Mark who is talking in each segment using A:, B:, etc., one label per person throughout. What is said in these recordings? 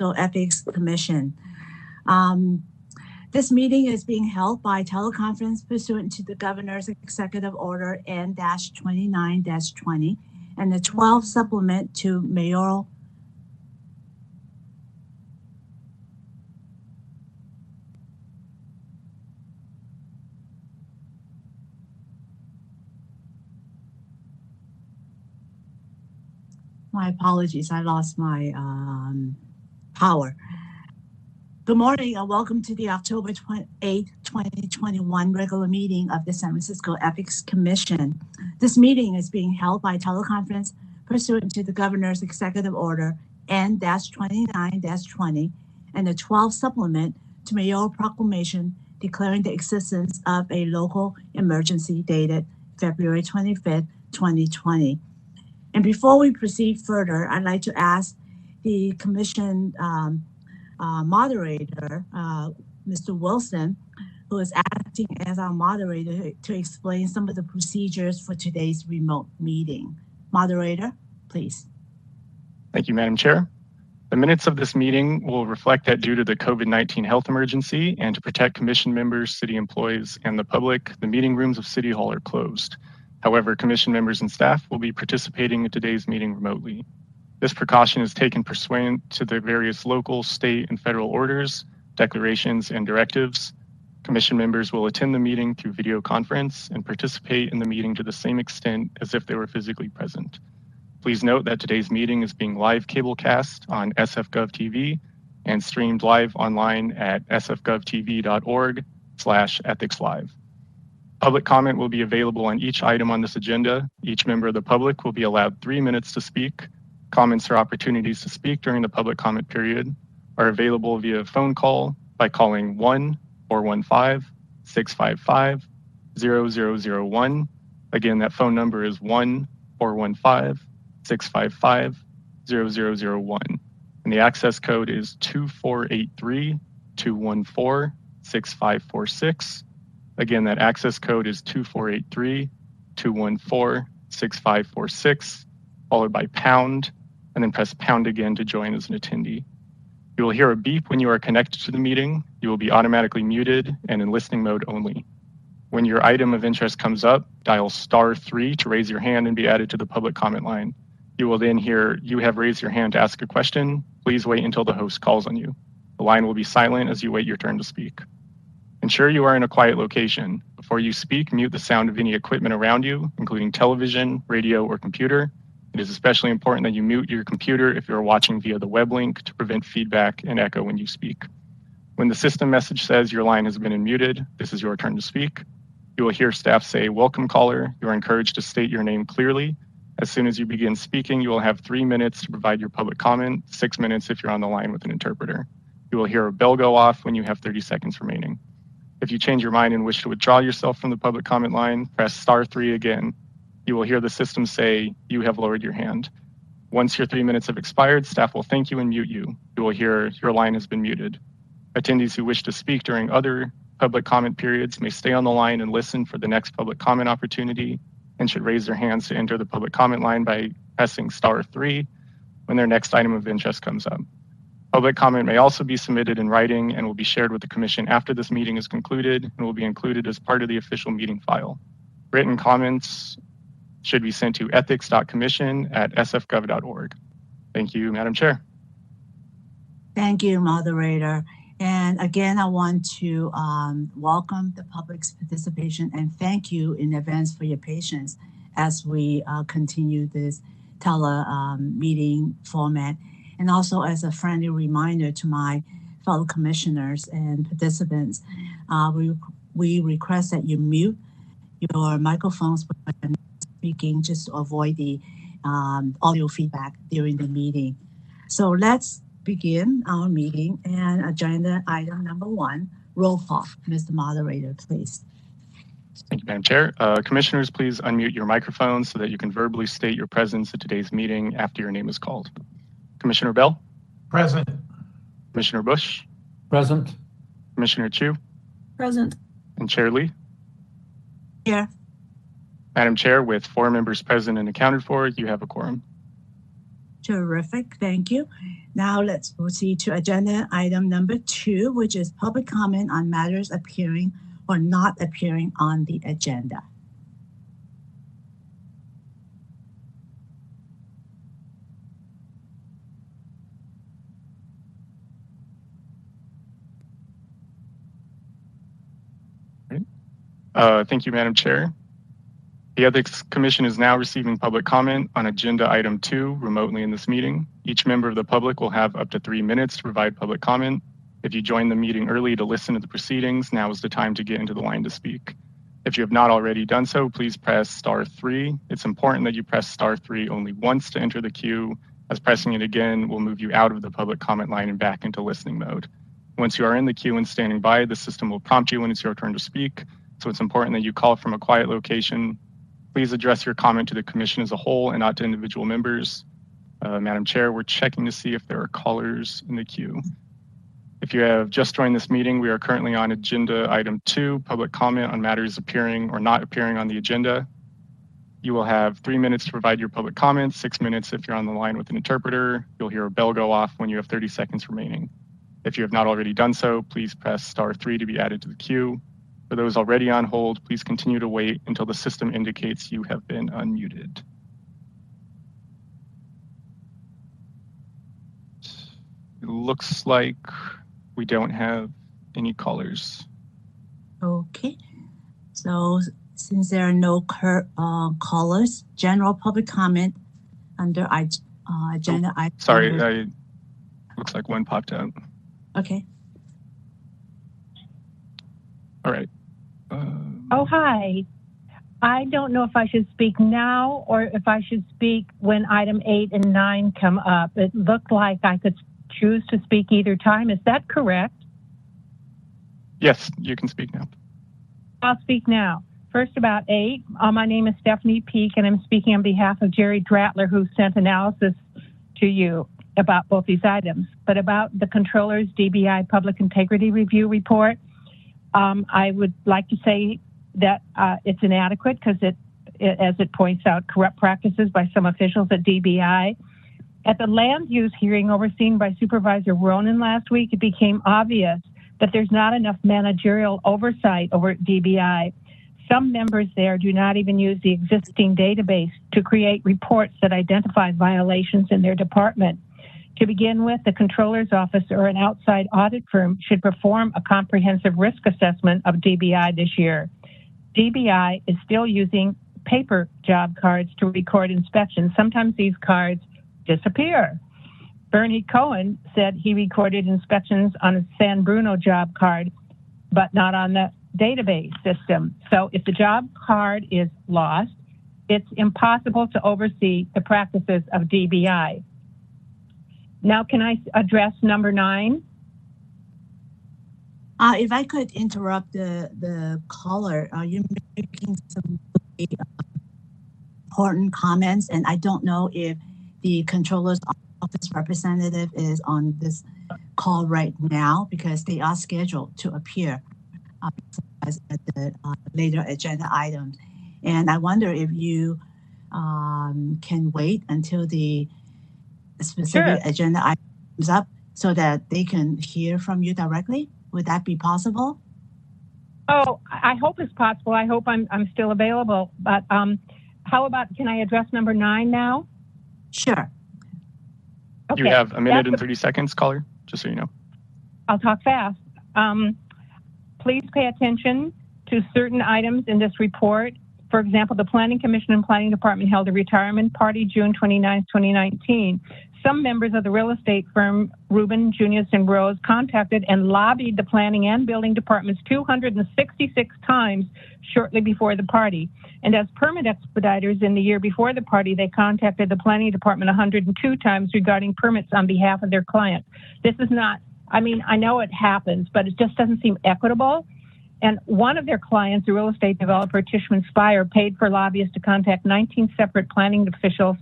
A: Ethics Commission. This meeting is being held by teleconference pursuant to the Governor's Executive Order N-29-20 and the 12th supplement to mayoral My apologies, I lost my power. Good morning and welcome to the October 28, 2021 regular meeting of the San Francisco Ethics Commission. This meeting is being held by teleconference pursuant to the Governor's Executive Order N-29-20 and the 12th supplement to mayoral proclamation declaring the existence of a local emergency dated February 25th, 2020. And before we proceed further, I'd like to ask the commission moderator, Mr. Wilson, who is acting as our moderator, to explain some of the procedures for today's remote meeting. Moderator, please.
B: Thank you, Madam Chair. The minutes of this meeting will reflect that due to the COVID-19 health emergency and to protect commission members, city employees, and the public, the meeting rooms of City Hall are closed. However, commission members and staff will be participating in today's meeting remotely. This precaution is taken pursuant to the various local, state, and federal orders, declarations, and directives. Commission members will attend the meeting through video conference and participate in the meeting to the same extent as if they were physically present. Please note that today's meeting is being live cablecast on SFGov TV and streamed live online at sfgovtv.org/ethicslive. Public comment will be available on each item on this agenda. Each member of the public will be allowed 3 minutes to speak. Comments or opportunities to speak during the public comment period are available via phone call by calling 1-415-655-0001. Again, that phone number is 1-415-655-0001. And the access code is 2483-214-6546. Again, that access code is 2483-214-6546, followed by pound, and then press pound again to join as an attendee. You will hear a beep when you are connected to the meeting. You will be automatically muted and in listening mode only. When your item of interest comes up, dial *3 to raise your hand and be added to the public comment line. You will then hear, "You have raised your hand to ask a question. Please wait until the host calls on you." The line will be silent as you wait your turn to speak. Ensure you are in a quiet location. Before you speak, mute the sound of any equipment around you, including television, radio, or computer. It is especially important that you mute your computer if you are watching via the web link to prevent feedback and echo when you speak. When the system message says your line has been unmuted, this is your turn to speak. You will hear staff say, "Welcome caller." You are encouraged to state your name clearly. As soon as you begin speaking, you will have 3 minutes to provide your public comment, 6 minutes if you're on the line with an interpreter. You will hear a bell go off when you have 30 seconds remaining. If you change your mind and wish to withdraw yourself from the public comment line, press *3 again. You will hear the system say, "You have lowered your hand." Once your 3 minutes have expired, staff will thank you and mute you. You will hear, "Your line has been muted." Attendees who wish to speak during other public comment periods may stay on the line and listen for the next public comment opportunity and should raise their hands to enter the public comment line by pressing *3 when their next item of interest comes up. Public comment may also be submitted in writing and will be shared with the Commission after this meeting is concluded and will be included as part of the official meeting file. Written comments should be sent to ethics.commission@sfgov.org. Thank you, Madam Chair.
A: Thank you, moderator. And again, I want to welcome the public's participation and thank you in advance for your patience as we continue this meeting format. And also as a friendly reminder to my fellow commissioners and participants, we request that you mute your microphones when speaking just to avoid the audio feedback during the meeting. So let's begin our meeting and agenda item number 1, roll call. Mr. Moderator, please.
B: Thank you, Madam Chair. Commissioners, please unmute your microphones so that you can verbally state your presence at today's meeting after your name is called. Commissioner Bell?
C: Present.
B: Commissioner Bush?
C: Present.
B: Commissioner Chu?
A: Present.
B: And Chair Lee?
A: Here.
B: Madam Chair, with 4 members present and accounted for, you have a quorum.
A: Terrific, thank you. Now let's proceed to agenda item number 2, which is public comment on matters appearing or not appearing on the agenda.
B: Thank you, Madam Chair. The Ethics Commission is now receiving public comment on agenda item 2 remotely in this meeting. Each member of the public will have up to 3 minutes to provide public comment. If you joined the meeting early to listen to the proceedings, now is the time to get into the line to speak. If you have not already done so, please press *3. It's important that you press *3 only once to enter the queue, as pressing it again will move you out of the public comment line and back into listening mode. Once you are in the queue and standing by, the system will prompt you when it's your turn to speak. So it's important that you call from a quiet location. Please address your comment to the commission as a whole and not to individual members. Madam Chair, we're checking to see if there are callers in the queue. If you have just joined this meeting, we are currently on agenda item 2, public comment on matters appearing or not appearing on the agenda. You will have 3 minutes to provide your public comments, 6 minutes if you're on the line with an interpreter. You'll hear a bell go off when you have 30 seconds remaining. If you have not already done so, please press *3 to be added to the queue. For those already on hold, please continue to wait until the system indicates you have been unmuted. It looks like we don't have any callers.
A: Okay, so since there are no callers, general public comment under agenda item.
B: Sorry, looks like one popped out.
A: Okay.
B: All right.
C: Oh, hi. I don't know if I should speak now or if I should speak when item 8 and 9 come up. It looked like I could choose to speak either time. Is that correct?
B: Yes, you can speak now.
C: I'll speak now. First about 8. My name is Stephanie Peak, and I'm speaking on behalf of Jerry Dratler, who sent analysis to you about both these items. But about the Controller's DBI Public Integrity Review Report, I would like to say that it's inadequate because as it points out, corrupt practices by some officials at DBI. At the land use hearing overseen by Supervisor Ronan last week, it became obvious that there's not enough managerial oversight over DBI. Some members there do not even use the existing database to create reports that identify violations in their department. To begin with, the Controller's Office or an outside audit firm should perform a comprehensive risk assessment of DBI this year. DBI is still using paper job cards to record inspections. Sometimes these cards disappear. Bernie Cohen said he recorded inspections on a San Bruno job card, but not on the database system. So if the job card is lost, it's impossible to oversee the practices of DBI. Now, can I address number 9?
A: If I could interrupt the caller, you're making some really important comments, and I don't know if the Controller's Office representative is on this call right now because they are scheduled to appear at the later agenda items. And I wonder if you can wait until the specific agenda item comes up so that they can hear from you directly. Would that be possible?
C: Oh, I hope it's possible. I hope I'm still available. But how about, can I address number 9 now?
A: Sure.
C: Okay.
B: You have a minute and 30 seconds, caller, just so you know.
C: I'll talk fast. Please pay attention to certain items in this report. For example, the Planning Commission and Planning Department held a retirement party June 29, 2019. Some members of the real estate firm Rubin, Junius, and Rose contacted and lobbied the Planning and Building Departments 266 times shortly before the party. And as permit expediters in the year before the party, they contacted the Planning Department 102 times regarding permits on behalf of their clients. This is not, I mean, I know it happens, but it just doesn't seem equitable. And one of their clients, the real estate developer Tishman Speyer, paid for lobbyists to contact 19 separate planning officials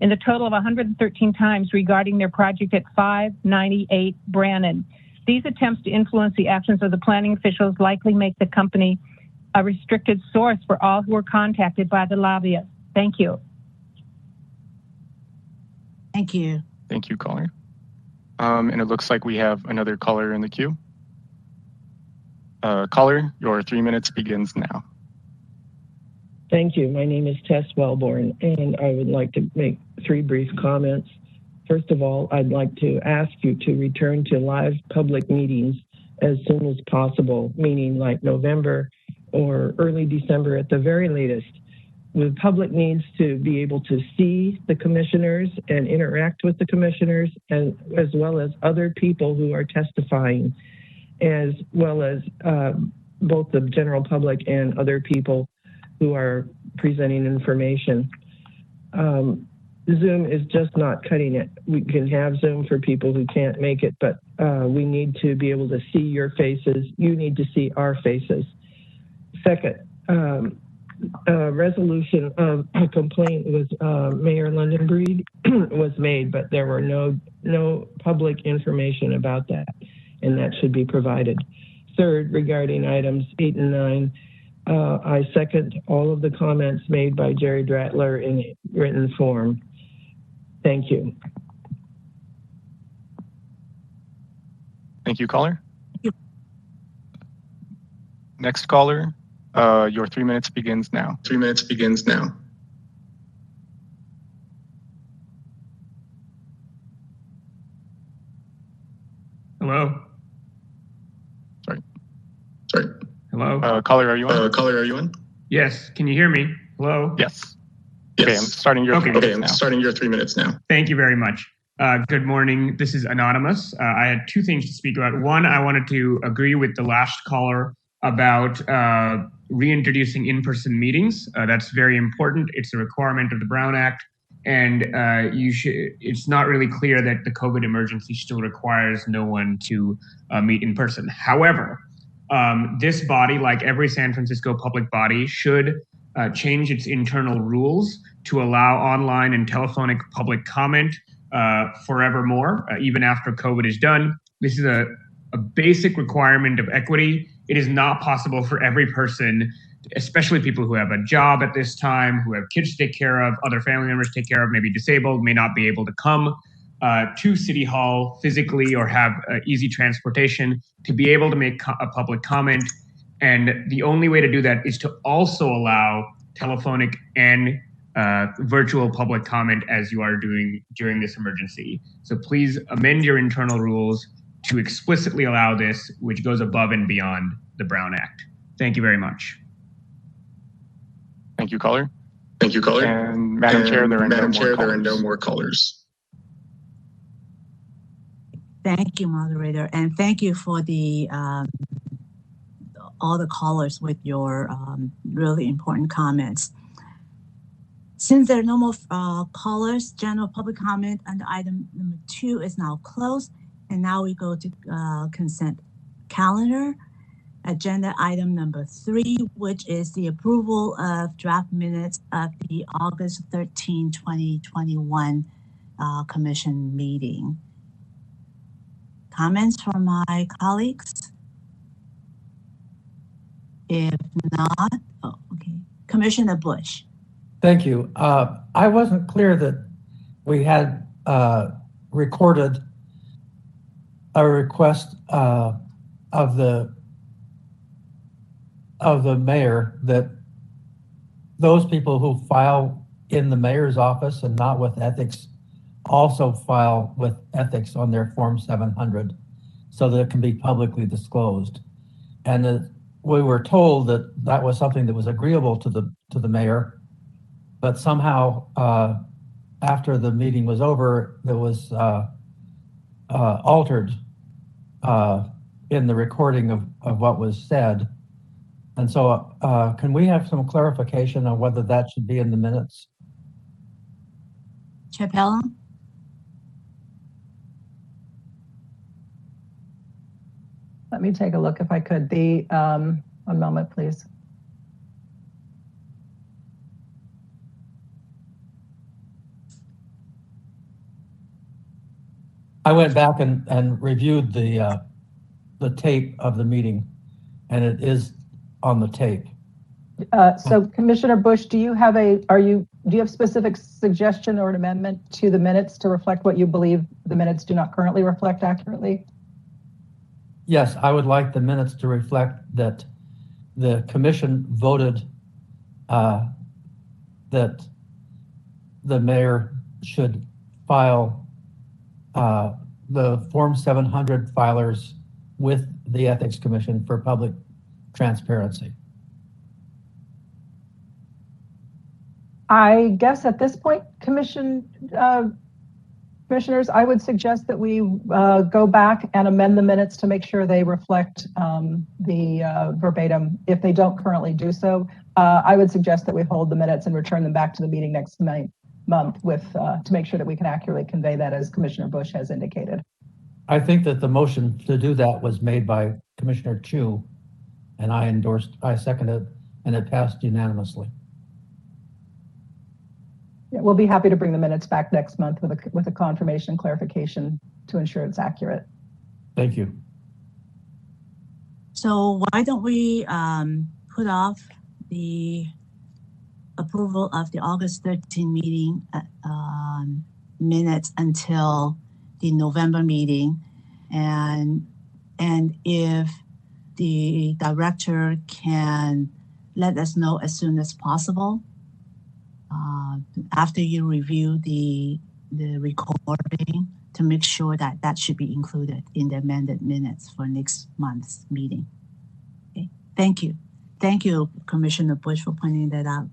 C: in the total of 113 times regarding their project at 598 Brannan. These attempts to influence the actions of the planning officials likely make the company a restricted source for all who were contacted by the lobbyists. Thank you.
A: Thank you.
B: Thank you, caller. And it looks like we have another caller in the queue. Caller, your 3 minutes begins now.
D: Thank you. My name is Tess Wellborn, and I would like to make 3 brief comments. First of all, I'd like to ask you to return to live public meetings as soon as possible, meaning like November or early December at the very latest. The public needs to be able to see the commissioners and interact with the commissioners, and as well as other people who are testifying, as well as both the general public and other people who are presenting information. Zoom is just not cutting it. We can have Zoom for people who can't make it, but we need to be able to see your faces. You need to see our faces. Second, a resolution of a complaint with Mayor London Breed was made, but there were no public information about that, and that should be provided. Third, regarding items 8 and 9, I second all of the comments made by Jerry Dratler in written form. Thank you.
B: Thank you, caller. Next caller, your 3 minutes begins now. 3 minutes begins now.
E: Hello.
B: Sorry.
E: Hello.
B: Caller, are you on?
E: Caller, are you on? Yes. Can you hear me? Hello.
B: Yes. Okay, I'm starting your 3 minutes now.
E: Starting your 3 minutes now. Thank you very much. Good morning. This is Anonymous. I had 2 things to speak about. One, I wanted to agree with the last caller about reintroducing in-person meetings. That's very important. It's a requirement of the Brown Act, and it's not really clear that the COVID emergency still requires no one to meet in person. However, this body, like every San Francisco public body, should change its internal rules to allow online and telephonic public comment forevermore, even after COVID is done. This is a basic requirement of equity. It is not possible for every person, especially people who have a job at this time, who have kids to take care of, other family members to take care of, maybe disabled, may not be able to come to City Hall physically or have easy transportation to be able to make a public comment. And the only way to do that is to also allow telephonic and virtual public comment as you are doing during this emergency. So please amend your internal rules to explicitly allow this, which goes above and beyond the Brown Act. Thank you very much.
B: Thank you, caller.
E: Thank you, caller.
B: And Madam Chair, there are no more callers.
A: Thank you, moderator, and thank you for the all the callers with your really important comments. Since there are no more callers, general public comment under item number 2 is now closed, and now we go to consent calendar. Agenda item number 3, which is the approval of draft minutes of the August 13, 2021 commission meeting. Comments from my colleagues? If not, okay. Commissioner Bush.
F: Thank you. I wasn't clear that we had recorded a request of the mayor that those people who file in the mayor's office and not with ethics also file with ethics on their Form 700 so that it can be publicly disclosed. And we were told that that was something that was agreeable to the mayor, but somehow after the meeting was over, there was altered in the recording of what was said. And so can we have some clarification on whether that should be in the minutes?
A: Chair Pelham?
G: Let me take a look if I could. One moment, please.
F: I went back and reviewed the tape of the meeting, and it is on the tape.
G: So Commissioner Bush, do you have specific suggestion or an amendment to the minutes to reflect what you believe the minutes do not currently reflect accurately?
F: Yes, I would like the minutes to reflect that the commission voted that the mayor should file the Form 700 filers with the Ethics Commission for public transparency.
G: I guess at this point, commissioners, I would suggest that we go back and amend the minutes to make sure they reflect the verbatim. If they don't currently do so, I would suggest that we hold the minutes and return them back to the meeting next month with to make sure that we can accurately convey that, as Commissioner Bush has indicated.
F: I think that the motion to do that was made by Commissioner Chu, and I seconded, and it passed unanimously.
G: Yeah, we'll be happy to bring the minutes back next month with a confirmation clarification to ensure it's accurate.
F: Thank you.
A: So why don't we put off the approval of the August 13 meeting minutes until the November meeting, and if the director can let us know as soon as possible after you review the recording, to make sure that that should be included in the amended minutes for next month's meeting. Okay, thank you. Thank you, Commissioner Bush, for pointing that out.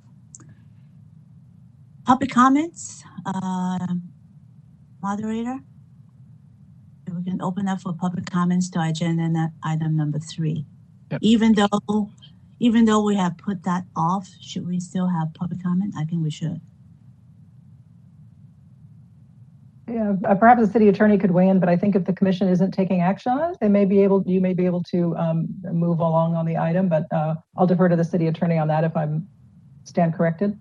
A: Public comments, moderator? We can open up for public comments to agenda item number 3.
B: Yep.
A: Even though we have put that off, should we still have public comment? I think we should.
G: Yeah, perhaps the city attorney could weigh in, but I think if the commission isn't taking action on it, you may be able to move along on the item, but I'll defer to the city attorney on that if I stand corrected.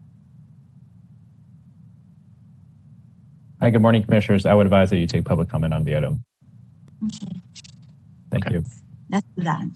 H: Hi, good morning, commissioners. I would advise that you take public comment on the item.
A: Okay.
H: Thank you.
A: Let's do that.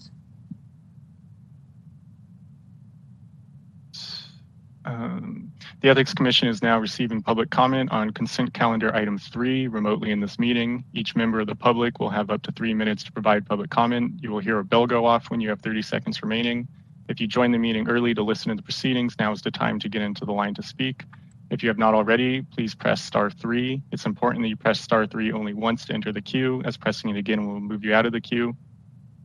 B: The Ethics Commission is now receiving public comment on consent calendar item 3 remotely in this meeting. Each member of the public will have up to 3 minutes to provide public comment. You will hear a bell go off when you have 30 seconds remaining. If you joined the meeting early to listen to the proceedings, now is the time to get into the line to speak. If you have not already, please press *3. It's important that you press *3 only once to enter the queue, as pressing it again will move you out of the queue,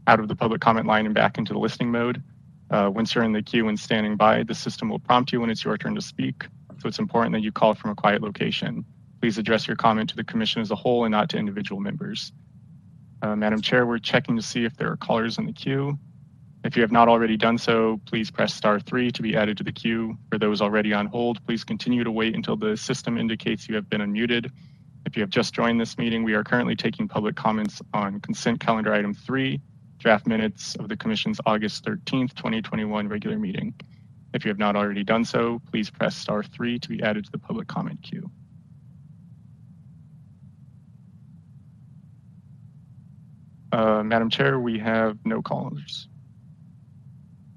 B: out of the public comment line and back into the listening mode. Once you're in the queue and standing by, the system will prompt you when it's your turn to speak. So it's important that you call from a quiet location. Please address your comment to the commission as a whole and not to individual members. Madam Chair, we're checking to see if there are callers in the queue. If you have not already done so, please press *3 to be added to the queue. For those already on hold, please continue to wait until the system indicates you have been unmuted. If you have just joined this meeting, we are currently taking public comments on consent calendar item 3, draft minutes of the Commission's August 13th, 2021 regular meeting. If you have not already done so, please press *3 to be added to the public comment queue. Madam Chair, we have no callers.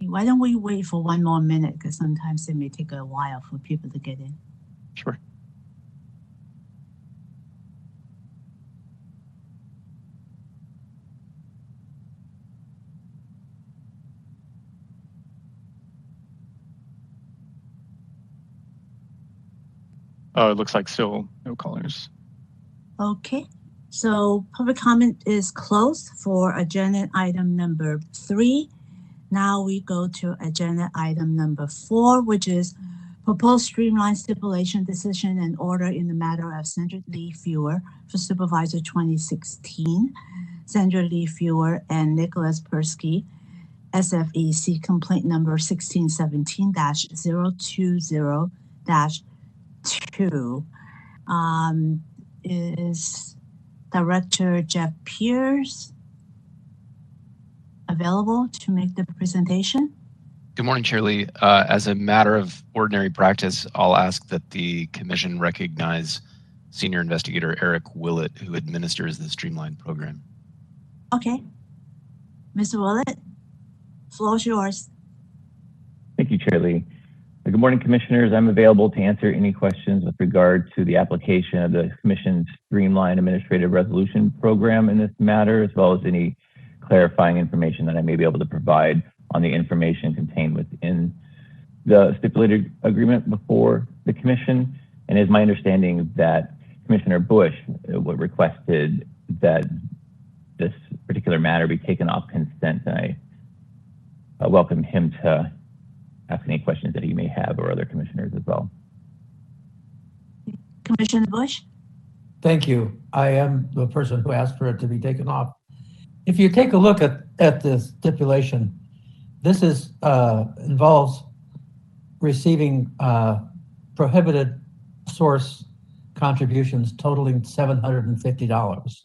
A: Why don't we wait for 1 more minute, because sometimes it may take a while for people to get in.
B: Sure. It looks like still no callers.
A: Okay, so public comment is closed for agenda item number 3. Now we go to agenda item number 4, which is proposed streamlined stipulation decision and order in the matter of Sandra Lee Fewer for Supervisor 2016, Sandra Lee Fewer and Nicholas Persky, SFEC complaint number 1617-020-2. Is Director Jeff Pierce available to make the presentation?
I: Good morning, Chair Lee. As a matter of ordinary practice, I'll ask that the Commission recognize Senior Investigator Eric Willett, who administers the Streamlined program.
A: Okay. Mr. Willett, floor is yours.
J: Thank you, Chair Lee. Good morning, Commissioners. I'm available to answer any questions with regard to the application of the Commission's Streamlined Administrative Resolution Program in this matter, as well as any clarifying information that I may be able to provide on the information contained within the stipulated agreement before the Commission. And it's my understanding that Commissioner Bush requested that this particular matter be taken off consent, and I welcome him to ask any questions that he may have, or other commissioners as well.
A: Commissioner Bush?
F: Thank you. I am the person who asked for it to be taken off. If you take a look at the stipulation, this is involves receiving prohibited source contributions totaling $750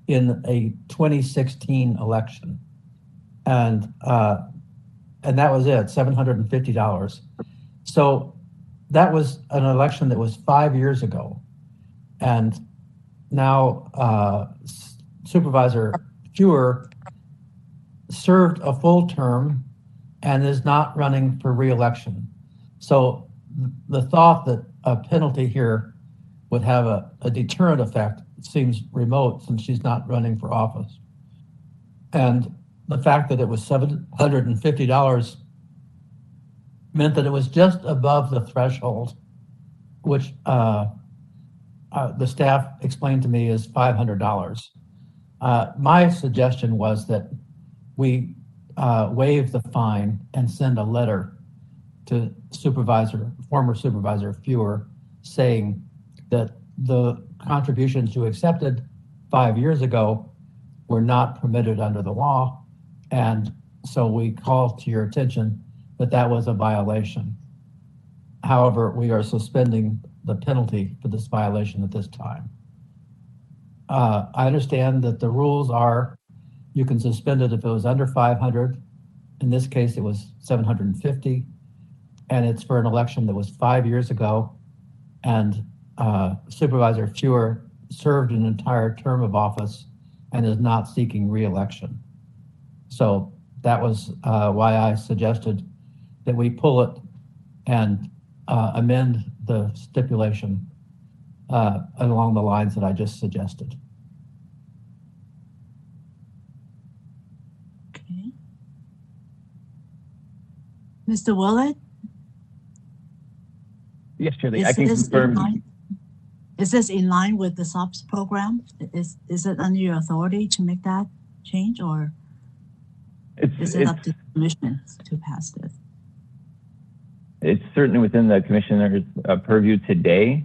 F: in a 2016 election. And that was it, $750. So that was an election that was 5 years ago. And now Supervisor Fewer served a full term and is not running for re-election. So the thought that a penalty here would have a deterrent effect seems remote, since she's not running for office. And the fact that it was $750 meant that it was just above the threshold, which the staff explained to me is $500. My suggestion was that we waive the fine and send a letter to former Supervisor Fewer, saying that the contributions you accepted 5 years ago were not permitted under the law. And so we call to your attention that that was a violation. However, we are suspending the penalty for this violation at this time. I understand that the rules are you can suspend it if it was under 500. In this case, it was 750, and it's for an election that was 5 years ago. And Supervisor Fewer served an entire term of office and is not seeking re-election. So that was why I suggested that we pull it and amend the stipulation along the lines that I just suggested.
A: Okay. Mr. Willett?
J: Yes, Chair Lee, I can confirm.
A: Is this in line with the SOPS program? Is it under your authority to make that change, or is it up to the commission to pass this?
J: It's certainly within the commissioner's purview today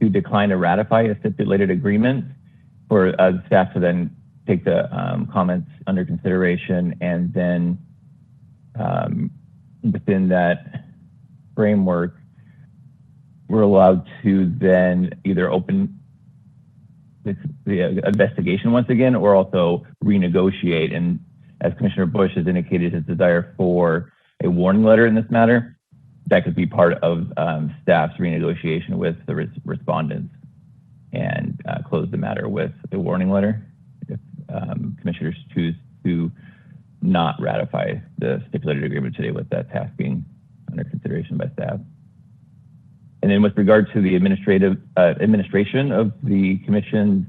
J: to decline to ratify a stipulated agreement, for staff to then take the comments under consideration, and then within that framework, we're allowed to then either open the investigation once again, or also renegotiate. And as Commissioner Bush has indicated his desire for a warning letter in this matter, that could be part of staff's renegotiation with the respondents, and close the matter with a warning letter if commissioners choose to not ratify the stipulated agreement today, with that task being under consideration by staff. And then with regard to the administration of the Commission's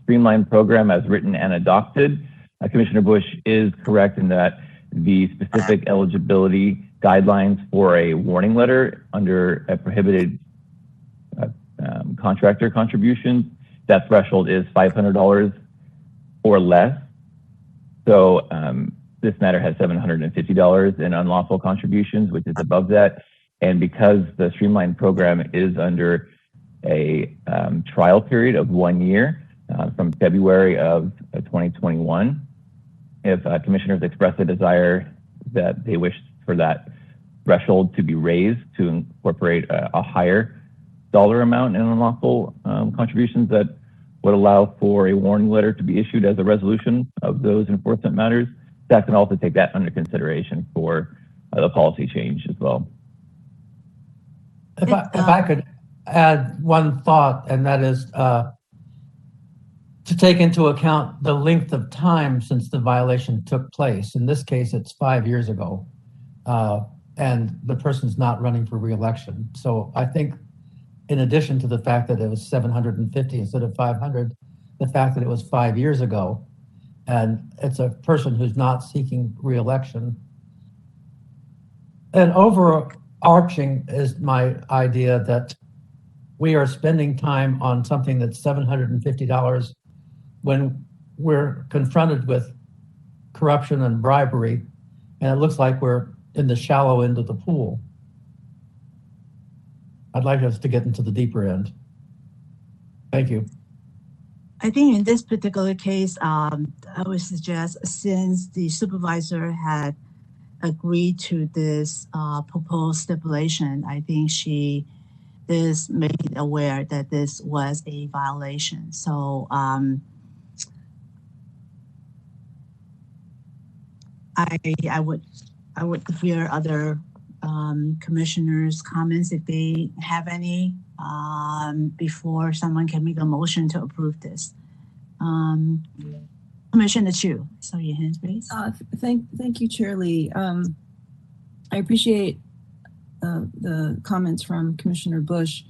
J: Streamlined program as written and adopted, Commissioner Bush is correct in that the specific eligibility guidelines for a warning letter under a prohibited contractor contributions, that threshold is $500 or less. So this matter has $750 in unlawful contributions, which is above that. And because the Streamlined program is under a trial period of 1 year from February of 2021, if commissioners express a desire that they wish for that threshold to be raised to incorporate a higher dollar amount in unlawful contributions, that would allow for a warning letter to be issued as a resolution of those enforcement matters, that can also take that under consideration for the policy change as well.
F: If I could add one thought, and that is to take into account the length of time since the violation took place. In this case, it's 5 years ago. and the person's not running for reelection. So I think in addition to the fact that it was 750 instead of 500, the fact that it was 5 years ago, and it's a person who's not seeking reelection. And overarching is my idea that we are spending time on something that's $750 when we're confronted with corruption and bribery, and it looks like we're in the shallow end of the pool. I'd like us to get into the deeper end. Thank you.
A: I think in this particular case, I would suggest, since the supervisor had agreed to this proposed stipulation, I think she is made aware that this was a violation. So I would hear other commissioners' comments if they have any before someone can make a motion to approve this. Commissioner Chu, so your hands raised.
K: Thank you, Chair Lee. I appreciate the comments from Commissioner Bush.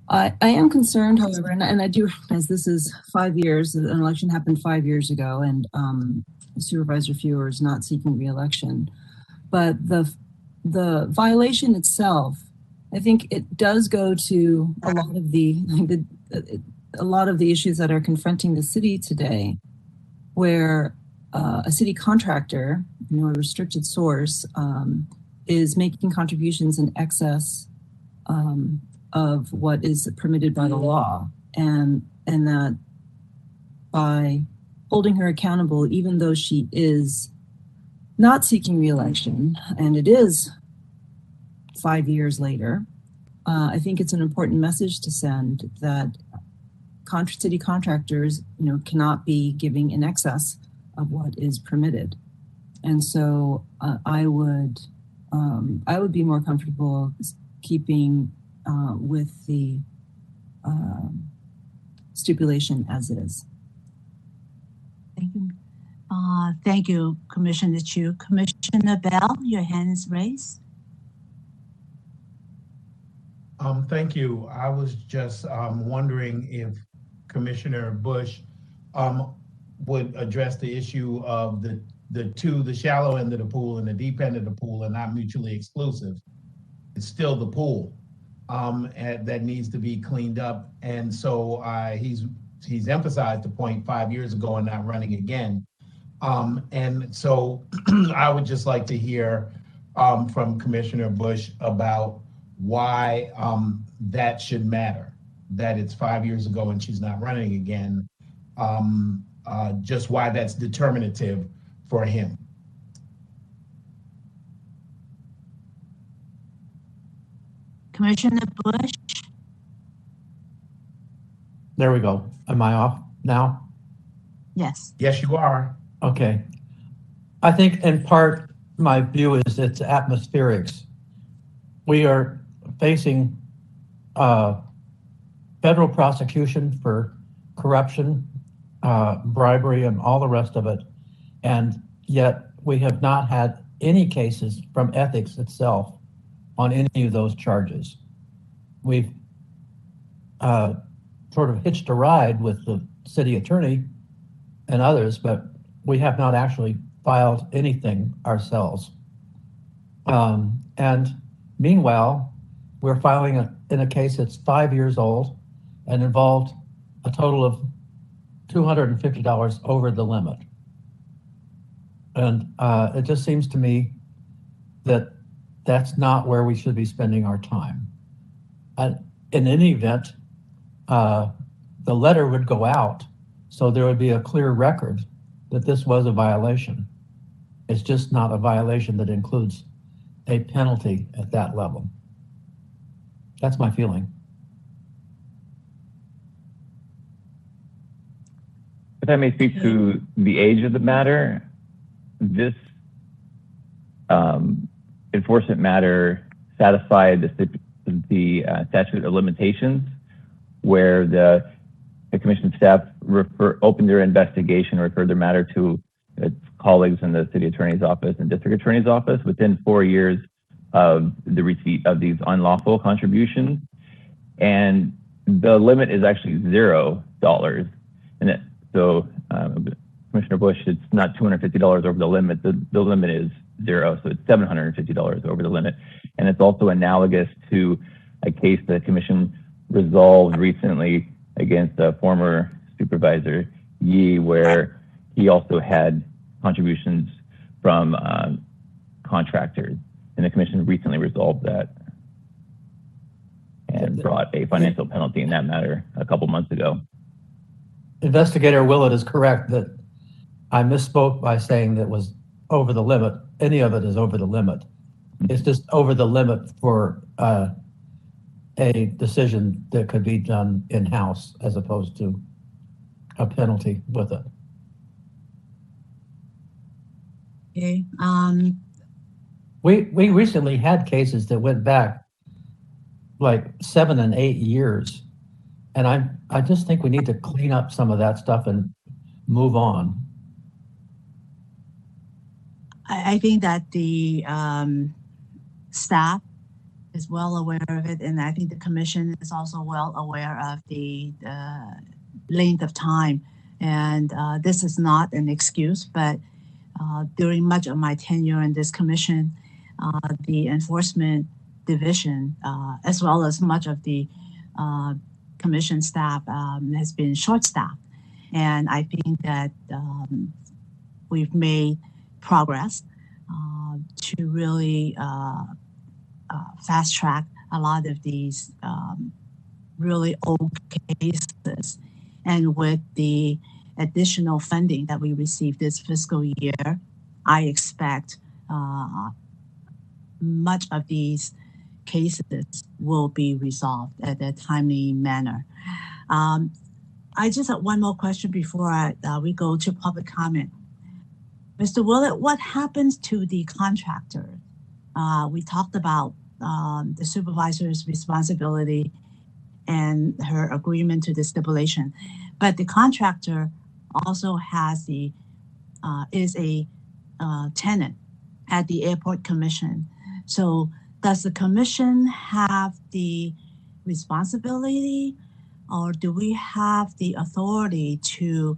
K: I am concerned, however, and I do recognize this is 5 years. An election happened 5 years ago, and Supervisor Fewer is not seeking re-election. But the violation itself, I think it does go to a lot of the issues that are confronting the city today, where a city contractor, a restricted source, is making contributions in excess of what is permitted by the law, and that by holding her accountable, even though she is not seeking re-election, and it is 5 years later, I think it's an important message to send that city contractors, cannot be giving in excess of what is permitted. And so I would be more comfortable keeping with the stipulation as is.
A: Thank you. Thank you, Commissioner Chu. Commissioner Bell, your hand is raised.
L: Thank you. I was just wondering if Commissioner Bush would address the issue of the shallow end of the pool and the deep end of the pool are not mutually exclusive. It's still the pool that needs to be cleaned up. And so he's emphasized the point 5 years ago and not running again. And so I would just like to hear from Commissioner Bush about why that should matter, that it's 5 years ago and she's not running again, just why that's determinative for him.
A: Commissioner Bush?
F: There we go. Am I off now?
A: Yes.
L: Yes, you are.
F: Okay. I think in part, my view is it's atmospherics. We are facing federal prosecution for corruption, bribery, and all the rest of it. And yet we have not had any cases from ethics itself on any of those charges. We've sort of hitched a ride with the city attorney and others, but we have not actually filed anything ourselves. And meanwhile, we're filing in a case that's 5 years old and involved a total of $250 over the limit. And it just seems to me that that's not where we should be spending our time. And in any event, the letter would go out, so there would be a clear record that this was a violation. It's just not a violation that includes a penalty at that level. That's my feeling.
J: If I may speak to the age of the matter, this enforcement matter satisfied the statute of limitations, where the commission staff opened their investigation, referred their matter to its colleagues in the city attorney's office and district attorney's office. Within 4 years, of the receipt of these unlawful contributions. And the limit is actually $0. And so Commissioner Bush, it's not $250 over the limit. The limit is 0, so it's $750 over the limit. And it's also analogous to a case the commission resolved recently against a former Supervisor Yee, where he also had contributions from contractors. And the commission recently resolved that and brought a financial penalty in that matter a couple months ago.
F: Investigator Willett is correct that I misspoke by saying that was over the limit. Any of it is over the limit. It's just over the limit for a decision that could be done in-house as opposed to a penalty with it.
A: Okay.
F: We recently had cases that went back like 7 and 8 years. And I just think we need to clean up some of that stuff and move on.
A: I think that the staff is well aware of it, and I think the commission is also well aware of the length of time. And this is not an excuse, but during much of my tenure in this commission, the enforcement division, as well as much of the commission staff has been short-staffed. And I think that we've made progress to really fast-track a lot of these really old cases. And with the additional funding that we received this fiscal year, I expect much of these cases will be resolved at a timely manner. I just have one more question before we go to public comment. Mr. Willett, what happens to the contractor? We talked about the supervisor's responsibility and her agreement to the stipulation, but the contractor also has is a tenant at the airport commission. So does the commission have the responsibility, or do we have the authority to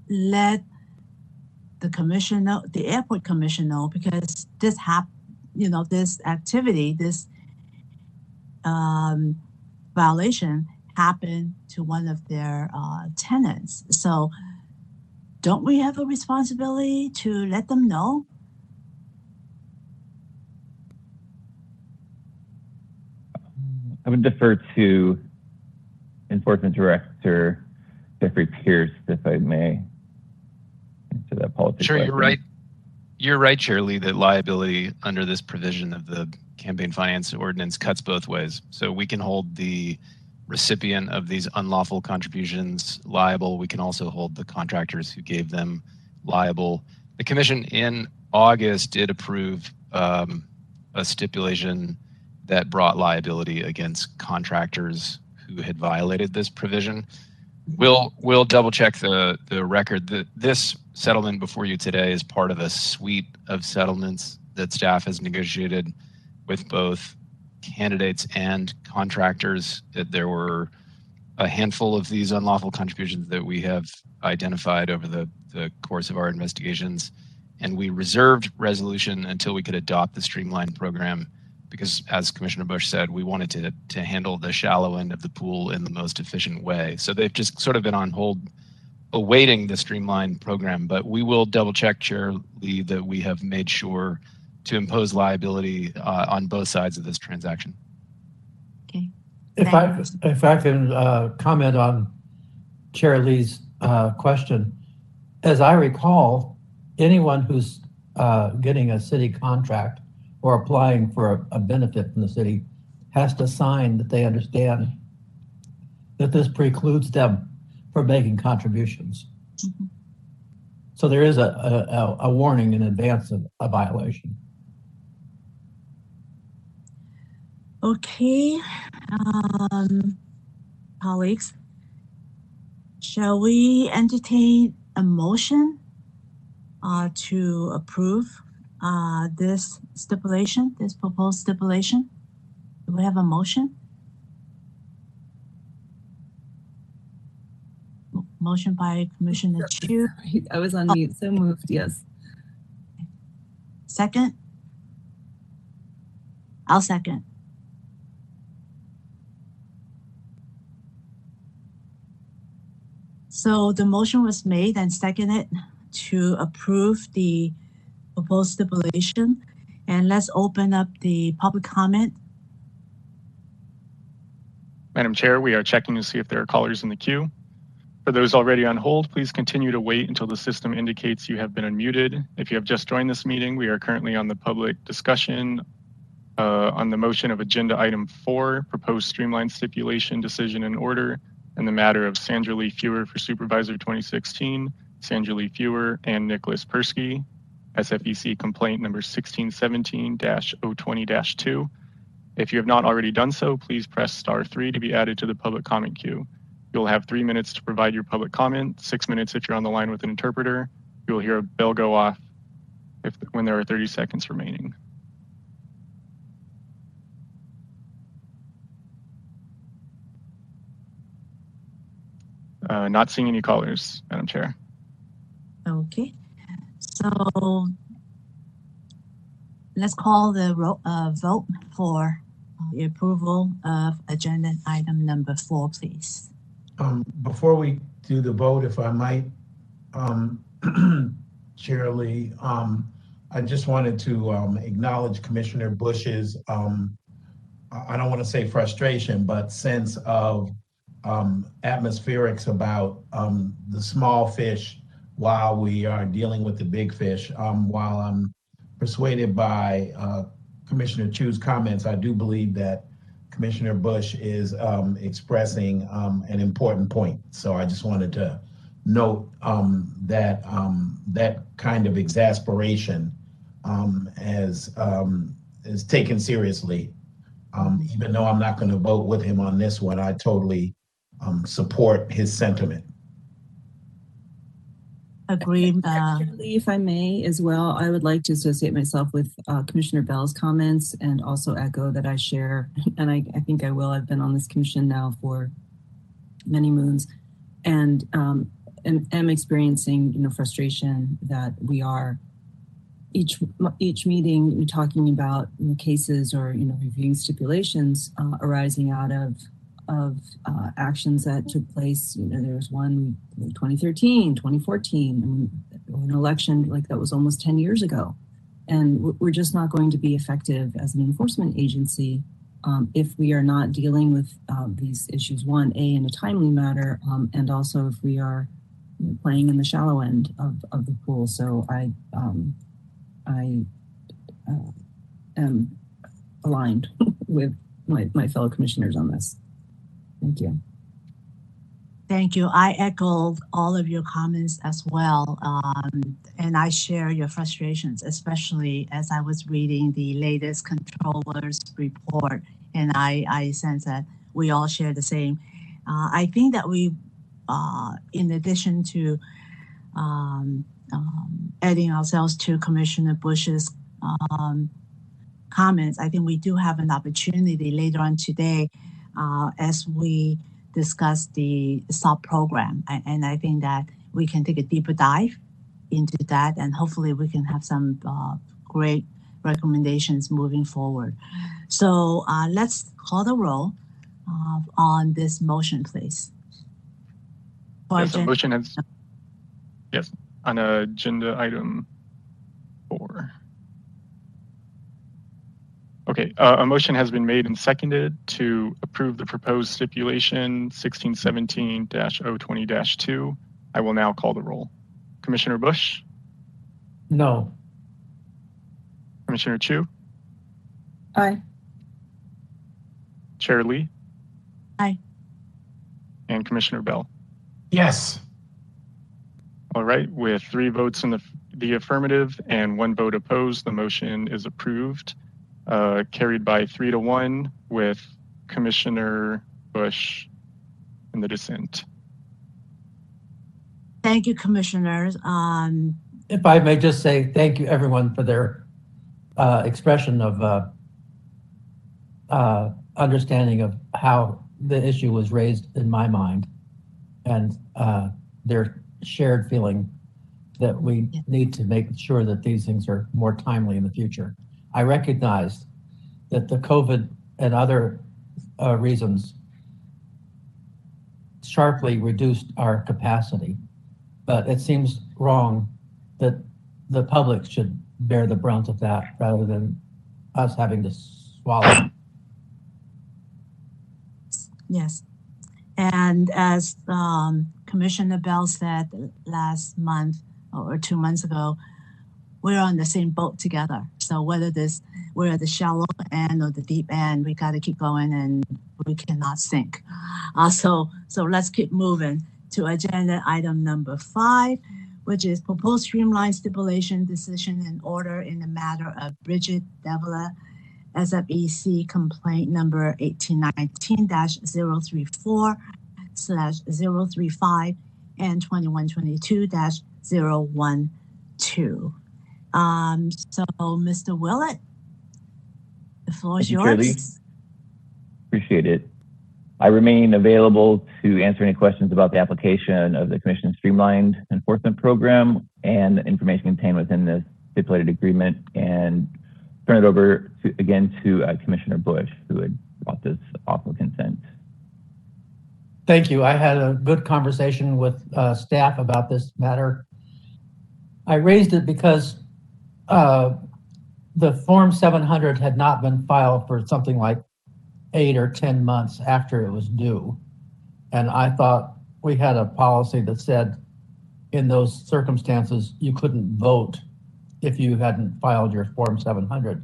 A: let the commission know, the airport commission know, because this this activity, this violation happened to one of their tenants. So don't we have a responsibility to let them know?
J: I would defer to Enforcement Director Jeffrey Pierce, if I may, answer that policy
I: Sure,
J: question.
I: you're right. You're right, Chair Lee, that liability under this provision of the campaign finance ordinance cuts both ways. So we can hold the recipient of these unlawful contributions liable. We can also hold the contractors who gave them liable. The commission in August did approve a stipulation that brought liability against contractors who had violated this provision. We'll double check the record. This settlement before you today is part of a suite of settlements that staff has negotiated with both candidates and contractors. That there were a handful of these unlawful contributions that we have identified over the course of our investigations, and we reserved resolution until we could adopt the Streamlined program, because as Commissioner Bush said, we wanted to handle the shallow end of the pool in the most efficient way. So they've just sort of been on hold awaiting the Streamlined program, but we will double check, Chair Lee, that we have made sure to impose liability on both sides of this transaction.
A: Okay.
F: If I can comment on Chair Lee's question, as I recall, anyone who's getting a city contract or applying for a benefit from the city has to sign that they understand that this precludes them from making contributions.
A: Mm-hmm.
F: So there is a warning in advance of a violation.
A: Okay, colleagues, shall we entertain a motion to approve this stipulation, this proposed stipulation? Do we have a motion? Motion by Commissioner Chu.
K: I was on mute, so moved, yes.
A: Second? I'll second. So the motion was made and seconded to approve the proposed stipulation. And let's open up the public comment.
B: Madam Chair, we are checking to see if there are callers in the queue. For those already on hold, please continue to wait until the system indicates you have been unmuted. If you have just joined this meeting, we are currently on the public discussion on the motion of agenda item 4, proposed streamlined stipulation decision and order in the matter of Sandra Lee Fewer for Supervisor 2016, Sandra Lee Fewer and Nicholas Persky, SFEC complaint number 1617-020-2. If you have not already done so, please press *3 to be added to the public comment queue. You'll have 3 minutes to provide your public comment, 6 minutes if you're on the line with an interpreter. You will hear a bell go off when there are 30 seconds remaining. Not seeing any callers, Madam Chair.
A: Okay, so let's call the vote for the approval of agenda item number 4, please.
L: Before we do the vote, if I might, Chair Lee, I just wanted to acknowledge Commissioner Bush's, I don't want to say frustration, but sense of atmospherics about the small fish while we are dealing with the big fish. While I'm persuaded by Commissioner Chu's comments, I do believe that Commissioner Bush is expressing an important point. So I just wanted to note that that kind of exasperation is taken seriously. Even though I'm not going to vote with him on this one, I totally support his sentiment.
A: Agreed.
K: If I may as well, I would like to associate myself with Commissioner Bell's comments and also echo that I share, and I think I will. I've been on this commission now for many moons, and am experiencing, frustration that we are each meeting talking about cases or reviewing stipulations arising out of actions that took place. There was one in 2013, 2014, and an election like that was almost 10 years ago. And we're just not going to be effective as an enforcement agency if we are not dealing with these issues, in a timely manner, and also if we are playing in the shallow end of the pool. So I am aligned with my fellow commissioners on this. Thank you.
A: Thank you. I echo all of your comments as well. And I share your frustrations, especially as I was reading the latest controller's report. And I sense that we all share the same. I think that we, in addition to adding ourselves to Commissioner Bush's comments, I think we do have an opportunity later on today as we discuss the SOP program. And I think that we can take a deeper dive into that, and hopefully we can have some great recommendations moving forward. So let's call the roll on this motion, please.
B: Yes, the motion has, yes, on agenda item 4. Okay, a motion has been made and seconded to approve the proposed stipulation 1617-020-2. I will now call the roll. Commissioner Bush?
F: No.
B: Commissioner Chu?
K: Aye.
B: Chair Lee?
A: Aye.
B: And Commissioner Bell?
L: Yes.
B: All right, with 3 votes in the affirmative and 1 vote opposed, the motion is approved. Carried by 3-1 with Commissioner Bush in the dissent.
A: Thank you, commissioners.
F: If I may just say thank you, everyone, for their expression of understanding of how the issue was raised in my mind, and their shared feeling that we need to make sure that these things are more timely in the future. I recognize that the COVID and other reasons sharply reduced our capacity, but it seems wrong that the public should bear the brunt of that rather than us having to swallow.
A: Yes. And as Commissioner Bell said last month or 2 months ago, we're on the same boat together. So whether we're at the shallow end or the deep end, we got to keep going and we cannot sink. So let's keep moving to agenda item number 5, which is proposed streamlined stipulation decision and order in the matter of Brigitte Davila, SFEC complaint number 1819-034/035 and 2122-012. So Mr. Willett, the floor is yours.
J: Shirley. Appreciate it. I remain available to answer any questions about the application of the Commission's Streamlined Enforcement Program and the information contained within the stipulated agreement, and turn it over again to Commissioner Bush, who had brought this off of consent.
F: Thank you. I had a good conversation with staff about this matter. I raised it because the Form 700 had not been filed for something like 8 or 10 months after it was due. And I thought we had a policy that said in those circumstances, you couldn't vote if you hadn't filed your Form 700.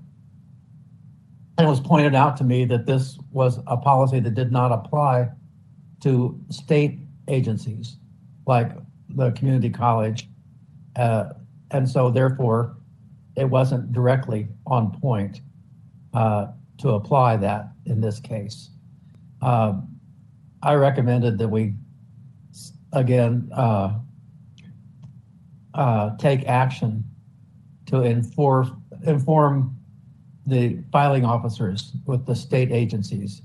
F: And it was pointed out to me that this was a policy that did not apply to state agencies like the community college. And so therefore, it wasn't directly on point to apply that in this case. I recommended that we, again, take action to inform the filing officers with the state agencies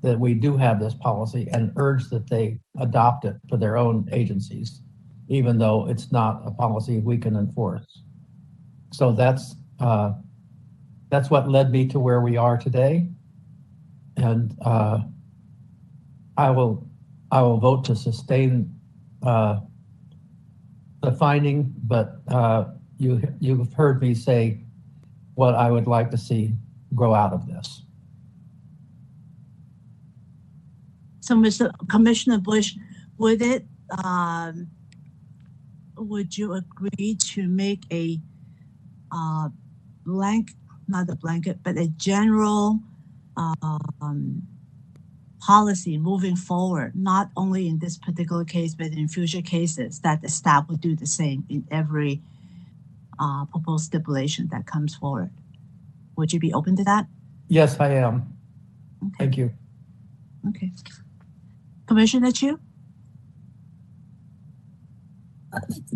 F: that we do have this policy and urge that they adopt it for their own agencies, even though it's not a policy we can enforce. So that's what led me to where we are today. And I will vote to sustain the finding, but you've heard me say what I would like to see grow out of this.
A: So, Mr. Commissioner Bush, would you agree to make a not a blanket, but a general policy moving forward, not only in this particular case, but in future cases, that the staff would do the same in every proposed stipulation that comes forward? Would you be open to that?
F: Yes, I am.
A: Okay.
F: Thank you.
A: Okay. Commissioner Chu?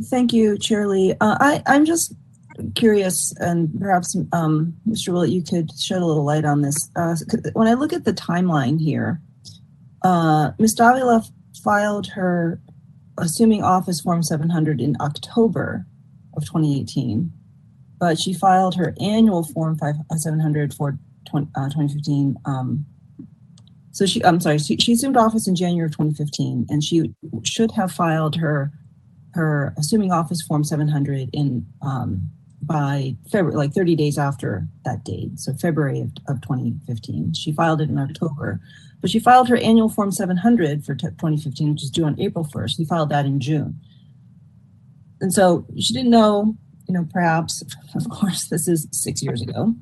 K: Thank you, Chair Lee. I'm just curious, and perhaps Mr. Willett, you could shed a little light on this. When I look at the timeline here, Ms. Davila filed her assuming office Form 700 in October of 2018, but she filed her annual Form 700 for 2015. So she assumed office in January of 2015, and she should have filed her assuming office Form 700 in by February, like 30 days after that date. So February of 2015. She filed it in October, but she filed her annual Form 700 for 2015, which is due on April 1st. She filed that in June. And so she didn't know, perhaps, of course, this is 6 years ago.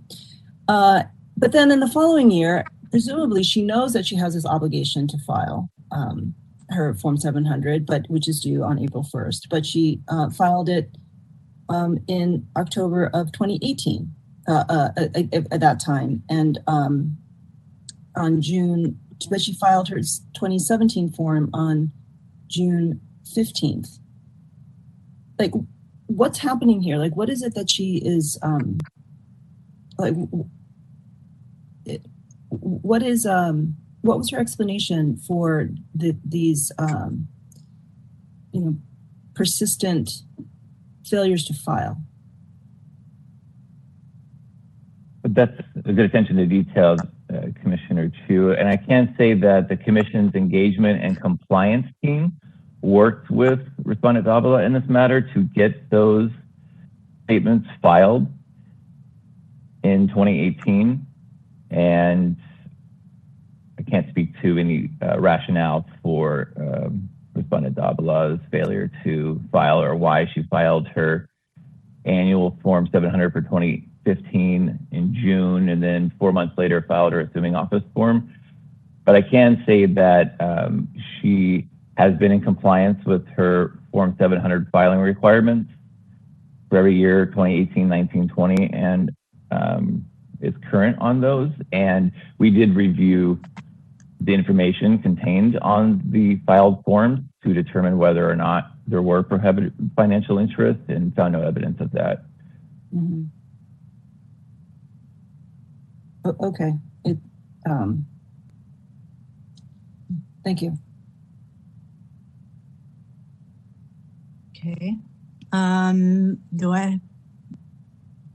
K: But then in the following year, presumably she knows that she has this obligation to file her Form 700, which is due on April 1st, but she filed it in October of 2018 at that time. And on June, but she filed her 2017 form on June 15th. Like, what's happening here? Like, what is it that she is, like, what was your explanation for these, persistent failures to file?
J: That's a good attention to detail, Commissioner Chu. And I can say that the Commission's engagement and compliance team worked with Respondent Davila in this matter to get those statements filed in 2018. And I can't speak to any rationale for Respondent Davila's failure to file or why she filed her annual Form 700 for 2015 in June, and then 4 months later filed her assuming office form. But I can say that she has been in compliance with her Form 700 filing requirements for every year, 2018, 19, 20, and is current on those. And we did review the information contained on the filed forms to determine whether or not there were prohibited financial interests, and found no evidence of that.
K: Mm-hmm. Okay. Thank you.
A: Okay. Do I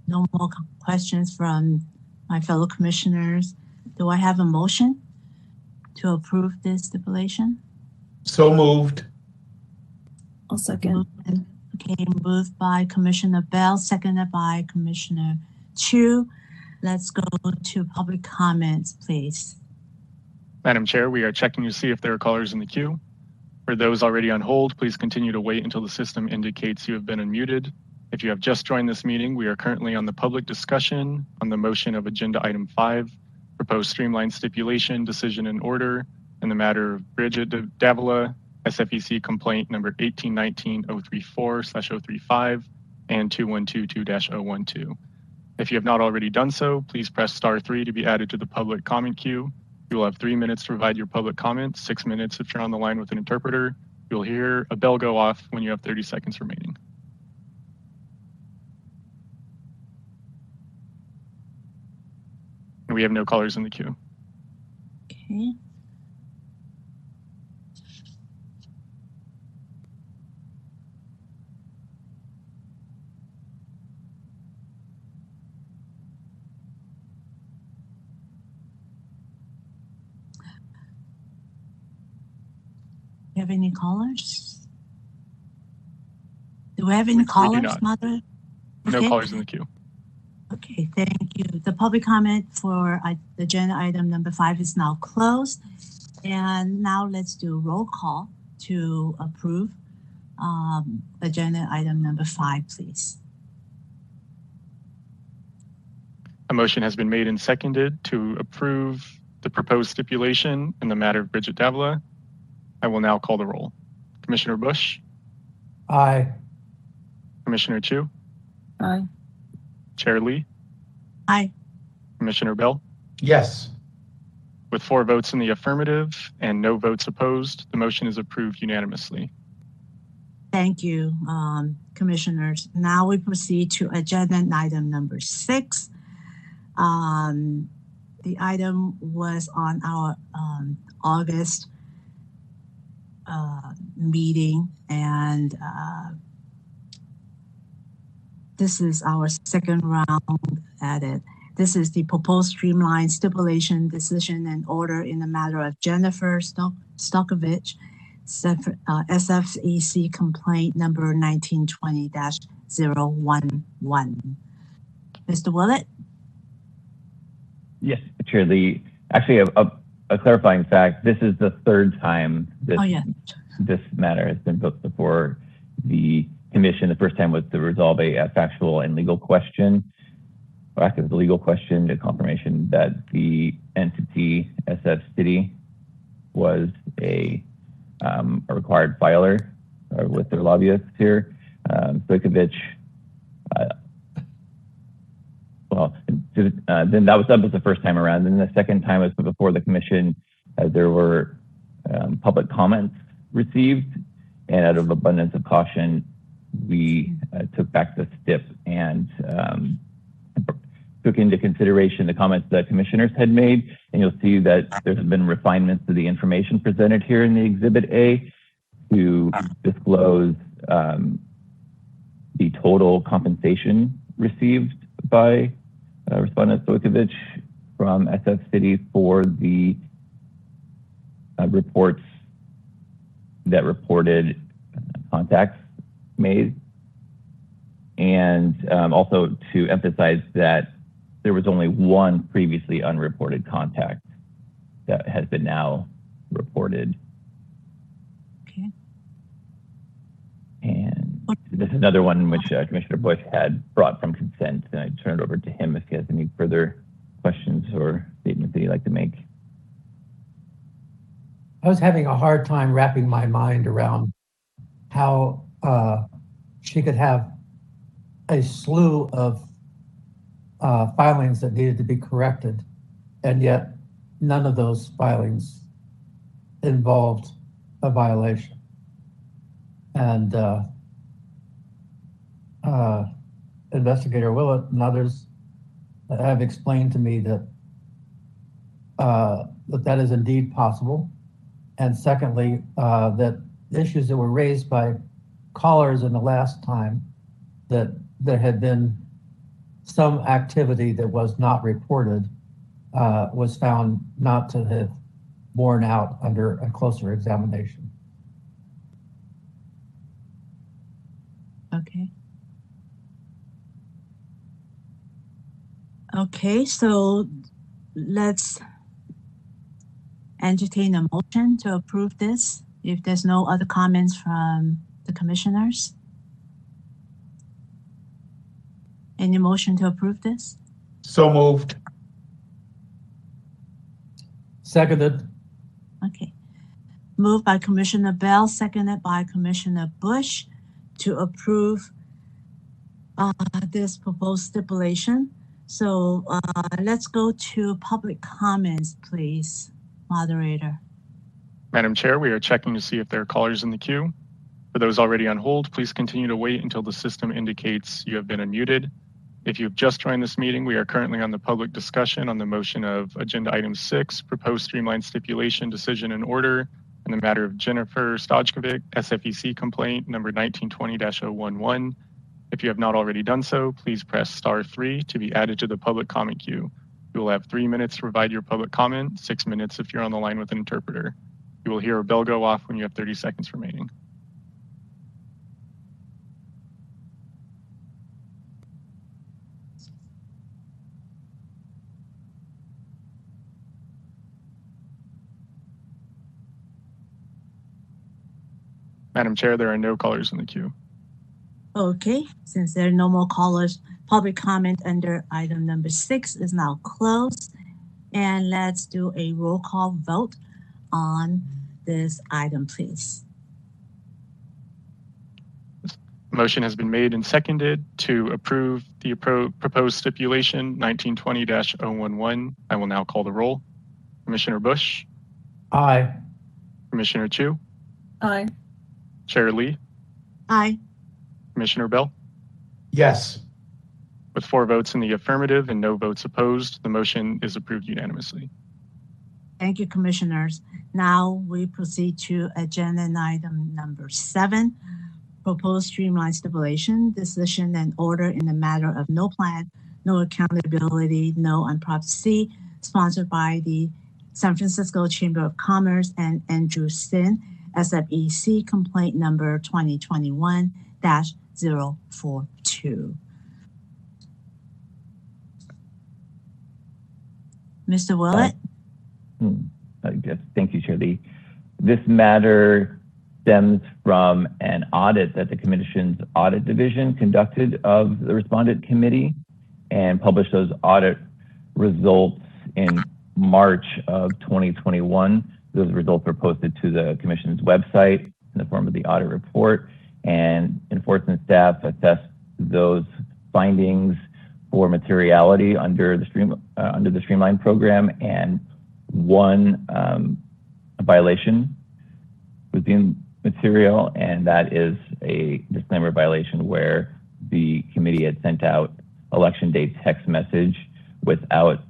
A: no more questions from my fellow commissioners? Do I have a motion to approve this stipulation?
L: So moved.
K: I'll second.
A: Okay, moved by Commissioner Bell, seconded by Commissioner Chu. Let's go to public comments, please.
B: Madam Chair, we are checking to see if there are callers in the queue. For those already on hold, please continue to wait until the system indicates you have been unmuted. If you have just joined this meeting, we are currently on the public discussion on the motion of Agenda Item 5, proposed streamlined stipulation, decision and order in the matter of Brigitte Davila, SFEC complaint number 1819-034/035 and 2122-012. If you have not already done so, please press *3 to be added to the public comment queue. You will have 3 minutes to provide your public comment, 6 minutes if you're on the line with an interpreter. You'll hear a bell go off when you have 30 seconds remaining. And we have no callers in the queue.
A: Okay. Do you have any callers? Do we have any callers, Mother?
B: No
A: Okay.
B: callers in the queue.
A: Okay, thank you. The public comment for agenda item number 5 is now closed. And now let's do roll call to approve agenda item number 5, please.
B: A motion has been made and seconded to approve the proposed stipulation in the matter of Brigitte Davila. I will now call the roll. Commissioner Bush?
F: Aye.
B: Commissioner Chu?
K: Aye.
B: Chair Lee?
A: Aye.
B: Commissioner Bell?
L: Yes.
B: With 4 votes in the affirmative and no votes opposed, the motion is approved unanimously.
A: Thank you, commissioners. Now we proceed to agenda item number 6. The item was on our August meeting, and this is our second round at it. This is the proposed streamlined stipulation, decision, and order in the matter of Jennifer Stojkovic, SFEC complaint number 1920-011. Mr. Willett?
J: Yes, Chair Lee. Actually, a clarifying fact, this is the 3rd time this matter has been put before the Commission. The first time was to resolve a factual and legal question, or after the legal question, the confirmation that the entity, SF City, was a required filer with their lobbyists here. Stojkovic, then that was the first time around. Then the second time was before the Commission, there were public comments received, and out of abundance of caution, we took back the stip and took into consideration the comments that commissioners had made, and you'll see that there's been refinements to the information presented here in the Exhibit A to disclose the total compensation received by Respondent Stojkovic from SF City for the reports that reported contacts made, and also to emphasize that there was only one previously unreported contact that has been now reported.
A: Okay.
J: And this is another one which Commissioner Bush had brought from consent, and I turn it over to him if he has any further questions or statements that he'd like to make.
F: I was having a hard time wrapping my mind around how she could have a slew of filings that needed to be corrected, and yet none of those filings involved a violation. And Investigator Willett and others have explained to me that that is indeed possible. And secondly, that issues that were raised by callers in the last time, that there had been some activity that was not reported, was found not to have borne out under a closer examination.
A: Okay. Okay, so let's entertain a motion to approve this if there's no other comments from the commissioners. Any motion to approve this?
L: So moved.
F: Seconded.
A: Okay. Moved by Commissioner Bell, seconded by Commissioner Bush to approve this proposed stipulation. So let's go to public comments, please, moderator.
B: Madam Chair, we are checking to see if there are callers in the queue. For those already on hold, please continue to wait until the system indicates you have been unmuted. If you've just joined this meeting, we are currently on the public discussion on the motion of Agenda Item 6, Proposed Streamlined Stipulation Decision and Order in the matter of Jennifer Stojkovic, SFEC complaint number 1920-011. If you have not already done so, please press *3 to be added to the public comment queue. You will have 3 minutes to provide your public comment, 6 minutes if you're on the line with an interpreter. You will hear a bell go off when you have 30 seconds remaining. Madam Chair, there are no callers in the queue.
A: Okay, since there are no more callers, public comment under item number 6 is now closed. And let's do a roll call vote on this item, please.
B: Motion has been made and seconded to approve the proposed stipulation 1920-011. I will now call the roll. Commissioner Bush?
F: Aye.
B: Commissioner Chu?
K: Aye.
B: Chair Lee?
A: Aye.
B: Commissioner Bell?
L: Yes.
B: With 4 votes in the affirmative and no votes opposed, the motion is approved unanimously.
A: Thank you, commissioners. Now we proceed to agenda item number 7, proposed streamlined stipulation, decision and order in the matter of no plan, no accountability, no unprivacy, sponsored by the San Francisco Chamber of Commerce and Andrew Sin, SFEC complaint number 2021-042. Mr. Willett?
J: Thank you, Chair Lee. This matter stems from an audit that the Commission's Audit Division conducted of the Respondent Committee and published those audit results in March of 2021. Those results were posted to the Commission's website in the form of the audit report, and enforcement staff assessed those findings for materiality under the Streamlined program, and one violation was deemed material, and that is a disclaimer violation where the committee had sent out election day text message without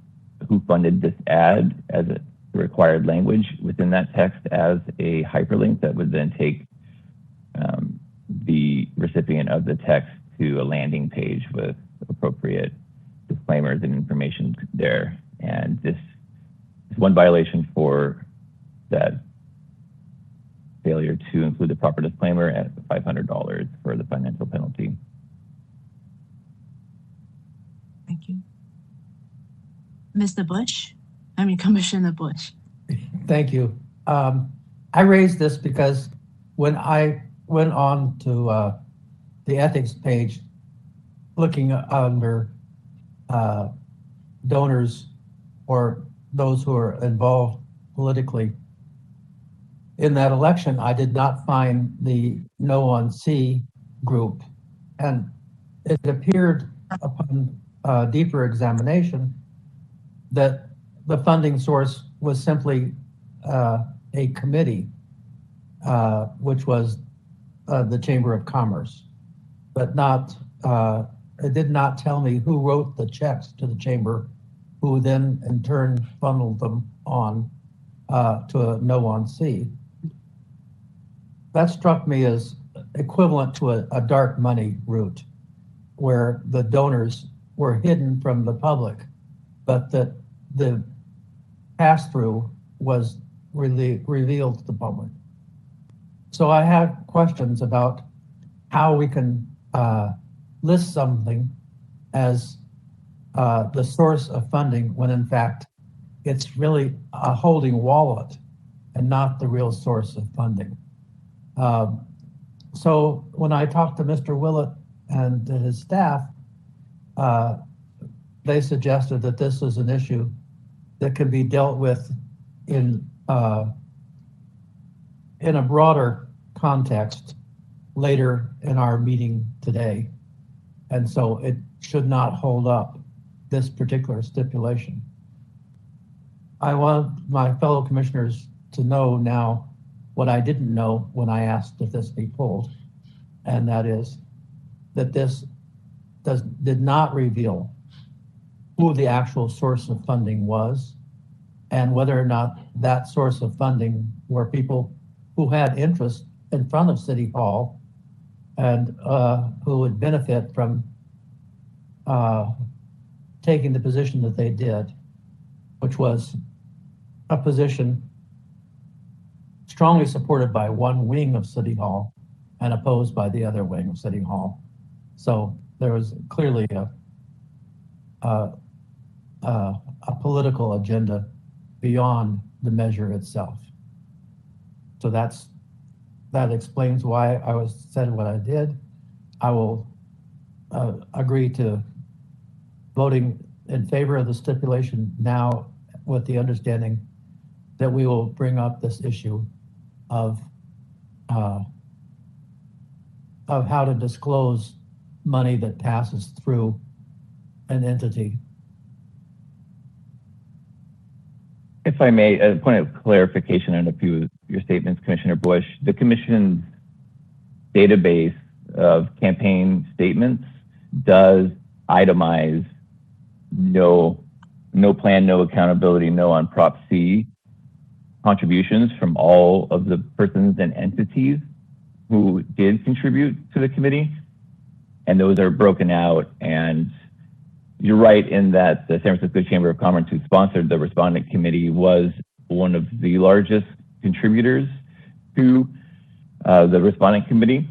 J: who funded this ad as a required language within that text as a hyperlink that would then take the recipient of the text to a landing page with appropriate disclaimers and information there. And this is one violation for that failure to include the proper disclaimer at $500 for the financial penalty.
A: Thank you. Commissioner Bush.
F: Thank you. I raised this because when I went on to the ethics page, looking under donors or those who are involved politically, in that election, I did not find the No on C group. And it appeared upon deeper examination that the funding source was simply a committee, which was the Chamber of Commerce, but not, it did not tell me who wrote the checks to the Chamber, who then in turn funneled them on to a No on C. That struck me as equivalent to a dark money route, where the donors were hidden from the public, but that the pass-through was really revealed to the public. So I have questions about how we can list something as the source of funding when in fact it's really a holding wallet and not the real source of funding. So when I talked to Mr. Willett and his staff, they suggested that this is an issue that can be dealt with in a broader context later in our meeting today. And so it should not hold up this particular stipulation. I want my fellow commissioners to know now what I didn't know when I asked if this be pulled, and that is that this did not reveal who the actual source of funding was and whether or not that source of funding were people who had interest in front of City Hall and who would benefit from taking the position that they did, which was a position strongly supported by one wing of City Hall and opposed by the other wing of City Hall. So there was clearly a political agenda beyond the measure itself. So that explains why I said what I did. I will agree to voting in favor of the stipulation now, with the understanding that we will bring up this issue of how to disclose money that passes through an entity.
J: If I may, a point of clarification on a few of your statements, Commissioner Bush. The Commission's database of campaign statements does itemize no plan, no accountability, no on Prop C contributions from all of the persons and entities who did contribute to the committee. And those are broken out. And you're right in that the San Francisco Chamber of Commerce, who sponsored the respondent committee, was one of the largest contributors to the respondent committee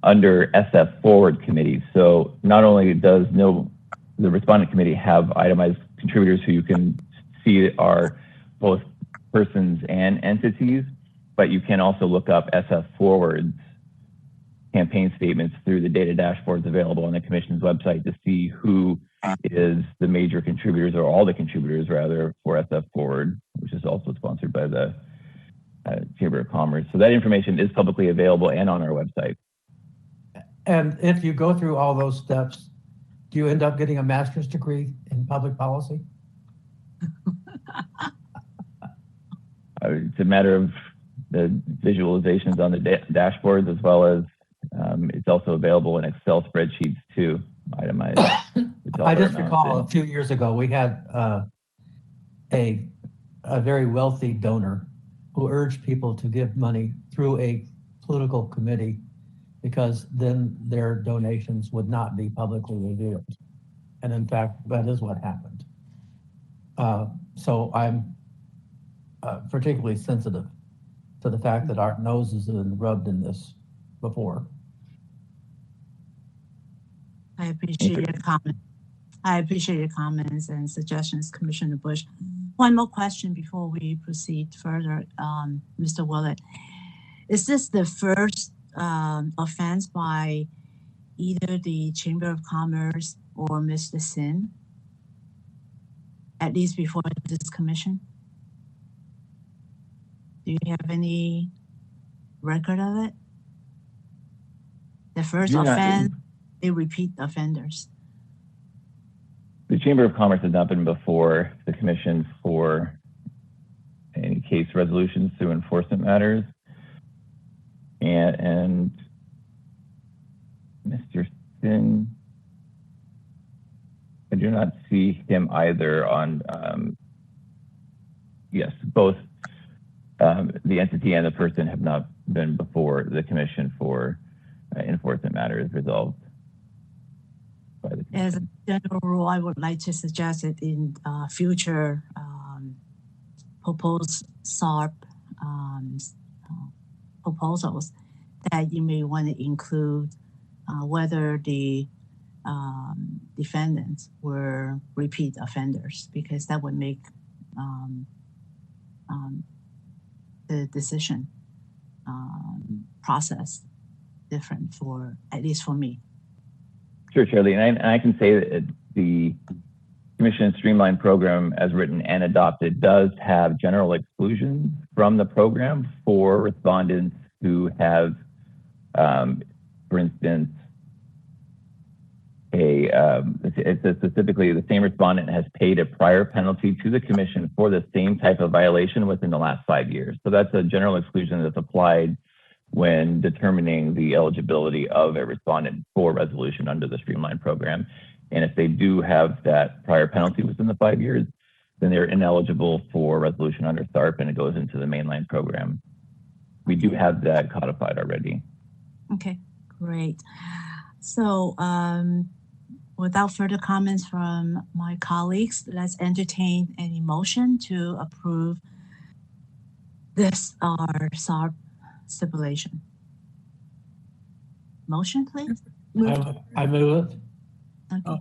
J: under SF Forward committee. So not only does the respondent committee have itemized contributors who you can see are both persons and entities, but you can also look up SF Forward's campaign statements through the data dashboards available on the Commission's website to see who is the major contributors, or all the contributors rather, for SF Forward, which is also sponsored by the Chamber of Commerce. So that information is publicly available and on our website.
F: And if you go through all those steps, do you end up getting a master's degree in public policy?
J: It's a matter of the visualizations on the dashboards, as well as it's also available in Excel spreadsheets too, itemized, which dollar
F: I just
J: amount
F: recall
J: in.
F: a few years ago, we had a very wealthy donor who urged people to give money through a political committee because then their donations would not be publicly revealed. And in fact, that is what happened. So I'm particularly sensitive to the fact that our noses have been rubbed in this before.
A: I appreciate your comment. I appreciate your comments and suggestions, Commissioner Bush. One more question before we proceed further, Mr. Willett. Is this the first offense by either the Chamber of Commerce or Mr. Sin, at least before this commission? Do you have any record of it? The first offense, they repeat offenders.
J: The Chamber of Commerce has not been before the commission for any case resolutions through enforcement matters. And Mr. Sin, I do not see him either on, yes, both the entity and the person have not been before the commission for enforcement matters resolved by the commission.
A: As a general rule, I would like to suggest it in future proposed SARP proposals that you may want to include whether the defendants were repeat offenders, because that would make the decision process different for, at least for me.
J: Sure, Shirley, and I can say that the Commission Streamlined program as written and adopted does have general exclusions from the program for respondents who have, for instance, it says specifically the same respondent has paid a prior penalty to the commission for the same type of violation within the last 5 years. So that's a general exclusion that's applied when determining the eligibility of a respondent for resolution under the Streamlined program. And if they do have that prior penalty within the 5 years, then they're ineligible for resolution under SARP and it goes into the mainline program. We do have that codified already.
A: Okay, great. So without further comments from my colleagues, let's entertain any motion to approve this, our SARP stipulation. Motion, please.
F: I move it.
A: Okay.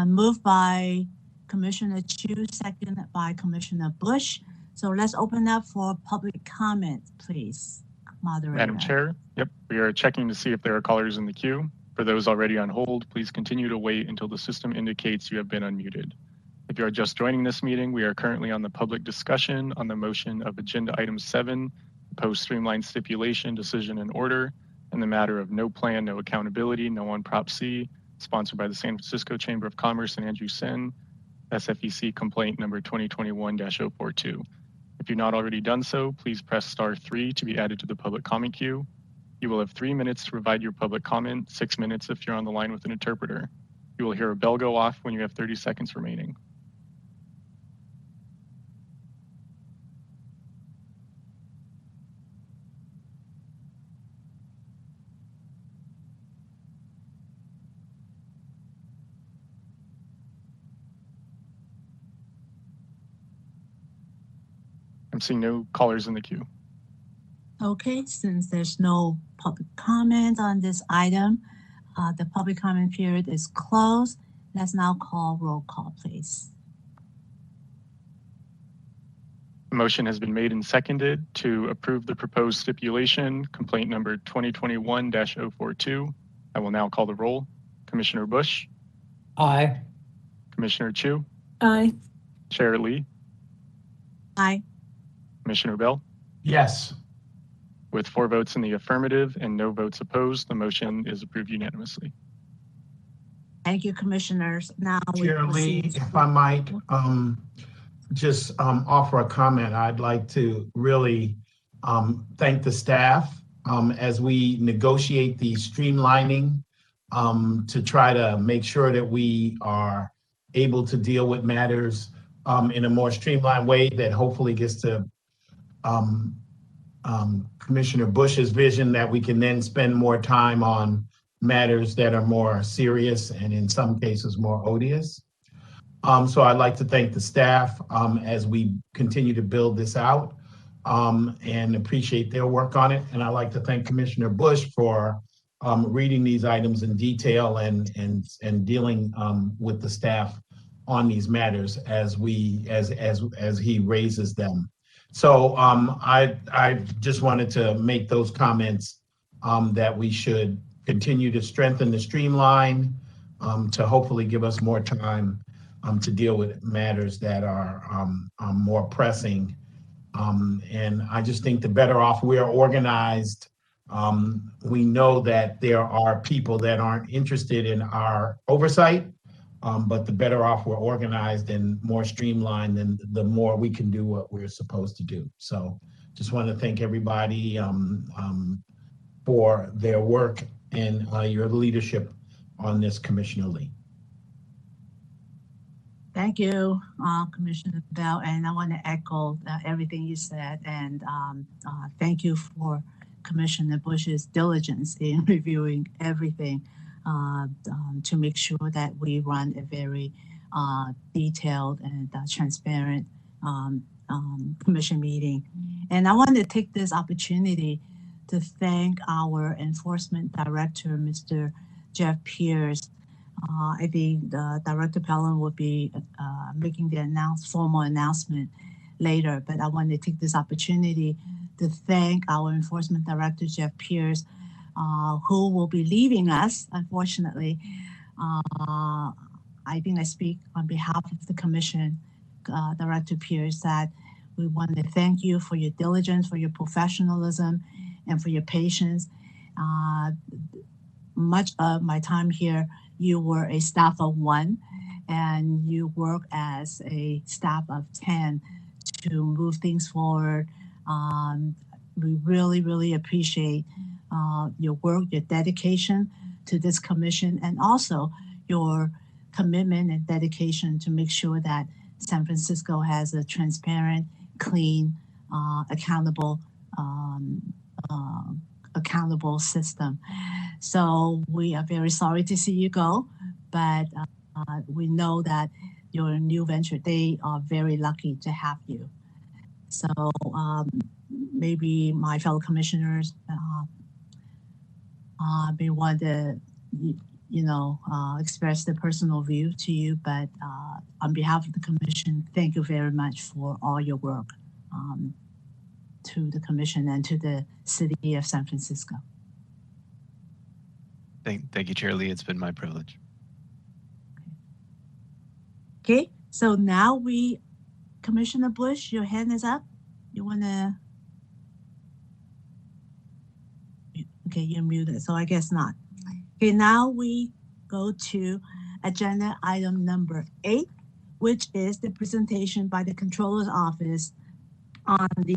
A: Moved by Commissioner Chu, seconded by Commissioner Bush. So let's open up for public comment, please, moderator.
B: Madam Chair, yep, we are checking to see if there are callers in the queue. For those already on hold, please continue to wait until the system indicates you have been unmuted. If you are just joining this meeting, we are currently on the public discussion on the motion of Agenda Item 7, proposed streamlined stipulation, decision and order, in the matter of no plan, no accountability, no on Prop C, sponsored by the San Francisco Chamber of Commerce and Andrew Sin, SFEC complaint number 2021-042. If you've not already done so, please press *3 to be added to the public comment queue. You will have 3 minutes to provide your public comment, 6 minutes if you're on the line with an interpreter. You will hear a bell go off when you have 30 seconds remaining. I'm seeing no callers in the queue.
A: Okay, since there's no public comment on this item, the public comment period is closed. Let's now call roll call, please.
B: A motion has been made and seconded to approve the proposed stipulation, complaint number 2021-042. I will now call the roll. Commissioner Bush?
F: Aye.
B: Commissioner Chu?
K: Aye.
B: Chair Lee?
A: Aye.
B: Commissioner Bell?
L: Yes.
B: With 4 votes in the affirmative and no votes opposed, the motion is approved unanimously.
A: Thank you, commissioners. Now
L: Chair Lee, if I might just offer a comment, I'd like to really thank the staff as we negotiate the streamlining to try to make sure that we are able to deal with matters in a more streamlined way that hopefully gets to Commissioner Bush's vision that we can then spend more time on matters that are more serious and in some cases more odious. So I'd like to thank the staff as we continue to build this out and appreciate their work on it. And I'd like to thank Commissioner Bush for reading these items in detail and dealing with the staff on these matters as he raises them. So I just wanted to make those comments that we should continue to strengthen the streamline to hopefully give us more time to deal with matters that are more pressing. And I just think the better off we are organized, we know that there are people that aren't interested in our oversight, but the better off we're organized and more streamlined, then the more we can do what we're supposed to do. So just want to thank everybody for their work and your leadership on this, Commissioner Lee.
A: Thank you, Commissioner Bell, and I want to echo everything you said, and thank you for Commissioner Bush's diligence in reviewing everything to make sure that we run a very detailed and transparent commission meeting. And I want to take this opportunity to thank our Enforcement Director, Mr. Jeff Pierce. I think Director Pellin will be making the formal announcement later, but I want to take this opportunity to thank our Enforcement Director, Jeff Pierce, who will be leaving us, unfortunately. I think I speak on behalf of the Commission, Director Pierce, that we want to thank you for your diligence, for your professionalism, and for your patience. Much of my time here, you were a staff of 1, and you work as a staff of 10 to move things forward. We really, really appreciate your work, your dedication to this commission, and also your commitment and dedication to make sure that San Francisco has a transparent, clean, accountable system. So we are very sorry to see you go, but we know that your new venture, they are very lucky to have you. So maybe my fellow commissioners may want to, express their personal view to you, but on behalf of the commission, thank you very much for all your work to the commission and to the city of San Francisco.
I: Thank you, Chair Lee. It's been my privilege.
A: Okay, so now Commissioner Bush, your hand is up. You want to? Okay, you're muted, so I guess not. Okay, now we go to agenda item number 8, which is the presentation by the Controller's Office on the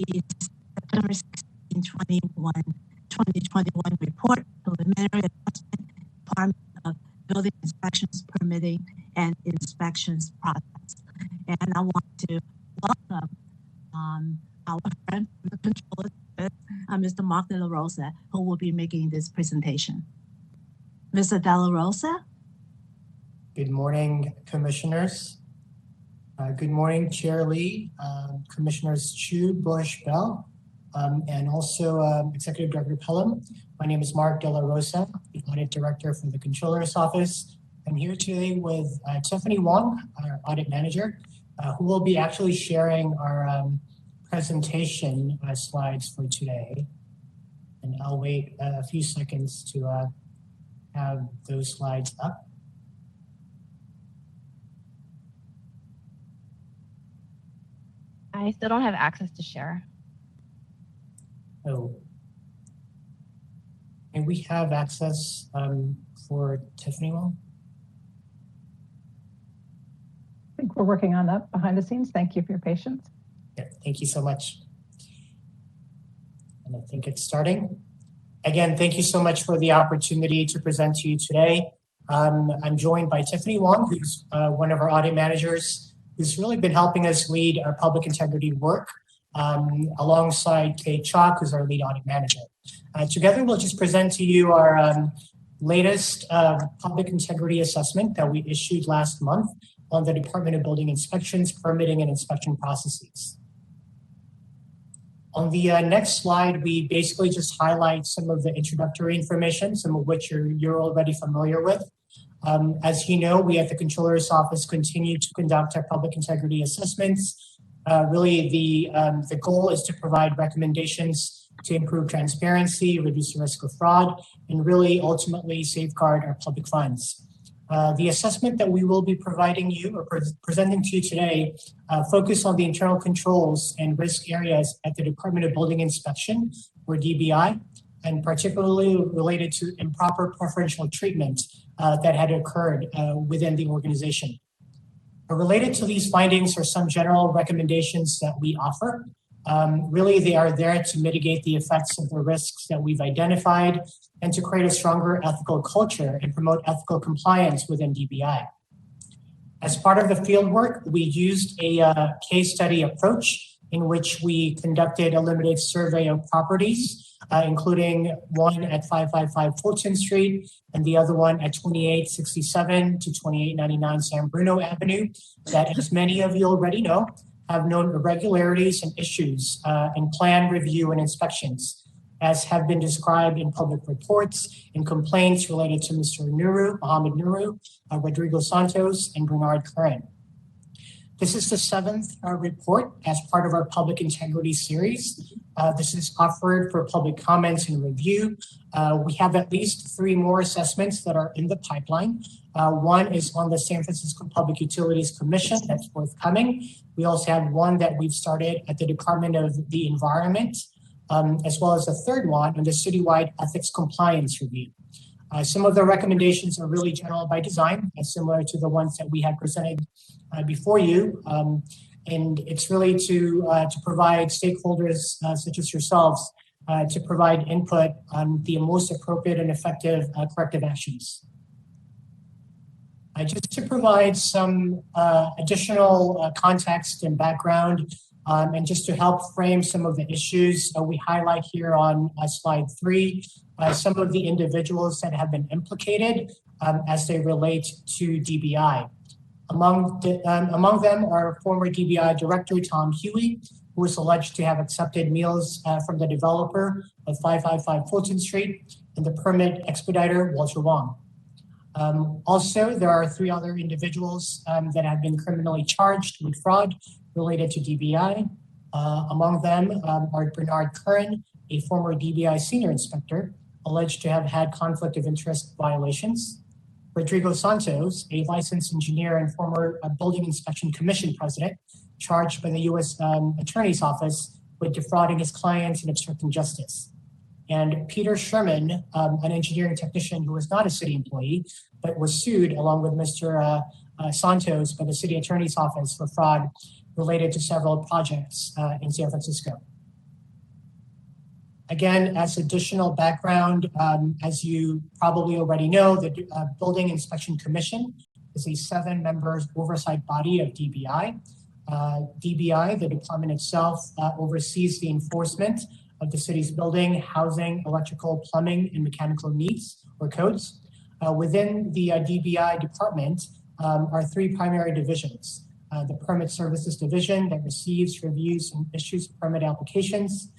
A: September 16, 2021 report, preliminary assessment, Department of Building Inspections, Permitting, and Inspections process. And I want to welcome our friend from the Controller's Office, Mr. Mark De La Rosa, who will be making this presentation. Mr. De La Rosa?
M: Good morning, Commissioners. Good morning, Chair Lee, Commissioners Chu, Bush, Bell, and also Executive Director Pelham. My name is Mark De La Rosa, the Audit Director for the Controller's Office. I'm here today with Tiffany Wong, our Audit Manager, who will be actually sharing our presentation slides for today. And I'll wait a few seconds to have those slides up.
N: I still don't have access to share.
M: Oh. And we have access for Tiffany Wong?
G: I think we're working on that behind the scenes. Thank you for your patience.
M: Yeah, thank you so much. And I think it's starting. Again, thank you so much for the opportunity to present to you today. I'm joined by Tiffany Wong, who's one of our audit managers, who's really been helping us lead our public integrity work, alongside Kate Chalk, who's our lead audit manager. Together, we'll just present to you our latest public integrity assessment that we issued last month on the Department of Building Inspections, permitting and inspection processes. On the next slide, we basically just highlight some of the introductory information, some of which you're already familiar with. As you know, we at the Controller's Office continue to conduct our public integrity assessments. Really, the goal is to provide recommendations to improve transparency, reduce the risk of fraud, and really ultimately safeguard our public funds. The assessment that we will be providing you or presenting to you today focus on the internal controls and risk areas at the Department of Building Inspection, or DBI, and particularly related to improper preferential treatment that had occurred within the organization. Related to these findings are some general recommendations that we offer. Really, they are there to mitigate the effects of the risks that we've identified and to create a stronger ethical culture and promote ethical compliance within DBI. As part of the fieldwork, we used a case study approach in which we conducted a limited survey of properties, including one at 555 Fulton Street and the other one at 2867 to 2899 San Bruno Avenue, that, as many of you already know, have known irregularities and issues in plan review and inspections, as have been described in public reports and complaints related to Mr. Mohamed Nuru, Rodrigo Santos, and Bernard Curran. This is the 7th report as part of our public integrity series. This is offered for public comments and review. We have at least 3 more assessments that are in the pipeline. One is on the San Francisco Public Utilities Commission that's forthcoming. We also have one that we've started at the Department of the Environment, as well as a third one on the citywide ethics compliance review. Some of the recommendations are really general by design, and similar to the ones that we had presented before you. And it's really to provide stakeholders such as yourselves to provide input on the most appropriate and effective corrective actions. Just to provide some additional context and background, and just to help frame some of the issues, we highlight here on slide 3 some of the individuals that have been implicated as they relate to DBI. Among them are former DBI Director Tom Huey, who is alleged to have accepted meals from the developer of 555 Fulton Street, and the permit expediter, Walter Wong. Also, there are 3 other individuals that have been criminally charged with fraud related to DBI. Among them are Bernard Curran, a former DBI senior inspector, alleged to have had conflict of interest violations. Rodrigo Santos, a licensed engineer and former Building Inspection Commission president, charged by the U.S. Attorney's Office with defrauding his clients and obstructing justice. And Peter Sherman, an engineering technician who was not a city employee, but was sued along with Mr. Santos by the city attorney's office for fraud related to several projects in San Francisco. Again, as additional background, as you probably already know, the Building Inspection Commission is a 7-member oversight body of DBI. DBI, the department itself, oversees the enforcement of the city's building, housing, electrical, plumbing, and mechanical needs or codes. Within the DBI department are 3 primary divisions. The Permit Services Division that receives, reviews, and issues permit applications.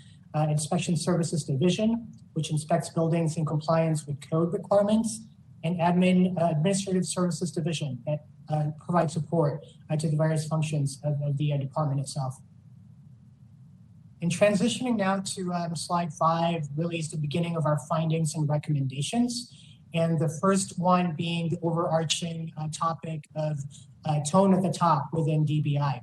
M: Inspection Services Division, which inspects buildings in compliance with code requirements, and Administrative Services Division that provides support to the various functions of the department itself. In transitioning now to slide 5, really is the beginning of our findings and recommendations. And the first one being the overarching topic of tone at the top within DBI.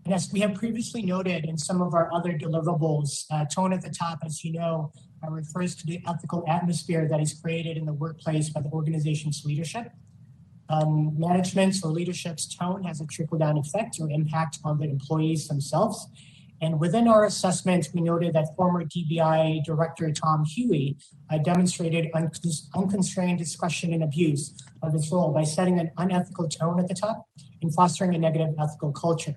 M: And as we have previously noted in some of our other deliverables, tone at the top, as you know, refers to the ethical atmosphere that is created in the workplace by the organization's leadership. Management's or leadership's tone has a trickle-down effect or impact on the employees themselves. And within our assessment, we noted that former DBI Director Tom Huey demonstrated unconstrained discretion and abuse of his role by setting an unethical tone at the top and fostering a negative ethical culture.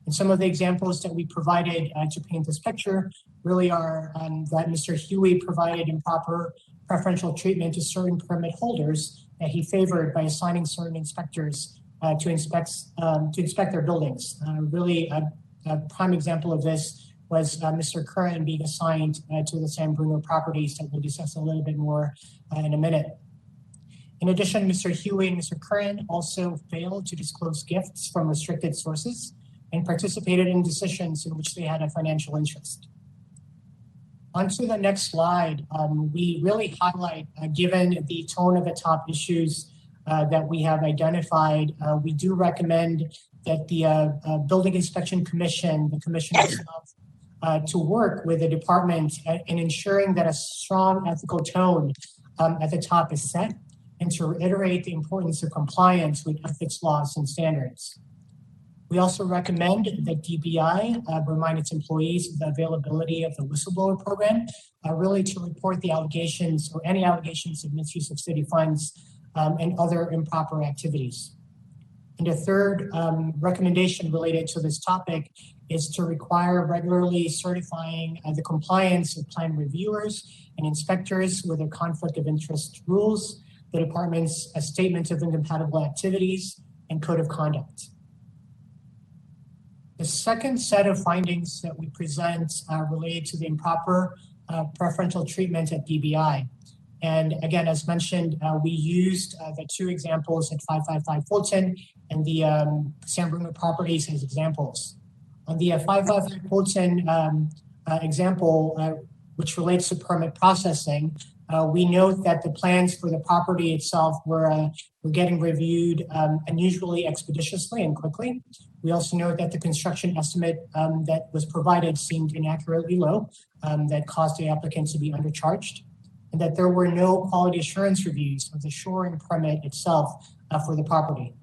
M: And some of the examples that we provided to paint this picture really are that Mr. Huey provided improper preferential treatment to certain permit holders that he favored by assigning certain inspectors to inspect their buildings. Really, a prime example of this was Mr. Curran being assigned to the San Bruno properties that we'll discuss a little bit more in a minute. In addition, Mr. Huey and Mr. Curran also failed to disclose gifts from restricted sources and participated in decisions in which they had a financial interest. On to the next slide, we really highlight, given the tone of the top issues that we have identified, we do recommend that the Building Inspection Commission, the commission itself, to work with the department in ensuring that a strong ethical tone at the top is set, and to reiterate the importance of compliance with ethics laws and standards. We also recommend that DBI remind its employees of the availability of the whistleblower program, really to report the allegations or any allegations of misuse of city funds and other improper activities. And a third recommendation related to this topic is to require regularly certifying the compliance of plan reviewers and inspectors with their conflict of interest rules, the department's statement of incompatible activities, and code of conduct. The second set of findings that we present related to the improper preferential treatment at DBI. And again, as mentioned, we used the two examples at 555 Fulton and the San Bruno properties as examples. On the 555 Fulton example, which relates to permit processing, we note that the plans for the property itself were getting reviewed unusually expeditiously and quickly. We also note that the construction estimate that was provided seemed inaccurately low, that caused the applicant to be undercharged, and that there were no quality assurance reviews of the shoring permit itself for the property.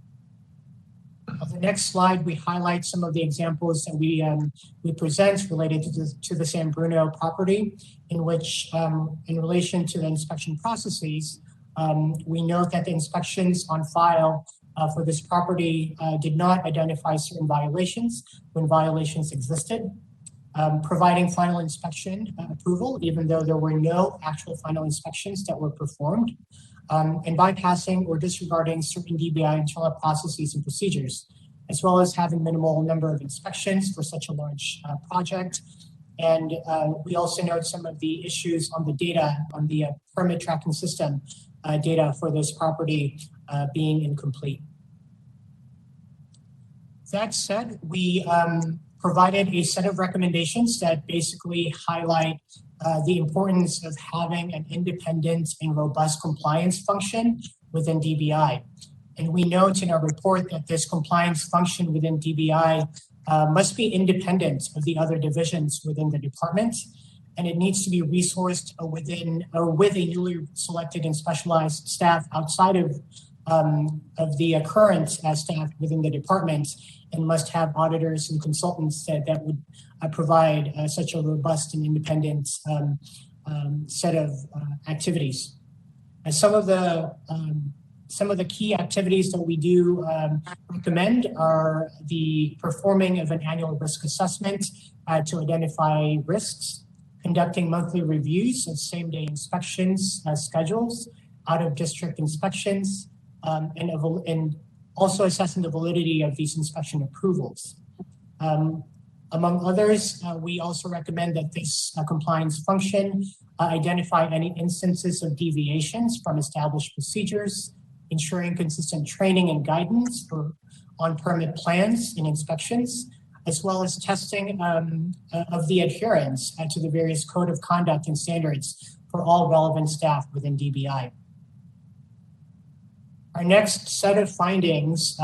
M: On the next slide, we highlight some of the examples that we present related to the San Bruno property, in which, in relation to the inspection processes, we note that the inspections on file for this property did not identify certain violations when violations existed, providing final inspection approval, even though there were no actual final inspections that were performed, and bypassing or disregarding certain DBI internal processes and procedures, as well as having minimal number of inspections for such a large project. And we also note some of the issues on the data, on the permit tracking system data for this property being incomplete. That said, we provided a set of recommendations that basically highlight the importance of having an independent and robust compliance function within DBI. And we note in our report that this compliance function within DBI must be independent of the other divisions within the department, and it needs to be resourced within or with a newly selected and specialized staff outside of the current staff within the department, and must have auditors and consultants that would provide such a robust and independent set of activities. And some of the key activities that we do recommend are the performing of an annual risk assessment to identify risks, conducting monthly reviews of same-day inspections schedules, out-of-district inspections, and also assessing the validity of these inspection approvals. Among others, we also recommend that this compliance function identify any instances of deviations from established procedures, ensuring consistent training and guidance on permit plans and inspections, as well as testing of the adherence to the various code of conduct and standards for all relevant staff within DBI. Our next set of findings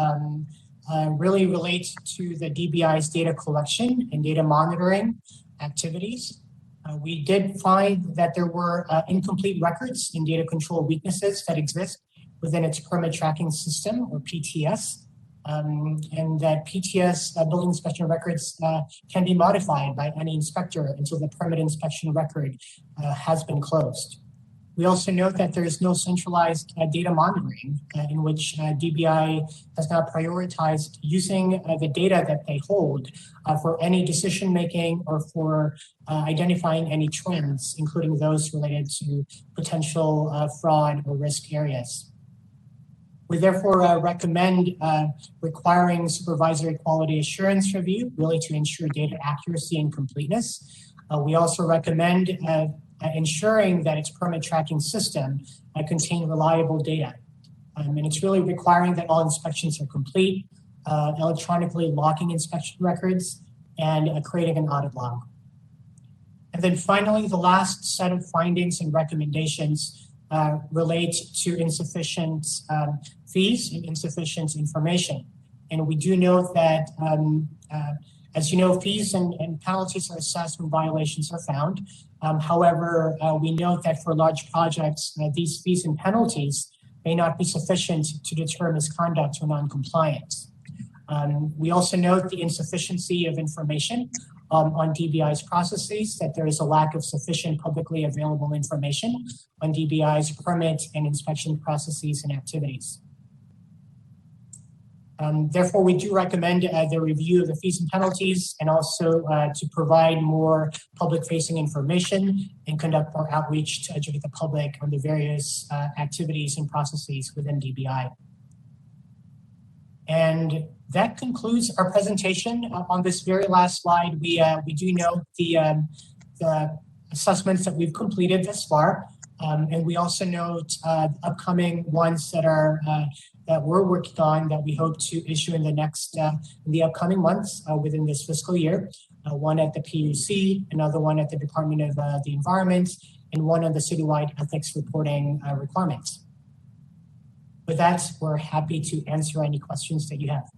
M: really relate to the DBI's data collection and data monitoring activities. We did find that there were incomplete records and data control weaknesses that exist within its permit tracking system, or PTS. and that PTS building inspection records can be modified by any inspector until the permit inspection record has been closed. We also note that there is no centralized data monitoring in which DBI has not prioritized using the data that they hold for any decision making or for identifying any trends, including those related to potential fraud or risk areas. We therefore recommend requiring supervisory quality assurance review, really to ensure data accuracy and completeness. We also recommend ensuring that its permit tracking system contain reliable data. And it's really requiring that all inspections are complete, electronically logging inspection records, and creating an audit log. And then finally, the last set of findings and recommendations relate to insufficient fees and insufficient information. And we do note that, as you know, fees and penalties are assessed when violations are found. However, we note that for large projects, these fees and penalties may not be sufficient to deter misconduct or non-compliance. We also note the insufficiency of information on DBI's processes, that there is a lack of sufficient publicly available information on DBI's permit and inspection processes and activities. Therefore, we do recommend the review of the fees and penalties, and also to provide more public-facing information and conduct more outreach to educate the public on the various activities and processes within DBI. And that concludes our presentation. On this very last slide, we do note the assessments that we've completed thus far, and we also note upcoming ones that are that we're working on that we hope to issue in the upcoming months within this fiscal year. One at the PUC, another one at the Department of the Environment, and one on the citywide ethics reporting requirements. With that, we're happy to answer any questions that you have.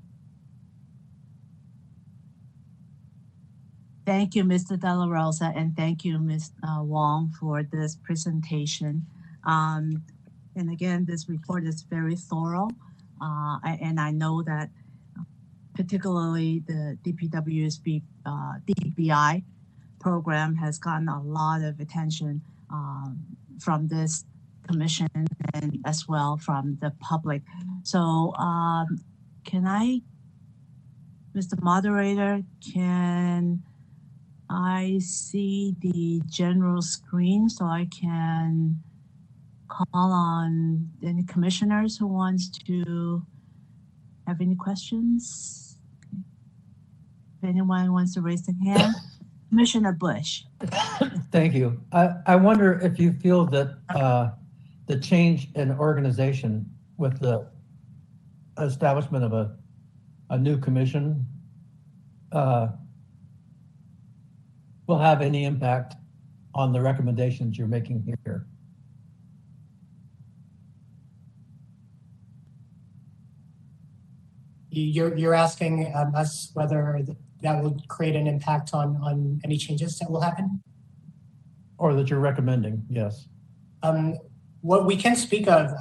A: Thank you, Mr. De La Rosa, and thank you, Ms. Wong, for this presentation. And again, this report is very thorough, and I know that particularly the DBI program has gotten a lot of attention from this commission and as well from the public. So can I, Mr. Moderator, can I see the general screen so I can call on any commissioners who wants to have any questions? If anyone wants to raise their hand. Commissioner Bush.
F: Thank you. I wonder if you feel that the change in organization with the establishment of a new commission will have any impact on the recommendations you're making here.
M: You're asking us whether that will create an impact on any changes that will happen?
F: Or that you're recommending, yes.
M: What we can speak of,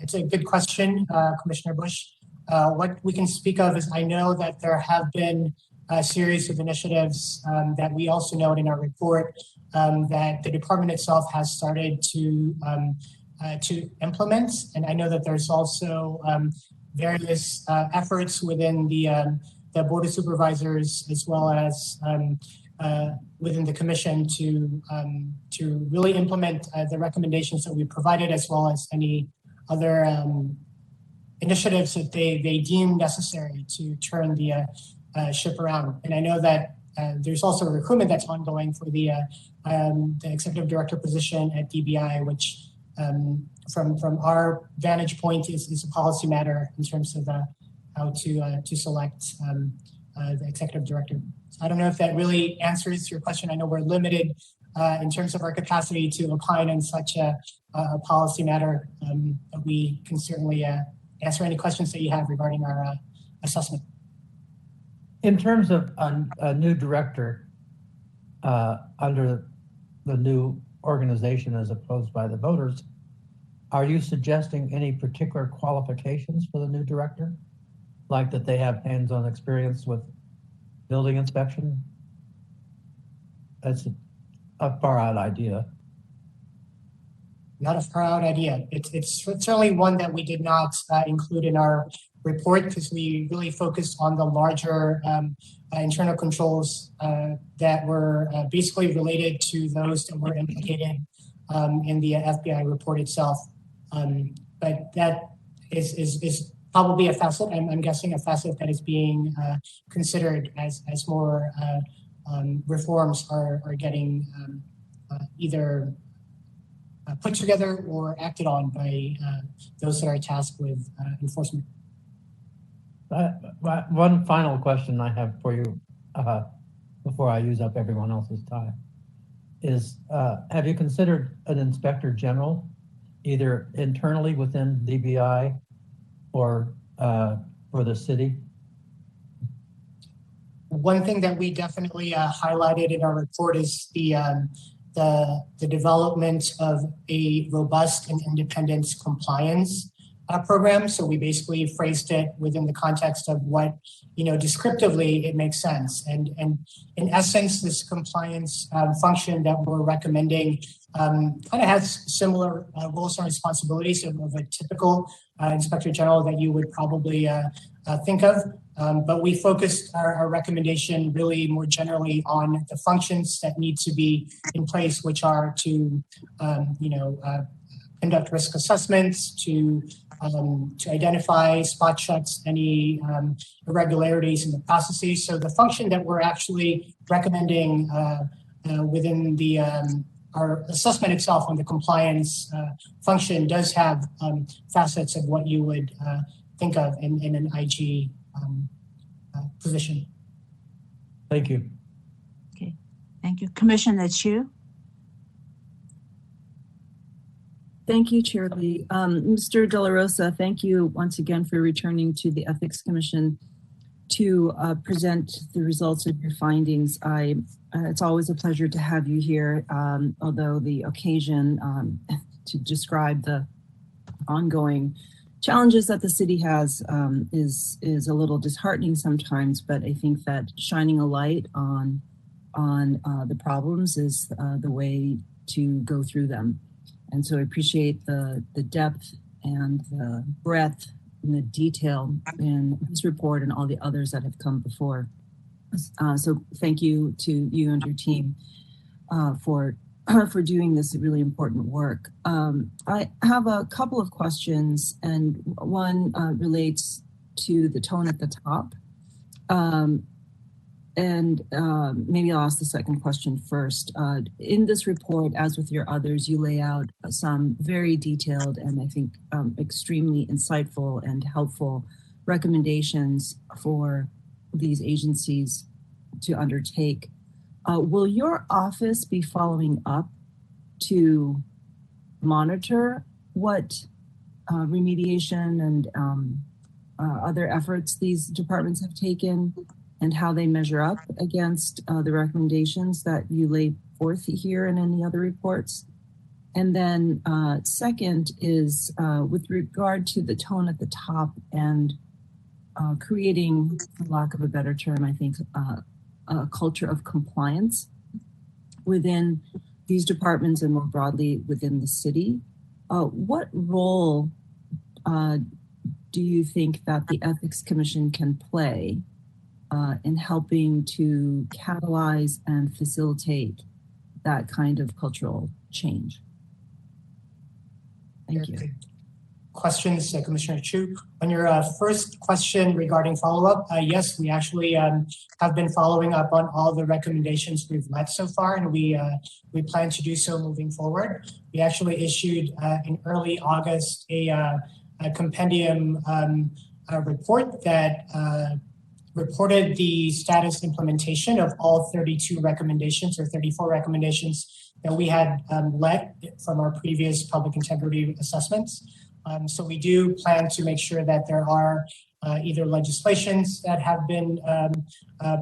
M: it's a good question, Commissioner Bush. What we can speak of is I know that there have been a series of initiatives that we also note in our report that the department itself has started to implement. And I know that there's also various efforts within the Board of Supervisors as well as within the commission to really implement the recommendations that we provided, as well as any other initiatives that they deem necessary to turn the ship around. And I know that there's also a recruitment that's ongoing for the executive director position at DBI, which from our vantage point is a policy matter in terms of how to select the executive director. So I don't know if that really answers your question. I know we're limited in terms of our capacity to opine on such a policy matter, but we can certainly answer any questions that you have regarding our assessment.
F: In terms of a new director under the new organization as opposed by the voters, are you suggesting any particular qualifications for the new director? like that they have hands-on experience with building inspection? That's a far-out idea.
M: Not a far-out idea. It's certainly one that we did not include in our report because we really focused on the larger internal controls that were basically related to those that were implicated in the FBI report itself. But that is probably a facet, I'm guessing a facet that is being considered as more reforms are getting either put together or acted on by those that are tasked with enforcement.
F: One final question I have for you before I use up everyone else's time is, have you considered an inspector general, either internally within DBI or for the city?
M: One thing that we definitely highlighted in our report is the development of a robust and independent compliance program. So we basically phrased it within the context of what, descriptively it makes sense. And in essence, this compliance function that we're recommending kind of has similar roles and responsibilities of a typical inspector general that you would probably think of. But we focused our recommendation really more generally on the functions that need to be in place, which are to, conduct risk assessments, to identify, spot checks, any irregularities in the processes. So the function that we're actually recommending within the our assessment itself on the compliance function does have facets of what you would think of in an IG position.
F: Thank you.
A: Okay, thank you. Commissioner Chu.
K: Thank you, Chair Lee. Mr. De La Rosa, thank you once again for returning to the Ethics Commission to present the results of your findings. It's always a pleasure to have you here, although the occasion to describe the ongoing challenges that the city has is a little disheartening sometimes, but I think that shining a light on the problems is the way to go through them. And so I appreciate the depth and the breadth and the detail in this report and all the others that have come before. So thank you to you and your team for doing this really important work. I have a couple of questions, and one relates to the tone at the top. Maybe I'll ask the second question first. In this report, as with your others, you lay out some very detailed and I think extremely insightful and helpful recommendations for these agencies to undertake. Will your office be following up to monitor what remediation and other efforts these departments have taken and how they measure up against the recommendations that you lay forth here and any other reports? And then second is with regard to the tone at the top and creating, for lack of a better term, I think, a culture of compliance within these departments and more broadly within the city. What role do you think that the Ethics Commission can play in helping to catalyze and facilitate that kind of cultural change? Thank you.
M: Questions, Commissioner Chu. On your first question regarding follow-up, yes, we actually have been following up on all the recommendations we've met so far, and we plan to do so moving forward. We actually issued in early August a compendium report that reported the status implementation of all 32 recommendations or 34 recommendations that we had led from our previous public integrity assessments. So we do plan to make sure that there are either legislations that have been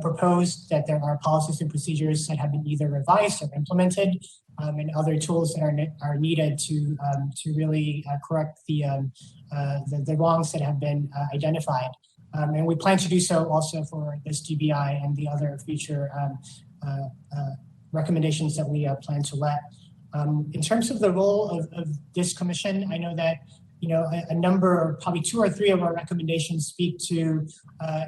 M: proposed, that there are policies and procedures that have been either revised or implemented, and other tools that are needed to really correct the wrongs that have been identified. And we plan to do so also for this DBI and the other future recommendations that we plan to let. In terms of the role of this commission, I know that a number, probably 2 or 3 of our recommendations speak to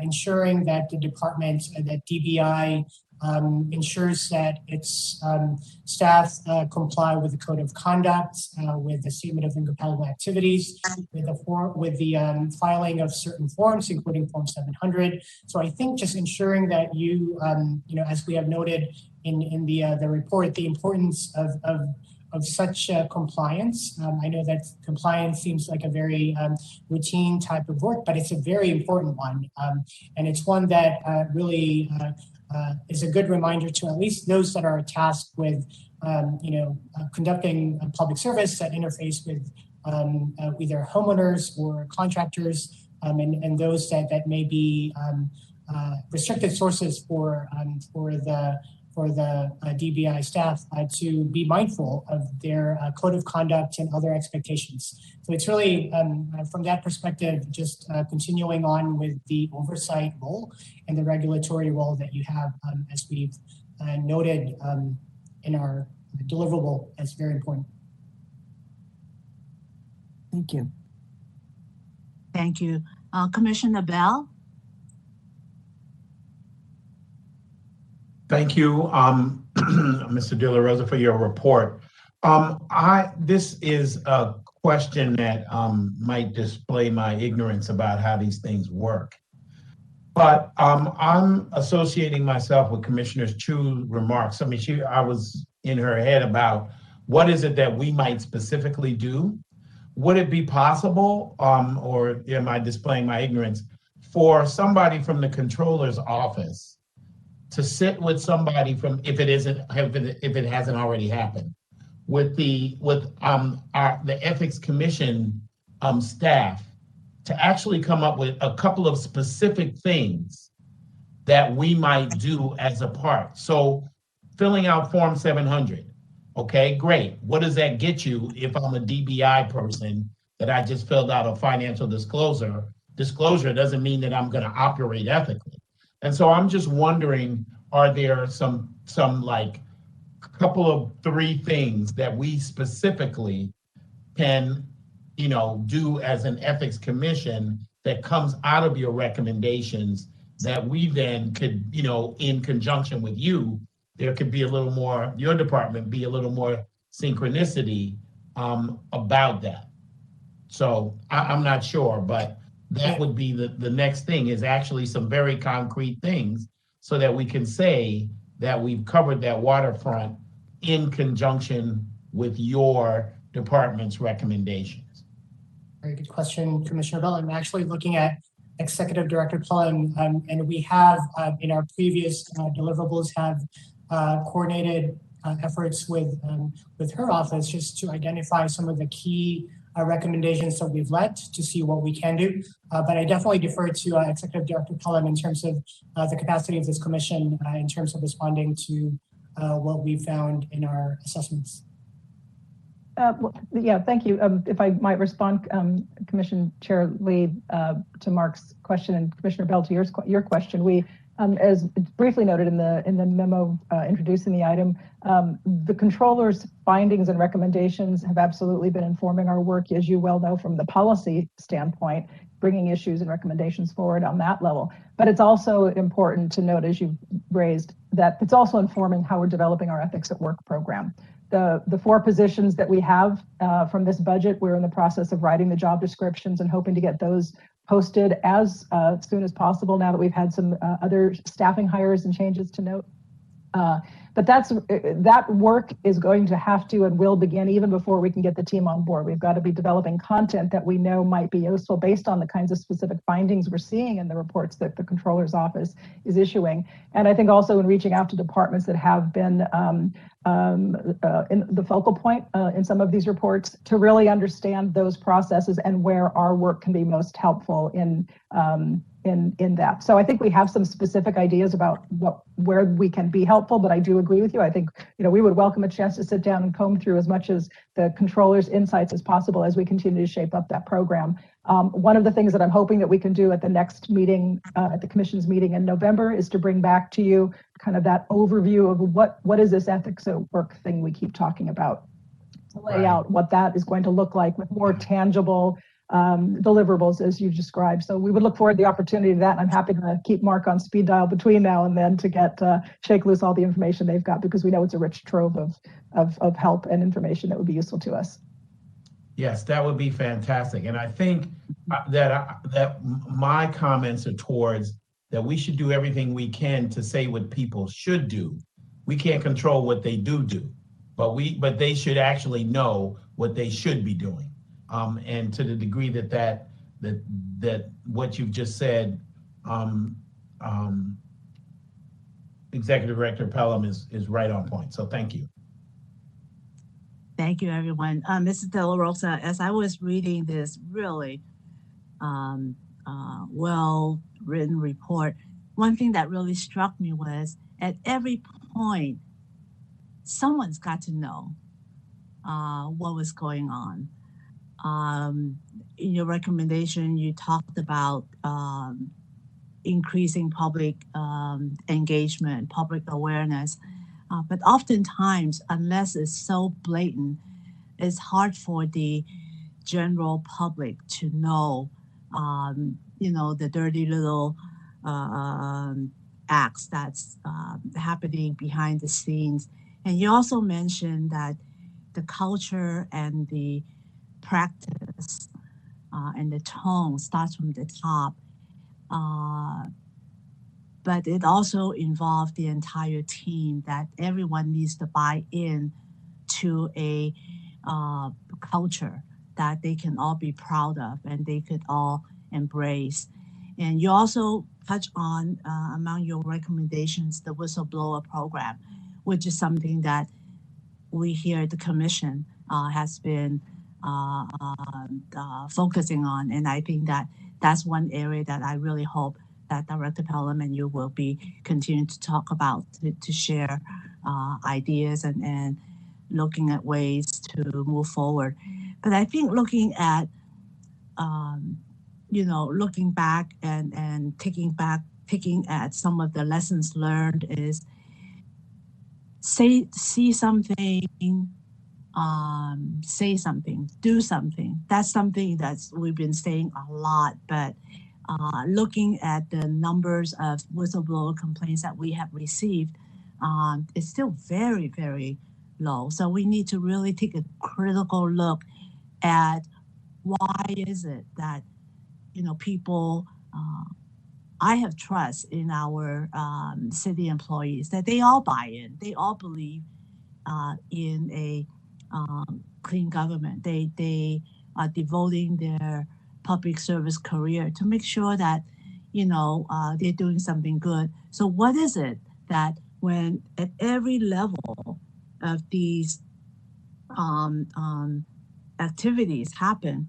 M: ensuring that the department, that DBI ensures that its staff comply with the code of conduct, with the statement of incompatible activities, with the filing of certain forms, including Form 700. So I think just ensuring that you, as we have noted in the report, the importance of such compliance. I know that compliance seems like a very routine type of work, but it's a very important one. And it's one that really is a good reminder to at least those that are tasked with, conducting a public service that interface with either homeowners or contractors, and those that may be restricted sources for the DBI staff to be mindful of their code of conduct and other expectations. So it's really, from that perspective, just continuing on with the oversight role and the regulatory role that you have, as we've noted in our deliverable, as very important.
K: Thank you.
A: Thank you. Commissioner Bell?
L: Thank you, Mr. De La Rosa, for your report. This is a question that might display my ignorance about how these things work. But I'm associating myself with Commissioner Chu's remarks. I mean, I was in her head about what is it that we might specifically do? Would it be possible, or am I displaying my ignorance, for somebody from the controller's office to sit with somebody from, if it hasn't already happened, with the ethics commission staff, to actually come up with a couple of specific things that we might do as a part. So filling out Form 700, okay, great. What does that get you if I'm a DBI person that I just filled out a financial disclosure? Disclosure doesn't mean that I'm gonna operate ethically. And so I'm just wondering, are there some like couple of 3 things that we specifically can, do as an ethics commission that comes out of your recommendations that we then could, in conjunction with you, there could be a little more, your department be a little more synchronicity about that. So I'm not sure, but that would be the next thing, is actually some very concrete things so that we can say that we've covered that waterfront in conjunction with your department's recommendations.
M: Very good question, Commissioner Bell. I'm actually looking at Executive Director Plum, and we have in our previous deliverables have coordinated efforts with her office just to identify some of the key recommendations that we've let to see what we can do. But I definitely defer to Executive Director Pelham in terms of the capacity of this commission in terms of responding to what we found in our assessments.
G: Yeah, thank you. If I might respond, Commission Chair Lee, to Mark's question, and Commissioner Bell to your question. We, as briefly noted in the memo introducing the item, the controller's findings and recommendations have absolutely been informing our work, as you well know, from the policy standpoint, bringing issues and recommendations forward on that level. But it's also important to note, as you raised, that it's also informing how we're developing our Ethics at Work program. The 4 positions that we have from this budget, we're in the process of writing the job descriptions and hoping to get those posted as soon as possible, now that we've had some other staffing hires and changes to note. But that work is going to have to and will begin even before we can get the team on board. We've got to be developing content that we know might be useful based on the kinds of specific findings we're seeing in the reports that the Controller's Office is issuing. And I think also in reaching out to departments that have been in the focal point in some of these reports to really understand those processes and where our work can be most helpful in that. So I think we have some specific ideas about where we can be helpful, but I do agree with you. I think, we would welcome a chance to sit down and comb through as much as the controller's insights as possible as we continue to shape up that program. One of the things that I'm hoping that we can do at the next meeting, at the commission's meeting in November, is to bring back to you kind of that overview of what is this ethics at work thing we keep talking about, to lay out what that is going to look like with more tangible deliverables as you described. So we would look forward to the opportunity to that. And I'm happy to keep Mark on speed dial between now and then to get shake loose all the information they've got, because we know it's a rich trove of help and information that would be useful to us.
L: Yes, that would be fantastic. And I think that my comments are towards that we should do everything we can to say what people should do. We can't control what they do, but they should actually know what they should be doing. And to the degree that what you've just said, Executive Director Pelham is right on point. So thank you.
A: Thank you, everyone. Mrs. De La Rosa, as I was reading this really well-written report, one thing that really struck me was at every point, someone's got to know what was going on. In your recommendation, you talked about increasing public engagement, public awareness. But oftentimes, unless it's so blatant, it's hard for the general public to know, the dirty little acts that's happening behind the scenes. And you also mentioned that the culture and the practice and the tone starts from the top. But it also involved the entire team, that everyone needs to buy in to a culture that they can all be proud of and they could all embrace. And you also touch on, among your recommendations, the whistleblower program, which is something that we here at the Commission has been focusing on. And I think that that's one area that I really hope that Director Pelham and you will be continuing to talk about, to share ideas and looking at ways to move forward. But I think looking at, looking back and taking at some of the lessons learned is see something, say something, do something. That's something we've been saying a lot, but looking at the numbers of whistleblower complaints that we have received, it's still very, very low. So we need to really take a critical look at why is it that, people, I have trust in our city employees that they all buy in, they all believe in a clean government. They are devoting their public service career to make sure that, they're doing something good. So what is it that when at every level of these activities happen,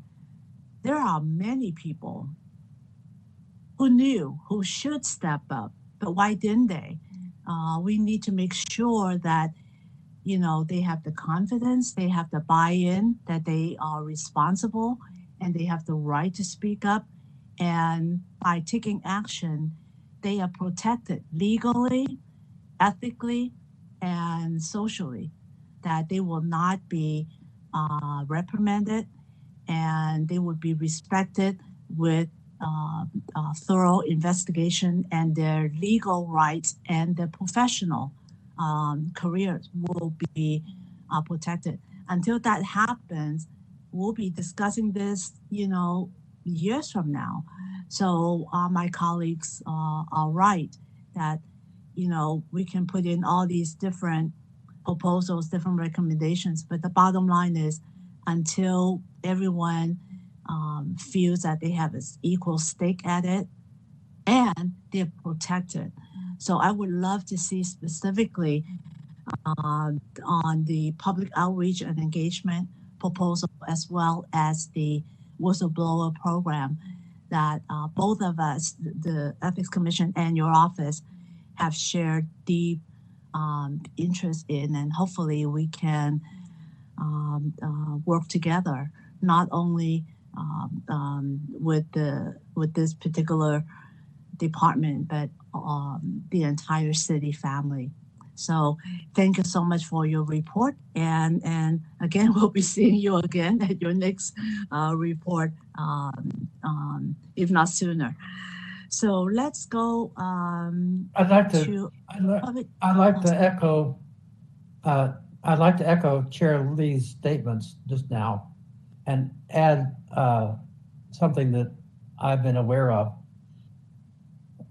A: there are many people who should step up, but why didn't they? We need to make sure that, they have the confidence, they have the buy-in, that they are responsible, and they have the right to speak up. And by taking action, they are protected legally, ethically, and socially, that they will not be reprimanded, and they will be respected with thorough investigation, and their legal rights and their professional careers will be protected. Until that happens, we'll be discussing this, years from now. So my colleagues are right that, we can put in all these different proposals, different recommendations, but the bottom line is until everyone feels that they have an equal stake at it and they're protected. So I would love to see specifically on the public outreach and engagement proposal, as well as the whistleblower program, that both of us, the Ethics Commission and your office, have shared deep interest in, and hopefully we can work together, not only with this particular department, but the entire city family. So thank you so much for your report, and again, we'll be seeing you again at your next report, if not sooner. So let's go.
F: I'd like to echo Chair Lee's statements just now, and add something that I've been aware of,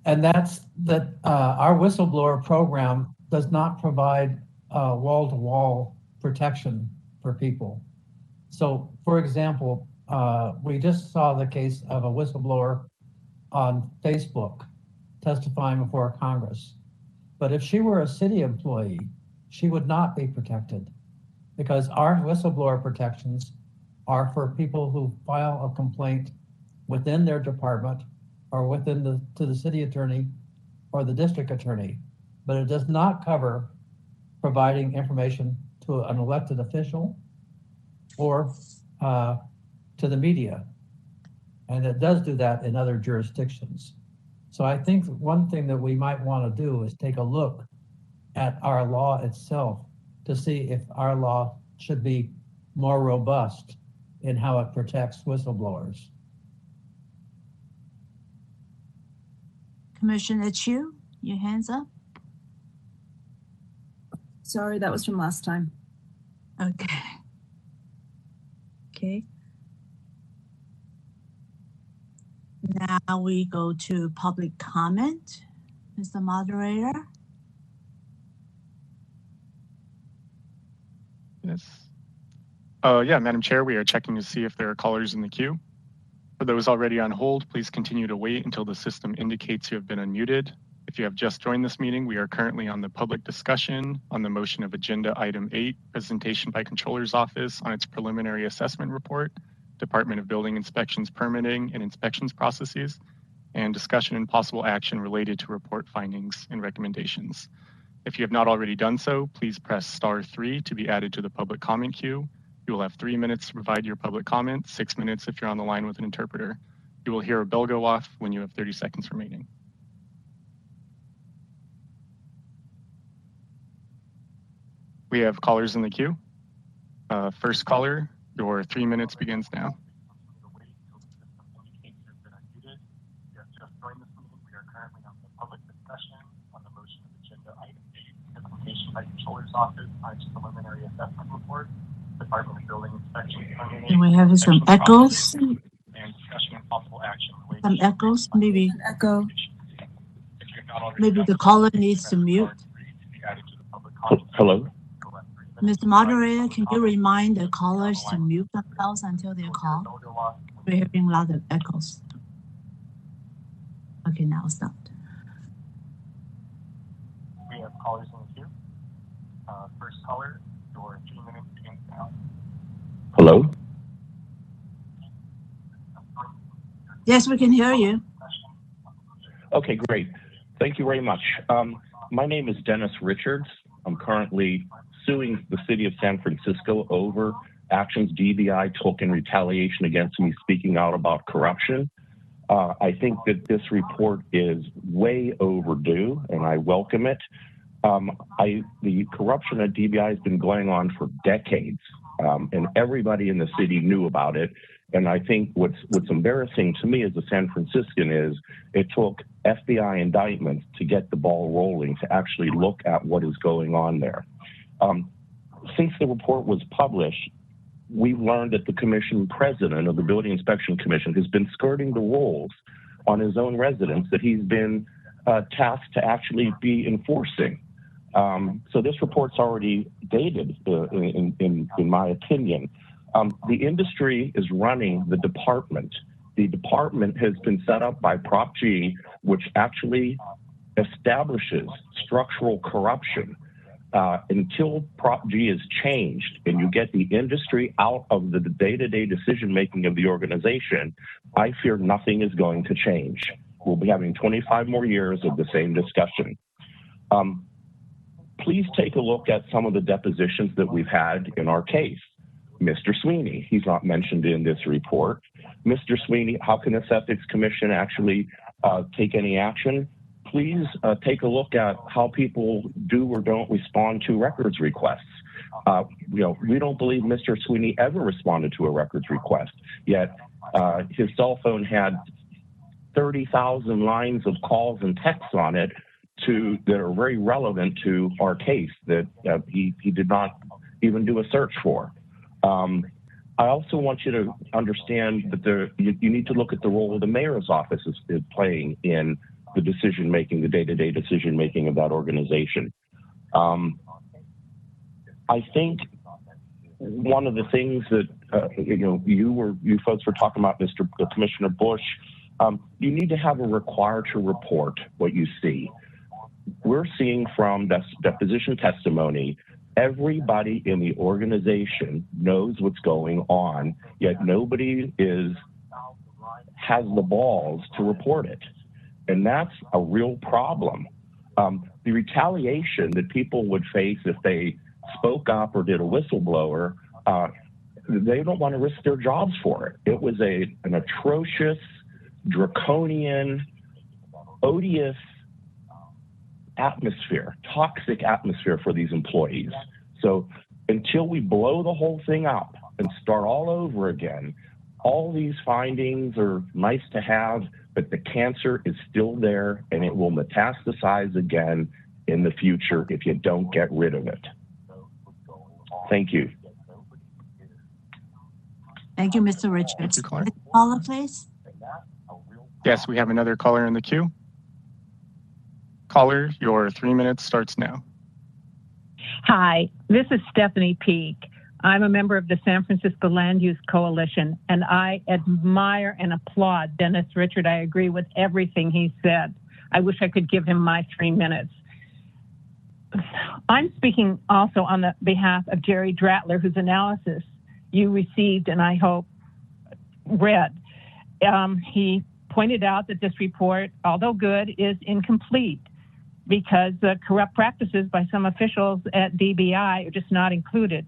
F: and that's that our whistleblower program does not provide wall-to-wall protection for people. So, for example, we just saw the case of a whistleblower on Facebook testifying before Congress. But if she were a city employee, she would not be protected, because our whistleblower protections are for people who file a complaint within their department or to the city attorney or the district attorney. But it does not cover providing information to an elected official or to the media. And it does do that in other jurisdictions. So I think one thing that we might want to do is take a look at our law itself to see if our law should be more robust in how it protects whistleblowers.
A: Commissioner Chu, your hands up.
K: Sorry, that was from last time.
A: Okay. Okay. Now we go to public comment. Mr. Moderator.
B: Yes. Yeah, Madam Chair, we are checking to see if there are callers in the queue. For those already on hold, please continue to wait until the system indicates you have been unmuted. If you have just joined this meeting, we are currently on the public discussion on the motion of Agenda Item 8, presentation by Controller's Office on its preliminary assessment report, Department of Building Inspections Permitting and Inspections Processes, and discussion and possible action related to report findings and recommendations. If you have not already done so, please press *3 to be added to the public comment queue. You will have 3 minutes to provide your public comment, 6 minutes if you're on the line with an interpreter. You will hear a bell go off when you have 30 seconds remaining. We have callers in the queue. First caller, your 3 minutes begins now. By Controller's Office on its preliminary assessment report, Department of Building Inspections.
A: And we have some echoes.
B: And discussion and possible action.
A: Some echoes, maybe.
K: Echo.
A: Maybe the caller needs to mute.
J: Hello?
A: Mr. Moderator, can you remind the callers to mute themselves until they're called? We're hearing a lot of echoes. Okay, now stopped.
B: We have callers in the queue. First caller, your 3 minutes begins now.
J: Hello?
A: Yes, we can hear you.
N: Okay, great. Thank you very much. My name is Dennis Richards. I'm currently suing the city of San Francisco over actions DBI took in retaliation against me speaking out about corruption. I think that this report is way overdue, and I welcome it. The corruption at DBI has been going on for decades, and everybody in the city knew about it. And I think what's embarrassing to me as a San Franciscan is it took FBI indictments to get the ball rolling to actually look at what is going on there. Since the report was published, we've learned that the commission president of the Building Inspection Commission has been skirting the rules on his own residents that he's been tasked to actually be enforcing. So this report's already dated, in my opinion. The industry is running the department. The department has been set up by Prop G, which actually establishes structural corruption. Until Prop G is changed and you get the industry out of the day-to-day decision-making of the organization, I fear nothing is going to change. We'll be having 25 more years of the same discussion. Please take a look at some of the depositions that we've had in our case. Mr. Sweeney. He's not mentioned in this report. Mr. Sweeney, how can this Ethics Commission actually take any action? Please take a look at how people do or don't respond to records requests. We don't believe Mr. Sweeney ever responded to a records request, yet his cell phone had 30,000 lines of calls and texts on it that are very relevant to our case that he did not even do a search for. I also want you to understand that you need to look at the role of the mayor's office is playing in the decision-making, the day-to-day decision-making of that organization. I think one of the things that you folks were talking about, Commissioner Bush, you need to have a require to report what you see. We're seeing from deposition testimony, everybody in the organization knows what's going on, yet nobody has the balls to report it. And that's a real problem. The retaliation that people would face if they spoke up or did a whistleblower, they don't want to risk their jobs for it. It was an atrocious, draconian, odious atmosphere, toxic atmosphere for these employees. So until we blow the whole thing up and start all over again, all these findings are nice to have, but the cancer is still there and it will metastasize again in the future if you don't get rid of it. Thank you.
A: Thank you, Mr. Richards.
B: Thank you, caller.
A: Caller, please.
B: Yes, we have another caller in the queue. Caller, your 3 minutes starts now.
C: Hi, this is Stephanie Peak. I'm a member of the San Francisco Land Use Coalition, and I admire and applaud Dennis Richard. I agree with everything he said. I wish I could give him my 3 minutes. I'm speaking also on the behalf of Jerry Dratler, whose analysis you received and I hope read. He pointed out that this report, although good, is incomplete because the corrupt practices by some officials at DBI are just not included.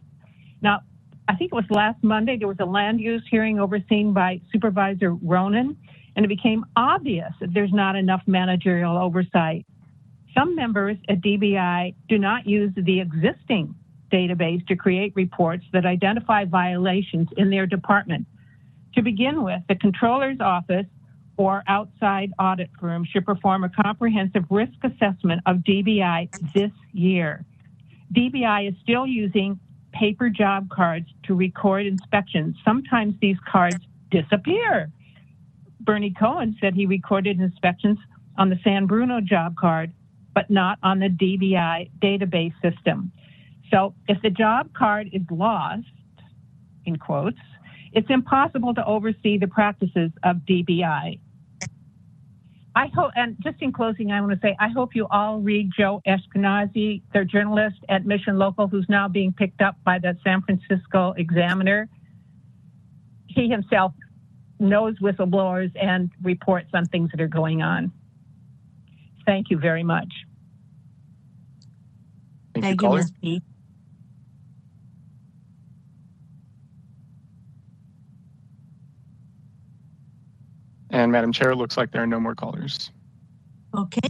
C: Now, I think it was last Monday, there was a land use hearing overseen by Supervisor Ronan, and it became obvious that there's not enough managerial oversight. Some members at DBI do not use the existing database to create reports that identify violations in their department. To begin with, the Controller's Office or outside audit firm should perform a comprehensive risk assessment of DBI this year. DBI is still using paper job cards to record inspections. Sometimes these cards disappear. Bernie Cohen said he recorded inspections on the San Bruno job card, but not on the DBI database system. So if the job card is lost, in quotes, it's impossible to oversee the practices of DBI. I hope, and just in closing, I want to say, I hope you all read Joe Eskenazi, their journalist at Mission Local, who's now being picked up by the San Francisco Examiner. He himself knows whistleblowers and reports on things that are going on. Thank you very much.
A: Thank you, Ms. P.
B: And Madam Chair, it looks like there are no more callers.
A: Okay,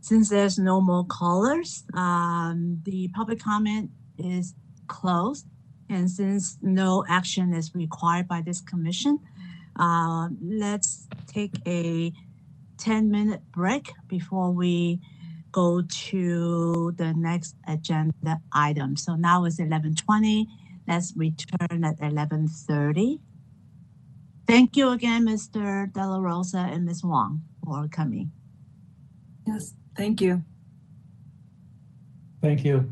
A: since there's no more callers, the public comment is closed. And since no action is required by this commission, let's take a 10-minute break before we go to the next agenda item. So now it's 11:20. Let's return at 11:30. Thank you again, Mr. De La Rosa and Ms. Wong, for coming.
K: Yes, thank you.
F: Thank you.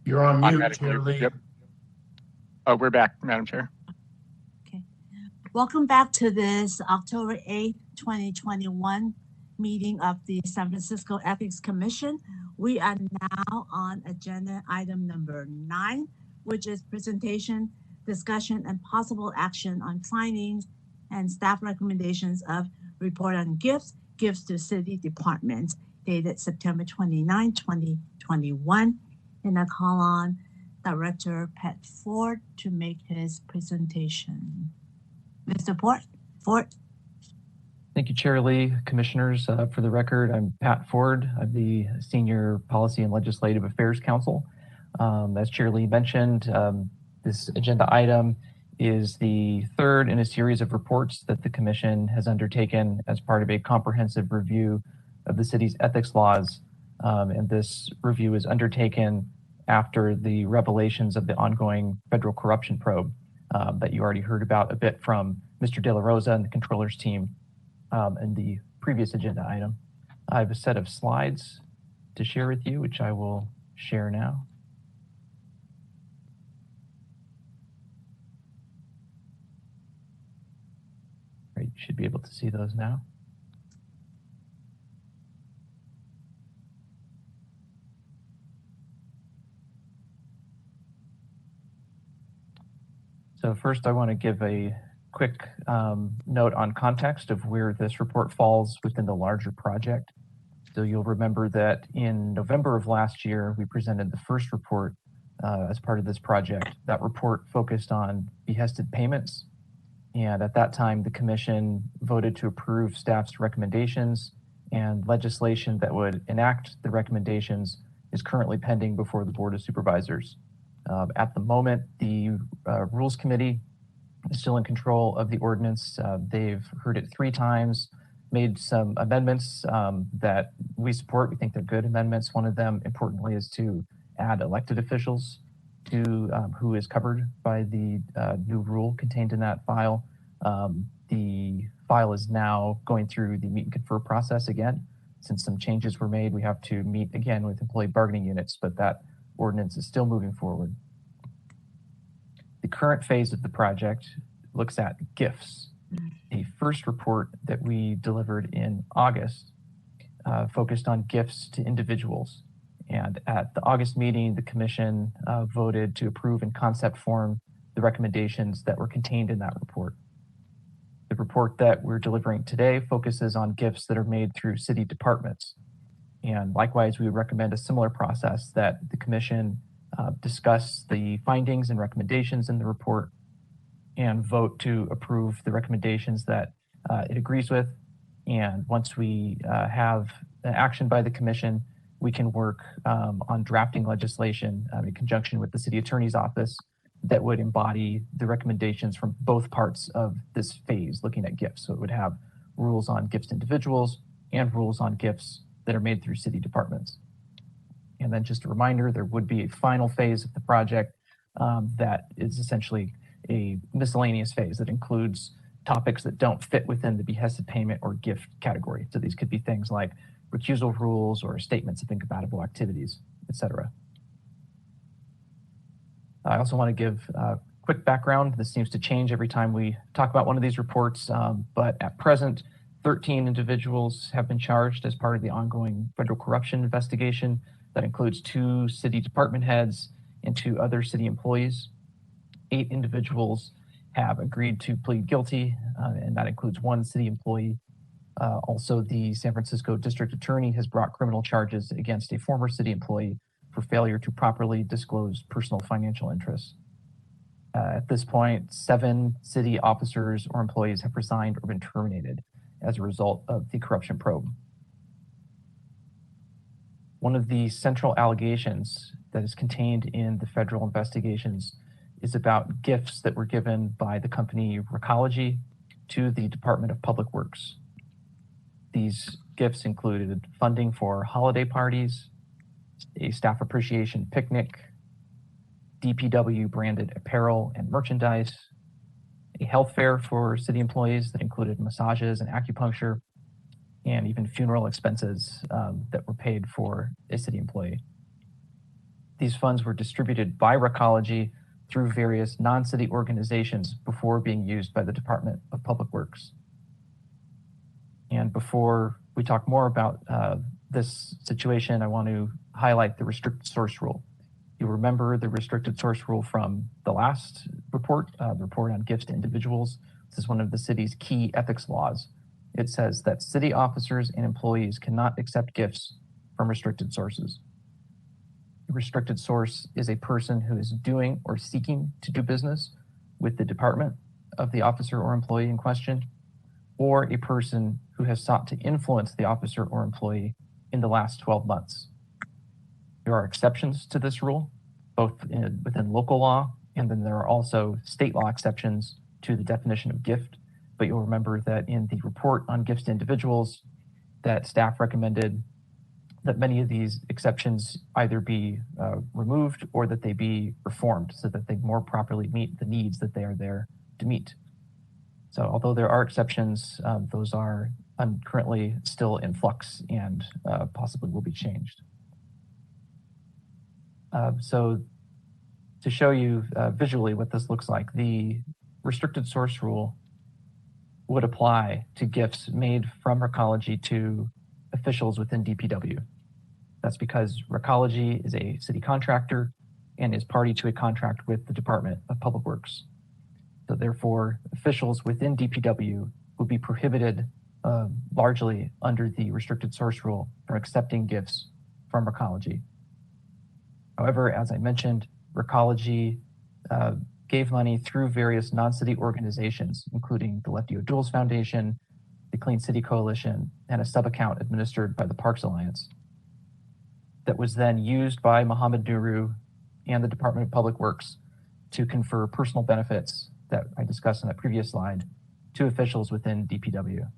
L: You're on mute,
B: Automatic
L: Chair
B: mute.
L: Lee.
B: Yep. Oh, we're back, Madam Chair.
A: Okay. Welcome back to this October 8th, 2021 meeting of the San Francisco Ethics Commission. We are now on agenda item number 9, which is presentation, discussion, and possible action on findings and staff recommendations of report on gifts to city departments dated September 29, 2021. And I call on Director Pat Ford to make his presentation. Mr. Ford.
O: Thank you, Chair Lee. Commissioners, for the record, I'm Pat Ford. I'm the Senior Policy and Legislative Affairs Counsel. As Chair Lee mentioned, this agenda item is the third in a series of reports that the Commission has undertaken as part of a comprehensive review of the city's ethics laws. And this review is undertaken after the revelations of the ongoing federal corruption probe that you already heard about a bit from Mr. De La Rosa and the controller's team in the previous agenda item. I have a set of slides to share with you, which I will share now. Great, you should be able to see those now. So first, I want to give a quick note on context of where this report falls within the larger project. So you'll remember that in November of last year, we presented the first report as part of this project. That report focused on behested payments. And at that time, the Commission voted to approve staff's recommendations, and legislation that would enact the recommendations is currently pending before the Board of Supervisors. At the moment, the Rules Committee is still in control of the ordinance. They've heard it 3 times, made some amendments that we support. We think they're good amendments. One of them, importantly, is to add elected officials to who is covered by the new rule contained in that file. The file is now going through the meet and confer process again. Since some changes were made, we have to meet again with employee bargaining units, but that ordinance is still moving forward. The current phase of the project looks at gifts. The first report that we delivered in August focused on gifts to individuals. And at the August meeting, the Commission voted to approve in concept form the recommendations that were contained in that report. The report that we're delivering today focuses on gifts that are made through city departments. And likewise, we would recommend a similar process, that the Commission discuss the findings and recommendations in the report and vote to approve the recommendations that it agrees with. And once we have an action by the Commission, we can work on drafting legislation in conjunction with the City Attorney's Office that would embody the recommendations from both parts of this phase, looking at gifts. So it would have rules on gifts to individuals and rules on gifts that are made through city departments. And then just a reminder, there would be a final phase of the project that is essentially a miscellaneous phase that includes topics that don't fit within the behested payment or gift category. So these could be things like recusal rules or statements of incompatible activities, etc. I also want to give a quick background. This seems to change every time we talk about one of these reports, but at present, 13 individuals have been charged as part of the ongoing federal corruption investigation. That includes 2 city department heads and 2 other city employees. 8 individuals have agreed to plead guilty, and that includes 1 city employee. Also, the San Francisco District Attorney has brought criminal charges against a former city employee for failure to properly disclose personal financial interests. At this point, 7 city officers or employees have resigned or been terminated as a result of the corruption probe. One of the central allegations that is contained in the federal investigations is about gifts that were given by the company Recology to the Department of Public Works. These gifts included funding for holiday parties, a staff appreciation picnic, DPW branded apparel and merchandise, a health fair for city employees that included massages and acupuncture, and even funeral expenses that were paid for a city employee. these funds were distributed by Recology through various non-city organizations before being used by the Department of Public Works. And before we talk more about this situation, I want to highlight the restricted source rule. You remember the restricted source rule from the last report, the report on gifts to individuals. This is one of the city's key ethics laws. It says that city officers and employees cannot accept gifts from restricted sources. A restricted source is a person who is doing or seeking to do business with the department of the officer or employee in question, or a person who has sought to influence the officer or employee in the last 12 months. There are exceptions to this rule, both within local law, and then there are also state law exceptions to the definition of gift. But you'll remember that in the report on gifts to individuals, that staff recommended that many of these exceptions either be removed or that they be reformed so that they more properly meet the needs that they are there to meet. So although there are exceptions, those are currently still in flux and possibly will be changed. So to show you visually what this looks like, the restricted source rule would apply to gifts made from Recology to officials within DPW. That's because Recology is a city contractor and is party to a contract with the Department of Public Works. So therefore, officials within DPW will be prohibited largely under the restricted source rule from accepting gifts from Recology. However, as I mentioned, Recology gave money through various non-city organizations, including the Lefty O'Jules Foundation, the Clean City Coalition, and a sub-account administered by the Parks Alliance that was then used by Mohammed Nuru and the Department of Public Works to confer personal benefits that I discussed in that previous slide to officials within DPW.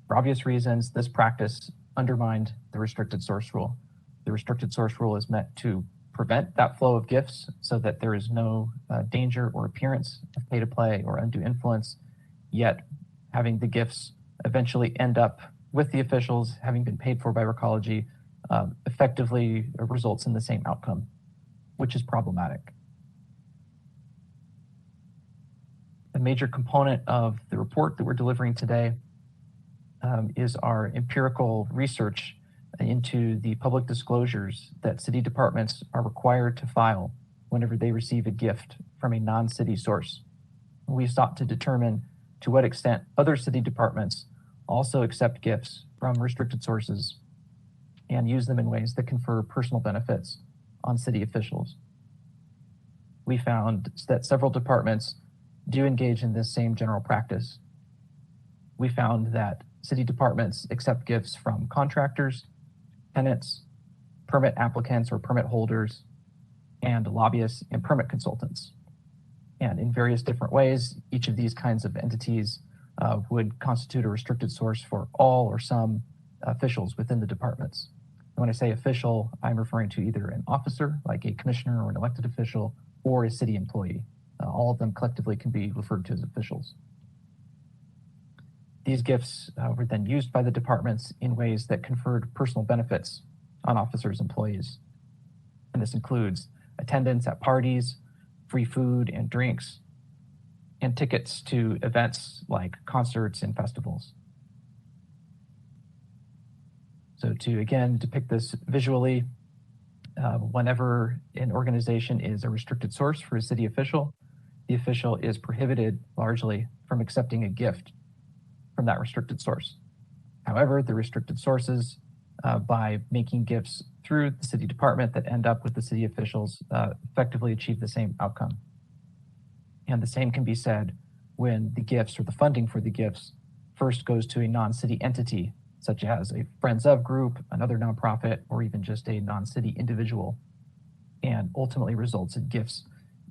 O: For obvious reasons, this practice undermined the restricted source rule. The restricted source rule is meant to prevent that flow of gifts so that there is no danger or appearance of pay to play or undue influence, yet having the gifts eventually end up with the officials having been paid for by Recology effectively results in the same outcome, which is problematic. A major component of the report that we're delivering today is our empirical research into the public disclosures that city departments are required to file whenever they receive a gift from a non-city source. We sought to determine to what extent other city departments also accept gifts from restricted sources and use them in ways that confer personal benefits on city officials. We found that several departments do engage in this same general practice. We found that city departments accept gifts from contractors, tenants, permit applicants or permit holders, and lobbyists and permit consultants. And in various different ways, each of these kinds of entities would constitute a restricted source for all or some officials within the departments. And when I say official, I'm referring to either an officer, like a commissioner or an elected official, or a city employee. All of them collectively can be referred to as officials. These gifts were then used by the departments in ways that conferred personal benefits on officers' employees. And this includes attendance at parties, free food and drinks, and tickets to events like concerts and festivals. So to again depict this visually, whenever an organization is a restricted source for a city official, the official is prohibited largely from accepting a gift from that restricted source. However, the restricted sources, by making gifts through the city department that end up with the city officials, effectively achieve the same outcome. And the same can be said when the gifts or the funding for the gifts first goes to a non-city entity, such as a Friends of group, another nonprofit, or even just a non-city individual, and ultimately results in gifts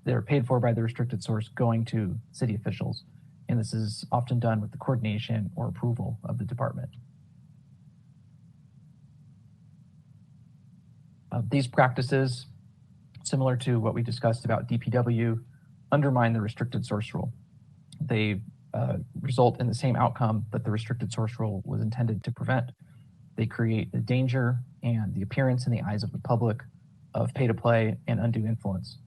O: that are paid for by the restricted source going to city officials. And this is often done with the coordination or approval of the department. These practices, similar to what we discussed about DPW, undermine the restricted source rule. They result in the same outcome that the restricted source rule was intended to prevent. They create the danger and the appearance in the eyes of the public of pay to play and undue influence.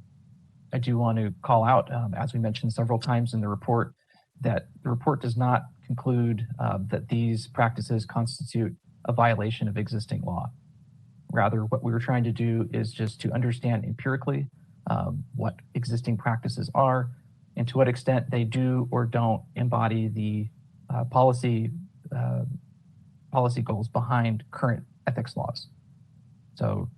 O: I do want to call out, as we mentioned several times in the report, that the report does not conclude that these practices constitute a violation of existing law. Rather, what we were trying to do is just to understand empirically what existing practices are and to what extent they do or don't embody the policy goals behind current ethics laws. So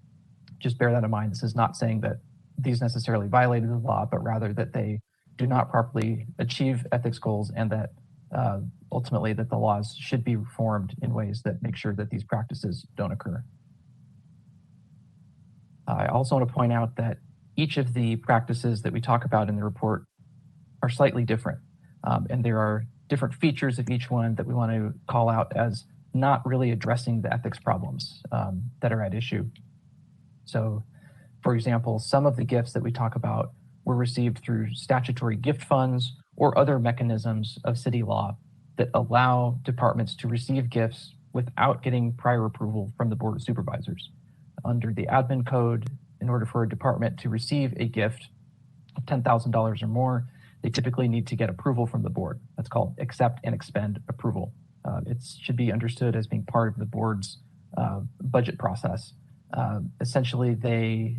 O: just bear that in mind. This is not saying that these necessarily violated the law, but rather that they do not properly achieve ethics goals and that ultimately that the laws should be reformed in ways that make sure that these practices don't occur. I also want to point out that each of the practices that we talk about in the report are slightly different. And there are different features of each one that we want to call out as not really addressing the ethics problems that are at issue. So, for example, some of the gifts that we talk about were received through statutory gift funds or other mechanisms of city law that allow departments to receive gifts without getting prior approval from the Board of Supervisors. Under the admin code, in order for a department to receive a gift of $10,000 or more, they typically need to get approval from the board. That's called accept and expend approval. It should be understood as being part of the board's budget process. Essentially, the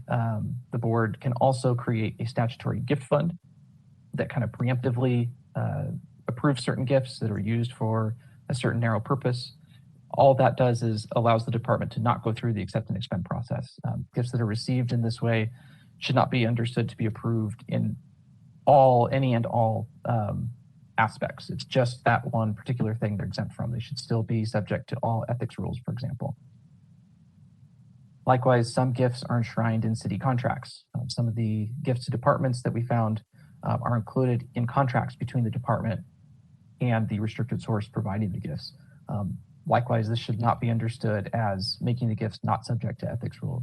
O: board can also create a statutory gift fund that kind of preemptively approves certain gifts that are used for a certain narrow purpose. All that does is allows the department to not go through the accept and expend process. Gifts that are received in this way should not be understood to be approved in any and all aspects. It's just that one particular thing they're exempt from. They should still be subject to all ethics rules, for example. Likewise, some gifts are enshrined in city contracts. Some of the gifts to departments that we found are included in contracts between the department and the restricted source providing the gifts. Likewise, this should not be understood as making the gifts not subject to ethics rules.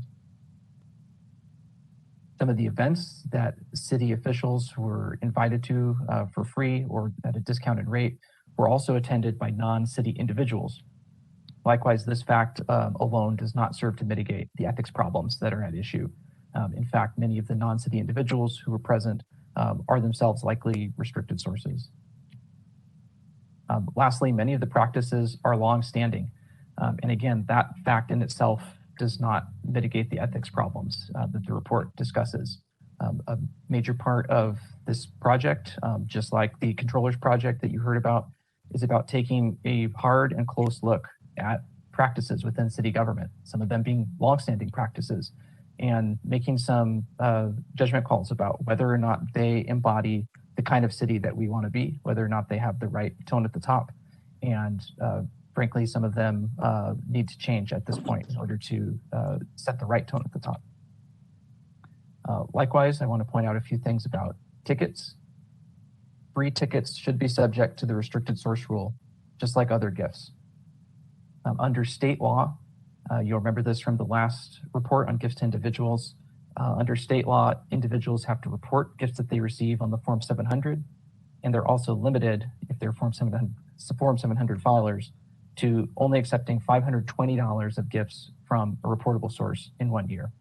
O: Some of the events that city officials were invited to for free or at a discounted rate were also attended by non-city individuals. Likewise, this fact alone does not serve to mitigate the ethics problems that are at issue. In fact, many of the non-city individuals who were present are themselves likely restricted sources. Lastly, many of the practices are long-standing. And again, that fact in itself does not mitigate the ethics problems that the report discusses. A major part of this project, just like the controller's project that you heard about, is about taking a hard and close look at practices within city government, some of them being longstanding practices, and making some judgment calls about whether or not they embody the kind of city that we want to be, whether or not they have the right tone at the top. And frankly, some of them need to change at this point in order to set the right tone at the top. Likewise, I want to point out a few things about tickets. Free tickets should be subject to the restricted source rule, just like other gifts. Under state law, you'll remember this from the last report on gifts to individuals. Under state law, individuals have to report gifts that they receive on the Form 700, and they're also limited, if they're Form 700 filers, to only accepting $520 of gifts from a reportable source in 1 year.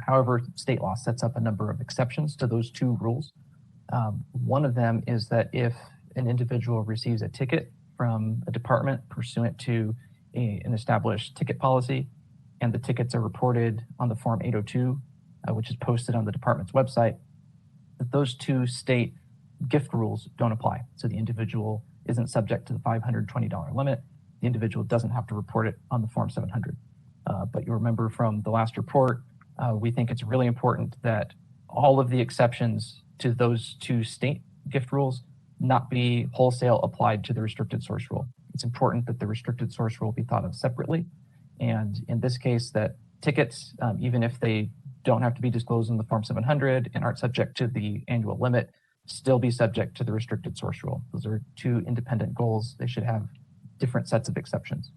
O: However, state law sets up a number of exceptions to those two rules. One of them is that if an individual receives a ticket from a department pursuant to an established ticket policy, and the tickets are reported on the Form 802, which is posted on the department's website, that those two state gift rules don't apply. So the individual isn't subject to the $520 limit. The individual doesn't have to report it on the Form 700. But you remember from the last report, we think it's really important that all of the exceptions to those two state gift rules not be wholesale applied to the restricted source rule. It's important that the restricted source rule be thought of separately. And in this case, that tickets, even if they don't have to be disclosed in the Form 700 and aren't subject to the annual limit, still be subject to the restricted source rule. Those are two independent goals. They should have different sets of exceptions.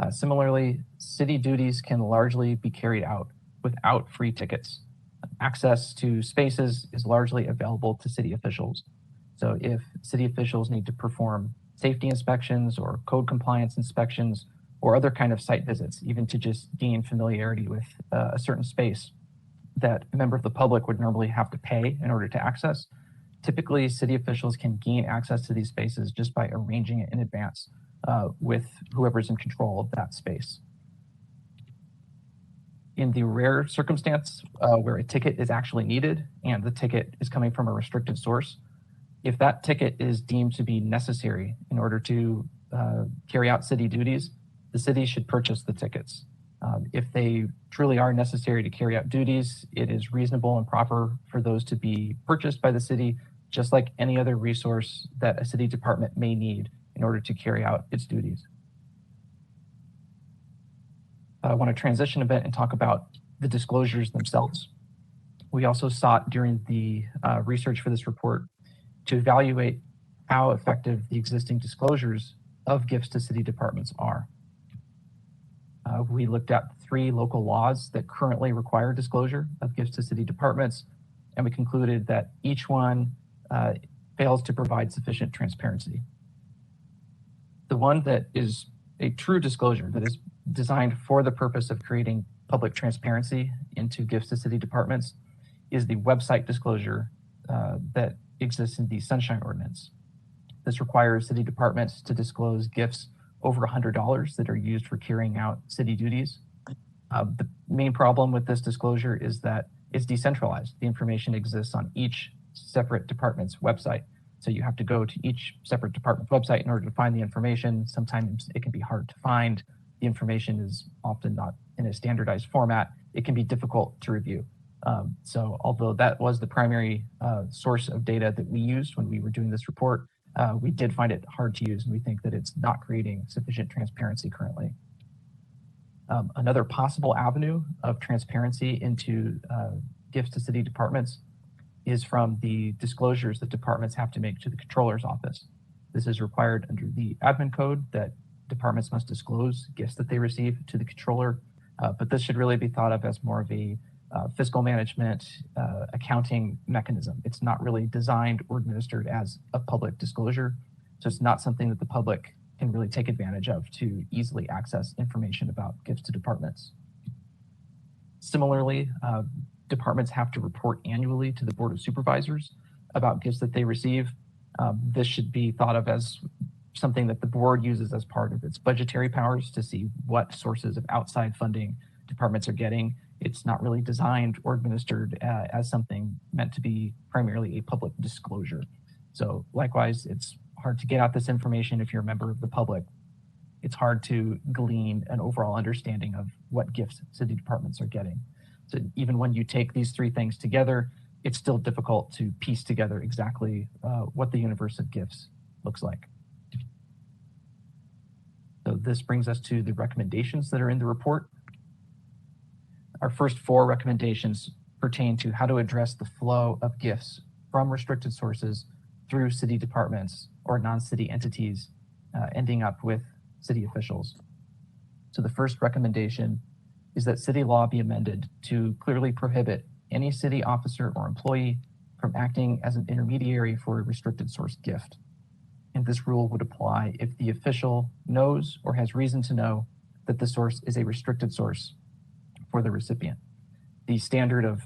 O: Similarly, city duties can largely be carried out without free tickets. Access to spaces is largely available to city officials. So if city officials need to perform safety inspections or code compliance inspections or other kind of site visits, even to just gain familiarity with a certain space that a member of the public would normally have to pay in order to access. Typically, city officials can gain access to these spaces just by arranging it in advance with whoever's in control of that space. In the rare circumstance where a ticket is actually needed and the ticket is coming from a restricted source, if that ticket is deemed to be necessary in order to carry out city duties, the city should purchase the tickets. If they truly are necessary to carry out duties, it is reasonable and proper for those to be purchased by the city, just like any other resource that a city department may need in order to carry out its duties. I want to transition a bit and talk about the disclosures themselves. We also sought during the research for this report to evaluate how effective the existing disclosures of gifts to city departments are. We looked at 3 local laws that currently require disclosure of gifts to city departments, and we concluded that each one fails to provide sufficient transparency. The one that is a true disclosure that is designed for the purpose of creating public transparency into gifts to city departments is the website disclosure that exists in the Sunshine Ordinance. This requires city departments to disclose gifts over $100 that are used for carrying out city duties. The main problem with this disclosure is that it's decentralized. The information exists on each separate department's website. So you have to go to each separate department's website in order to find the information. Sometimes it can be hard to find. The information is often not in a standardized format. It can be difficult to review. So although that was the primary source of data that we used when we were doing this report, we did find it hard to use, and we think that it's not creating sufficient transparency currently. Another possible avenue of transparency into gifts to city departments is from the disclosures that departments have to make to the controller's office. This is required under the admin code that departments must disclose gifts that they receive to the controller, but this should really be thought of as more of a fiscal management accounting mechanism. It's not really designed or administered as a public disclosure, so it's not something that the public can really take advantage of to easily access information about gifts to departments. Similarly, departments have to report annually to the Board of Supervisors about gifts that they receive. This should be thought of as something that the board uses as part of its budgetary powers to see what sources of outside funding departments are getting. It's not really designed or administered as something meant to be primarily a public disclosure. So likewise, it's hard to get out this information if you're a member of the public. It's hard to glean an overall understanding of what gifts city departments are getting. So even when you take these 3 things together, it's still difficult to piece together exactly what the universe of gifts looks like. So this brings us to the recommendations that are in the report. Our first 4 recommendations pertain to how to address the flow of gifts from restricted sources through city departments or non-city entities ending up with city officials. So the first recommendation is that city law be amended to clearly prohibit any city officer or employee from acting as an intermediary for a restricted source gift. And this rule would apply if the official knows or has reason to know that the source is a restricted source for the recipient. The standard of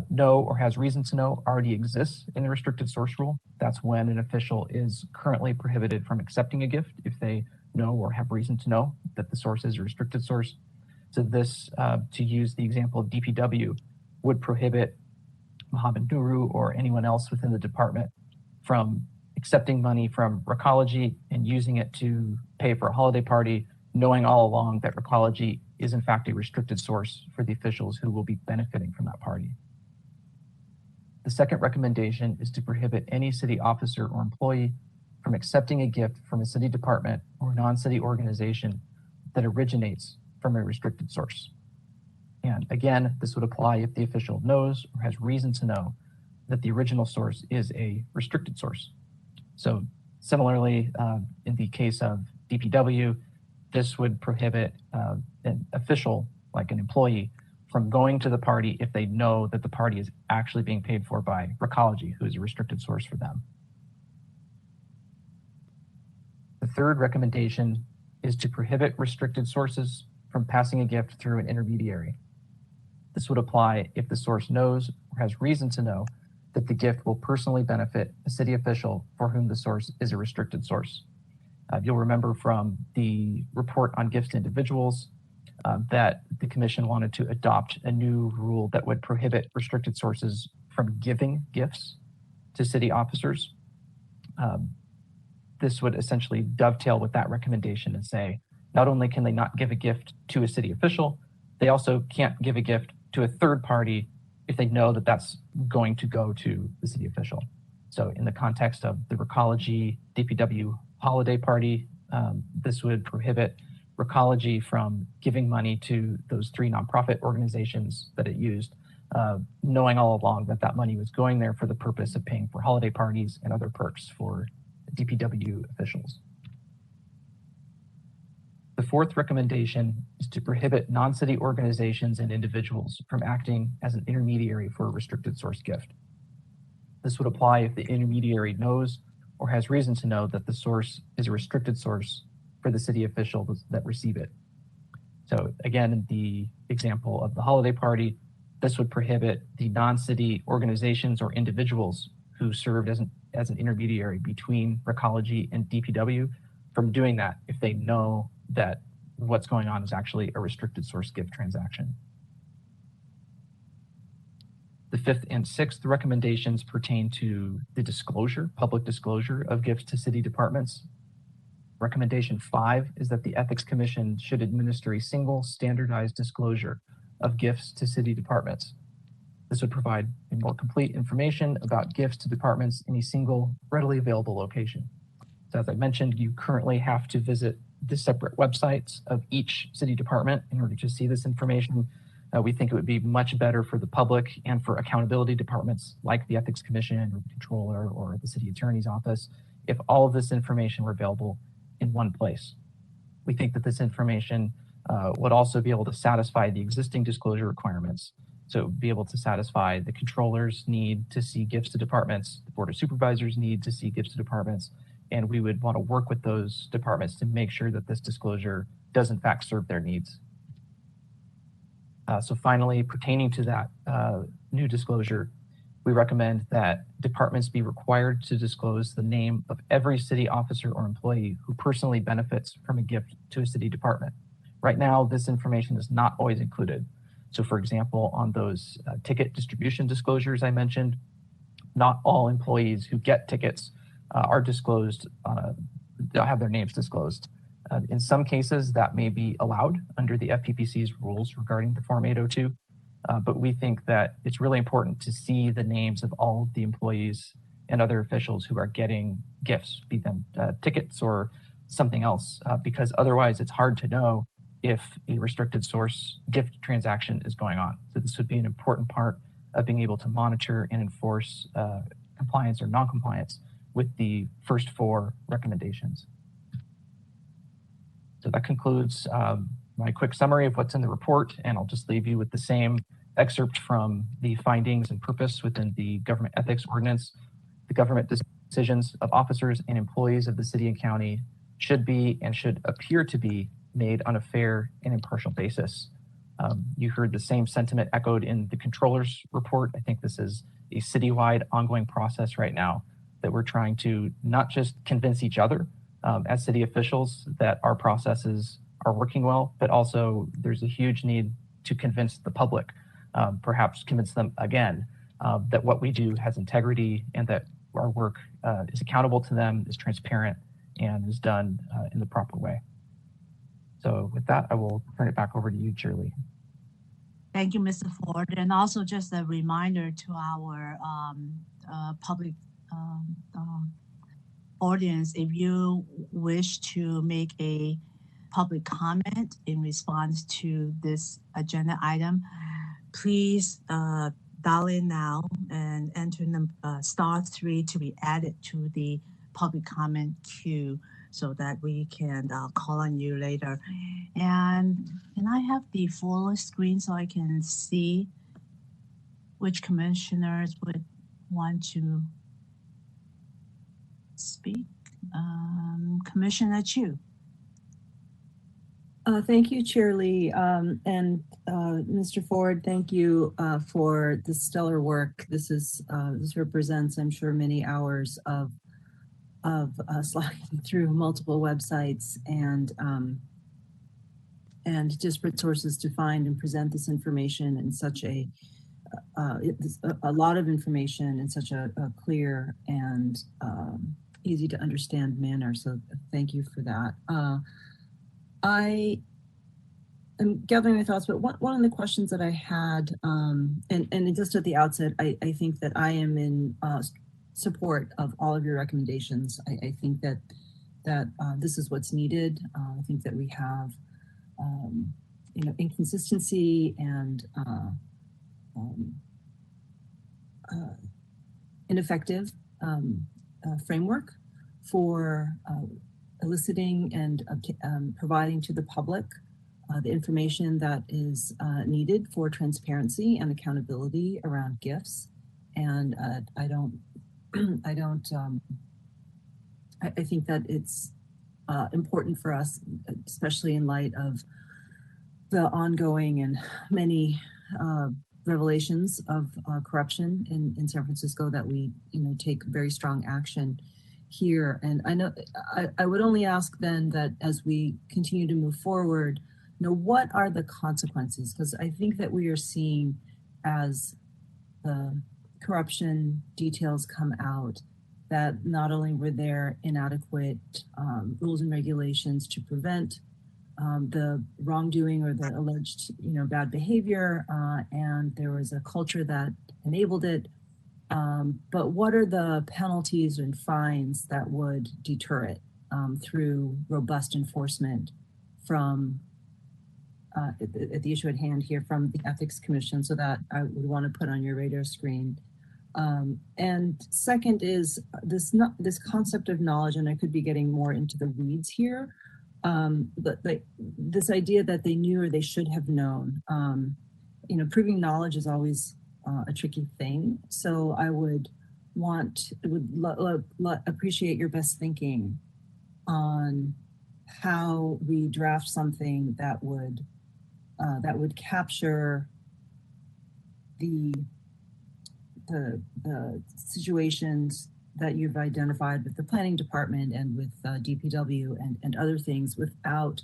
O: know or has reason to know already exists in the restricted source rule. That's when an official is currently prohibited from accepting a gift if they know or have reason to know that the source is a restricted source. So this, to use the example of DPW, would prohibit Mohammed Nuru or anyone else within the department from accepting money from Recology and using it to pay for a holiday party, knowing all along that Recology is in fact a restricted source for the officials who will be benefiting from that party. The second recommendation is to prohibit any city officer or employee from accepting a gift from a city department or non-city organization that originates from a restricted source. And again, this would apply if the official knows or has reason to know that the original source is a restricted source. So similarly, in the case of DPW, this would prohibit an official, like an employee, from going to the party if they know that the party is actually being paid for by Recology, who is a restricted source for them. The third recommendation is to prohibit restricted sources from passing a gift through an intermediary. This would apply if the source knows or has reason to know that the gift will personally benefit a city official for whom the source is a restricted source. You'll remember from the report on gifts to individuals that the commission wanted to adopt a new rule that would prohibit restricted sources from giving gifts to city officers. This would essentially dovetail with that recommendation and say, not only can they not give a gift to a city official, they also can't give a gift to a third party if they know that that's going to go to the city official. So in the context of the Recology DPW holiday party, this would prohibit Recology from giving money to those 3 nonprofit organizations that it used, knowing all along that that money was going there for the purpose of paying for holiday parties and other perks for DPW officials. The fourth recommendation is to prohibit non-city organizations and individuals from acting as an intermediary for a restricted source gift. This would apply if the intermediary knows or has reason to know that the source is a restricted source for the city officials that receive it. So again, in the example of the holiday party, this would prohibit the non-city organizations or individuals who served as an intermediary between Recology and DPW from doing that if they know that what's going on is actually a restricted source gift transaction. The fifth and sixth recommendations pertain to the disclosure, public disclosure of gifts to city departments. Recommendation 5 is that the Ethics Commission should administer a single standardized disclosure of gifts to city departments. This would provide more complete information about gifts to departments in a single, readily available location. So as I mentioned, you currently have to visit the separate websites of each city department in order to see this information. We think it would be much better for the public and for accountability departments like the Ethics Commission or the Controller or the City Attorney's Office if all of this information were available in one place. We think that this information would also be able to satisfy the existing disclosure requirements. So be able to satisfy the controller's need to see gifts to departments, the Board of Supervisors' need to see gifts to departments, and we would want to work with those departments to make sure that this disclosure does in fact serve their needs. So finally, pertaining to that new disclosure, we recommend that departments be required to disclose the name of every city officer or employee who personally benefits from a gift to a city department. Right now, this information is not always included. So for example, on those ticket distribution disclosures I mentioned, not all employees who get tickets are disclosed, they'll have their names disclosed. In some cases, that may be allowed under the FPPC's rules regarding the Form 802, but we think that it's really important to see the names of all of the employees and other officials who are getting gifts, be them tickets or something else, because otherwise it's hard to know if a restricted source gift transaction is going on. So this would be an important part of being able to monitor and enforce compliance or non-compliance with the first 4 recommendations. So that concludes my quick summary of what's in the report, and I'll just leave you with the same excerpt from the findings and purpose within the government ethics ordinance. The government decisions of officers and employees of the city and county should be and should appear to be made on a fair and impartial basis. You heard the same sentiment echoed in the controller's report. I think this is a citywide ongoing process right now that we're trying to not just convince each other as city officials that our processes are working well, but also there's a huge need to convince the public, perhaps convince them again that what we do has integrity and that our work is accountable to them, is transparent, and is done in the proper way. So with that, I will turn it back over to you, Shirley.
A: Thank you, Mr. Ford. And also just a reminder to our public audience, if you wish to make a public comment in response to this agenda item, please dial in now and enter *3 to be added to the public comment queue so that we can call on you later. And can I have the full screen so I can see which commissioners would want to speak? Commissioner Chu.
K: Thank you, Chair Lee, and Mr. Ford. Thank you for the stellar work. This represents, I'm sure, many hours of slogging through multiple websites and disparate sources to find and present this information in such a lot of information in such a clear and easy to understand manner. So thank you for that. I am gathering my thoughts, but one of the questions that I had, and just at the outset, I think that I am in support of all of your recommendations. I think that this is what's needed. I think that we have, inconsistency and ineffective framework for eliciting and providing to the public the information that is needed for transparency and accountability around gifts. And I think that it's important for us, especially in light of the ongoing and many revelations of corruption in San Francisco, that we take very strong action here. And I know I would only ask then that as we continue to move forward, what are the consequences? Because I think that we are seeing, as the corruption details come out, that not only were there inadequate rules and regulations to prevent the wrongdoing or the alleged bad behavior, and there was a culture that enabled it. But what are the penalties and fines that would deter it through robust enforcement from at the issue at hand here from the Ethics Commission? So that I would want to put on your radar screen. And second is this concept of knowledge, and I could be getting more into the weeds here, but this idea that they knew or they should have known. Proving knowledge is always a tricky thing. So I would appreciate your best thinking on how we draft something that would capture the situations that you've identified with the planning department and with DPW and other things, without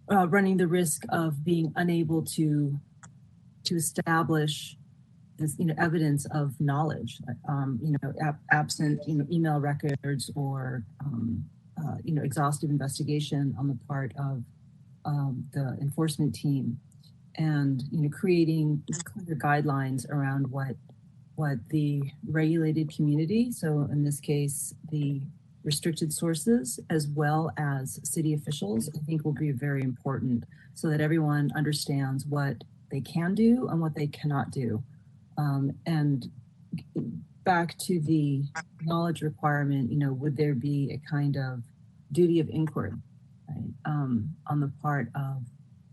K: running the risk of being unable to establish this, evidence of knowledge, absent, email records or, exhaustive investigation on the part of the enforcement team, and, creating clear guidelines around what the regulated community, so in this case, the restricted sources, as well as city officials, I think will be very important, so that everyone understands what they can do and what they cannot do. And back to the knowledge requirement, would there be a kind of duty of inquiry, right, on the part of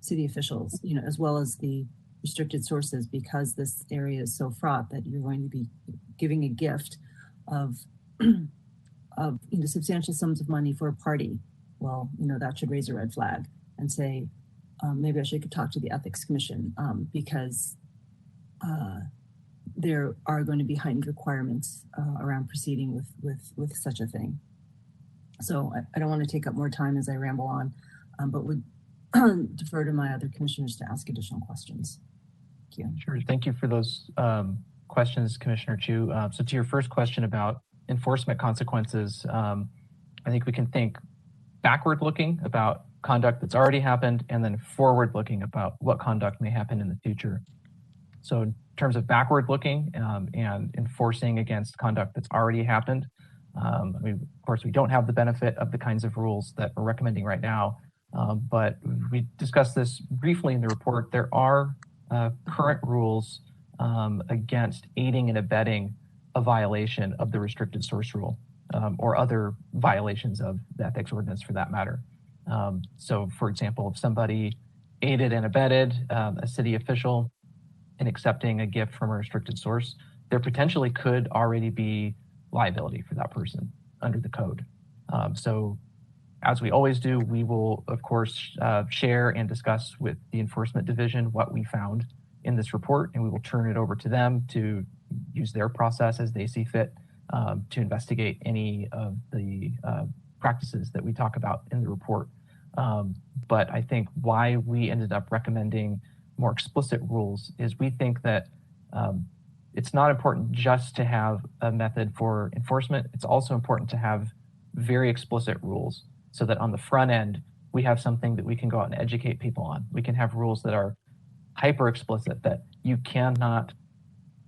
K: city officials, as well as the restricted sources, because this area is so fraught that you're going to be giving a gift of substantial sums of money for a party. Well, that should raise a red flag and say, maybe I should talk to the Ethics Commission, because there are going to be heightened requirements around proceeding with such a thing. So I don't want to take up more time as I ramble on, but would defer to my other commissioners to ask additional questions. Thank you.
O: Sure. Thank you for those questions, Commissioner Chu. So to your first question about enforcement consequences, I think we can think backward looking about conduct that's already happened, and then forward looking about what conduct may happen in the future. So in terms of backward looking and enforcing against conduct that's already happened, of course, we don't have the benefit of the kinds of rules that we're recommending right now, but we discussed this briefly in the report. There are current rules against aiding and abetting a violation of the restricted source rule, or other violations of the ethics ordinance for that matter. So for example, if somebody aided and abetted a city official in accepting a gift from a restricted source, there potentially could already be liability for that person under the code. So As we always do, we will, of course, share and discuss with the Enforcement Division what we found in this report, and we will turn it over to them to use their process as they see fit to investigate any of the practices that we talk about in the report. But I think why we ended up recommending more explicit rules is we think that it's not important just to have a method for enforcement. It's also important to have very explicit rules so that on the front end, we have something that we can go out and educate people on. We can have rules that are hyper explicit, that you cannot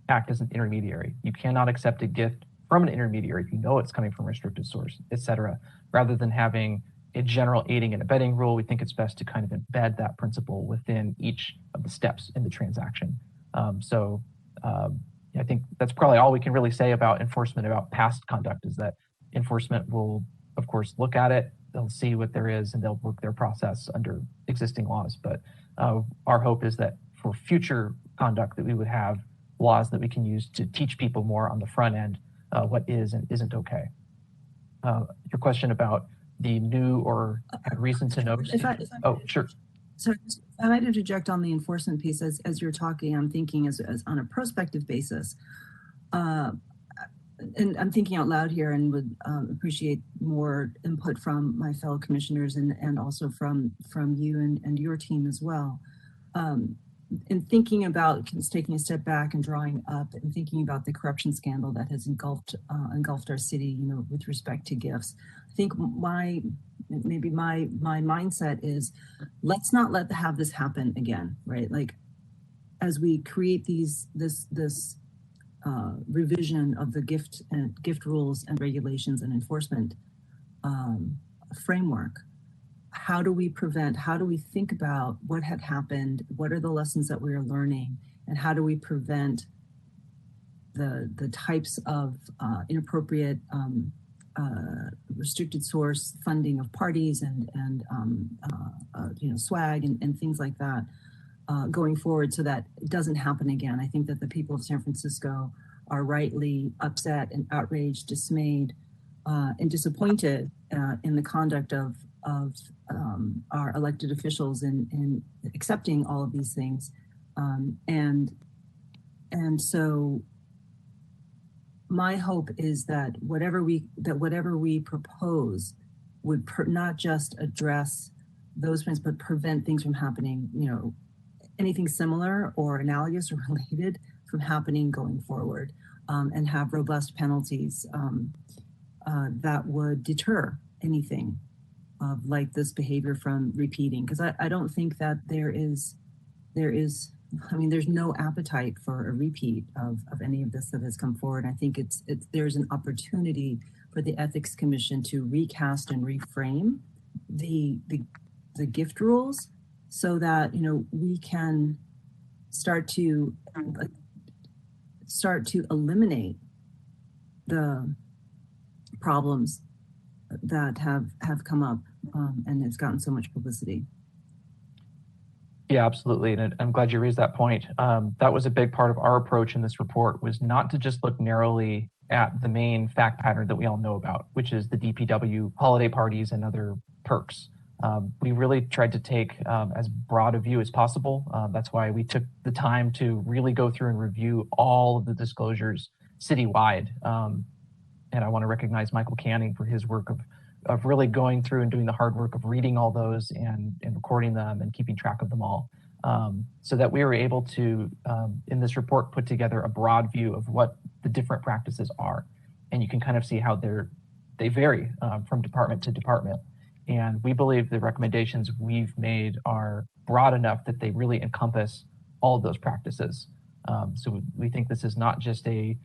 O: act as an intermediary. You cannot accept a gift from an intermediary if you know it's coming from a restricted source, et cetera. Rather than having a general aiding and abetting rule, we think it's best to kind of embed that principle within each of the steps in the transaction. I think that's probably all we can really say about enforcement, about past conduct, is that enforcement will, of course, look at it, they'll see what there is, and they'll work their process under existing laws. But our hope is that for future conduct that we would have laws that we can use to teach people more on the front end what is and isn't okay. Your question about the new or had reason to know. Oh, sure.
K: So I might interject on the enforcement piece. As you're talking, I'm thinking as on a prospective basis. And I'm thinking out loud here and would appreciate more input from my fellow commissioners and also from you and your team as well. In thinking about taking a step back and drawing up and thinking about the corruption scandal that has engulfed our city, with respect to gifts, I think my mindset is, let's not have this happen again, right? Like, as we create this revision of the gift rules and regulations and enforcement framework, how do we think about what had happened? What are the lessons that we are learning? And how do we prevent the types of inappropriate restricted source funding of parties and swag and things like that going forward, so that it doesn't happen again? I think that the people of San Francisco are rightly upset and outraged, dismayed, and disappointed in the conduct of our elected officials in accepting all of these things, and so my hope is that whatever we propose would not just address those things, but prevent things from happening, anything similar or analogous or related from happening going forward, and have robust penalties that would deter anything like this behavior from repeating. Because I don't think that there's no appetite for a repeat of any of this that has come forward. I think there's an opportunity for the Ethics Commission to recast and reframe the gift rules so that we can start to eliminate the problems that have come up and it's gotten so much publicity.
O: Yeah, absolutely. And I'm glad you raised that point. That was a big part of our approach in this report, was not to just look narrowly at the main fact pattern that we all know about, which is the DPW holiday parties and other perks. We really tried to take as broad a view as possible. That's why we took the time to really go through and review all of the disclosures citywide. And I want to recognize Michael Canning for his work of really going through and doing the hard work of reading all those and recording them and keeping track of them all, so that we were able to, in this report, put together a broad view of what the different practices are. And you can kind of see how they vary from department to department. And we believe the recommendations we've made are broad enough that they really encompass all of those practices. So we think this is not just a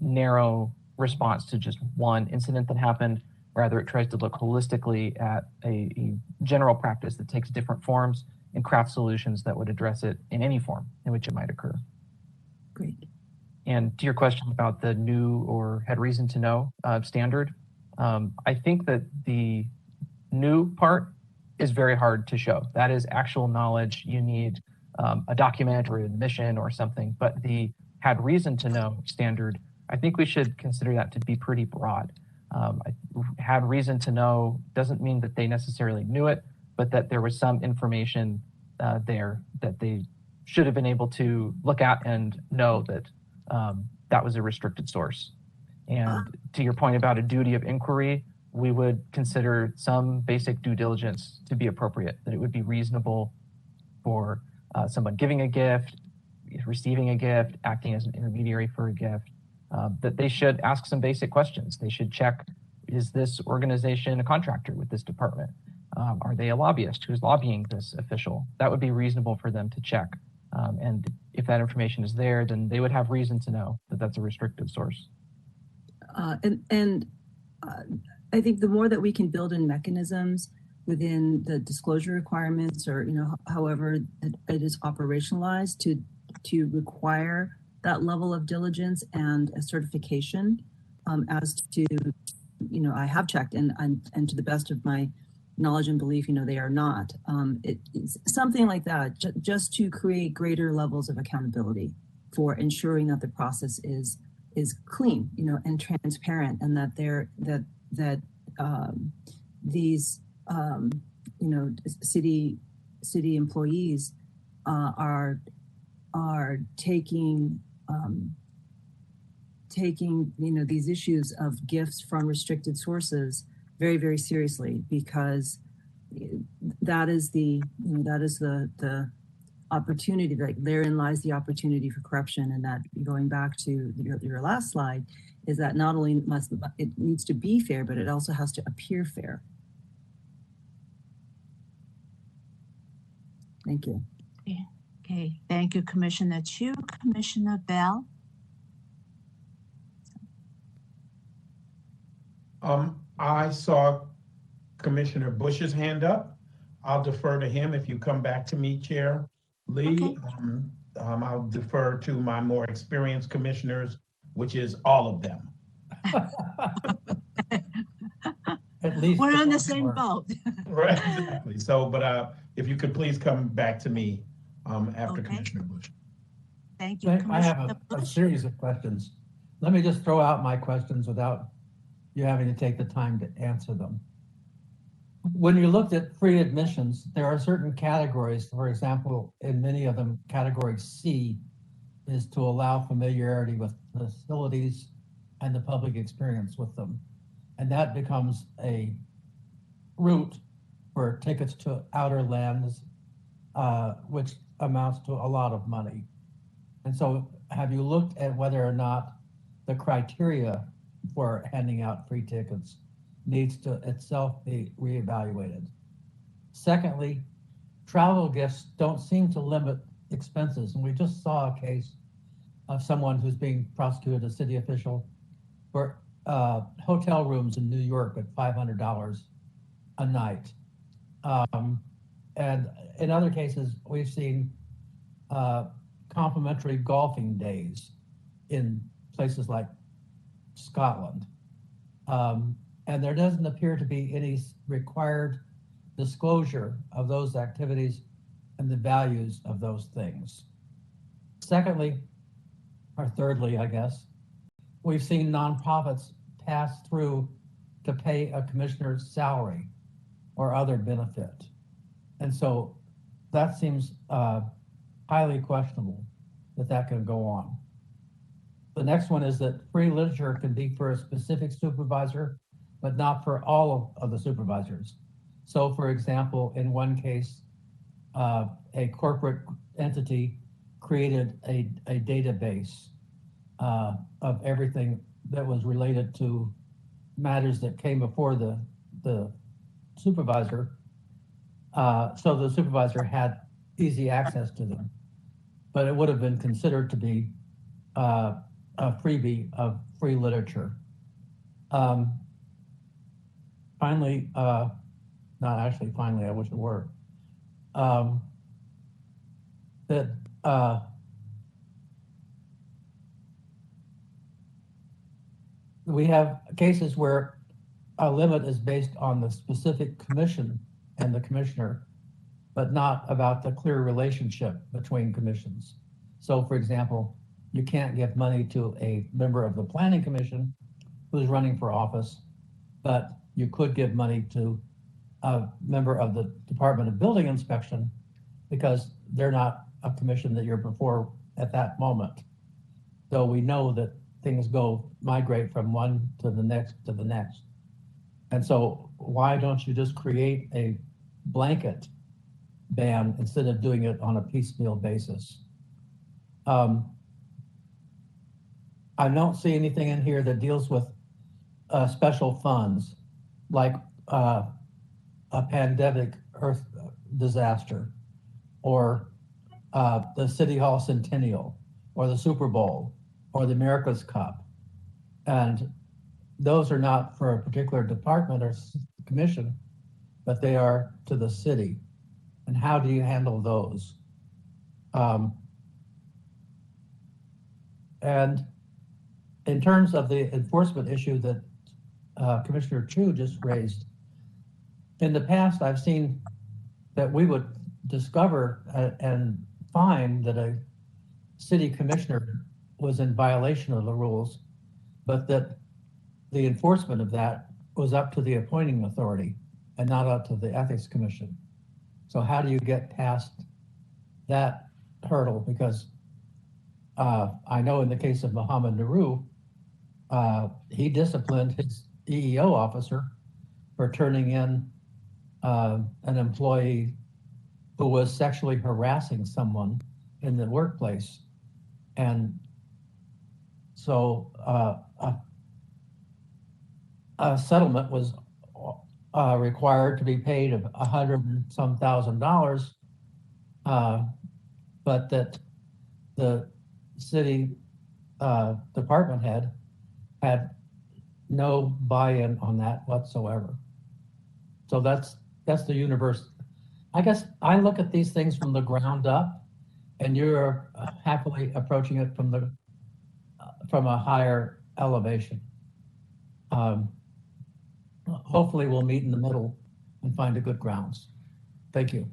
O: narrow response to just one incident that happened. Rather, it tries to look holistically at a general practice that takes different forms and craft solutions that would address it in any form in which it might occur.
K: Great.
O: And to your question about the new or had reason to know standard, I think that the new part is very hard to show. That is actual knowledge. You need a document or admission or something, but the had reason to know standard, I think we should consider that to be pretty broad. I had reason to know doesn't mean that they necessarily knew it, but that there was some information there that they should have been able to look at and know that that was a restricted source. And to your point about a duty of inquiry, we would consider some basic due diligence to be appropriate, that it would be reasonable for someone giving a gift, receiving a gift, acting as an intermediary for a gift, that they should ask some basic questions. They should check, is this organization a contractor with this department? Are they a lobbyist who's lobbying this official? That would be reasonable for them to check. And if that information is there, then they would have reason to know that that's a restricted source.
K: I think the more that we can build in mechanisms within the disclosure requirements, or however it is operationalized, to require that level of diligence and a certification, as to I have checked, and to the best of my knowledge and belief, they are not. It's something like that, just to create greater levels of accountability for ensuring that the process is clean, and transparent, and that these city employees are taking these issues of gifts from restricted sources very, very seriously, because that is the opportunity. Like, therein lies the opportunity for corruption. And that, going back to your last slide, is that not only it needs to be fair, but it also has to appear fair. Thank you.
A: Okay, thank you, Commissioner Chu. Commissioner Bell.
L: I saw Commissioner Bush's hand up. I'll defer to him if you come back to me, Chair Lee.
A: Okay.
L: I'll defer to my more experienced commissioners, which is all of them.
F: At least
A: we're on the same boat.
L: Right, exactly. So, but if you could please come back to me after Commissioner Bush.
A: Thank you,
F: I have a series of questions. Let me just throw out my questions without you having to take the time to answer them. When you looked at free admissions, there are certain categories. For example, in many of them, category C is to allow familiarity with facilities and the public experience with them. And that becomes a route for tickets to outer lands, which amounts to a lot of money. And so have you looked at whether or not the criteria for handing out free tickets needs to itself be reevaluated? Secondly, travel gifts don't seem to limit expenses. And we just saw a case of someone who's being prosecuted, a city official, for hotel rooms in New York at $500 a night. And in other cases, we've seen complimentary golfing days in places like Scotland. And there doesn't appear to be any required disclosure of those activities and the values of those things. Secondly, or thirdly, I guess, we've seen nonprofits pass through to pay a commissioner's salary or other benefit. And so that seems highly questionable that can go on. The next one is that free literature can be for a specific supervisor, but not for all of the supervisors. So for example, in one case, a corporate entity created a database of everything that was related to matters that came before the supervisor. So the supervisor had easy access to them, but it would have been considered to be a freebie of free literature. Finally, not actually finally, I wish it were, that we have cases where a limit is based on the specific commission and the commissioner, but not about the clear relationship between commissions. So for example, you can't give money to a member of the planning commission who's running for office but you could give money to a member of the Department of Building Inspection because they're not a commission that you're before at that moment. So we know that things migrate from one to the next to the next. And so why don't you just create a blanket ban instead of doing it on a piecemeal basis? I don't see anything in here that deals with special funds like a pandemic earth disaster or the City Hall Centennial or the Super Bowl or the America's Cup. And those are not for a particular department or commission, but they are to the city. And how do you handle those? And in terms of the enforcement issue that Commissioner Chu just raised, in the past, I've seen that we would discover and find that a city commissioner was in violation of the rules, but that the enforcement of that was up to the appointing authority and not up to the Ethics Commission. So how do you get past that hurdle? Because I know in the case of Mohammed Naru, he disciplined his EEO officer for turning in an employee who was sexually harassing someone in the workplace. And so a settlement was required to be paid of $100,000, but that the city department head had no buy-in on that whatsoever. So that's the universe. I guess I look at these things from the ground up, and you're happily approaching it from a higher elevation. Hopefully we'll meet in the middle and find a good grounds. Thank you.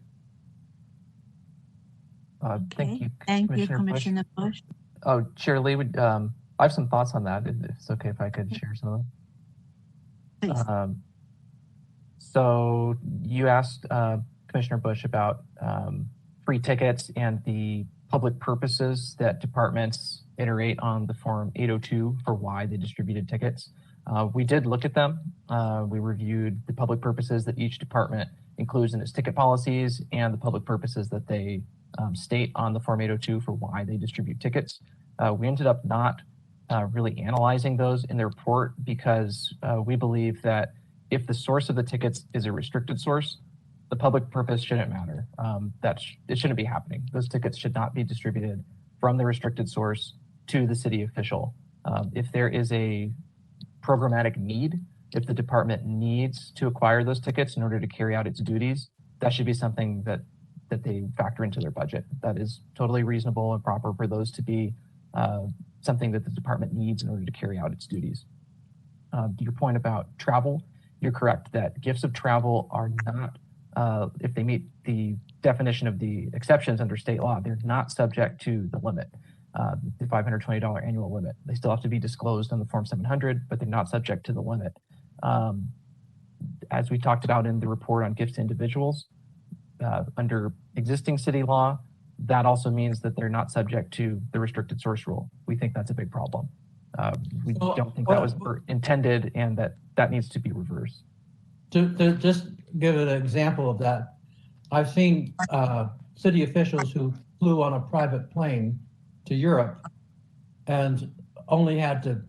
O: Thank you,
A: Thank you, Commissioner Bush.
O: Oh, Chair Lee, I have some thoughts on that, if it's okay if I could share some of them.
A: Please.
O: So you asked Commissioner Bush about free tickets and the public purposes that departments iterate on the Form 802 for why they distributed tickets. We did look at them. We reviewed the public purposes that each department includes in its ticket policies and the public purposes that they state on the Form 802 for why they distribute tickets. We ended up not really analyzing those in the report because we believe that if the source of the tickets is a restricted source, the public purpose shouldn't matter. It shouldn't be happening. Those tickets should not be distributed from the restricted source to the city official. If there is a programmatic need, if the department needs to acquire those tickets in order to carry out its duties, that should be something that they factor into their budget. That is totally reasonable and proper for those to be something that the department needs in order to carry out its duties. To your point about travel, you're correct that gifts of travel are not, if they meet the definition of the exceptions under state law, they're not subject to the limit, the $520 annual limit. They still have to be disclosed on the Form 700, but they're not subject to the limit. As we talked about in the report on gifts to individuals, under existing city law, that also means that they're not subject to the restricted source rule. We think that's a big problem. We don't think that was intended and that needs to be reversed.
F: To just give an example of that, I've seen city officials who flew on a private plane to Europe and only had to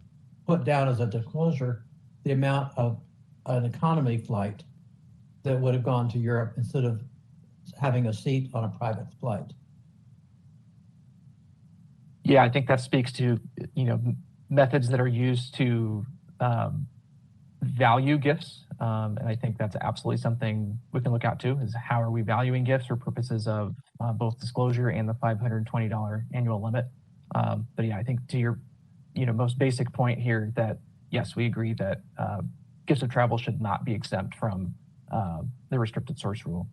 F: put down as a disclosure the amount of an economy flight that would have gone to Europe instead of having a seat on a private flight.
O: Yeah, I think that speaks to, methods that are used to value gifts. And I think that's absolutely something we can look out to, is how are we valuing gifts for purposes of both disclosure and the $520 annual limit. But yeah, I think to your most basic point here that yes, we agree that gifts of travel should not be exempt from the restricted source rule.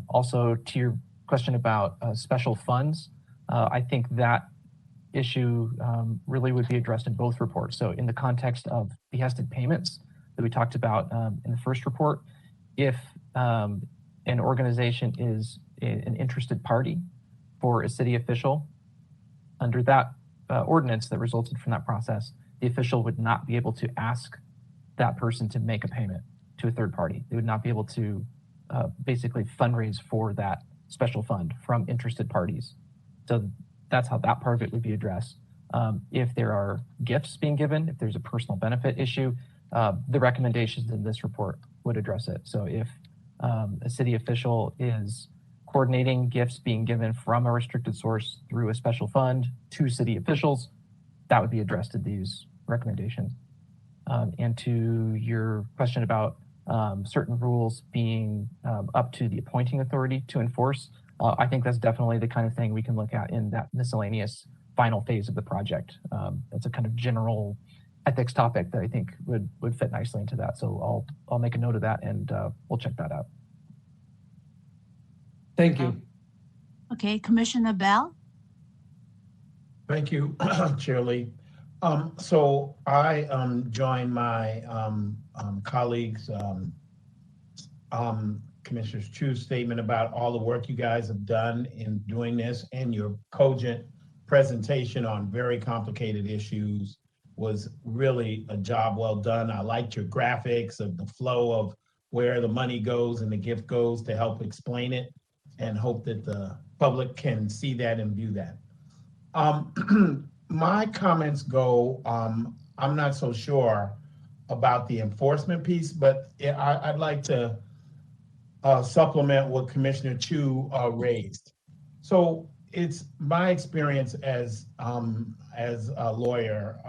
O: Also, to your question about special funds, I think that issue really would be addressed in both reports. So in the context of behested payments, that we talked about in the first report. If an organization is an interested party for a city official, under that ordinance that resulted from that process, the official would not be able to ask that person to make a payment to a third party. They would not be able to basically fundraise for that special fund from interested parties. So that's how that part of it would be addressed. If there are gifts being given, if there's a personal benefit issue, the recommendations in this report would address it. So if a city official is coordinating gifts being given from a restricted source through a special fund to city officials, that would be addressed in these recommendations. And to your question about certain rules being up to the appointing authority to enforce, I think that's definitely the kind of thing we can look at in that miscellaneous final phase of the project. It's a kind of general ethics topic that I think would fit nicely into that. So I'll make a note of that, and we'll check that out.
F: Thank you.
A: Okay, Commissioner Bell.
L: Thank you, Chair Lee. So I join my colleagues, Commissioner Chu's statement about all the work you guys have done in doing this, and your cogent presentation on very complicated issues was really a job well done. I liked your graphics of the flow of where the money goes and the gift goes to help explain it, and hope that the public can see that and view that. My comments go, I'm not so sure about the enforcement piece, but I'd like to supplement what Commissioner Chu raised. So it's my experience as a lawyer,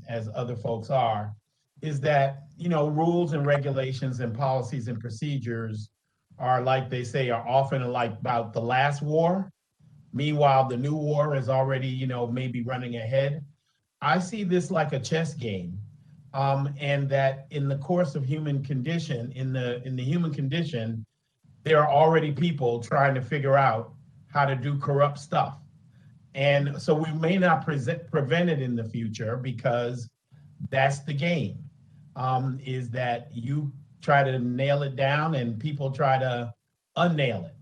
L: as other folks are, is that, rules and regulations and policies and procedures are, like they say, are often like about the last war. Meanwhile, the new war is already, maybe running ahead. I see this like a chess game, and that in the course of human condition, in the human condition, there are already people trying to figure out how to do corrupt stuff. And so we may not prevent it in the future, because that's the game, is that you try to nail it down and people try to unnail it.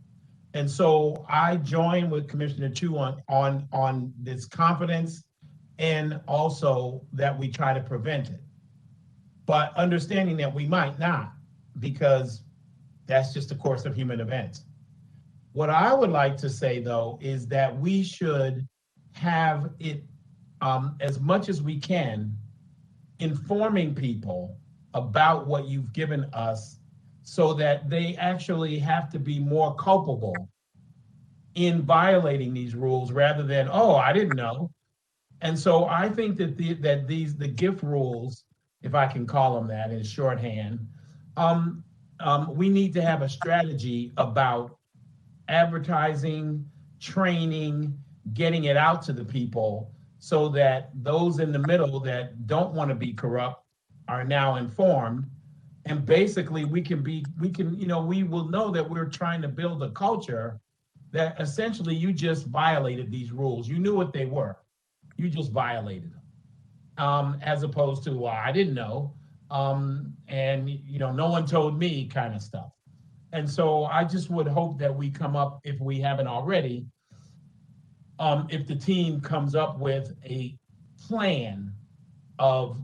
L: And so I join with Commissioner Chu on this confidence, and also that we try to prevent it. But understanding that we might not, because that's just the course of human events. What I would like to say, though, is that we should have it, as much as we can, informing people about what you've given us, so that they actually have to be more culpable in violating these rules, rather than, oh, I didn't know. And so I think that the gift rules, if I can call them that in shorthand, we need to have a strategy about advertising, training, getting it out to the people, so that those in the middle that don't want to be corrupt are now informed. And basically we will know that we're trying to build a culture that essentially you just violated these rules. You knew what they were. You just violated them. As opposed to, well, I didn't know. And no one told me kind of stuff. And so I just would hope that we come up, if we haven't already, if the team comes up with a plan of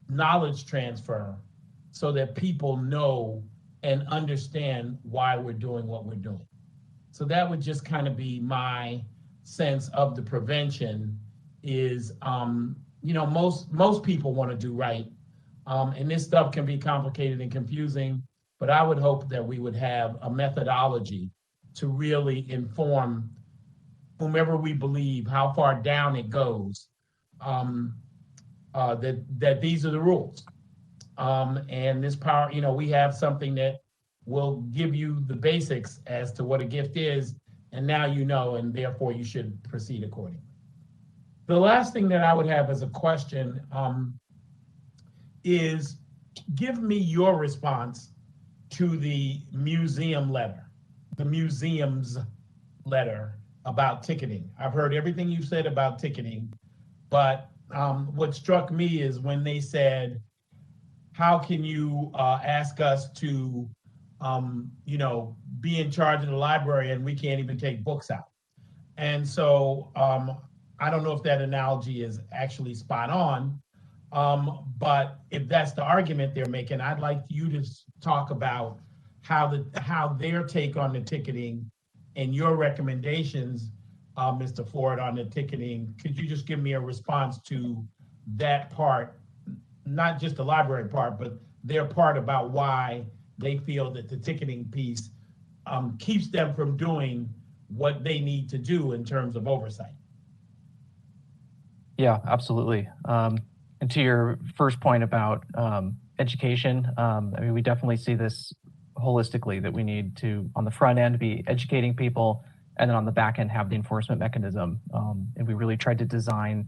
L: knowledge transfer, so that people know and understand why we're doing what we're doing. So that would just kind of be my sense of the prevention is, most people want to do right. And this stuff can be complicated and confusing, but I would hope that we would have a methodology to really inform whomever we believe, how far down it goes, that these are the rules. And this power, we have something that will give you the basics as to what a gift is, and now you know, and therefore you should proceed accordingly. The last thing that I would have as a question is, give me your response to the museum letter, the museum's letter about ticketing. I've heard everything you've said about ticketing, but what struck me is when they said, how can you ask us to, you know, be in charge of the library and we can't even take books out? And so I don't know if that analogy is actually spot on, but if that's the argument they're making, I'd like you to talk about how their take on the ticketing and your recommendations, Mr. Ford, on the ticketing. Could you just give me a response to that part, not just the library part, but their part about why they feel that the ticketing piece keeps them from doing what they need to do in terms of oversight?
O: Yeah, absolutely. And to your first point about education, I mean, we definitely see this holistically, that we need to, on the front end, be educating people, and then on the back end, have the enforcement mechanism. And we really tried to design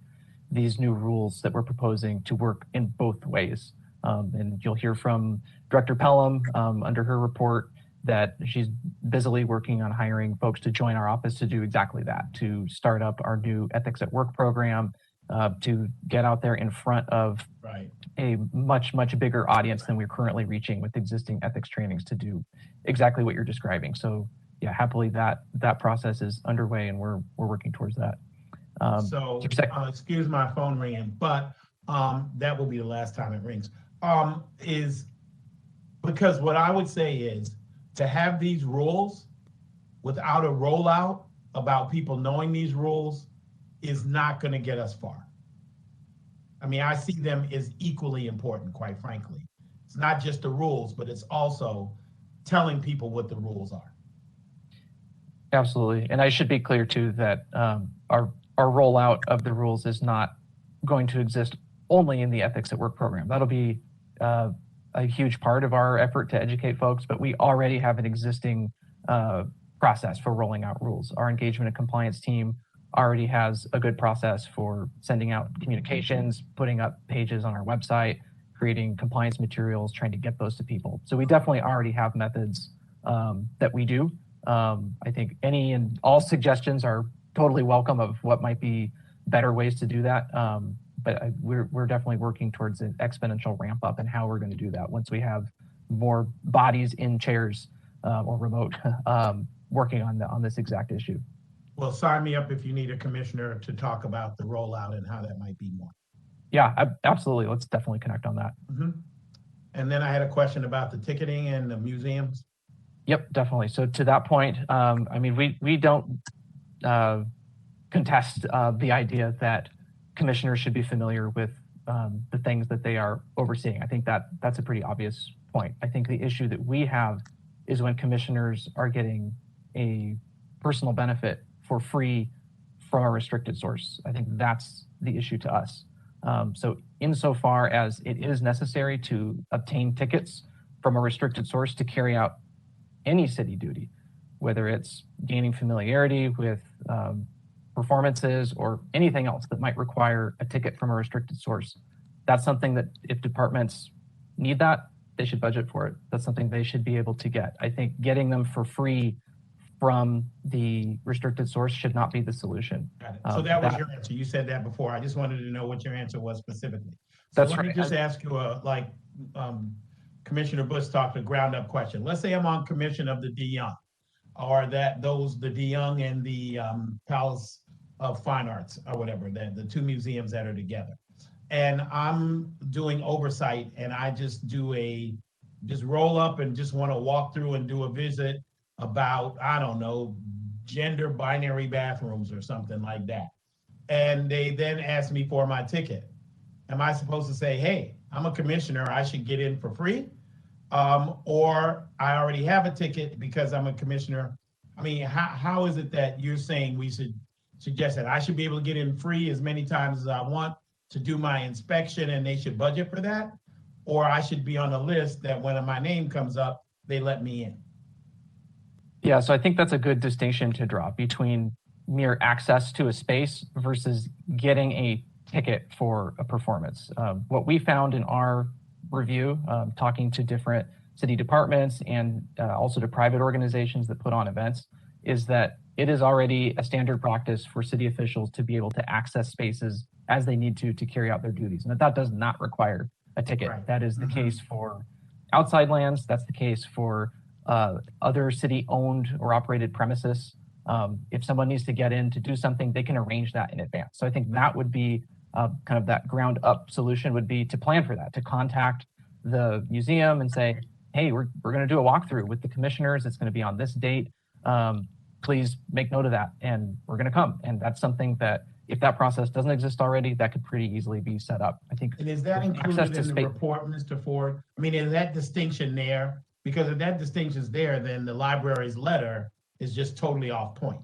O: these new rules that we're proposing to work in both ways. And you'll hear from Director Pelham under her report that she's busily working on hiring folks to join our office to do exactly that, to start up our new Ethics at Work program, to get out there in front of a much, much bigger audience than we're currently reaching with existing ethics trainings to do exactly what you're describing. So yeah, happily that process is underway and we're working towards that.
L: Excuse my phone ringing, but that will be the last time it rings. Is because what I would say is to have these rules without a rollout about people knowing these rules is not going to get us far. I mean, I see them as equally important, quite frankly. It's not just the rules, but it's also telling people what the rules are.
O: Absolutely. And I should be clear too that our rollout of the rules is not going to exist only in the Ethics at Work program. That'll be a huge part of our effort to educate folks, but we already have an existing process for rolling out rules. Our engagement and compliance team already has a good process for sending out communications, putting up pages on our website, creating compliance materials, trying to get those to people. So we definitely already have methods that we do. I think any and all suggestions are totally welcome of what might be better ways to do that. But we're definitely working towards an exponential ramp up and how we're going to do that once we have more bodies in chairs or remote working on this exact issue.
L: Well, sign me up if you need a commissioner to talk about the rollout and how that might be more.
O: Yeah, absolutely. Let's definitely connect on that.
L: Mm-hmm. And then I had a question about the ticketing and the museums.
O: Yep, definitely. So to that point, I mean, we don't contest the idea that commissioners should be familiar with the things that they are overseeing. I think that's a pretty obvious point. I think the issue that we have is when commissioners are getting a personal benefit for free from a restricted source. I think that's the issue to us. So insofar as it is necessary to obtain tickets from a restricted source to carry out any city duty, whether it's gaining familiarity with performances or anything else that might require a ticket from a restricted source, that's something that if departments need that, they should budget for it. That's something they should be able to get. I think getting them for free from the restricted source should not be the solution.
L: Got it. So that was your answer. You said that before. I just wanted to know what your answer was specifically. So
O: that's
L: let
O: right.
L: me just ask you Commissioner Bush talked a ground up question. Let's say I'm on commission of the DeYoung, or the DeYoung and the Palace of Fine Arts or whatever, the two museums that are together. And I'm doing oversight and I just roll up and just want to walk through and do a visit about, I don't know, gender binary bathrooms or something like that. And they then ask me for my ticket. Am I supposed to say, hey, I'm a commissioner, I should get in for free? Or I already have a ticket because I'm a commissioner? I mean, how is it that you're saying we should suggest that I should be able to get in free as many times as I want to do my inspection and they should budget for that? Or I should be on a list that when my name comes up, they let me in?
O: Yeah, so I think that's a good distinction to draw between mere access to a space versus getting a ticket for a performance. What we found in our review, talking to different city departments and also to private organizations that put on events, is that it is already a standard practice for city officials to be able to access spaces as they need to carry out their duties, and that does not require a ticket.
L: Right.
O: That is the case for outside lands. That's the case for other city-owned or operated premises. If someone needs to get in to do something, they can arrange that in advance. So I think that would be kind of that ground-up solution would be to plan for that, to contact the museum and say, hey, we're going to do a walkthrough with the commissioners. It's going to be on this date. Please make note of that, and we're going to come. And that's something that, if that process doesn't exist already, that could pretty easily be set up. I think.
L: And is that included in the report, Mr. Ford? I mean, is that distinction there? Because if that distinction is there, then the library's letter is just totally off point.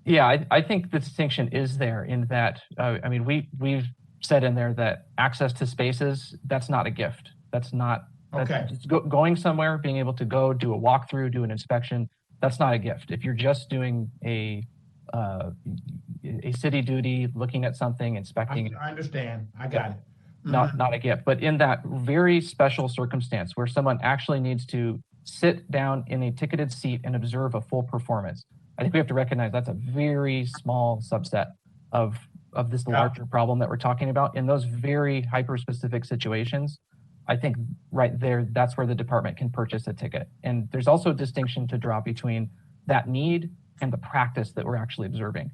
O: Yeah, I think the distinction is there in that, I mean, we've said in there that access to spaces, that's not a gift. That's not,
L: okay.
O: Going somewhere, being able to go do a walkthrough, do an inspection, that's not a gift. If you're just doing a city duty, looking at something, inspecting.
L: I understand, I got it.
O: Not a gift, but in that very special circumstance where someone actually needs to sit down in a ticketed seat and observe a full performance, I think we have to recognize that's a very small subset of this larger problem that we're talking about. In those very hyper-specific situations, I think right there, that's where the department can purchase a ticket. And there's also a distinction to draw between that need and the practice that we're actually observing.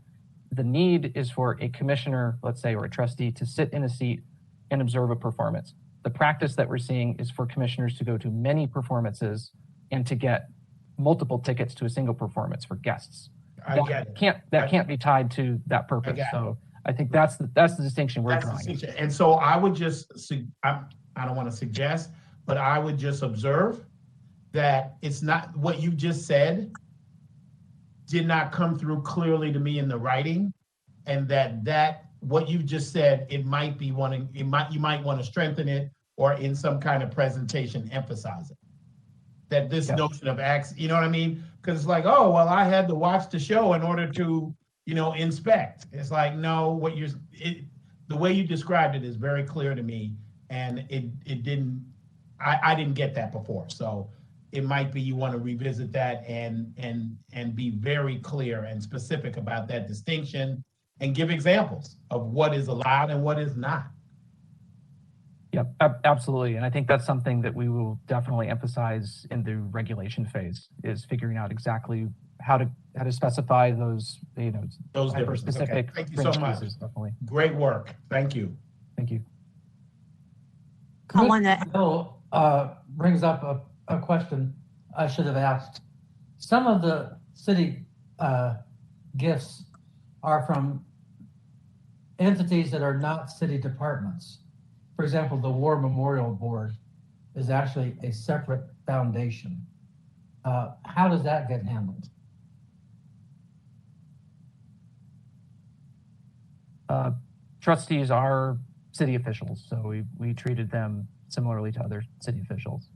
O: The need is for a commissioner, let's say, or a trustee to sit in a seat and observe a performance. The practice that we're seeing is for commissioners to go to many performances and to get multiple tickets to a single performance for guests. That can't be tied to that purpose. So I think that's the distinction we're drawing.
L: And so I would just, I don't want to suggest, but I would just observe that it's not what you just said did not come through clearly to me in the writing, and that what you just said, you might want to strengthen it, or in some kind of presentation emphasize it. That this notion of access, you know what I mean? Because it's like, oh, well, I had to watch the show in order to, inspect. It's like, no, the way you described it is very clear to me, and I didn't get that before. So it might be you want to revisit that and be very clear and specific about that distinction and give examples of what is allowed and what is not.
O: Yep, absolutely. And I think that's something that we will definitely emphasize in the regulation phase, is figuring out exactly how to specify those,
L: those differences.
O: Specific.
L: Okay. Thank you so much.
O: Definitely.
L: Great work. Thank you.
O: Thank you.
F: Bill brings up a question I should have asked. Some of the city gifts are from entities that are not city departments. For example, the War Memorial Board is actually a separate foundation. How does that get handled?
O: Trustees are city officials, so we treated them similarly to other city officials.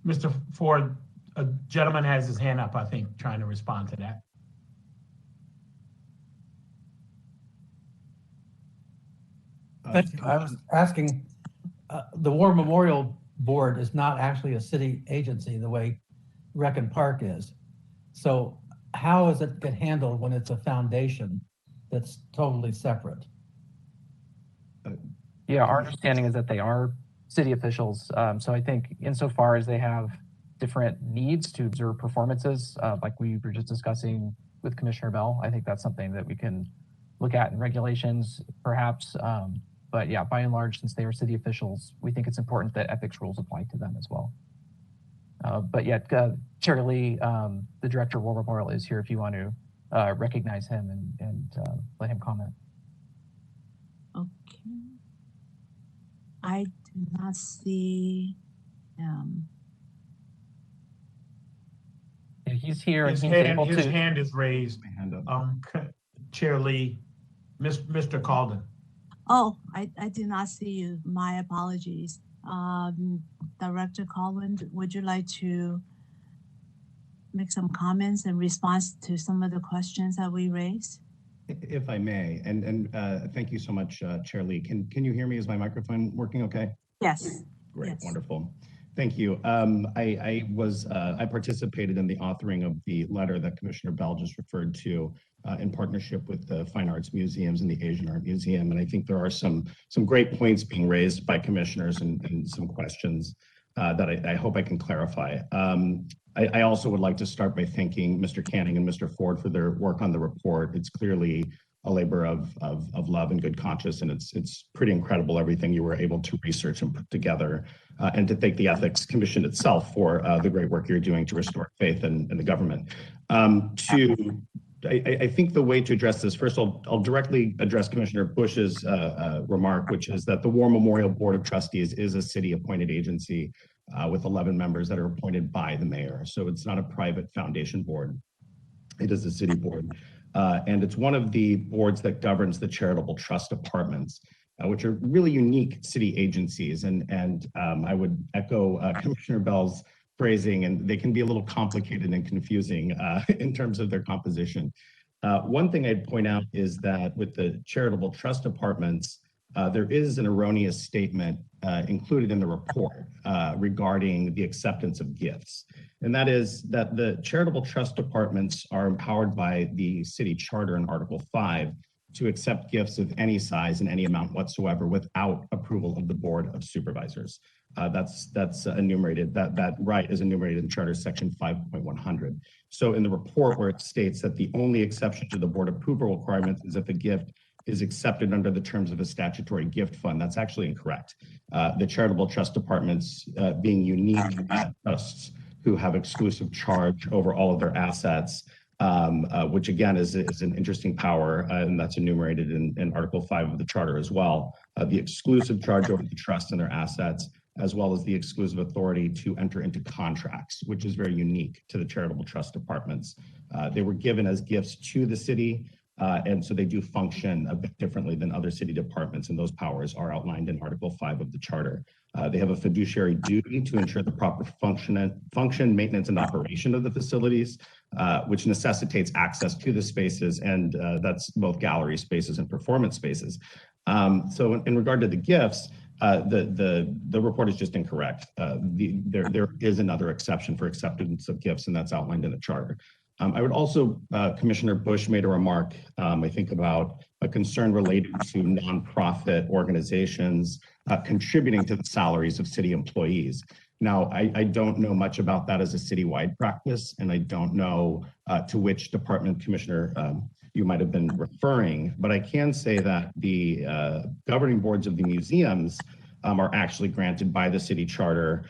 L: Mr. Ford, a gentleman has his hand up, I think, trying to respond to that.
F: I was asking, the War Memorial Board is not actually a city agency the way Rec and Park is. So how is it get handled when it's a foundation that's totally separate?
O: Yeah, our understanding is that they are city officials. So I think insofar as they have different needs to observe performances, like we were just discussing with Commissioner Bell, I think that's something that we can look at in regulations, perhaps. But yeah, by and large, since they are city officials, we think it's important that ethics rules apply to them as well. But yet, Chair Lee, the Director of War Memorial, is here if you want to recognize him and let him comment.
A: Okay. I do not see him.
O: Yeah, he's here.
L: His hand is raised. Chair Lee, Mr. Calden.
A: Oh, I did not see you. My apologies. Director Colwyn, would you like to make some comments in response to some of the questions that we raised?
P: If I may, and thank you so much, Chair Lee. Can you hear me? Is my microphone working okay?
A: Yes.
P: Great,
A: yes.
P: Wonderful. Thank you. I participated in the authoring of the letter that Commissioner Bell just referred to in partnership with the Fine Arts Museums and the Asian Art Museum. And I think there are some great points being raised by commissioners and some questions that I hope I can clarify. I also would like to start by thanking Mr. Canning and Mr. Ford for their work on the report. It's clearly a labor of love and good conscience, and it's pretty incredible everything you were able to research and put together, and to thank the Ethics Commission itself for the great work you're doing to restore faith in the government. I think the way to address this, first I'll directly address Commissioner Bush's remark, which is that the War Memorial Board of Trustees is a city-appointed agency with 11 members that are appointed by the mayor. So it's not a private foundation board. It is a city board. And it's one of the boards that governs the charitable trust departments, which are really unique city agencies. And I would echo Commissioner Bell's phrasing, and they can be a little complicated and confusing in terms of their composition. One thing I'd point out is that with the charitable trust departments, there is an erroneous statement included in the report regarding the acceptance of gifts. And that is that the charitable trust departments are empowered by the city charter in Article 5 to accept gifts of any size and any amount whatsoever without approval of the Board of Supervisors. That's enumerated, that right is enumerated in Charter Section 5.100. So in the report where it states that the only exception to the board approval requirements is if a gift is accepted under the terms of a statutory gift fund, that's actually incorrect. The charitable trust departments being unique trusts who have exclusive charge over all of their assets, which again is an interesting power, and that's enumerated in Article 5 of the Charter as well. The exclusive charge over the trust and their assets, as well as the exclusive authority to enter into contracts, which is very unique to the charitable trust departments. They were given as gifts to the city, and so they do function a bit differently than other city departments, and those powers are outlined in Article 5 of the Charter. They have a fiduciary duty to ensure the proper function, maintenance, and operation of the facilities, which necessitates access to the spaces, and that's both gallery spaces and performance spaces. So in regard to the gifts, the report is just incorrect. There is another exception for acceptance of gifts, and that's outlined in the Charter. I would also, Commissioner Bush made a remark, I think, about a concern related to nonprofit organizations contributing to the salaries of city employees. Now, I don't know much about that as a citywide practice, and I don't know to which department, Commissioner, you might have been referring, but I can say that the governing boards of the museums are actually granted by the city charter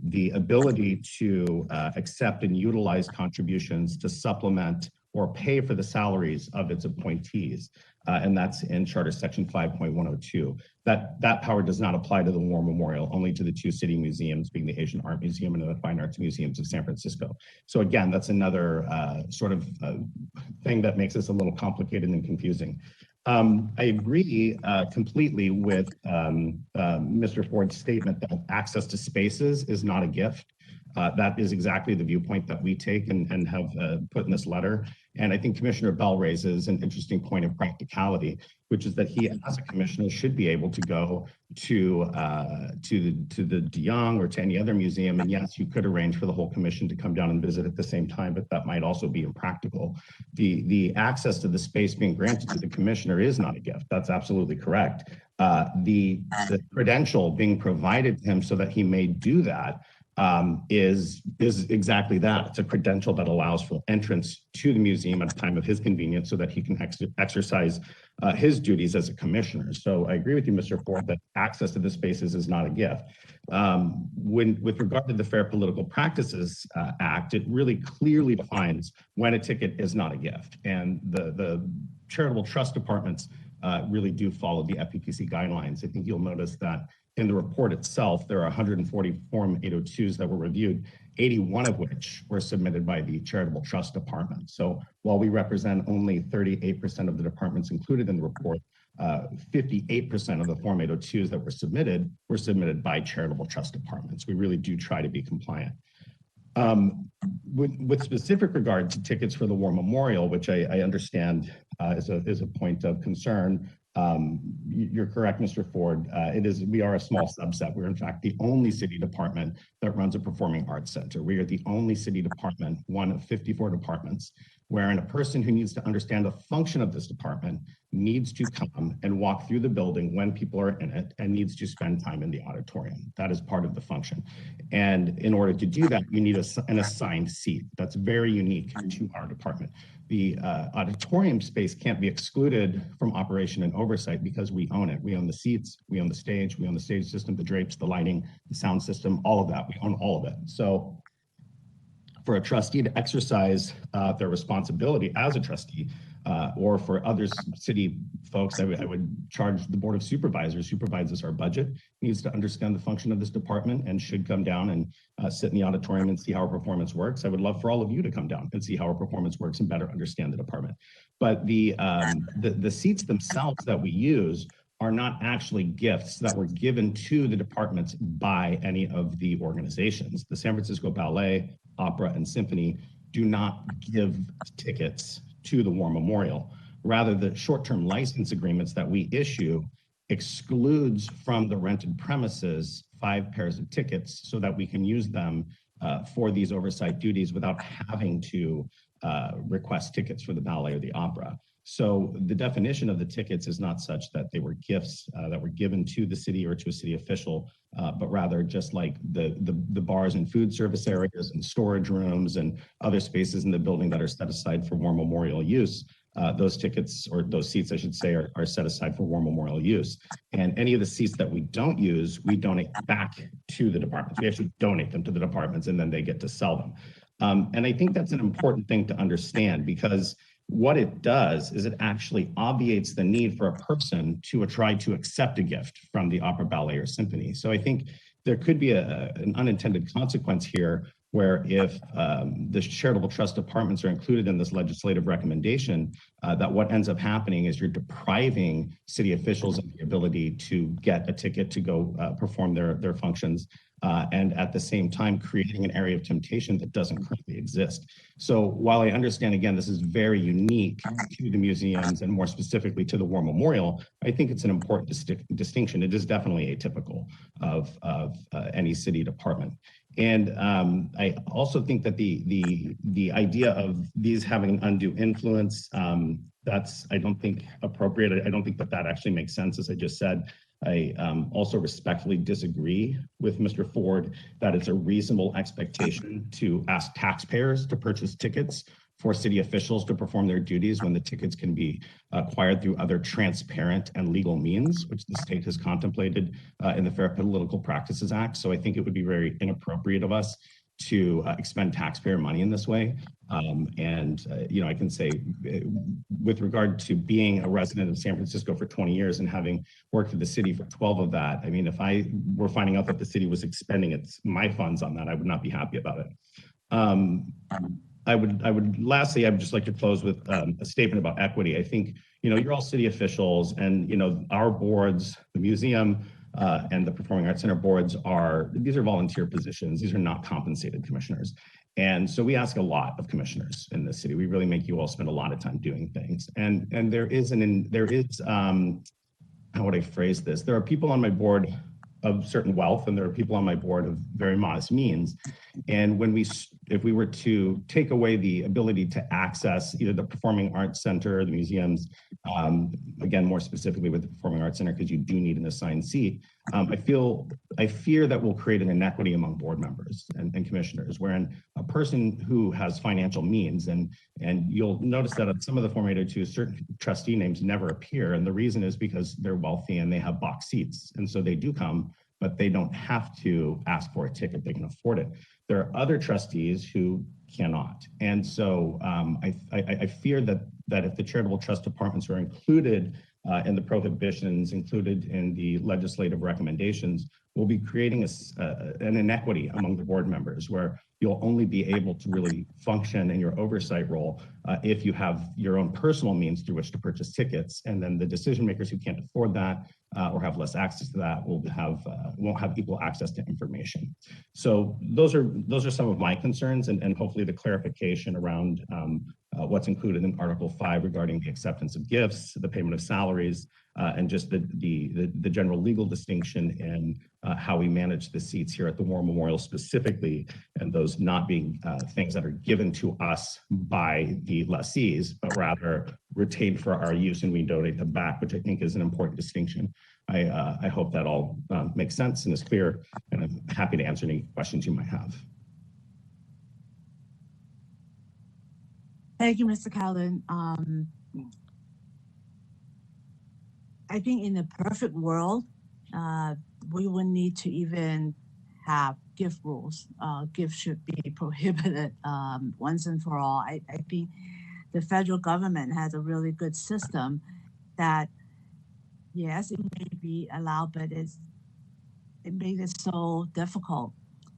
P: the ability to accept and utilize contributions to supplement or pay for the salaries of its appointees. And that's in Charter Section 5.102. That power does not apply to the War Memorial, only to the two city museums, being the Asian Art Museum and the Fine Arts Museums of San Francisco. So again, that's another sort of thing that makes this a little complicated and confusing. I agree completely with Mr. Ford's statement that access to spaces is not a gift. That is exactly the viewpoint that we take and have put in this letter. And I think Commissioner Bell raises an interesting point of practicality, which is that he, as a commissioner, should be able to go to the De Young or to any other museum. And yes, you could arrange for the whole commission to come down and visit at the same time, but that might also be impractical. The access to the space being granted to the commissioner is not a gift. That's absolutely correct. The credential being provided to him so that he may do that is exactly that. It's a credential that allows for entrance to the museum at a time of his convenience so that he can exercise his duties as a commissioner. So I agree with you, Mr. Ford, that access to the spaces is not a gift. With regard to the Fair Political Practices Act, it really clearly defines when a ticket is not a gift. And the charitable trust departments really do follow the FPPC guidelines. I think you'll notice that in the report itself, there are 140 Form 802s that were reviewed, 81 of which were submitted by the charitable trust department. So while we represent only 38% of the departments included in the report, 58% of the Form 802s that were submitted by charitable trust departments. We really do try to be compliant. With specific regard to tickets for the War Memorial, which I understand is a point of concern, You're correct, Mr. Ford. We are a small subset. We're in fact the only city department that runs a performing arts center. We are the only city department, one of 54 departments, wherein a person who needs to understand the function of this department needs to come and walk through the building when people are in it and needs to spend time in the auditorium. That is part of the function. And in order to do that, you need an assigned seat. That's very unique to our department. The auditorium space can't be excluded from operation and oversight because we own it. We own the seats, we own the stage system, the drapes, the lighting, the sound system, all of that. We own all of it. So for a trustee to exercise their responsibility as a trustee, or for other city folks, I would charge the Board of Supervisors, who provides us our budget, needs to understand the function of this department and should come down and sit in the auditorium and see how our performance works. I would love for all of you to come down and see how our performance works and better understand the department. But the seats themselves that we use are not actually gifts that were given to the departments by any of the organizations. The San Francisco Ballet, Opera, and Symphony do not give tickets to the War Memorial. Rather, the short-term license agreements that we issue excludes from the rented premises 5 pairs of tickets so that we can use them for these oversight duties without having to request tickets for the ballet or the opera. So the definition of the tickets is not such that they were gifts that were given to the city or to a city official, but rather just like the bars and food service areas and storage rooms and other spaces in the building that are set aside for War Memorial use. Those tickets, or those seats, I should say, are set aside for War Memorial use. And any of the seats that we don't use, we donate back to the departments. We actually donate them to the departments and then they get to sell them. And I think that's an important thing to understand, because what it does is it actually obviates the need for a person to try to accept a gift from the opera, ballet, or symphony. So I think there could be an unintended consequence here, where if the charitable trust departments are included in this legislative recommendation, that what ends up happening is you're depriving city officials of the ability to get a ticket to go perform their functions, and at the same time creating an area of temptation that doesn't currently exist. So while I understand, again, this is very unique to the museums and more specifically to the War Memorial, I think it's an important distinction. It is definitely atypical of any city department. And I also think that the idea of these having an undue influence, that's, I don't think, appropriate. I don't think that actually makes sense, as I just said. I also respectfully disagree with Mr. Ford that it's a reasonable expectation to ask taxpayers to purchase tickets for city officials to perform their duties when the tickets can be acquired through other transparent and legal means, which the state has contemplated in the Fair Political Practices Act. So I think it would be very inappropriate of us to expend taxpayer money in this way. You know, I can say with regard to being a resident of San Francisco for 20 years and having worked for the city for 12 of that, I mean, if I were finding out that the city was expending my funds on that, I would not be happy about it. Lastly, I would just like to close with a statement about equity. I think, you know, you're all city officials, and, you know, our boards, the museum, and the Performing Arts Center boards these are volunteer positions. These are not compensated commissioners. And so we ask a lot of commissioners in the city. We really make you all spend a lot of time doing things. And there is, how would I phrase this? There are people on my board of certain wealth, and there are people on my board of very modest means. And if we were to take away the ability to access either the Performing Arts Center or the museums, again, more specifically with the Performing Arts Center, because you do need an assigned seat, I fear that will create an inequity among board members and commissioners, wherein a person who has financial means, and you'll notice that on some of the Form 802, certain trustee names never appear. And the reason is because they're wealthy and they have box seats. And so they do come, but they don't have to ask for a ticket. They can afford it. There are other trustees who cannot. And so I fear that if the charitable trust departments are included in the prohibitions, included in the legislative recommendations, we'll be creating an inequity among the board members, where you'll only be able to really function in your oversight role if you have your own personal means through which to purchase tickets. And then the decision makers who can't afford that or have less access to that won't have equal access to information. So those are some of my concerns, and hopefully the clarification around what's included in Article 5 regarding the acceptance of gifts, the payment of salaries, and just the general legal distinction in how we manage the seats here at the War Memorial specifically, and those not being things that are given to us by the lessees, but rather retained for our use and we donate them back, which I think is an important distinction. I hope that all makes sense and is clear, and I'm happy to answer any questions you might have.
A: Thank you, Mr. Callan. I think in a perfect world, we wouldn't need to even have gift rules. Gifts should be prohibited once and for all. I think the federal government has a really good system that, yes, it may be allowed, but it made it so difficult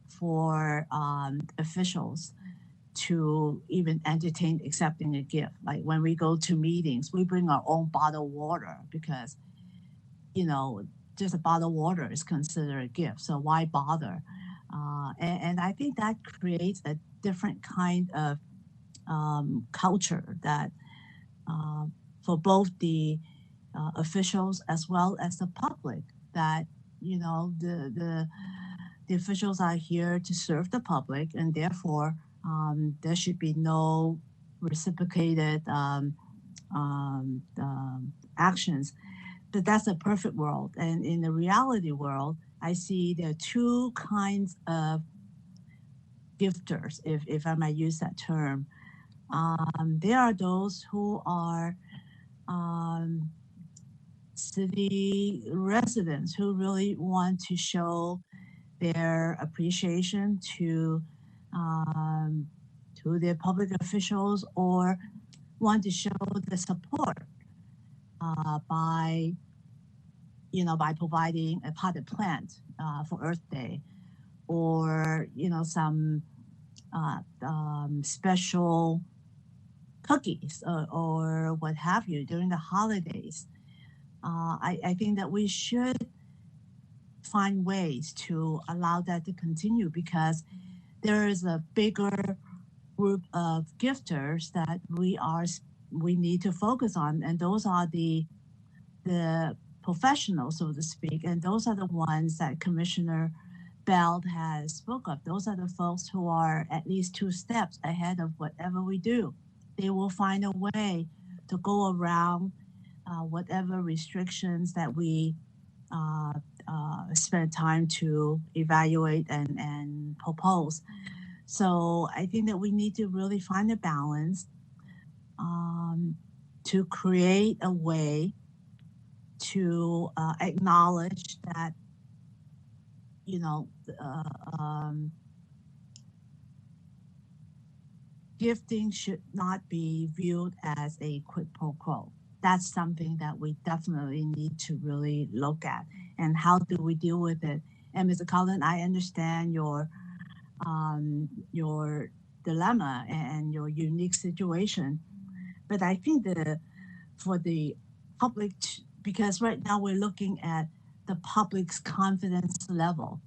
A: for officials to even entertain accepting a gift. Like when we go to meetings, we bring our own bottled water because, you know, just a bottled water is considered a gift. So why bother? And I think that creates a different kind of culture that for both the officials as well as the public, that, you know, the officials are here to serve the public, and therefore there should be no reciprocated actions. But that's a perfect world. And in the reality world, I see there are two kinds of gifters, if I might use that term. There are those who are city residents who really want to show their appreciation to their public officials, or want to show the support by providing a potted plant for Earth Day, or some special cookies or what have you during the holidays. I think that we should find ways to allow that to continue, because there is a bigger group of gifters that we need to focus on, and those are the professionals, so to speak, and those are the ones that Commissioner Bell has spoke of. Those are the folks who are at least 2 steps ahead of whatever we do. They will find a way to go around whatever restrictions that we spend time to evaluate and propose. So I think that we need to really find a balance to create a way to acknowledge that, gifting should not be viewed as a quid pro quo. That's something that we definitely need to really look at. And how do we deal with it? And Mr. Collins, I understand your dilemma and your unique situation, but I think that for the public, because right now we're looking at the public's confidence level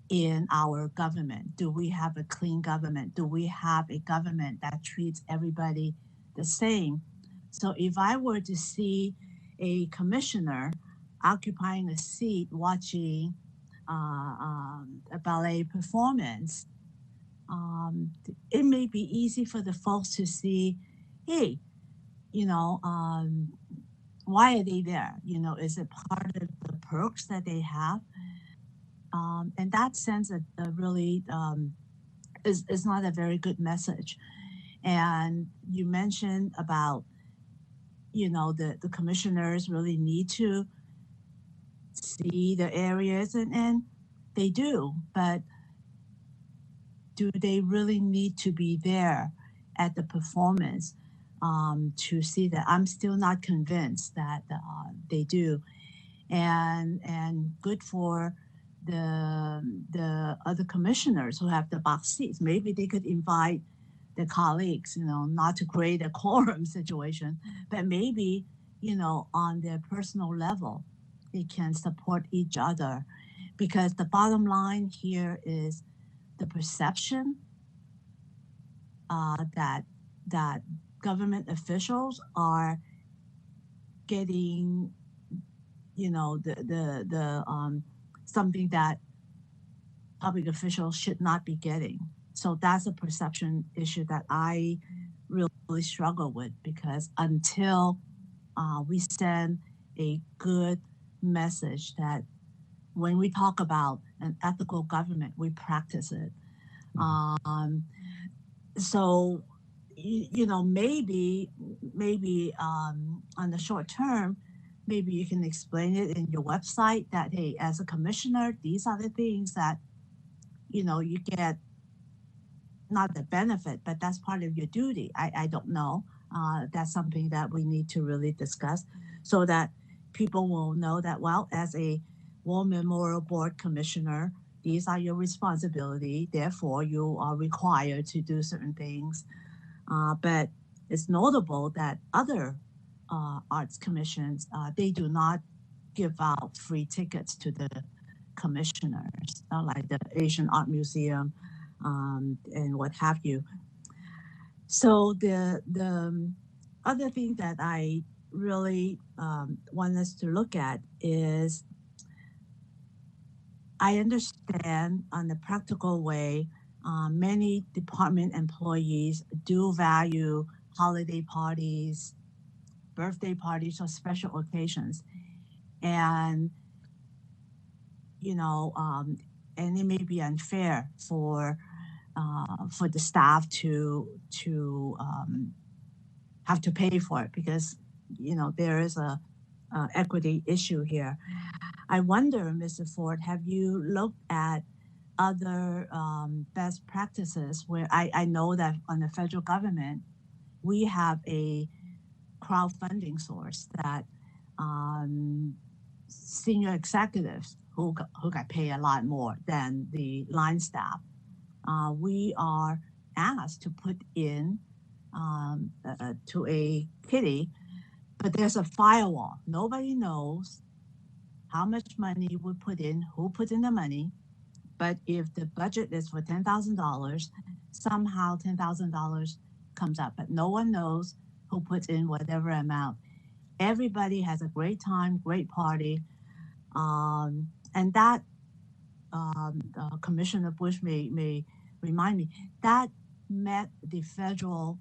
A: in our government. Do we have a clean government? Do we have a government that treats everybody the same? So if I were to see a commissioner occupying a seat watching a ballet performance, it may be easy for the folks to see, hey, why are they there? Is it part of the perks that they have? And that sends a really is not a very good message. And you mentioned about, the commissioners really need to see the areas, and they do, but do they really need to be there at the performance to see that? I'm still not convinced that they do. And good for the other commissioners who have the box seats. Maybe they could invite their colleagues, not to create a quorum situation, but maybe, on their personal level, they can support each other. Because the bottom line here is the perception that government officials are getting, you know, something that public officials should not be getting. So that's a perception issue that I really struggle with, because until we send a good message that when we talk about an ethical government, we practice it. So, you know, maybe on the short term, maybe you can explain it in your website that, hey, as a commissioner, these are the things that, you know, you get, not the benefit, but that's part of your duty. I don't know. That's something that we need to really discuss so that people will know that, well, as a War Memorial Board commissioner, these are your responsibility. Therefore, you are required to do certain things. But it's notable that other arts commissions, they do not give out free tickets to the commissioners, like the Asian Art Museum and what have you. So the other thing that I really want us to look at is, I understand on the practical way, many department employees do value holiday parties, birthday parties, or special occasions. And, you know, and it may be unfair for the staff to have to pay for it, because, you know, there is a equity issue here. I wonder, Mr. Ford, have you looked at other best practices where I know that on the federal government, we have a crowdfunding source that senior executives who got paid a lot more than the line staff, we are asked to put in to a kitty, but there's a firewall. Nobody knows how much money we put in, who put in the money. But if the budget is for $10,000, somehow $10,000 comes up, but no one knows who puts in whatever amount. Everybody has a great time, great party. And that, Commissioner Bush may remind me, that met the federal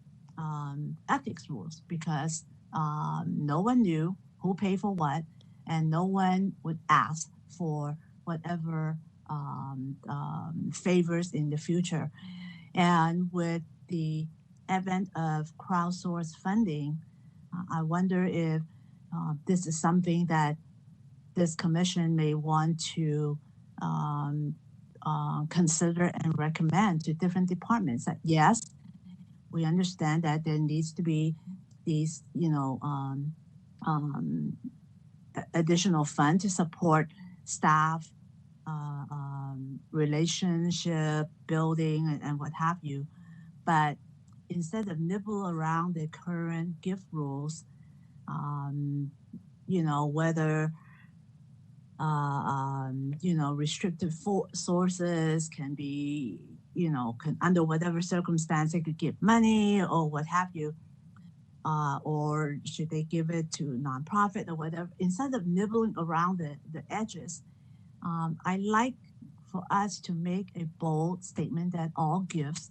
A: ethics rules, because no one knew who paid for what, and no one would ask for whatever favors in the future. And with the advent of crowdsourced funding, I wonder if this is something that this commission may want to consider and recommend to different departments. That yes, we understand that there needs to be these, you know, additional fund to support staff, relationship building, and what have you. But instead of nibble around the current gift rules, you know, whether you know, restricted sources can be, you know, under whatever circumstance they could give money or what have you, or should they give it to nonprofit or whatever. Instead of nibbling around the edges, I like for us to make a bold statement that all gifts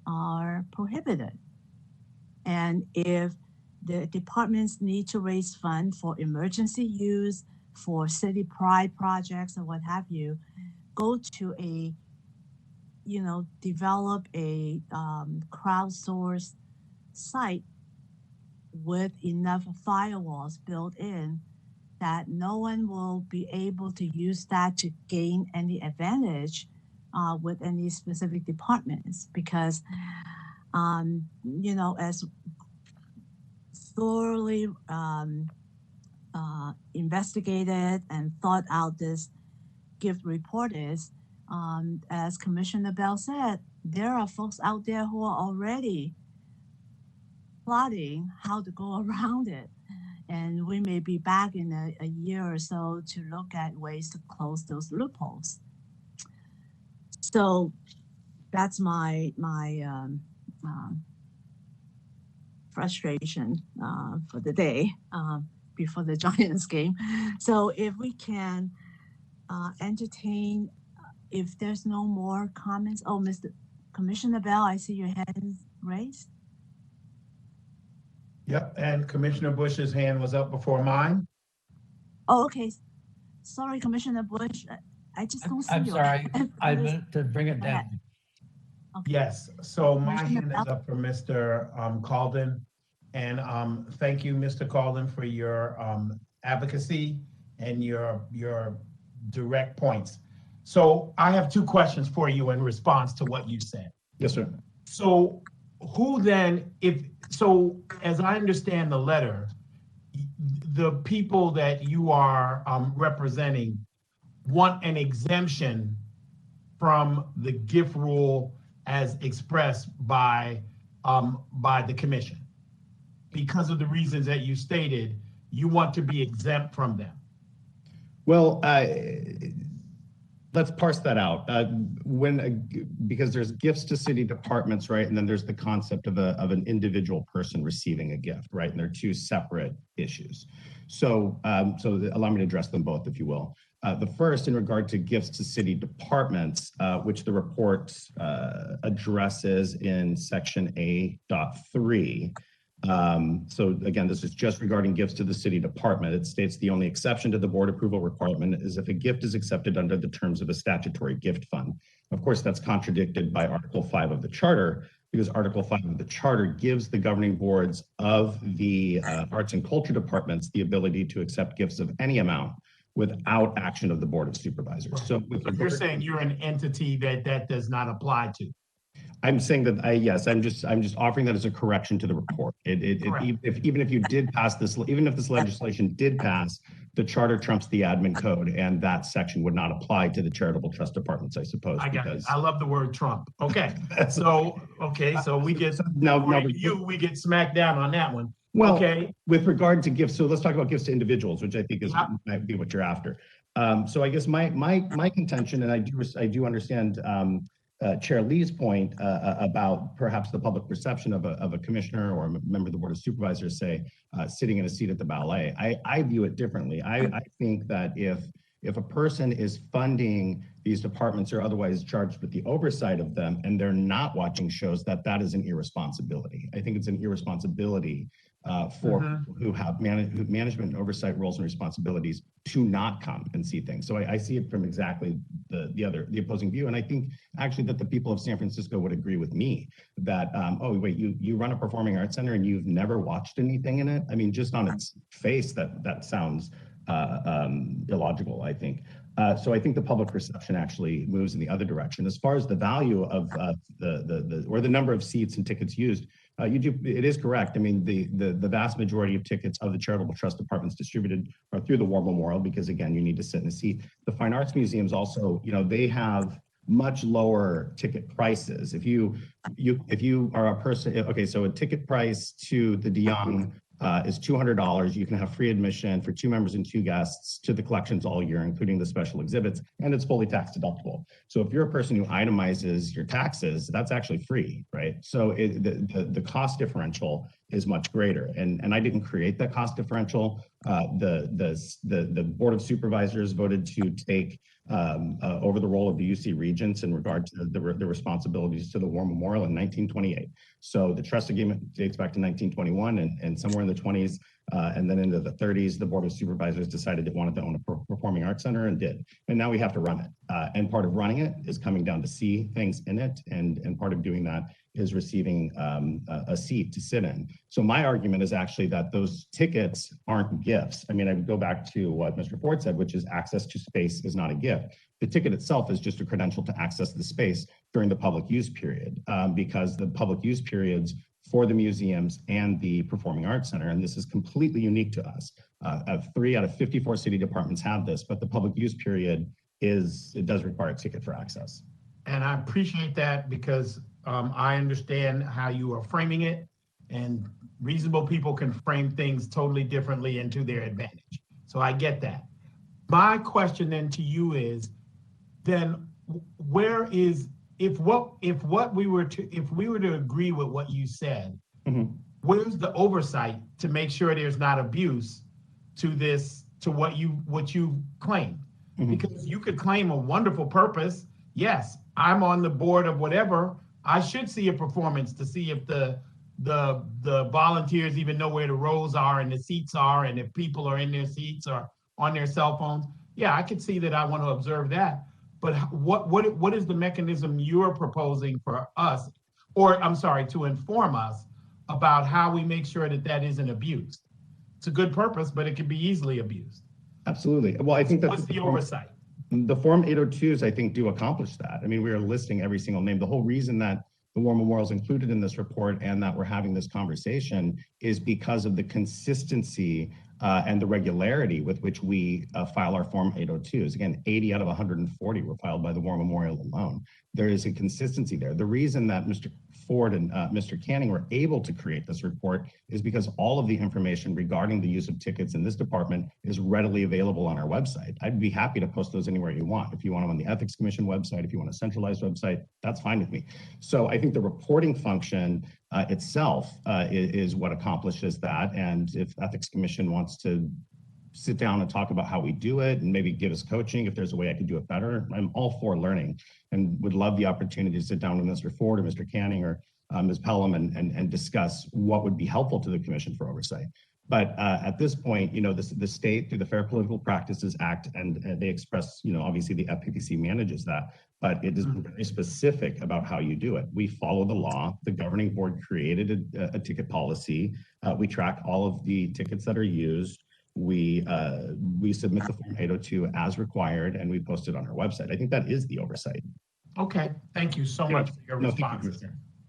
A: are prohibited. And if the departments need to raise funds for emergency use, for city pride projects and what have you, go to a, you know, develop a crowdsourced site with enough firewalls built in that no one will be able to use that to gain any advantage with any specific departments, because you know, as thoroughly investigated and thought out this gift report is, as Commissioner Bell said, there are folks out there who are already plotting how to go around it. And we may be back in a year or so to look at ways to close those loopholes. So that's my frustration for the day before the Giants game. So if we can entertain, if there's no more comments. Oh, Mr. Commissioner Bell, I see your hand raised.
L: Yep, and Commissioner Bush's hand was up before mine.
A: Oh, okay. Sorry, Commissioner Bush. I just don't see
F: I'm
A: your
F: sorry.
A: hand.
F: I meant to bring it down.
A: Okay.
L: Yes, so my
A: Commissioner
L: hand is
A: Bell.
L: up for Mr. Calden. And thank you, Mr. Calden, for your advocacy and your direct points. So I have two questions for you in response to what you said.
P: Yes, sir.
L: So who then, so as I understand the letter, the people that you are representing want an exemption from the gift rule as expressed by the commission. Because of the reasons that you stated, you want to be exempt from them.
P: Well, let's parse that out. Because there's gifts to city departments, right? And then there's the concept of an individual person receiving a gift, right? And they're two separate issues. So allow me to address them both, if you will. The first, in regard to gifts to city departments, which the report addresses in section A.3. So again, this is just regarding gifts to the city department. It states the only exception to the board approval requirement is if a gift is accepted under the terms of a statutory gift fund. Of course, that's contradicted by Article 5 of the Charter, because Article 5 of the Charter gives the governing boards of the arts and culture departments the ability to accept gifts of any amount without action of the Board of Supervisors. So
L: you're saying you're an entity that does not apply to.
P: I'm saying that yes, I'm just offering that as a correction to the report. Even if you did pass this, even if this legislation did pass, the charter trumps the admin code, and that section would not apply to the charitable trust departments, I suppose.
L: I got it. I love the word Trump. Okay, so we get we get smacked down on that one.
P: Well,
L: okay.
P: With regard to gifts, so let's talk about gifts to individuals, which I think might be what you're after. So I guess my contention, and I do understand Chair Lee's point about perhaps the public perception of a commissioner or a member of the Board of Supervisors, say, sitting in a seat at the ballet. I view it differently. I think that if a person is funding these departments or otherwise charged with the oversight of them and they're not watching shows, that is an irresponsibility. I think it's an irresponsibility for who have management and oversight roles and responsibilities to not come and see things. So I see it from exactly the opposing view. And I think actually that the people of San Francisco would agree with me that, oh, wait, you run a performing arts center and you've never watched anything in it? I mean, just on its face, that sounds illogical, I think. So I think the public perception actually moves in the other direction. As far as the value of the number of seats and tickets used, it is correct. I mean, the vast majority of tickets of the charitable trust departments distributed are through the War Memorial, because again, you need to sit in a seat. The Fine Arts Museums also, they have much lower ticket prices. If you are a person, okay, so a ticket price to the DeYoung is $200. You can have free admission for 2 members and 2 guests to the collections all year, including the special exhibits, and it's fully tax deductible. So if you're a person who itemizes your taxes, that's actually free, right? So the cost differential is much greater, and I didn't create that cost differential. The Board of Supervisors voted to take over the role of the UC Regents in regard to the responsibilities to the War Memorial in 1928. So the trust agreement dates back to 1921, and somewhere in the 20s and then into the 30s, the Board of Supervisors decided it wanted to own a performing arts center and did. And now we have to run it. And part of running it is coming down to see things in it. And part of doing that is receiving a seat to sit in. So my argument is actually that those tickets aren't gifts. I mean, I would go back to what Mr. Ford said, which is access to space is not a gift. The ticket itself is just a credential to access the space during the public use period, because the public use periods for the museums and the Performing Arts Center, and this is completely unique to us. 3 out of 54 city departments have this, but the public use period it does require a ticket for access.
L: And I appreciate that, because I understand how you are framing it, and reasonable people can frame things totally differently and to their advantage. So I get that. My question then to you is, then where is, if we were to agree with what you said, where's the oversight to make sure there's not abuse to this, to what you claim? Because you could claim a wonderful purpose. Yes, I'm on the board of whatever. I should see a performance to see if the volunteers even know where the rows are and the seats are, and if people are in their seats or on their cell phones. Yeah, I could see that. I want to observe that. But what is the mechanism you're proposing for us, or I'm sorry, to inform us about how we make sure that that isn't abused? It's a good purpose, but it can be easily abused.
P: Absolutely. Well, I think that's
L: what's the oversight?
P: The Form 802s, I think, do accomplish that. I mean, we are listing every single name. The whole reason that the War Memorial is included in this report and that we're having this conversation is because of the consistency and the regularity with which we file our Form 802s. Again, 80 out of 140 were filed by the War Memorial alone. There is a consistency there. The reason that Mr. Ford and Mr. Canning were able to create this report is because all of the information regarding the use of tickets in this department is readily available on our website. I'd be happy to post those anywhere you want. If you want them on the Ethics Commission website, if you want a centralized website, that's fine with me. So I think the reporting function itself is what accomplishes that. And if Ethics Commission wants to sit down and talk about how we do it and maybe give us coaching, if there's a way I could do it better, I'm all for learning and would love the opportunity to sit down with Mr. Ford or Mr. Canning or Ms. Pelham and discuss what would be helpful to the Commission for Oversight. But at this point, you know, the state through the Fair Political Practices Act, and they express, you know, obviously the FPPC manages that, but it is very specific about how you do it. We follow the law. The governing board created a ticket policy. We track all of the tickets that are used. We submit the Form 802 as required, and we post it on our website. I think that is the oversight.
L: Okay, thank you so much for your responses.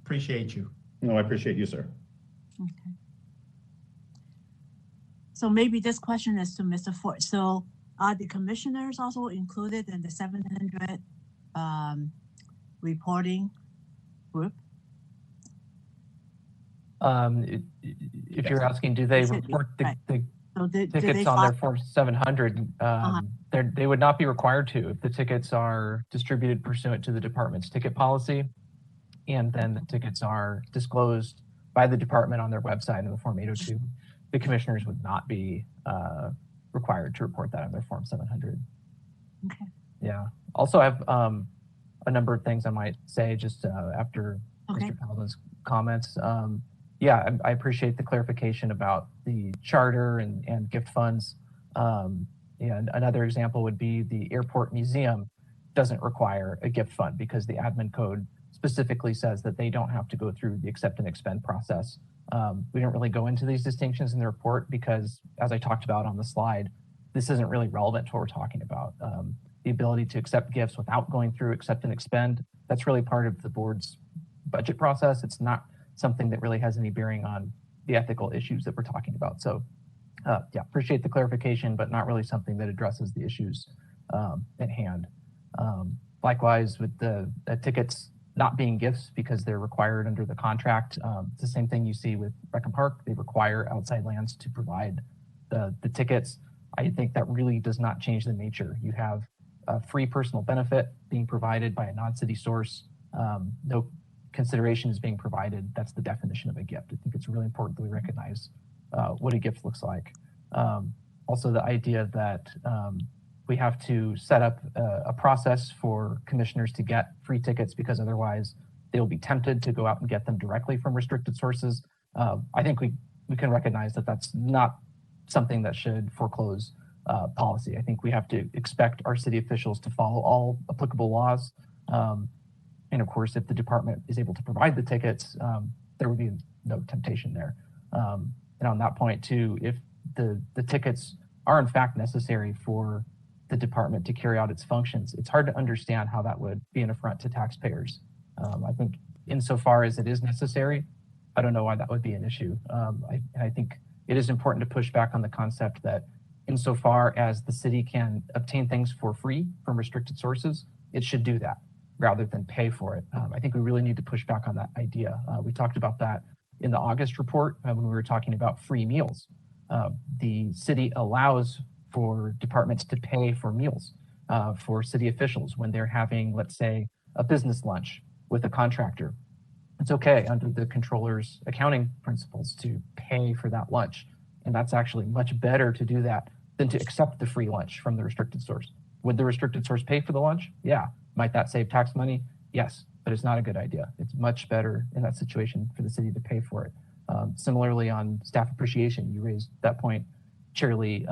L: Appreciate you.
P: No, I appreciate you, sir.
A: Okay. So maybe this question is to Mr. Ford. So are the commissioners also included in the 700 reporting group?
O: If you're asking, do they report the tickets on their Form 700? They would not be required to if the tickets are distributed pursuant to the department's ticket policy, and then the tickets are disclosed by the department on their website in the Form 802. The commissioners would not be required to report that on their Form 700.
A: Okay.
O: Yeah. Also, I have a number of things I might say just after Mr. Pelham's comments. Yeah, I appreciate the clarification about the charter and gift funds. And another example would be the airport museum doesn't require a gift fund because the admin code specifically says that they don't have to go through the accept and expend process. We don't really go into these distinctions in the report because, as I talked about on the slide, this isn't really relevant to what we're talking about. The ability to accept gifts without going through accept and expend, that's really part of the board's budget process. It's not something that really has any bearing on the ethical issues that we're talking about. So yeah, appreciate the clarification, but not really something that addresses the issues at hand. Likewise, with the tickets not being gifts because they're required under the contract, it's the same thing you see with Rec and Park. They require outside lands to provide the tickets. I think that really does not change the nature. You have a free personal benefit being provided by a non-city source. No consideration is being provided. That's the definition of a gift. I think it's really important that we recognize what a gift looks like. Also, the idea that we have to set up a process for commissioners to get free tickets because otherwise they will be tempted to go out and get them directly from restricted sources. I think we can recognize that that's not something that should foreclose policy. I think we have to expect our city officials to follow all applicable laws. And of course, if the department is able to provide the tickets, there would be no temptation there. And on that point too, if the tickets are in fact necessary for the department to carry out its functions, it's hard to understand how that would be an affront to taxpayers. I think insofar as it is necessary, I don't know why that would be an issue. I think it is important to push back on the concept that insofar as the city can obtain things for free from restricted sources, it should do that rather than pay for it. I think we really need to push back on that idea. We talked about that in the August report when we were talking about free meals. The city allows for departments to pay for meals for city officials when they're having, let's say, a business lunch with a contractor. it's okay under the controller's accounting principles to pay for that lunch. And that's actually much better to do that than to accept the free lunch from the restricted source. Would the restricted source pay for the lunch? Yeah. Might that save tax money? Yes, but it's not a good idea. It's much better in that situation for the city to pay for it. Similarly on staff appreciation, you raised that point, Chair Lee.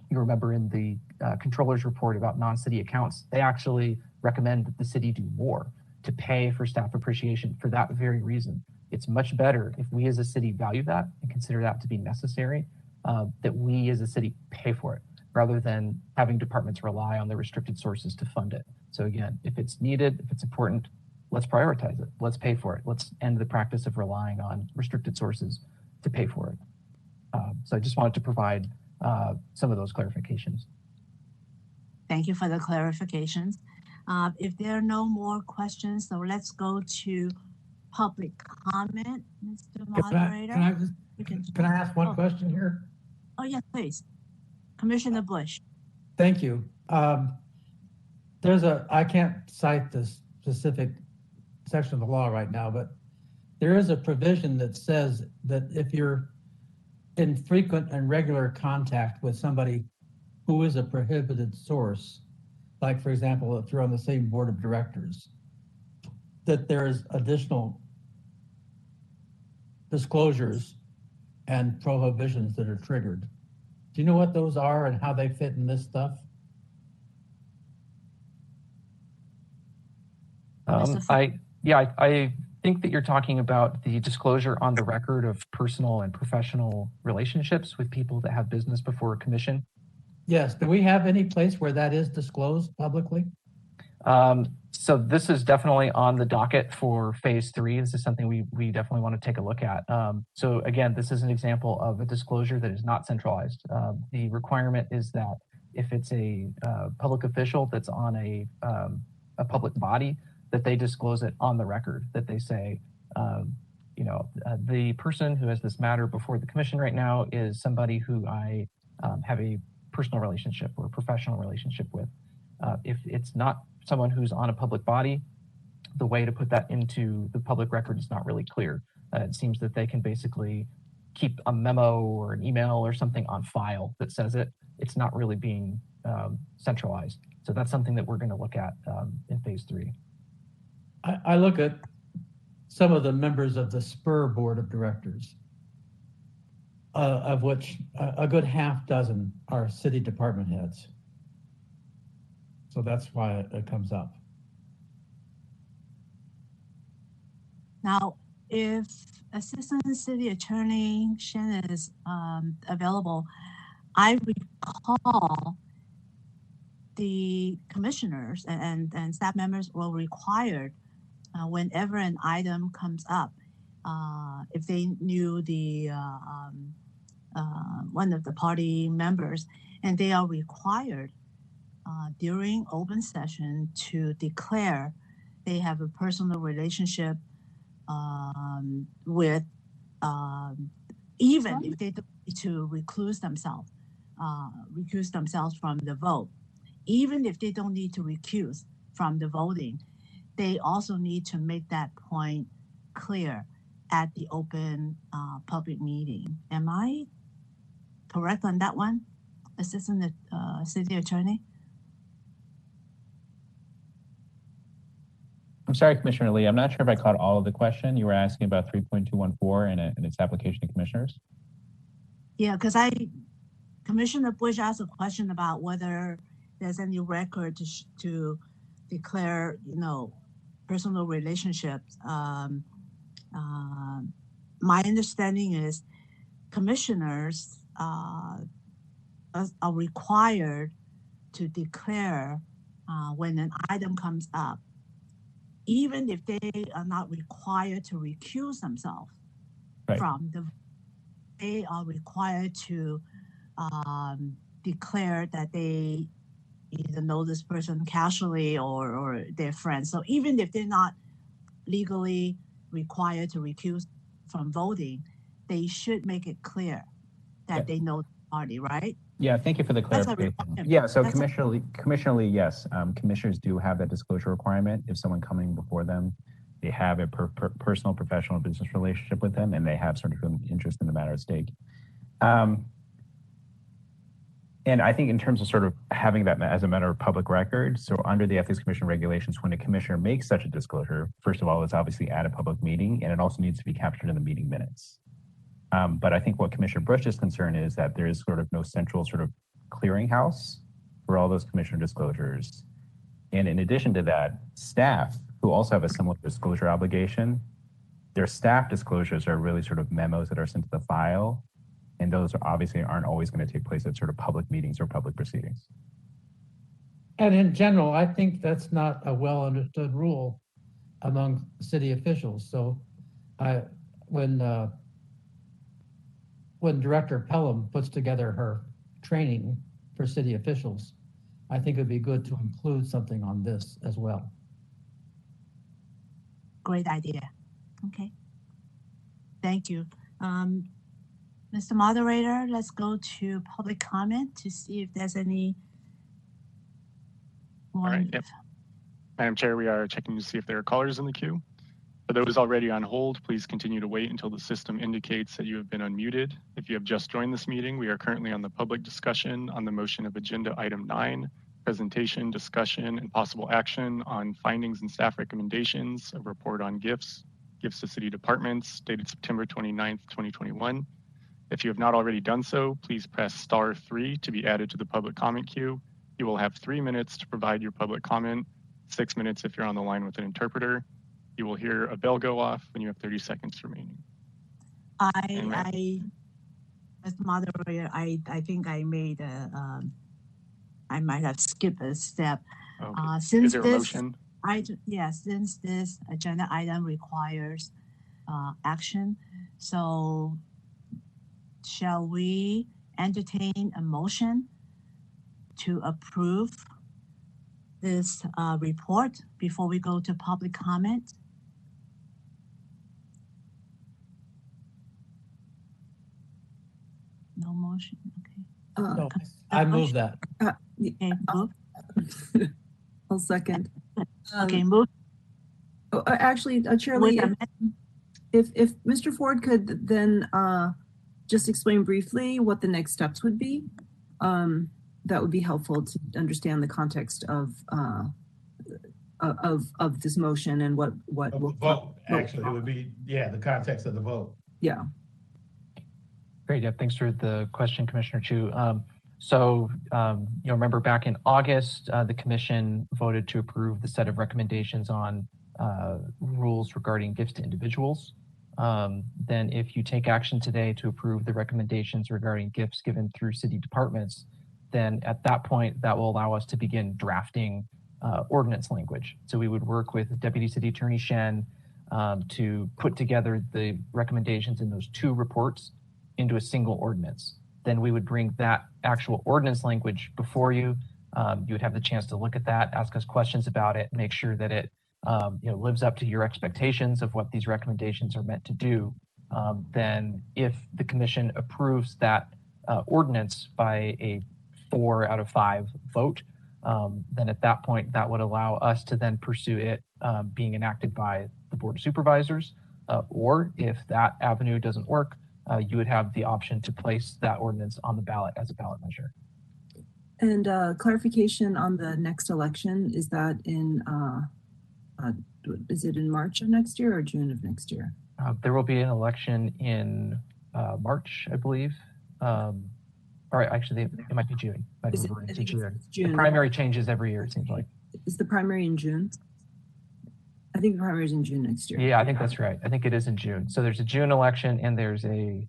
O: You remember in the controller's report about non-city accounts, they actually recommend that the city do more to pay for staff appreciation for that very reason. It's much better if we as a city value that and consider that to be necessary, that we as a city pay for it, rather than having departments rely on the restricted sources to fund it. So again, if it's needed, if it's important, let's prioritize it. Let's pay for it. Let's end the practice of relying on restricted sources to pay for it. So I just wanted to provide some of those clarifications.
A: Thank you for the clarifications. If there are no more questions, so let's go to public comment, Mr. Moderator.
F: Can I ask one question here?
A: Oh, yes, please. Commissioner Bush.
F: Thank you. I can't cite the specific section of the law right now, but there is a provision that says that if you're in frequent and regular contact with somebody who is a prohibited source, like for example, if you're on the same board of directors, that there is additional disclosures and prohibitions that are triggered. Do you know what those are and how they fit in this stuff?
O: I think that you're talking about the disclosure on the record of personal and professional relationships with people that have business before a commission.
F: Yes. Do we have any place where that is disclosed publicly?
O: So this is definitely on the docket for phase 3. This is something we definitely want to take a look at. So again, this is an example of a disclosure that is not centralized. The requirement is that if it's a public official that's on a public body, that they disclose it on the record, that they say, the person who has this matter before the commission right now is somebody who I have a personal relationship or a professional relationship with. If it's not someone who's on a public body, the way to put that into the public record is not really clear. It seems that they can basically keep a memo or an email or something on file that says it. It's not really being centralized. So that's something that we're going to look at in phase 3.
F: I look at some of the members of the SPUR board of directors, of which a good half dozen are city department heads. So that's why it comes up.
A: Now, if Assistant City Attorney Shannon is available, I recall the commissioners and staff members were required whenever an item comes up, if they knew the one of the party members, and they are required during open session to declare they have a personal relationship with, even if they don't need to recuse themselves from the vote, even if they don't need to recuse from the voting, they also need to make that point clear at the open public meeting. Am I correct on that one, Assistant City Attorney?
H: I'm sorry, Commissioner Lee. I'm not sure if I caught all of the question. You were asking about 3.214 and its application to commissioners?
A: Yeah, because Commissioner Bush asked a question about whether there's any record to declare, personal relationships. My understanding is commissioners are required to declare when an item comes up, even if they are not required to recuse themselves from the, they are required to declare that they either know this person casually or they're friends. So even if they're not legally required to recuse from voting, they should make it clear that they know the party, right?
H: Yeah, thank you for the clarification. Yeah, so Commissioner Lee, yes, commissioners do have that disclosure requirement. If someone coming before them they have a personal, professional, business relationship with them, and they have sort of an interest in the matter at stake. And I think in terms of sort of having that as a matter of public record, so under the Ethics Commission regulations, when a commissioner makes such a disclosure, first of all, it's obviously at a public meeting, and it also needs to be captured in the meeting minutes. But I think what Commissioner Bush's concern is that there is sort of no central sort of clearinghouse for all those commissioner disclosures. And in addition to that, staff who also have a similar disclosure obligation, their staff disclosures are really sort of memos that are sent to the file. And those obviously aren't always going to take place at sort of public meetings or public proceedings.
F: And in general, I think that's not a well understood rule among city officials. So when Director Pelham puts together her training for city officials, I think it'd be good to include something on this as well.
A: Great idea. Okay. Thank you. Mr. Moderator, let's go to public comment to see if there's any.
B: All right. Yep. Madam Chair, we are checking to see if there are callers in the queue. For those already on hold, please continue to wait until the system indicates that you have been unmuted. If you have just joined this meeting, we are currently on the public discussion on the motion of agenda item 9, presentation, discussion, and possible action on findings and staff recommendations of report on gifts to city departments dated September 29th, 2021. If you have not already done so, please press *3 to be added to the public comment queue. You will have 3 minutes to provide your public comment, 6 minutes if you're on the line with an interpreter. You will hear a bell go off when you have 30 seconds remaining.
A: Mr. Moderator, I think I made I might have skipped a step.
B: Okay.
A: Since
B: Is there a motion?
A: Since this agenda item requires action, so shall we entertain a motion to approve this report before we go to public comment? No motion, okay.
F: No, I move that.
A: Okay, move.
K: I'll second.
A: Okay, move.
K: Actually, Chair Lee, if Mr. Ford could then just explain briefly what the next steps would be, that would be helpful to understand the context of this motion and what
L: vote. Actually, it would be the context of the vote.
K: Yeah.
O: Great. Yeah. Thanks for the question, Commissioner Chu. So you'll remember back in August, the Commission voted to approve the set of recommendations on rules regarding gifts to individuals. Then if you take action today to approve the recommendations regarding gifts given through city departments, then at that point, that will allow us to begin drafting ordinance language. So we would work with Deputy City Attorney Shen to put together the recommendations in those 2 reports into a single ordinance. Then we would bring that actual ordinance language before you. You would have the chance to look at that, ask us questions about it, make sure that it lives up to your expectations of what these recommendations are meant to do. Then if the Commission approves that ordinance by a 4 out of 5 vote, then at that point, that would allow us to then pursue it being enacted by the Board of Supervisors. Or if that avenue doesn't work, you would have the option to place that ordinance on the ballot as a ballot measure.
K: And clarification on the next election, is that in, is it in March of next year or June of next year?
O: There will be an election in March, I believe. Or actually, it might be June. June. The primary changes every year, it seems like.
K: Is the primary in June? I think the primary is in June next year.
O: Yeah, I think that's right. I think it is in June. So there's a June election and there's a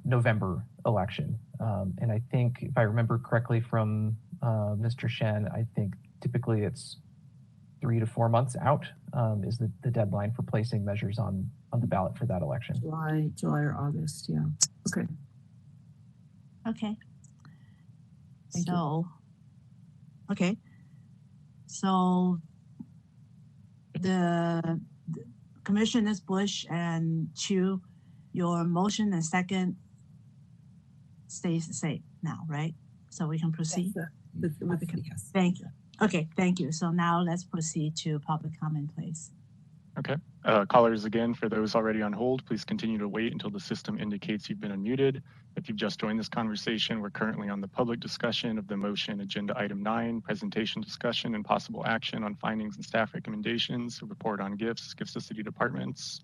O: November election. And I think, if I remember correctly from Mr. Shen, I think typically it's 3 to 4 months out is the deadline for placing measures on the ballot for that election.
K: July or August, yeah. Okay.
A: Okay. Okay. So the Commissioners Bush and Chu, your motion and second stays the same now, right? So we can proceed?
K: Yes.
A: Thank you. Okay, thank you. So now let's proceed to public comment, please.
B: Okay. Callers, again, for those already on hold, please continue to wait until the system indicates you've been unmuted. If you've just joined this conversation, we're currently on the public discussion of the motion agenda item 9, presentation discussion and possible action on findings and staff recommendations, a report on gifts to city departments.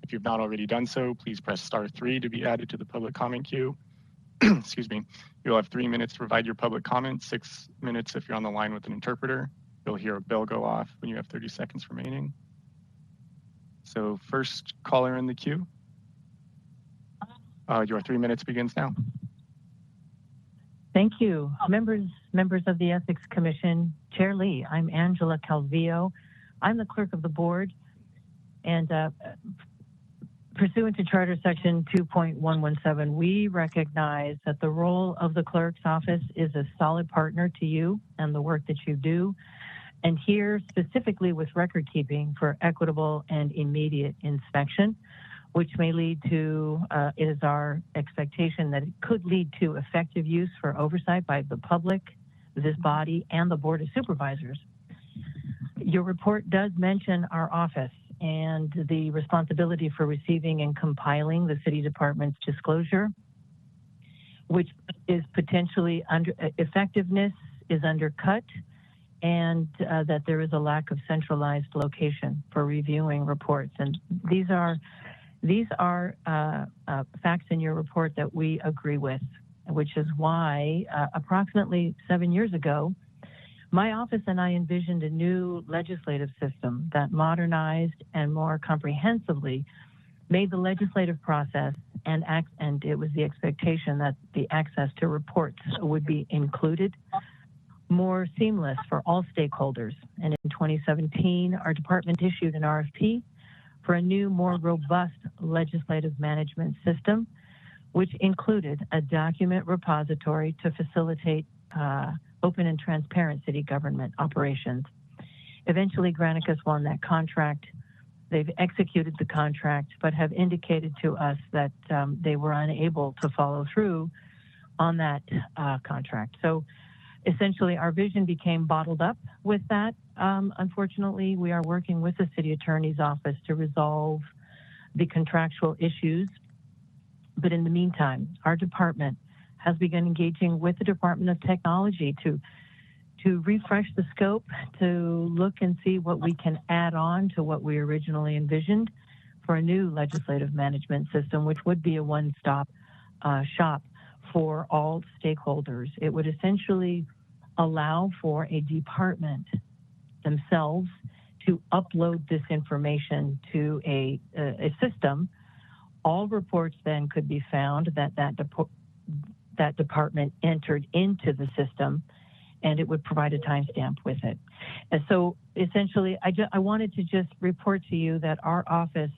B: If you've not already done so, please press *3 to be added to the public comment queue. Excuse me. You'll have 3 minutes to provide your public comment, 6 minutes if you're on the line with an interpreter. You'll hear a bell go off when you have 30 seconds remaining. So first caller in the queue. Your 3 minutes begins now.
Q: Thank you. Members of the Ethics Commission, Chair Lee, I'm Angela Calvillo. I'm the clerk of the board, and pursuant to Charter Section 2.117, we recognize that the role of the clerk's office is a solid partner to you and the work that you do, and here specifically with record keeping for equitable and immediate inspection, which may lead to, it is our expectation that it could lead to effective use for oversight by the public, this body, and the Board of Supervisors. Your report does mention our office and the responsibility for receiving and compiling the city department's disclosure, which is potentially effectiveness is undercut, and that there is a lack of centralized location for reviewing reports. And these are facts in your report that we agree with, which is why approximately 7 years ago, my office and I envisioned a new legislative system that modernized and more comprehensively made the legislative process and it was the expectation that the access to reports would be included, more seamless for all stakeholders. And in 2017, our department issued an RFP for a new, more robust legislative management system, which included a document repository to facilitate open and transparent city government operations. Eventually, Granicus won that contract. They've executed the contract, but have indicated to us that they were unable to follow through on that contract. So essentially, our vision became bottled up with that. Unfortunately, we are working with the city attorney's office to resolve the contractual issues. But in the meantime, our department has begun engaging with the Department of Technology to refresh the scope, to look and see what we can add on to what we originally envisioned for a new legislative management system, which would be a one-stop shop for all stakeholders. It would essentially allow for a department themselves to upload this information to a system. All reports then could be found that department entered into the system, and it would provide a timestamp with it. And so essentially, I wanted to just report to you that our office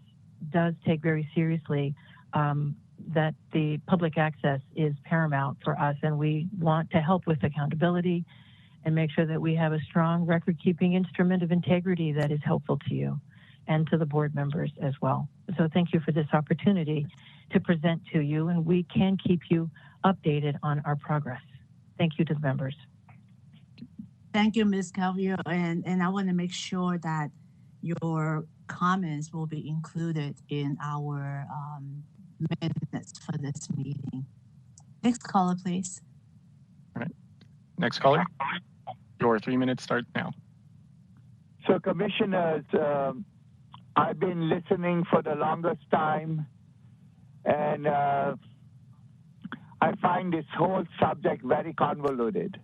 Q: does take very seriously that the public access is paramount for us, and we want to help with accountability and make sure that we have a strong record-keeping instrument of integrity that is helpful to you and to the board members as well. So thank you for this opportunity to present to you, and we can keep you updated on our progress. Thank you to the members.
A: Thank you, Ms. Calvillo, and I want to make sure that your comments will be included in our minutes for this meeting. Next caller, please.
B: All right. Next caller. Your 3 minutes start now.
R: So, commissioners, I've been listening for the longest time, and I find this whole subject very convoluted.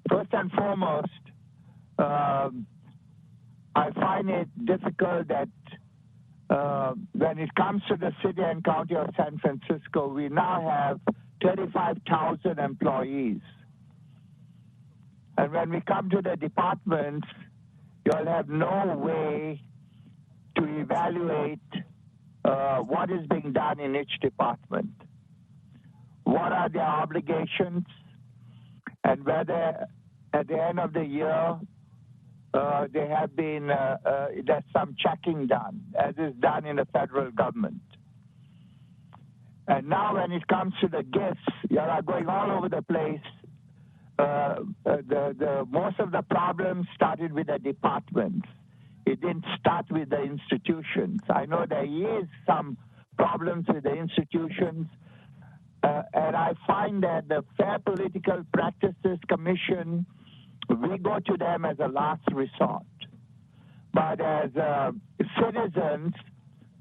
R: First and foremost, I find it difficult that when it comes to the city and county of San Francisco, we now have 35,000 employees. And when we come to the departments, you'll have no way to evaluate what is being done in each department. What are their obligations, and whether at the end of the year there have been there's some checking done, as is done in the federal government. And now when it comes to the gifts, you are going all over the place. Most of the problems started with the departments. It didn't start with the institutions. I know there is some problems with the institutions, and I find that the Fair Political Practices Commission, we go to them as a last resort. But as citizens,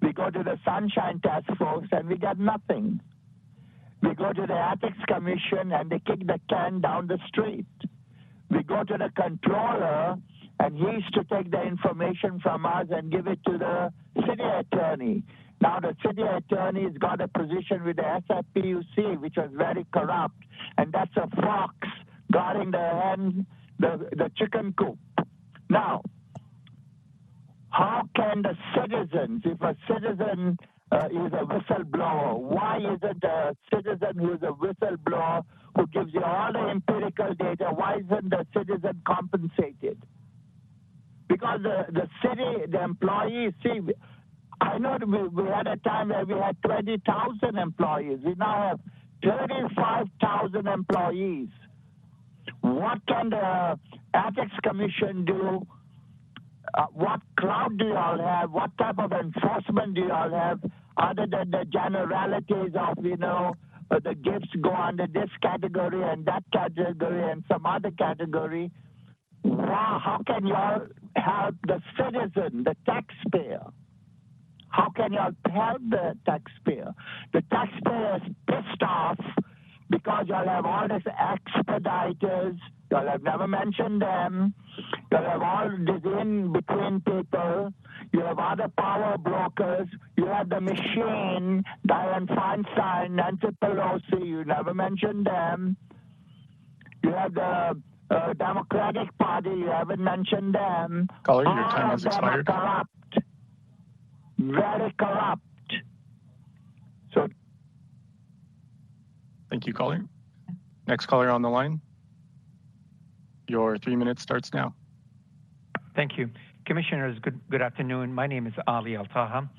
R: we go to the Sunshine Task Force and we get nothing. We go to the Ethics Commission and they kick the can down the street. We go to the controller and he's to take the information from us and give it to the city attorney. Now the city attorney's got a position with the SFPUC, which was very corrupt, and that's a fox guarding the chicken coop. Now, how can the citizens, if a citizen is a whistleblower, why isn't a citizen who is a whistleblower who gives you all the empirical data, why isn't the citizen compensated? Because the city, the employees, see, I know we had a time where we had 20,000 employees. We now have 35,000 employees. What can the Ethics Commission do? What clout do you all have? What type of enforcement do you all have other than the generalities of, the gifts go under this category and that category and some other category? Wow, how can you all help the citizen, the taxpayer? How can you all help the taxpayer? The taxpayer is pissed off because y'all have all these expediters. Y'all have never mentioned them. Y'all have all this in between people. You have other power brokers. You have the machine, Dianne Feinstein, Nancy Pelosi. You never mentioned them. You have the Democratic Party. You haven't mentioned them.
B: Caller, your time has expired.
R: Corrupt. Very corrupt. So,
B: thank you, caller. Next caller on the line. Your 3 minutes starts now.
S: Thank you. Commissioners, good afternoon. My name is Ali Al-Taha.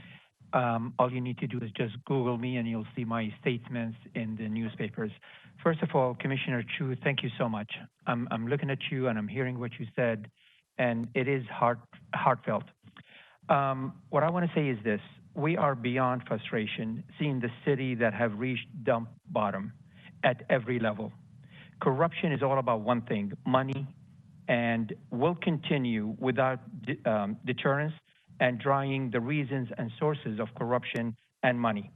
S: All you need to do is just Google me and you'll see my statements in the newspapers. First of all, Commissioner Chu, thank you so much. I'm looking at you and I'm hearing what you said, and it is heartfelt. What I want to say is this: we are beyond frustration seeing the city that have reached dump bottom at every level. Corruption is all about one thing, money, and will continue without deterrence and drying the reasons and sources of corruption and money.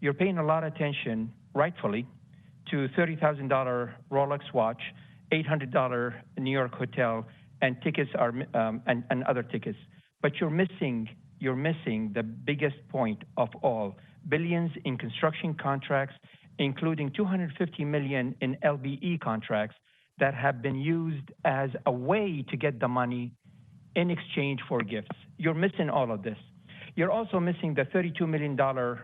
S: You're paying a lot of attention, rightfully, to $30,000 Rolex watch, $800 New York hotel, and tickets are and other tickets. But you're missing the biggest point of all: billions in construction contracts, including $250 million in LBE contracts that have been used as a way to get the money in exchange for gifts. You're missing all of this. You're also missing the $32 million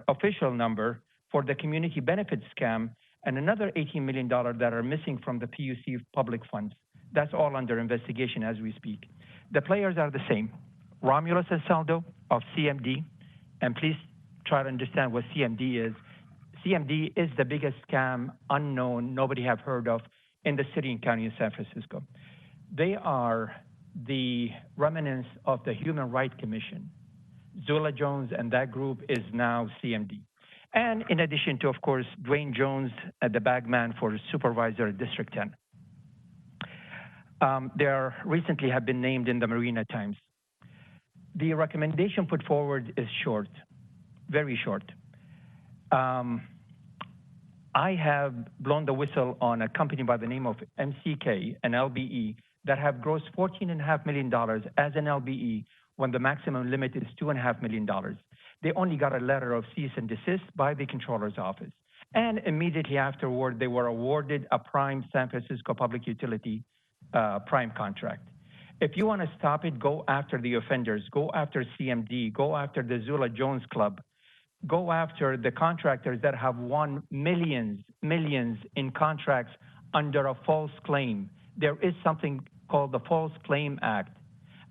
S: official number for the community benefits scam and another $18 million that are missing from the PUC public funds. That's all under investigation as we speak. The players are the same: Romulus and Saldo of CMD, and please try to understand what CMD is. CMD is the biggest scam unknown, nobody have heard of in the city and county of San Francisco. They are the remnants of the Human Rights Commission. Zula Jones and that group is now CMD. And in addition to, of course, Dwayne Jones, the bagman for Supervisor District 10. They recently have been named in the Marina Times. The recommendation put forward is short, very short. I have blown the whistle on a company by the name of MCK, an LBE, that have grossed $14.5 million as an LBE when the maximum limit is $2.5 million. They only got a letter of cease and desist by the controller's office. And immediately afterward, they were awarded a prime San Francisco public utility prime contract. If you want to stop it, go after the offenders, go after CMD, go after the Zula Jones Club, go after the contractors that have won millions in contracts under a false claim. There is something called the False Claim Act.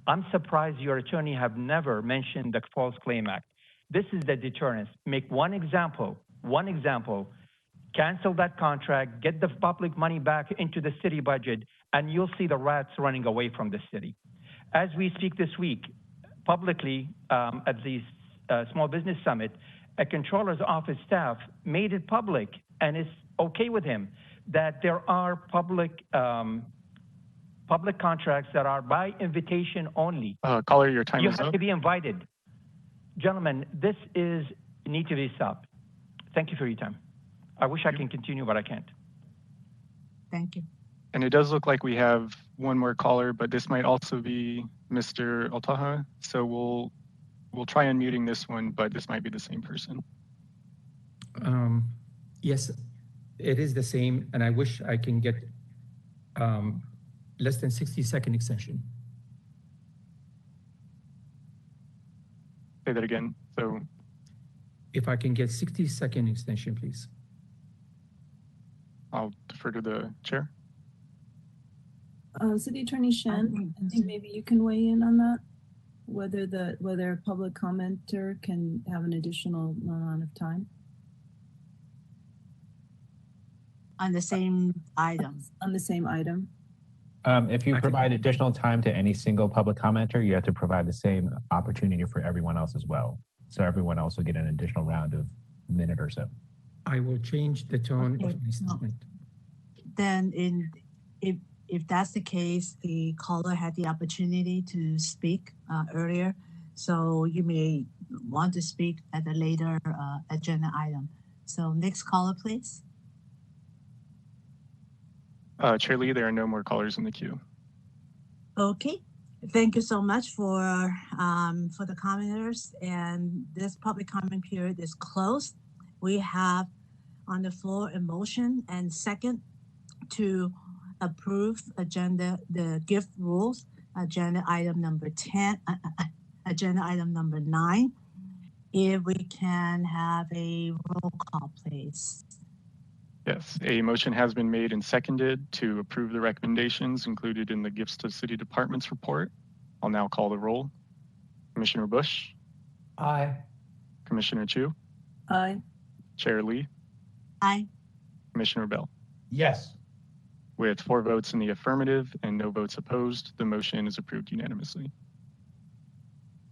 S: I'm surprised your attorney have never mentioned the False Claim Act. This is the deterrence. Make one example, cancel that contract, get the public money back into the city budget, and you'll see the rats running away from the city. As we speak this week, publicly at the Small Business Summit, a controller's office staff made it public, and it's okay with him, that there are public contracts that are by invitation only.
B: Caller, your time
S: You
B: is
S: have
B: up.
S: to be invited. Gentlemen, this need to be stopped. Thank you for your time. I wish I can continue, but I can't.
A: Thank you.
B: And it does look like we have one more caller, but this might also be Mr. Altaha. So we'll try unmuting this one, but this might be the same person.
T: Yes, it is the same, and I wish I can get less than 60-second extension.
B: Say that again. So
T: if I can get 60-second extension, please.
B: I'll defer to the chair.
K: City Attorney Shen, I think maybe you can weigh in on that. Whether a public commenter can have an additional amount of time
A: on the same item.
K: On the same item.
H: If you provide additional time to any single public commenter, you have to provide the same opportunity for everyone else as well. So everyone else will get an additional round of a minute or so.
T: I will change the tone of my statement.
A: Then if that's the case, the caller had the opportunity to speak earlier, so you may want to speak at a later agenda item. So next caller, please.
B: Chair Lee, there are no more callers in the queue.
A: Okay, thank you so much for the commenters, and this public comment period is closed. We have on the floor a motion and second to approve the gift rules, agenda item number 10, agenda item number 9. If we can have a roll call, please.
B: Yes, a motion has been made and seconded to approve the recommendations included in the Gifts to City Departments report. I'll now call the roll. Commissioner Bush?
F: Aye.
B: Commissioner Chu?
K: Aye.
B: Chair Lee?
A: Aye.
B: Commissioner Bell?
L: Yes.
B: With 4 votes in the affirmative and no votes opposed, the motion is approved unanimously.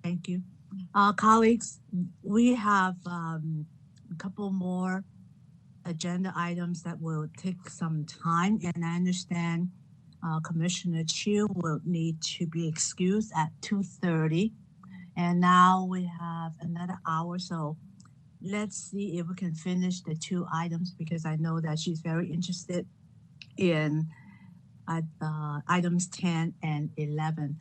A: Thank you. Colleagues, we have a couple more agenda items that will take some time, and I understand Commissioner Chu will need to be excused at 2:30, and now we have another hour, so let's see if we can finish the 2 items, because I know that she's very interested in items 10 and 11.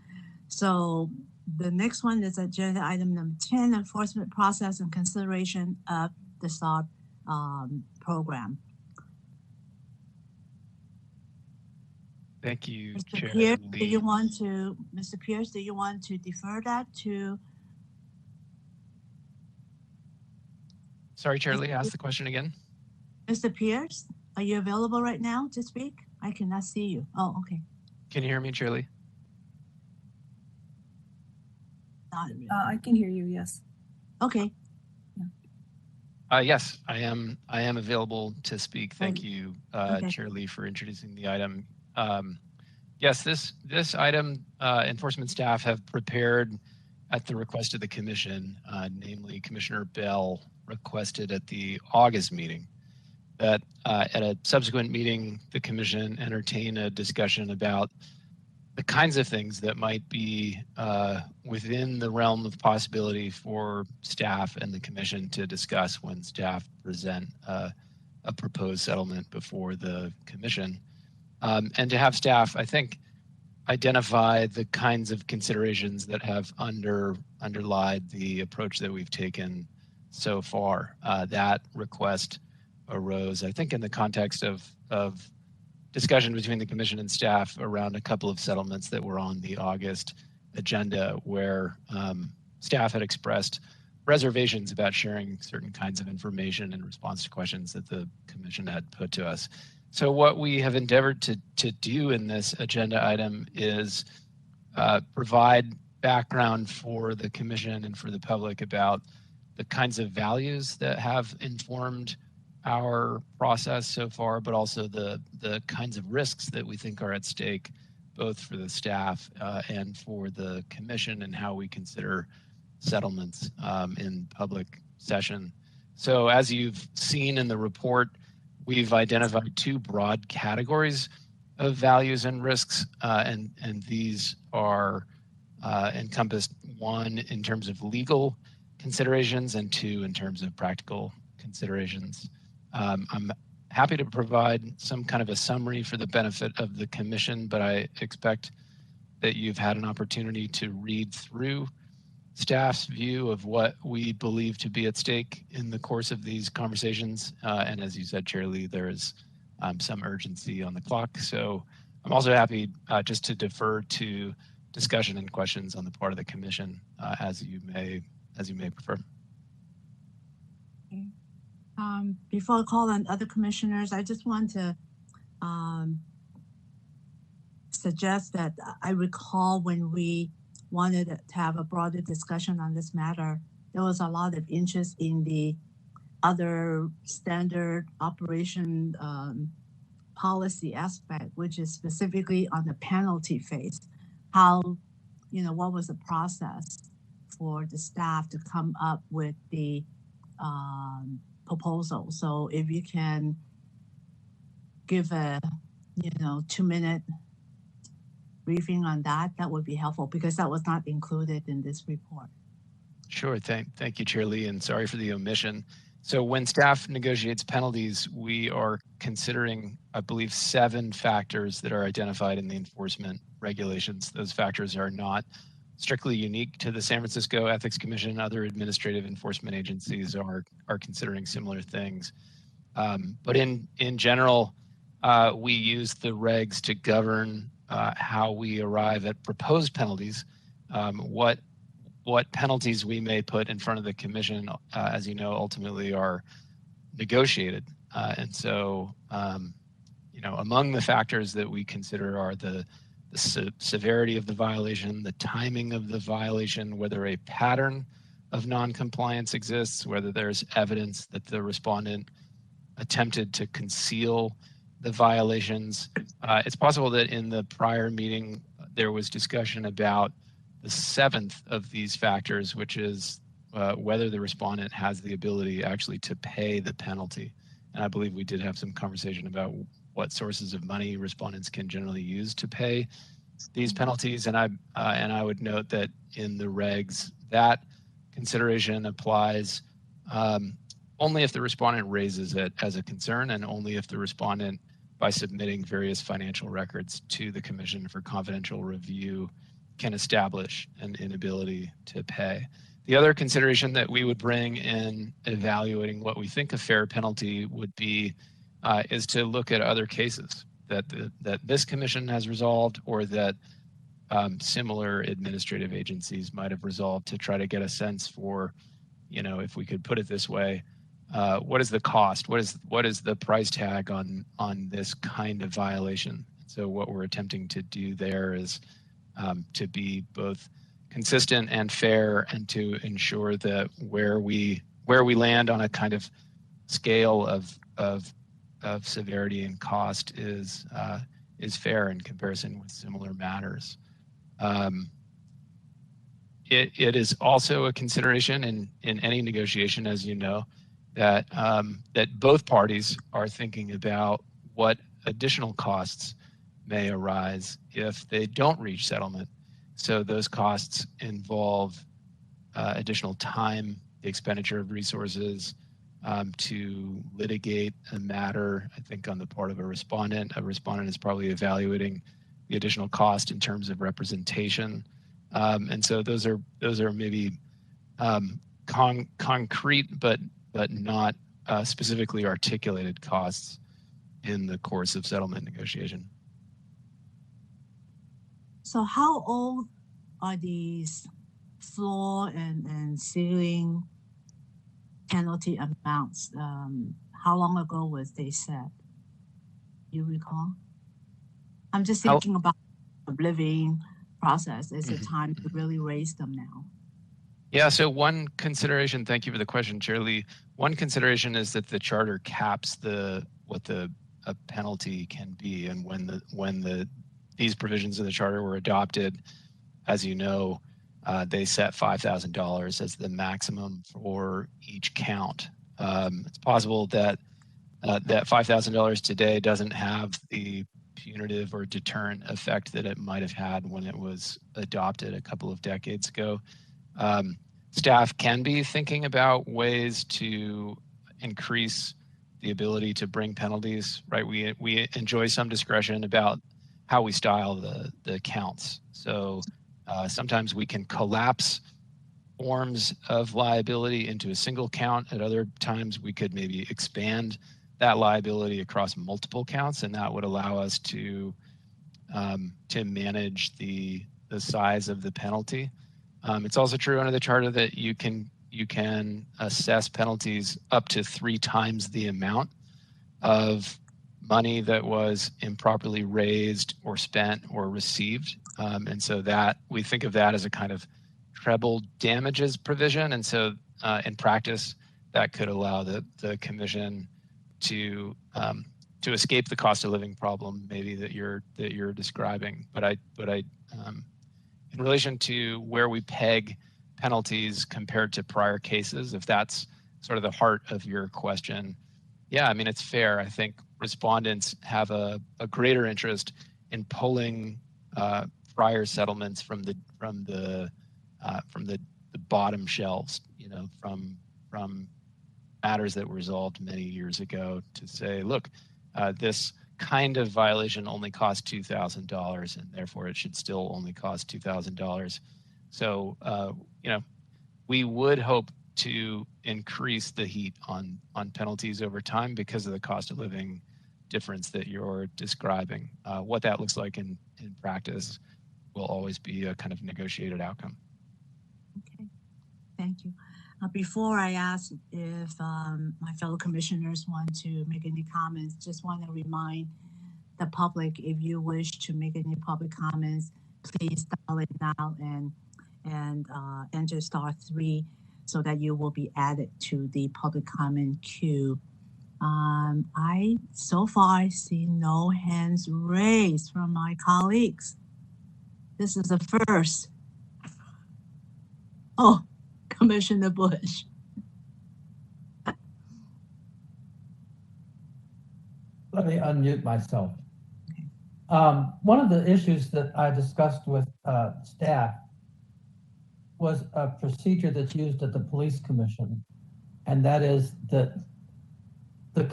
A: So the next one is agenda item number 10, enforcement process and consideration of the SARP program.
I: Thank you,
A: Mr.
I: Chair
A: Pierce,
I: Lee.
A: Mr. Pierce, do you want to defer that to?
I: Sorry, Chair Lee, ask the question again.
A: Mr. Pierce, are you available right now to speak? I cannot see you. Oh, okay.
I: Can you hear me, Chair Lee?
K: I can hear you, yes.
A: Okay.
I: Yes, I am available to speak. Thank you,
A: Okay.
I: Chair Lee, for introducing the item. Yes, this item, enforcement staff have prepared at the request of the commission, namely Commissioner Bell requested at the August meeting that at a subsequent meeting, the commission entertain a discussion about the kinds of things that might be within the realm of possibility for staff and the commission to discuss when staff present a proposed settlement before the commission. And to have staff, I think, identify the kinds of considerations that have underlied the approach that we've taken so far. That request arose, I think, in the context of discussion between the commission and staff around a couple of settlements that were on the August agenda, where staff had expressed reservations about sharing certain kinds of information in response to questions that the commission had put to us. So what we have endeavored to do in this agenda item is provide background for the commission and for the public about the kinds of values that have informed our process so far, but also the kinds of risks that we think are at stake both for the staff and for the commission and how we consider settlements in public session. So as you've seen in the report, we've identified two broad categories of values and risks, and these are encompassed, one in terms of legal considerations and two in terms of practical considerations. I'm happy to provide some kind of a summary for the benefit of the commission, but I expect that you've had an opportunity to read through staff's view of what we believe to be at stake in the course of these conversations. And as you said, Chair Lee, there is some urgency on the clock. So I'm also happy just to defer to discussion and questions on the part of the commission as you may prefer.
A: Okay. Before I call on other commissioners, I just want to suggest that I recall when we wanted to have a broader discussion on this matter, there was a lot of interest in the other standard operation policy aspect, which is specifically on the penalty phase. How, what was the process for the staff to come up with the proposal? So if you can give a, 2-minute briefing on that, that would be helpful because that was not included in this report.
I: Sure, thank you, Chair Lee, and sorry for the omission. So when staff negotiates penalties, we are considering, I believe, 7 factors that are identified in the enforcement regulations. Those factors are not strictly unique to the San Francisco Ethics Commission. Other administrative enforcement agencies are considering similar things. But in general, we use the regs to govern how we arrive at proposed penalties. What penalties we may put in front of the commission, as you know, ultimately are negotiated. And so, among the factors that we consider are the severity of the violation, the timing of the violation, whether a pattern of non-compliance exists, whether there's evidence that the respondent attempted to conceal the violations. It's possible that in the prior meeting, there was discussion about the 7th of these factors, which is whether the respondent has the ability actually to pay the penalty. And I believe we did have some conversation about what sources of money respondents can generally use to pay these penalties. And I would note that in the regs, that consideration applies only if the respondent raises it as a concern and only if the respondent, by submitting various financial records to the commission for confidential review, can establish an inability to pay. The other consideration that we would bring in evaluating what we think a fair penalty would be is to look at other cases that this commission has resolved or that similar administrative agencies might have resolved, to try to get a sense for, if we could put it this way, what is the cost? What is the price tag on this kind of violation? So what we're attempting to do there is to be both consistent and fair, and to ensure that where we land on a kind of scale of severity and cost is fair in comparison with similar matters. It is also a consideration in any negotiation, as you know, that both parties are thinking about what additional costs may arise if they don't reach settlement. So those costs involve additional time, the expenditure of resources to litigate a matter. I think on the part of a respondent is probably evaluating the additional cost in terms of representation. And so those are maybe concrete but not specifically articulated costs in the course of settlement negotiation.
A: So how old are these floor and ceiling penalty amounts? How long ago was they set? You recall? I'm just thinking about the living process. Is it time to really raise them now?
I: Yeah, so one consideration, thank you for the question, Chair Lee. One consideration is that the charter caps what a penalty can be, and when the these provisions of the charter were adopted, as you know, they set $5,000 as the maximum for each count. It's possible that that $5,000 today doesn't have the punitive or deterrent effect that it might have had when it was adopted a couple of decades ago. Staff can be thinking about ways to increase the ability to bring penalties, right? We enjoy some discretion about how we style the counts. So sometimes we can collapse forms of liability into a single count. At other times, we could maybe expand that liability across multiple counts, and that would allow us to manage the size of the penalty. It's also true under the charter that you can assess penalties up to 3 times the amount of money that was improperly raised or spent or received. And so that we think of that as a kind of treble damages provision. And so in practice, that could allow the commission to escape the cost of living problem maybe that you're describing. But in relation to where we peg penalties compared to prior cases, if that's sort of the heart of your question, yeah, I mean, it's fair. I think respondents have a greater interest in pulling prior settlements from the bottom shelves, you know, from matters that were resolved many years ago to say, look, this kind of violation only cost $2,000, and therefore it should still only cost $2,000. So, you know, we would hope to increase the heat on penalties over time because of the cost of living difference that you're describing. What that looks like in practice will always be a kind of negotiated outcome.
A: Okay, thank you. Before I ask if my fellow commissioners want to make any comments, just want to remind the public, if you wish to make any public comments, please dial it now and enter *3 so that you will be added to the public comment queue. So far I see no hands raised from my colleagues. This is the first. Oh, Commissioner Bush.
F: Let me unmute myself. One of the issues that I discussed with staff was a procedure that's used at the police commission, and that is that the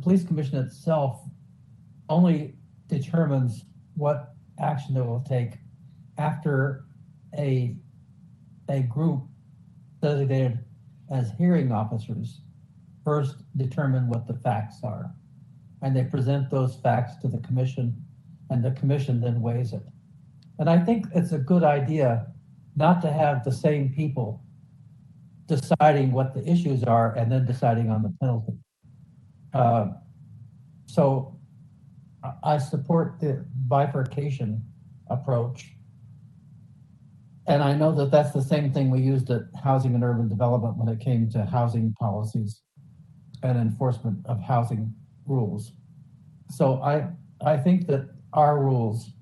F: police commission itself only determines what action it will take after a group designated as hearing officers first determine what the facts are. And they present those facts to the commission, and the commission then weighs it. And I think it's a good idea not to have the same people deciding what the issues are and then deciding on the penalty. So I support the bifurcation approach. And I know that that's the same thing we used at Housing and Urban Development when it came to housing policies and enforcement of housing rules. So I think that our rules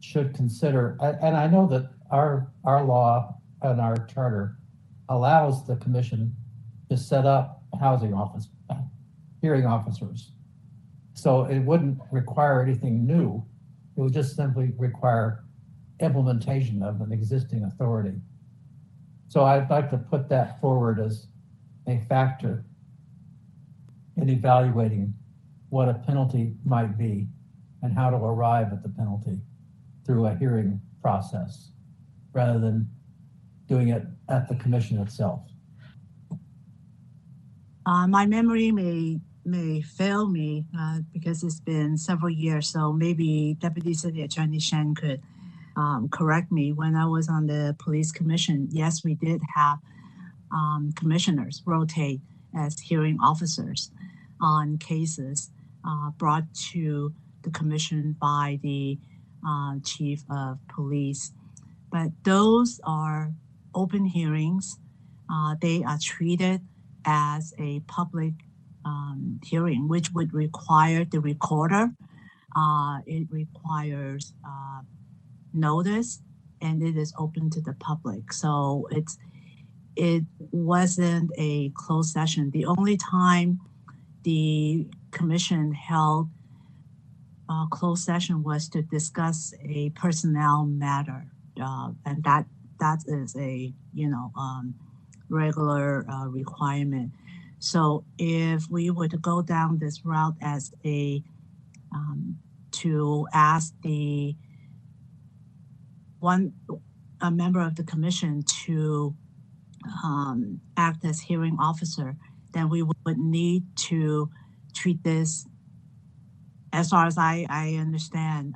F: should consider, and I know that our law and our charter allows the commission to set up hearing officers. So it wouldn't require anything new. It would just simply require implementation of an existing authority. So I'd like to put that forward as a factor in evaluating what a penalty might be and how to arrive at the penalty through a hearing process rather than doing it at the commission itself.
A: My memory may fail me because it's been several years, so maybe Deputy City Attorney Shen could correct me. When I was on the police commission, yes, we did have commissioners rotate as hearing officers on cases brought to the commission by the chief of police. But those are open hearings. They are treated as a public hearing, which would require the recorder it requires notice, and it is open to the public. So it wasn't a closed session. The only time the commission held a closed session was to discuss a personnel matter, and that is a regular requirement. So if we were to go down this route as to ask a member of the commission to act as hearing officer, then we would need to treat this, as far as I understand,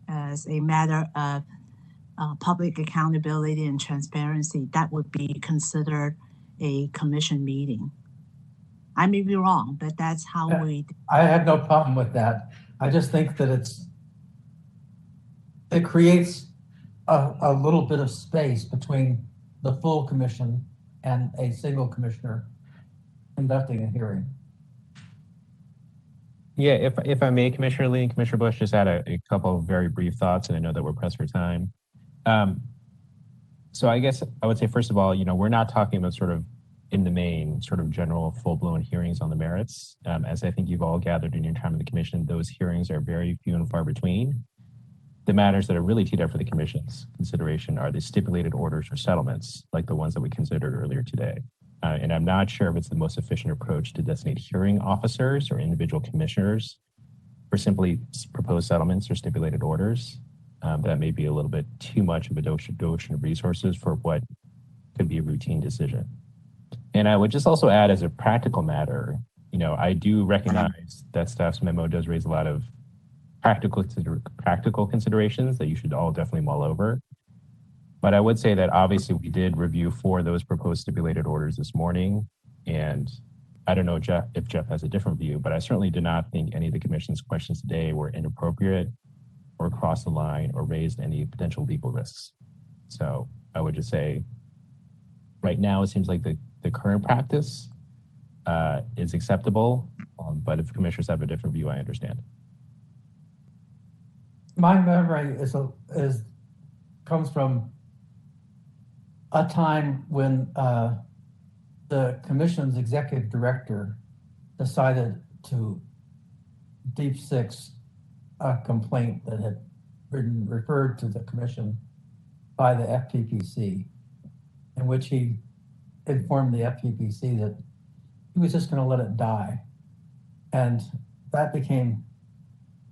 A: as a matter of public accountability and transparency. That would be considered a commission meeting. I may be wrong, but that's how we.
F: I have no problem with that. I just think that it creates a little bit of space between the full commission and a single commissioner conducting a hearing.
H: Yeah, if I may, Commissioner Lee and Commissioner Bush, just add a couple of very brief thoughts, and I know that we're pressed for time. So I guess I would say, first of all, we're not talking about sort of in the main sort of general full-blown hearings on the merits. As I think you've all gathered in your time in the commission, those hearings are very few and far between. The matters that are really teed up for the commission's consideration are the stipulated orders or settlements, like the ones that we considered earlier today. And I'm not sure if it's the most efficient approach to designate hearing officers or individual commissioners for simply proposed settlements or stipulated orders. That may be a little bit too much of a ocean of resources for what could be a routine decision. And I would just also add, as a practical matter, I do recognize that staff's memo does raise a lot of practical considerations that you should all definitely mull over. But I would say that obviously we did review 4 of those proposed stipulated orders this morning. And I don't know if Jeff has a different view, but I certainly do not think any of the commission's questions today were inappropriate or crossed the line or raised any potential legal risks. So I would just say right now it seems like the current practice is acceptable, but if commissioners have a different view, I understand.
F: My memory comes from a time when the commission's executive director decided to deep six a complaint that had been referred to the commission by the FPPC, in which he informed the FPPC that he was just going to let it die. And that became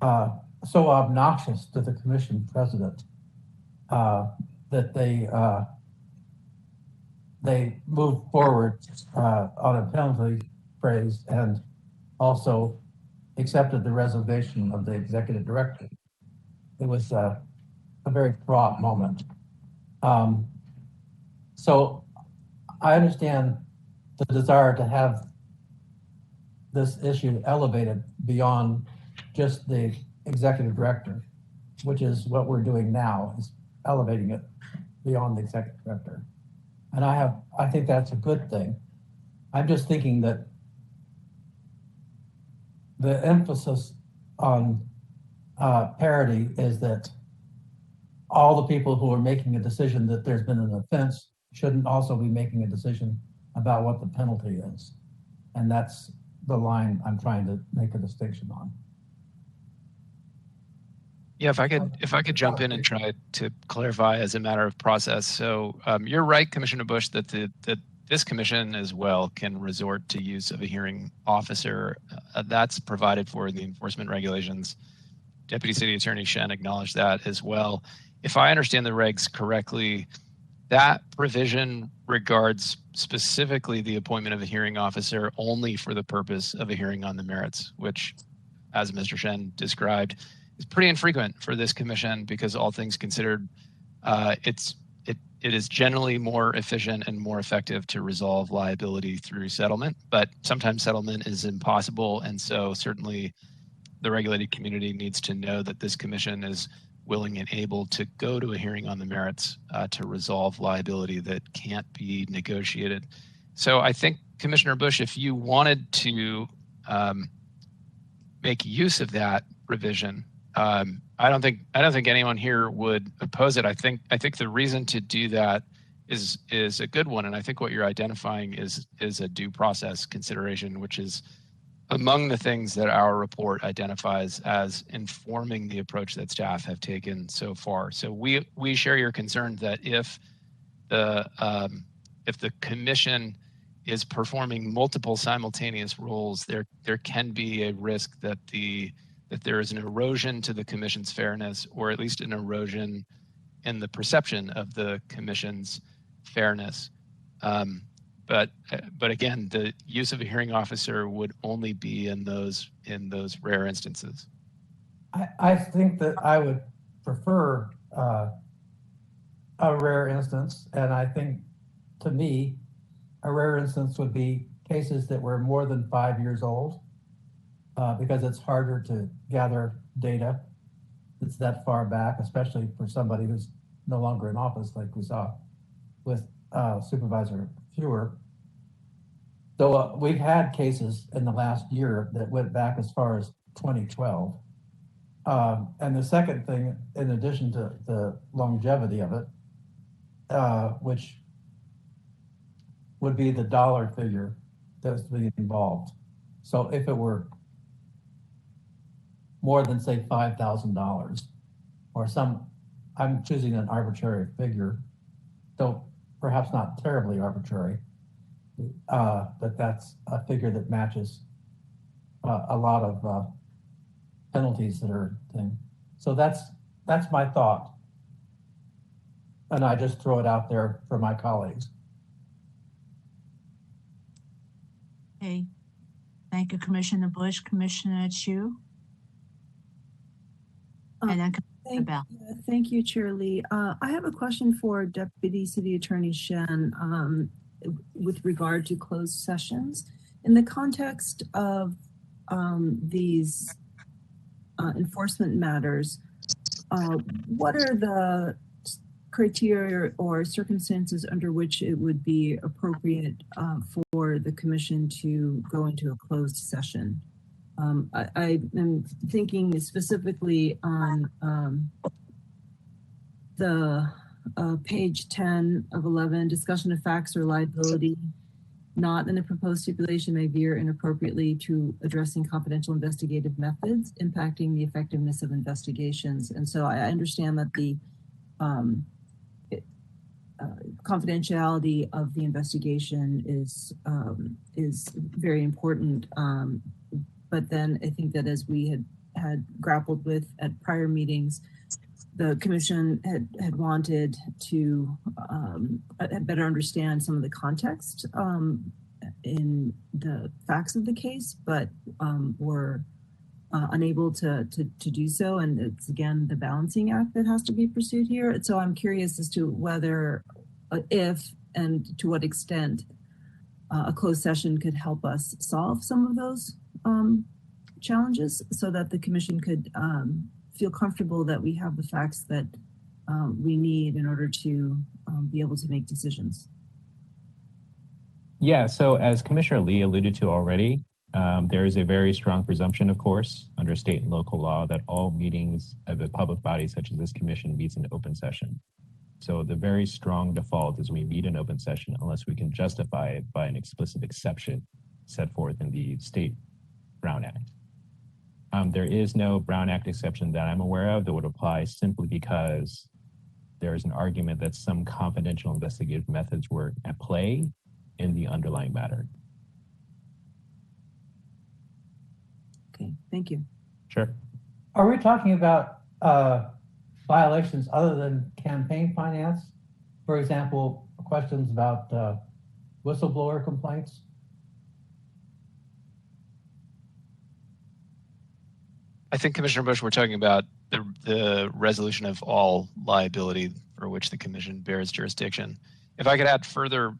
F: so obnoxious to the commission president that they moved forward on a penalty phase and also accepted the resignation of the executive director. It was a very fraught moment. So I understand the desire to have this issue elevated beyond just the executive director, which is what we're doing now, is elevating it beyond the executive director. And I think that's a good thing. I'm just thinking that the emphasis on parity is that all the people who are making a decision that there's been an offense shouldn't also be making a decision about what the penalty is. And that's the line I'm trying to make a distinction on.
I: Yeah, if I could jump in and try to clarify as a matter of process. So you're right, Commissioner Bush, that this commission as well can resort to use of a hearing officer. That's provided for in the enforcement regulations. Deputy City Attorney Shen acknowledged that as well. If I understand the regs correctly, that provision regards specifically the appointment of a hearing officer only for the purpose of a hearing on the merits, which, as Mr. Shen described, is pretty infrequent for this commission because all things considered, it is generally more efficient and more effective to resolve liability through settlement, but sometimes settlement is impossible. And so certainly the regulated community needs to know that this commission is willing and able to go to a hearing on the merits to resolve liability that can't be negotiated. So I think, Commissioner Bush, if you wanted to make use of that revision. I don't think anyone here would oppose it. I think the reason to do that is a good one, and I think what you're identifying is a due process consideration, which is among the things that our report identifies as informing the approach that staff have taken so far. So we share your concern that if the commission is performing multiple simultaneous roles, there can be a risk that there is an erosion to the commission's fairness, or at least an erosion in the perception of the commission's fairness. But again, the use of a hearing officer would only be in those rare instances.
F: I think that I would prefer a rare instance, and I think, to me, a rare instance would be cases that were more than 5 years old, because it's harder to gather data that's that far back, especially for somebody who's no longer in office, like we saw with Supervisor Fewer. So we've had cases in the last year that went back as far as 2012. And the second thing, in addition to the longevity of it, which would be the dollar figure that's being involved. So if it were more than, say, $5,000 or I'm choosing an arbitrary figure, so perhaps not terribly arbitrary, but that's a figure that matches a lot of penalties that are thing. So that's my thought. And I just throw it out there for my colleagues.
A: Okay, thank you, Commissioner Bush. Commissioner Chu? And then Commissioner Bell.
K: Thank you, Chair Lee. I have a question for Deputy City Attorney Shen with regard to closed sessions. In the context of these enforcement matters, what are the criteria or circumstances under which it would be appropriate for the commission to go into a closed session? I am thinking specifically on the page 10 of 11, discussion of facts or liability not in the proposed stipulation may veer inappropriately to addressing confidential investigative methods impacting the effectiveness of investigations. And so I understand that the confidentiality of the investigation is very important. But then I think that as we had grappled with at prior meetings, the commission had wanted to better understand some of the context in the facts of the case, but were unable to do so. And it's, again, the balancing act that has to be pursued here. And so I'm curious as to whether, if, and to what extent a closed session could help us solve some of those challenges so that the commission could feel comfortable that we have the facts that we need in order to be able to make decisions.
H: Yeah, so as Commissioner Lee alluded to already, there is a very strong presumption, of course, under state and local law that all meetings of a public body such as this commission meets in open session. So the very strong default is we meet in open session unless we can justify it by an explicit exception set forth in the state Brown Act. There is no Brown Act exception that I'm aware of that would apply simply because there is an argument that some confidential investigative methods were at play in the underlying matter.
K: Okay, thank you.
H: Sure.
F: Are we talking about violations other than campaign finance? For example, questions about whistleblower complaints?
I: I think, Commissioner Bush, we're talking about the resolution of all liability for which the commission bears jurisdiction. If I could add further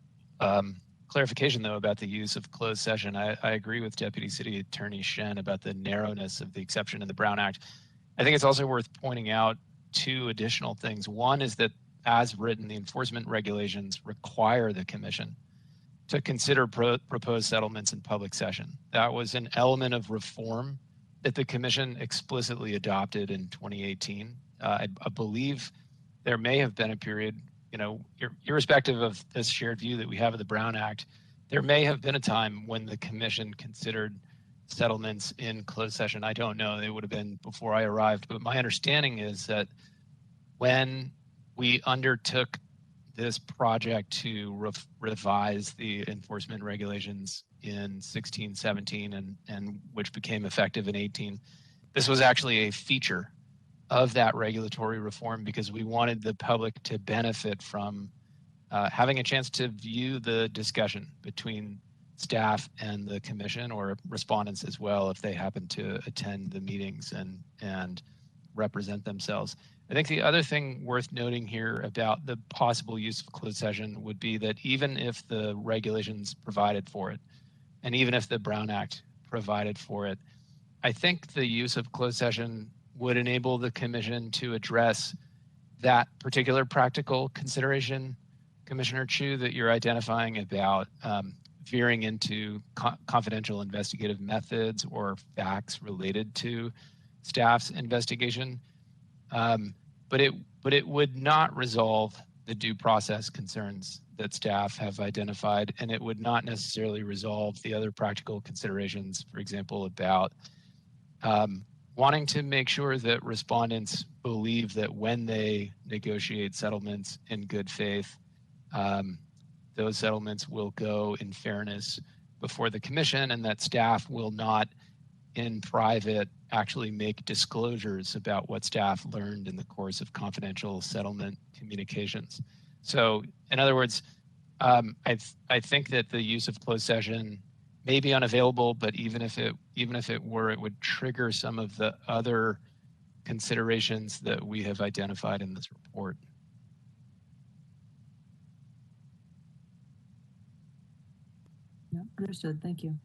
I: clarification, though, about the use of closed session, I agree with Deputy City Attorney Shen about the narrowness of the exception in the Brown Act. I think it's also worth pointing out two additional things. One is that, as written, the enforcement regulations require the commission to consider proposed settlements in public session. That was an element of reform that the commission explicitly adopted in 2018. I believe there may have been a period, you know, irrespective of this shared view that we have of the Brown Act, there may have been a time when the commission considered settlements in closed session. I don't know, it would have been before I arrived, but my understanding is that when we undertook this project to revise the enforcement regulations in 16, 17, and which became effective in 18, this was actually a feature of that regulatory reform because we wanted the public to benefit from having a chance to view the discussion between staff and the commission, or respondents as well if they happen to attend the meetings and represent themselves. I think the other thing worth noting here about the possible use of closed session would be that even if the regulations provided for it, and even if the Brown Act provided for it, I think the use of closed session would enable the commission to address that particular practical consideration, Commissioner Chu, that you're identifying about veering into confidential investigative methods or facts related to staff's investigation. But it would not resolve the due process concerns that staff have identified, and it would not necessarily resolve the other practical considerations, for example, about wanting to make sure that respondents believe that when they negotiate settlements in good faith, those settlements will go in fairness before the commission, and that staff will not in private actually make disclosures about what staff learned in the course of confidential settlement communications. So in other words, I think that the use of closed session may be unavailable, but even if it were, it would trigger some of the other considerations that we have identified in this report.
K: Yeah, understood. Thank you.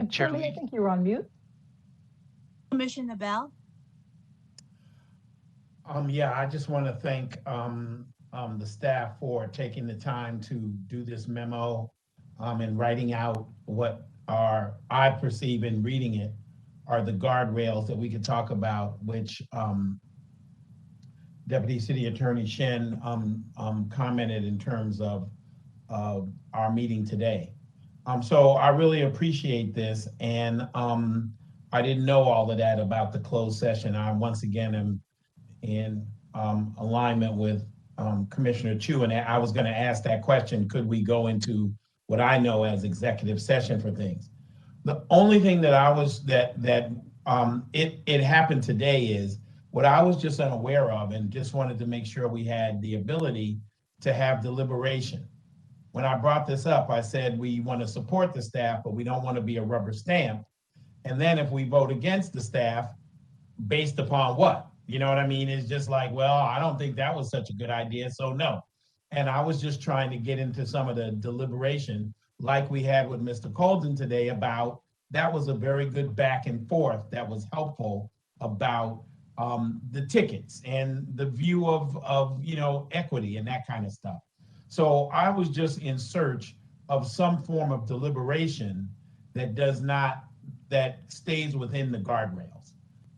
G: Shirley, I think you were on mute.
A: Commissioner Bell?
L: Yeah, I just want to thank the staff for taking the time to do this memo and writing out what I perceive in reading it are the guardrails that we could talk about, which Deputy City Attorney Shen commented in terms of our meeting today. So I really appreciate this, and I didn't know all of that about the closed session. I once again am in alignment with Commissioner Chu, and I was going to ask that question: could we go into what I know as executive session for things? The only thing that I was it happened today is what I was just unaware of, and just wanted to make sure we had the ability to have deliberation. When I brought this up, I said we want to support the staff, but we don't want to be a rubber stamp. And then if we vote against the staff, based upon what? You know what I mean? It's just like, well, I don't think that was such a good idea, so no. And I was just trying to get into some of the deliberation like we had with Mr. Colden today about, that was a very good back and forth that was helpful about the tickets and the view of equity and that kind of stuff. So I was just in search of some form of deliberation that stays within the guardrails.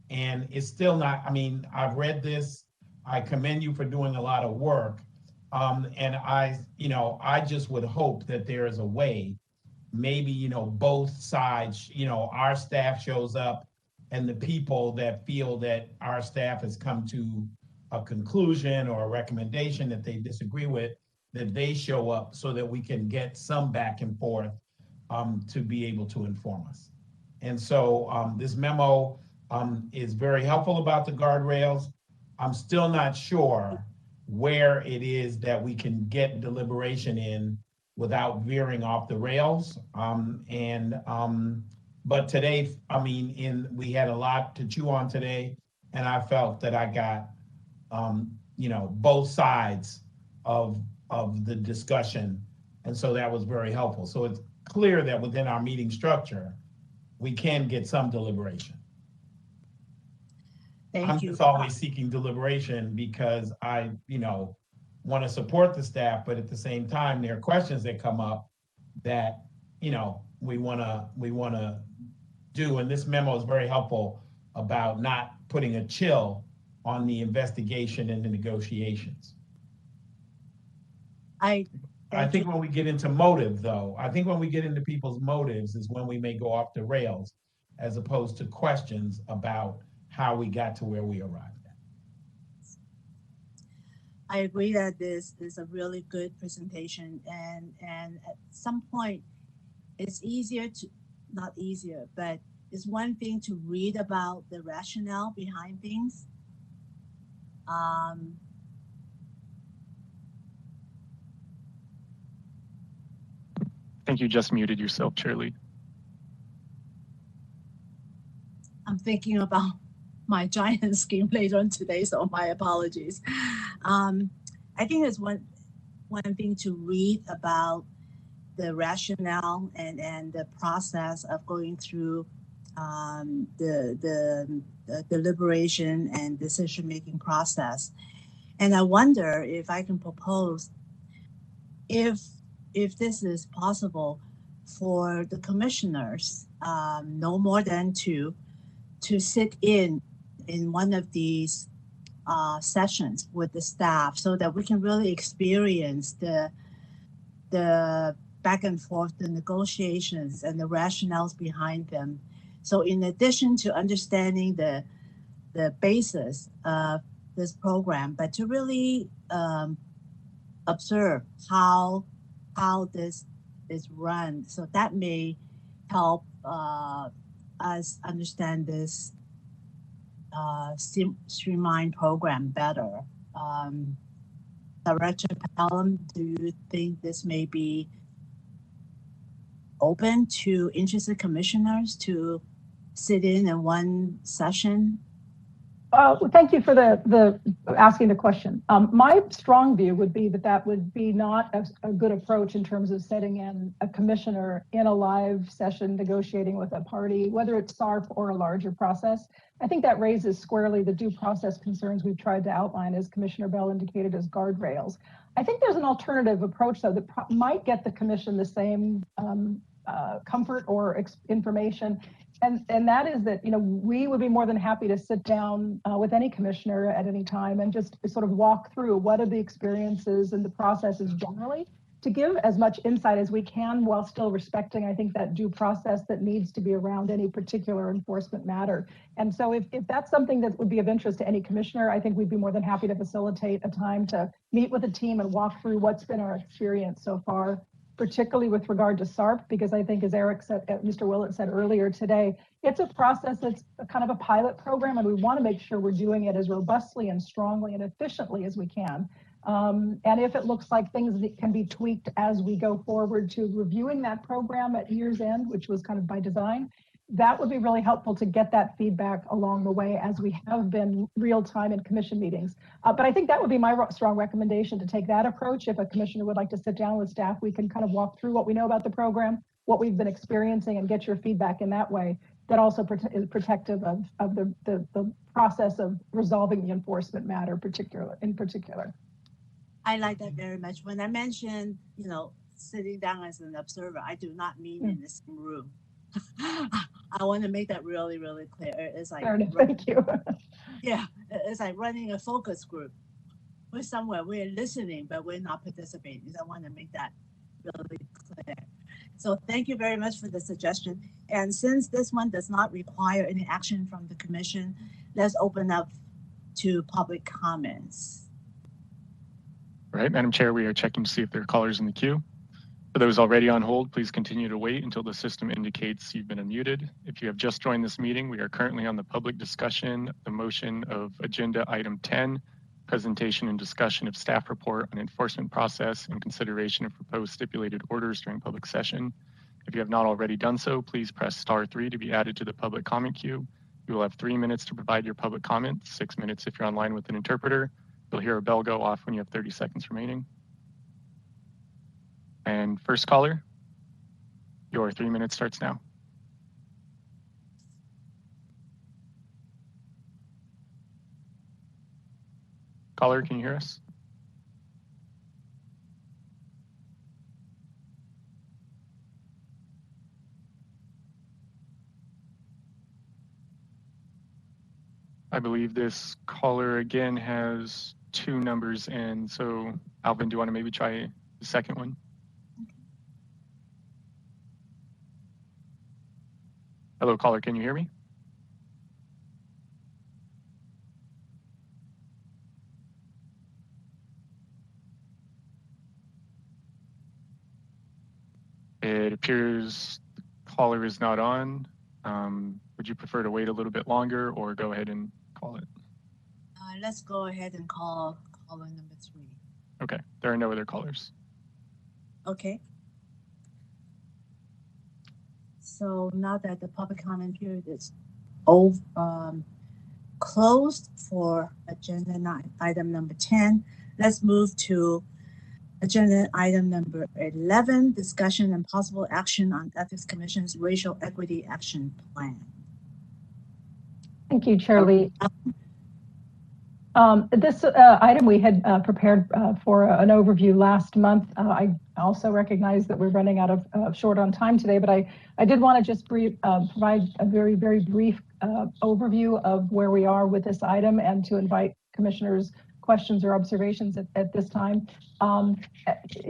L: And it's still not, I mean, I've read this, I commend you for doing a lot of work. And I just would hope that there is a way, maybe, both sides, our staff shows up and the people that feel that our staff has come to a conclusion or a recommendation that they disagree with, that they show up so that we can get some back and forth to be able to inform us. And so this memo is very helpful about the guardrails. I'm still not sure where it is that we can get deliberation in without veering off the rails. But today, I mean, we had a lot to chew on today, and I felt that I got, both sides of the discussion. And so that was very helpful. So it's clear that within our meeting structure, we can get some deliberation. I'm just always seeking deliberation because I, want to support the staff, but at the same time, there are questions that come up that, we wanna do, and this memo is very helpful about not putting a chill on the investigation and the negotiations. I think when we get into motive, though, I think when we get into people's motives is when we may go off the rails, as opposed to questions about how we got to where we arrived at.
A: I agree that this is a really good presentation, and at some point, it's easier to, not easier, but it's one thing to read about the rationale behind things.
B: I think you just muted yourself, Chair Lee.
A: I'm thinking about my giant scheme later on today, so my apologies. I think it's one thing to read about the rationale and the process of going through the deliberation and decision-making process. And I wonder if I can propose, if this is possible for the commissioners, no more than two, to sit in one of these sessions with the staff so that we can really experience the back and forth, the negotiations and the rationales behind them. So in addition to understanding the basis of this program, but to really observe how this is run. So that may help us understand this streamlined program better. Director Pelham, do you think this may be open to interested commissioners to sit in one session?
G: Thank you for the asking the question. My strong view would be that would be not a good approach in terms of setting in a commissioner in a live session negotiating with a party, whether it's SARP or a larger process. I think that raises squarely the due process concerns we've tried to outline, as Commissioner Bell indicated, as guardrails. I think there's an alternative approach, though, that might get the commission the same comfort or information. And that is that, we would be more than happy to sit down with any commissioner at any time and just sort of walk through what are the experiences and the processes generally, to give as much insight as we can while still respecting, I think, that due process that needs to be around any particular enforcement matter. And so if that's something that would be of interest to any commissioner, I think we'd be more than happy to facilitate a time to meet with the team and walk through what's been our experience so far, particularly with regard to SARP, because I think, as Eric said, Mr. Willett said earlier today, it's a process that's kind of a pilot program, and we want to make sure we're doing it as robustly and strongly and efficiently as we can. And if it looks like things that can be tweaked as we go forward to reviewing that program at year's end, which was kind of by design, that would be really helpful to get that feedback along the way, as we have been real time in commission meetings. But I think that would be my strong recommendation, to take that approach. If a commissioner would like to sit down with staff, we can kind of walk through what we know about the program, what we've been experiencing, and get your feedback in that way. That also is protective of the process of resolving the enforcement matter in particular.
A: I like that very much. When I mentioned, sitting down as an observer, I do not mean in the same room. I want to make that really, really clear. It's like,
G: thank you.
A: Yeah, it's like running a focus group. We're somewhere, we're listening, but we're not participating. I want to make that really clear. So thank you very much for the suggestion. And since this one does not require any action from the commission, let's open up to public comments.
B: All right, Madam Chair, we are checking to see if there are callers in the queue. For those already on hold, please continue to wait until the system indicates you've been unmuted. If you have just joined this meeting, we are currently on the public discussion, the motion of agenda item 10, presentation and discussion of staff report on enforcement process and consideration of proposed stipulated orders during public session. If you have not already done so, please press *3 to be added to the public comment queue. You will have 3 minutes to provide your public comment, 6 minutes if you're online with an interpreter. You'll hear a bell go off when you have 30 seconds remaining. And first caller, your 3 minutes starts now. Caller, can you hear us? I believe this caller again has 2 numbers in. So Alvin, do you want to maybe try the second one? Hello, caller, can you hear me? It appears the caller is not on. Would you prefer to wait a little bit longer or go ahead and call it?
A: Let's go ahead and call caller number 3.
B: Okay, there are no other callers.
A: Okay. So now that the public comment period is closed for agenda item number 10, let's move to agenda item number 11, discussion and possible action on Ethics Commission's Racial Equity Action Plan.
G: Thank you, Chair Lee. This item we had prepared for an overview last month. I also recognize that we're running out of short on time today, but I did want to just provide a very, very brief overview of where we are with this item and to invite commissioners' questions or observations at this time.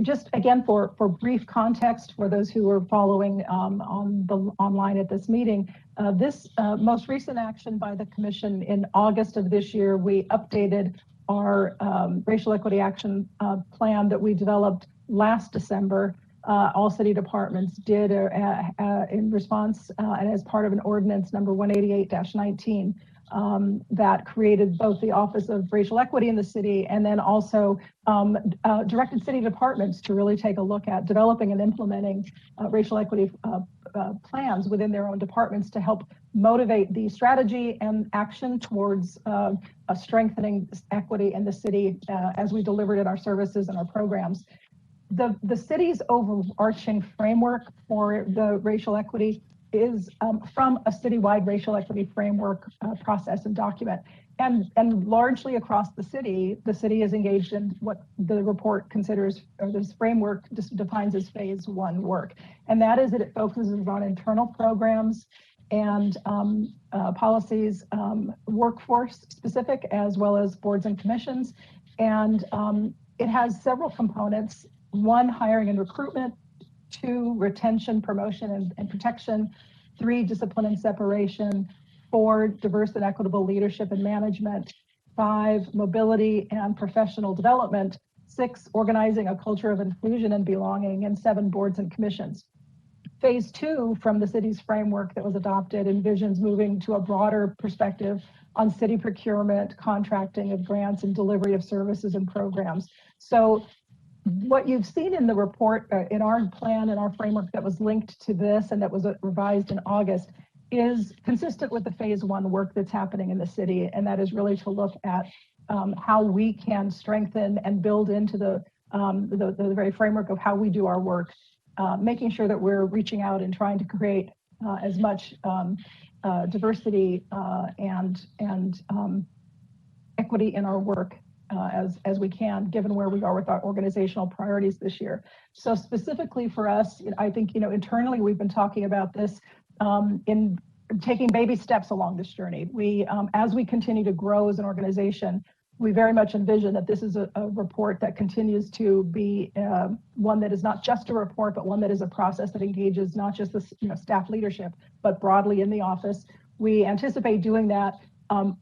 G: Just again, for brief context for those who are following online at this meeting, this most recent action by the Commission in August of this year, we updated our racial equity action plan that we developed last December. All city departments did in response and as part of an ordinance number 188-19 that created both the Office of Racial Equity in the city and then also directed city departments to really take a look at developing and implementing racial equity plans within their own departments to help motivate the strategy and action towards strengthening equity in the city as we delivered in our services and our programs. The city's overarching framework for the racial equity is from a citywide racial equity framework process and document. And largely across the city is engaged in what the report considers, or this framework defines as phase 1 work. And that is that it focuses on internal programs and policies, workforce specific, as well as boards and commissions. And it has several components: 1, hiring and recruitment; 2, retention, promotion, and protection; 3, discipline and separation; 4, diverse and equitable leadership and management; 5, mobility and professional development; 6, organizing a culture of inclusion and belonging; and 7, boards and commissions. Phase 2 from the city's framework that was adopted envisions moving to a broader perspective on city procurement, contracting of grants, and delivery of services and programs. So what you've seen in the report, in our plan and our framework that was linked to this and that was revised in August, is consistent with the phase 1 work that's happening in the city. And that is really to look at how we can strengthen and build into the very framework of how we do our work, making sure that we're reaching out and trying to create as much diversity and equity in our work as we can, given where we are with our organizational priorities this year. So specifically for us, I think, internally we've been talking about this in taking baby steps along this journey. We, as we continue to grow as an organization, we very much envision that this is a report that continues to be one that is not just a report, but one that is a process that engages not just the staff leadership, but broadly in the office. We anticipate doing that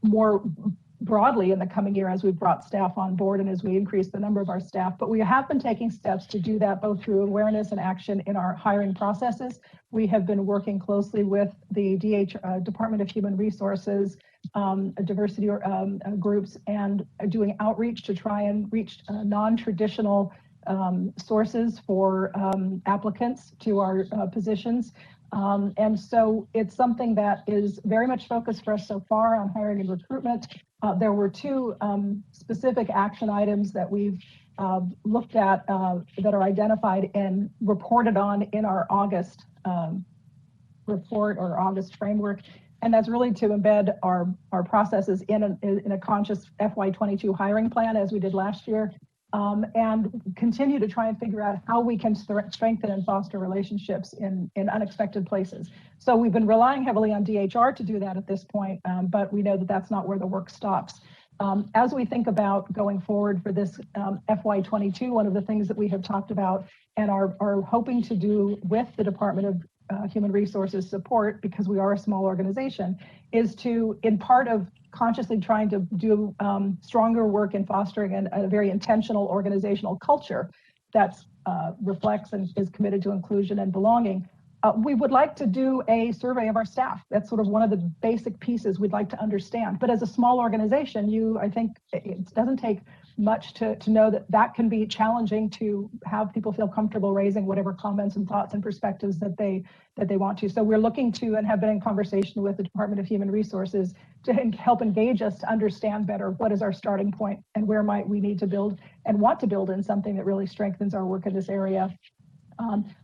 G: more broadly in the coming year as we've brought staff on board and as we increase the number of our staff. But we have been taking steps to do that both through awareness and action in our hiring processes. We have been working closely with the Department of Human Resources, diversity groups, and doing outreach to try and reach non-traditional sources for applicants to our positions. And so it's something that is very much focused for us so far on hiring and recruitment. There were 2 specific action items that we've looked at that are identified and reported on in our August report or August framework. And that's really to embed our processes in a conscious FY22 hiring plan, as we did last year. and continue to try and figure out how we can strengthen and foster relationships in unexpected places. So we've been relying heavily on DHR to do that at this point, but we know that that's not where the work stops. As we think about going forward for this FY22, one of the things that we have talked about and are hoping to do with the Department of Human Resources support, because we are a small organization, is to, in part of consciously trying to do stronger work in fostering a very intentional organizational culture that reflects and is committed to inclusion and belonging. We would like to do a survey of our staff. That's sort of one of the basic pieces we'd like to understand. But as a small organization, I think it doesn't take much to know that that can be challenging to have people feel comfortable raising whatever comments and thoughts and perspectives that they want to. So we're looking to and have been in conversation with the Department of Human Resources to help engage us to understand better what is our starting point and where might we need to build and want to build in something that really strengthens our work in this area.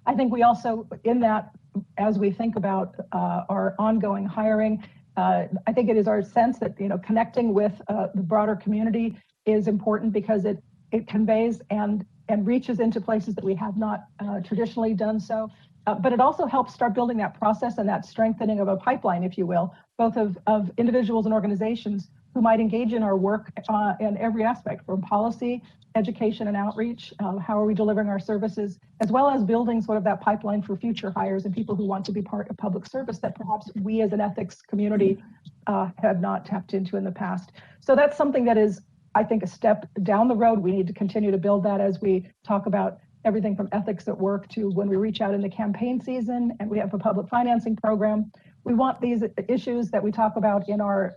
G: I think we also, in that, as we think about our ongoing hiring, I think it is our sense that connecting with the broader community is important because it conveys and reaches into places that we have not traditionally done so. But it also helps start building that process and that strengthening of a pipeline, if you will, both of individuals and organizations who might engage in our work in every aspect, from policy, education and outreach, how are we delivering our services, as well as building sort of that pipeline for future hires and people who want to be part of public service that perhaps we as an ethics community have not tapped into in the past. So that's something that is, I think, a step down the road. We need to continue to build that as we talk about everything from ethics at work to when we reach out in the campaign season and we have a public financing program. We want these issues that we talk about in our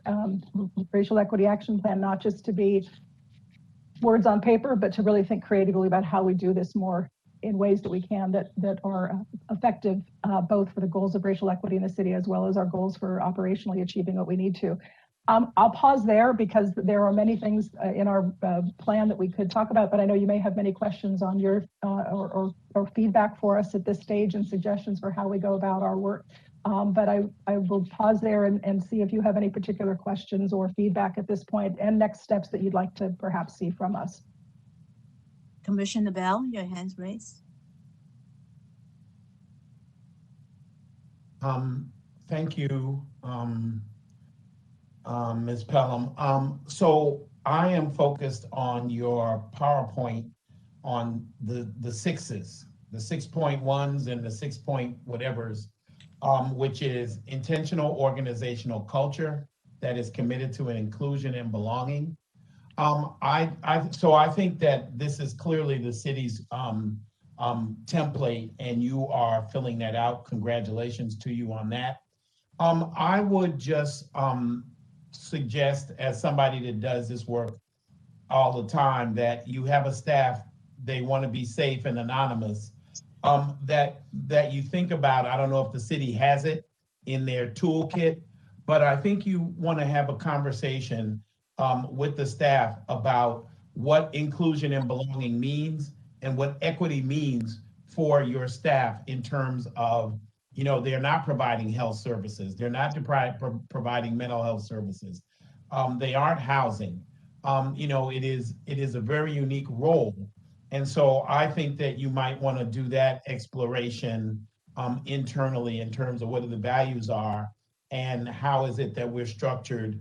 G: racial equity action plan not just to be words on paper, but to really think creatively about how we do this more in ways that we can that are effective, both for the goals of racial equity in the city as well as our goals for operationally achieving what we need to. I'll pause there because there are many things in our plan that we could talk about, but I know you may have many questions on your or feedback for us at this stage and suggestions for how we go about our work. But I will pause there and see if you have any particular questions or feedback at this point and next steps that you'd like to perhaps see from us.
A: Commissioner Bell, your hand's raised.
L: Thank you, Ms. Pelham. So I am focused on your PowerPoint on the sixes, the 6.1s and the 6 point whatevers, which is intentional organizational culture that is committed to an inclusion and belonging. So I think that this is clearly the city's template, and you are filling that out. Congratulations to you on that. I would just suggest, as somebody that does this work all the time, that you have a staff, they want to be safe and anonymous, that you think about. I don't know if the city has it in their toolkit, but I think you want to have a conversation with the staff about what inclusion and belonging means and what equity means for your staff in terms of, they're not providing health services. They're not providing mental health services. They aren't housing. It is a very unique role. And so I think that you might want to do that exploration internally in terms of what the values are and how is it that we're structured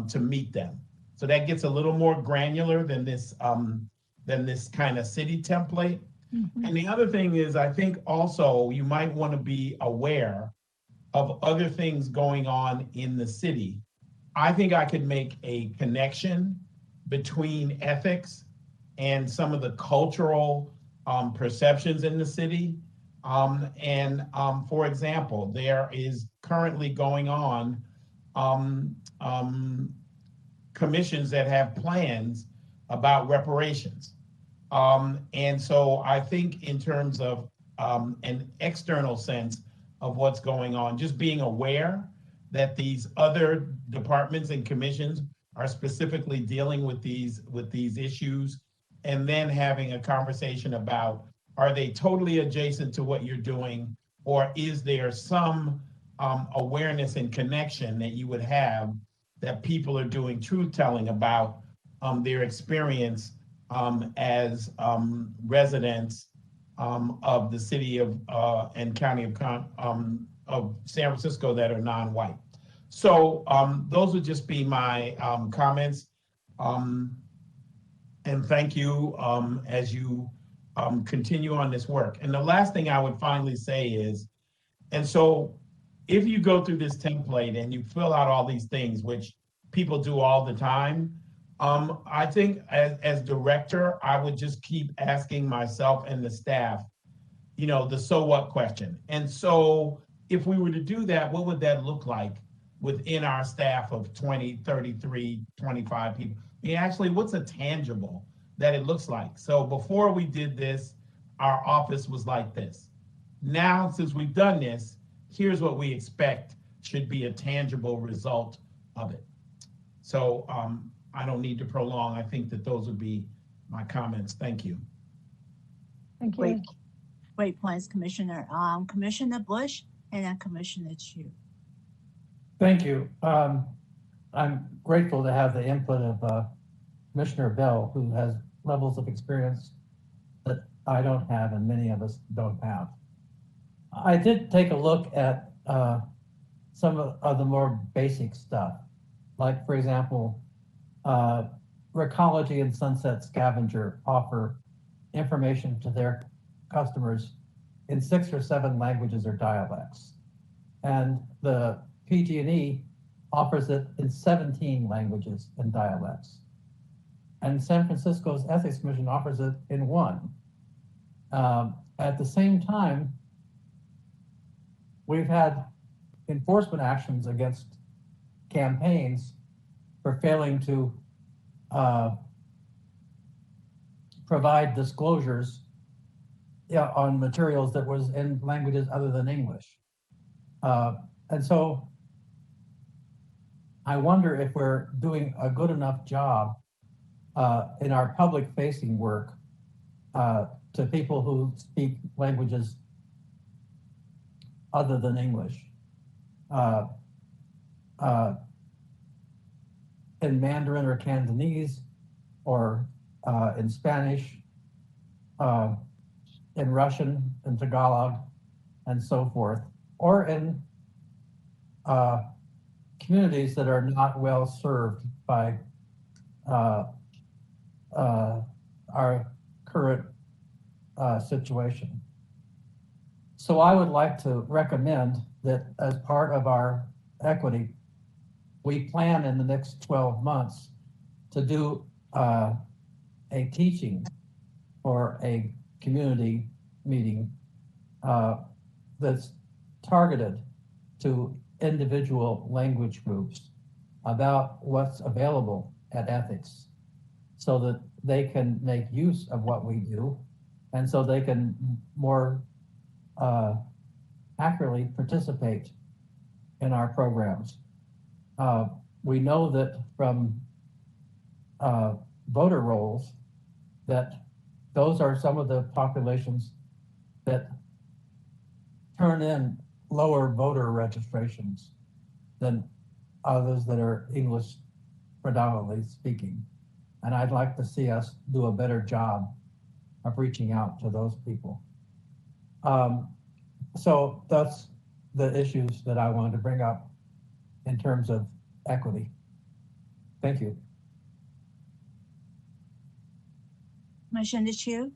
L: to meet them. So that gets a little more granular than this kind of city template. Mm-hmm. And the other thing is, I think also you might want to be aware of other things going on in the city. I think I could make a connection between ethics and some of the cultural perceptions in the city. For example, there is currently going on commissions that have plans about reparations. And so I think in terms of an external sense of what's going on, just being aware that these other departments and commissions are specifically dealing with these issues, and then having a conversation about, are they totally adjacent to what you're doing, or is there some awareness and connection that you would have that people are doing truth telling about their experience as residents of the city of and county of San Francisco that are non-white. So those would just be my comments. And thank you as you continue on this work. And the last thing I would finally say is, and so if you go through this template and you fill out all these things, which people do all the time, I think as director, I would just keep asking myself and the staff, you know, the so what question. And so if we were to do that, what would that look like within our staff of 20, 33, 25 people? I mean, actually, what's a tangible that it looks like? So before we did this, our office was like this. Now, since we've done this, here's what we expect should be a tangible result of it. So I don't need to prolong. I think that those would be my comments. Thank you.
G: Thank you.
A: Great points, Commissioner. Commissioner Bush and then Commissioner Chu.
F: Thank you. I'm grateful to have the input of Commissioner Bell, who has levels of experience that I don't have and many of us don't have. I did take a look at some of the more basic stuff, like, for example, Recology and Sunset Scavenger offer information to their customers in 6 or 7 languages or dialects. And the PG&E offers it in 17 languages and dialects. And San Francisco's Ethics Commission offers it in 1. At the same time, we've had enforcement actions against campaigns for failing to provide disclosures on materials that was in languages other than English. And so I wonder if we're doing a good enough job in our public facing work to people who speak languages other than English. In Mandarin or Cantonese, or in Spanish, in Russian, in Tagalog, and so forth, or in communities that are not well served by our current situation. So I would like to recommend that as part of our equity, we plan in the next 12 months to do a teaching or a community meeting that's targeted to individual language groups about what's available at ethics, so that they can make use of what we do, and so they can more accurately participate in our programs. We know that from voter rolls that those are some of the populations that turn in lower voter registrations than others that are English predominantly speaking. And I'd like to see us do a better job of reaching out to those people. So that's the issues that I wanted to bring up in terms of equity. Thank you.
A: Commissioner Chu.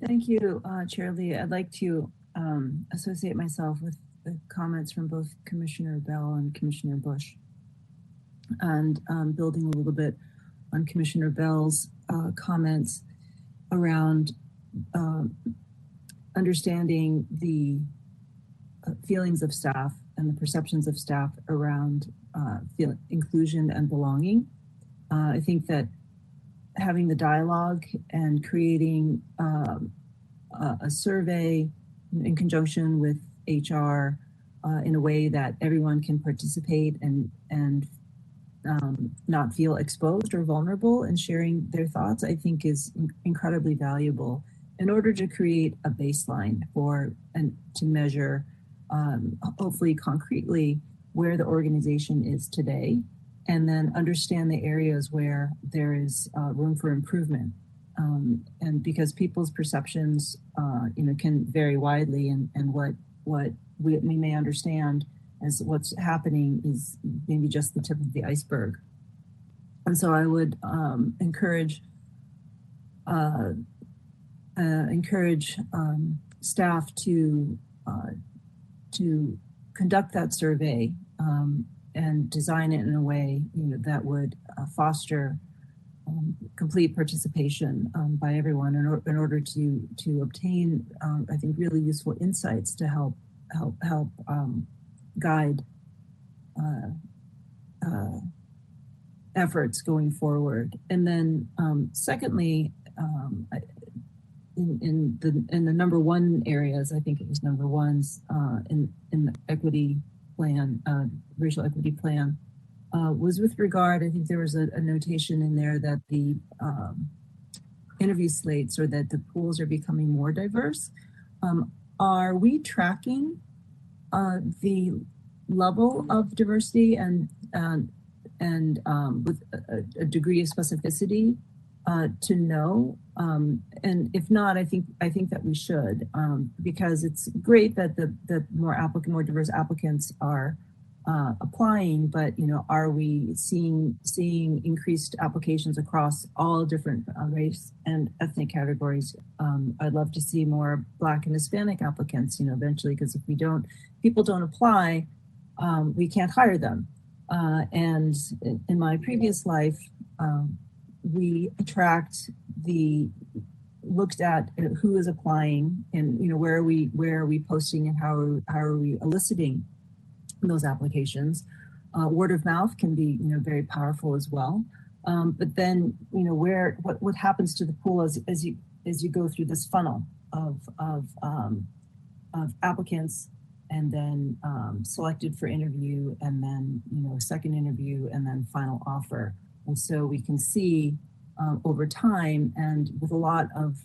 K: Thank you, Chair Lee. I'd like to associate myself with the comments from both Commissioner Bell and Commissioner Bush. And building a little bit on Commissioner Bell's comments around understanding the feelings of staff and the perceptions of staff around inclusion and belonging. I think that having the dialogue and creating a survey in conjunction with HR in a way that everyone can participate and not feel exposed or vulnerable in sharing their thoughts, I think is incredibly valuable in order to create a baseline for and to measure hopefully concretely where the organization is today, and then understand the areas where there is room for improvement. and because people's perceptions, can vary widely, and what we may understand as what's happening is maybe just the tip of the iceberg. And so I would encourage staff to conduct that survey and design it in a way that would foster complete participation by everyone in order to obtain, I think, really useful insights to help guide efforts going forward. And then secondly, in the number one areas, I think it was number ones in the equity plan, racial equity plan, was with regard, I think there was a notation in there that the interview slates, or that the pools are becoming more diverse. Are we tracking the level of diversity and with a degree of specificity to know? And if not, I think that we should, because it's great that the more diverse applicants are applying, but are we seeing increased applications across all different race and ethnic categories? I'd love to see more Black and Hispanic applicants, eventually, because if people don't apply, we can't hire them. And in my previous life, we looked at who is applying, and where are we posting, and how are we eliciting those applications. Word of mouth can be very powerful as well. But then what happens to the pool as you go through this funnel of applicants, and then selected for interview, and then second interview, and then final offer. And so we can see over time, and with a lot of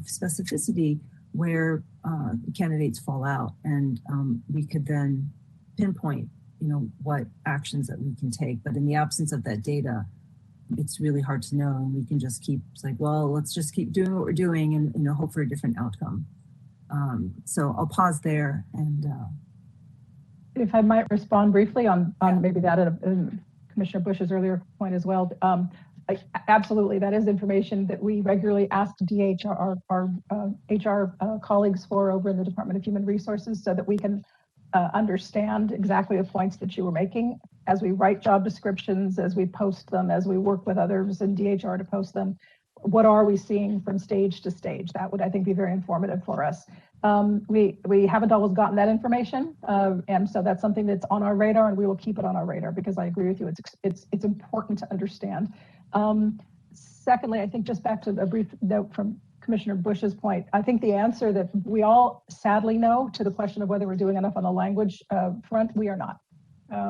K: specificity, where candidates fall out, and we could then pinpoint what actions that we can take. But in the absence of that data, it's really hard to know, and we can just keep, it's like, well, let's just keep doing what we're doing and hope for a different outcome. So I'll pause there, and
G: if I might respond briefly on maybe that and Commissioner Bush's earlier point as well. Absolutely, that is information that we regularly ask DHR, our HR colleagues for over in the Department of Human Resources, so that we can understand exactly the points that you were making as we write job descriptions, as we post them, as we work with others in DHR to post them. What are we seeing from stage to stage? That would, I think, be very informative for us. We haven't always gotten that information, and so that's something that's on our radar, and we will keep it on our radar, because I agree with you. It's important to understand. Secondly, I think just back to a brief note from Commissioner Bush's point, I think the answer that we all sadly know to the question of whether we're doing enough on the language front, we are not.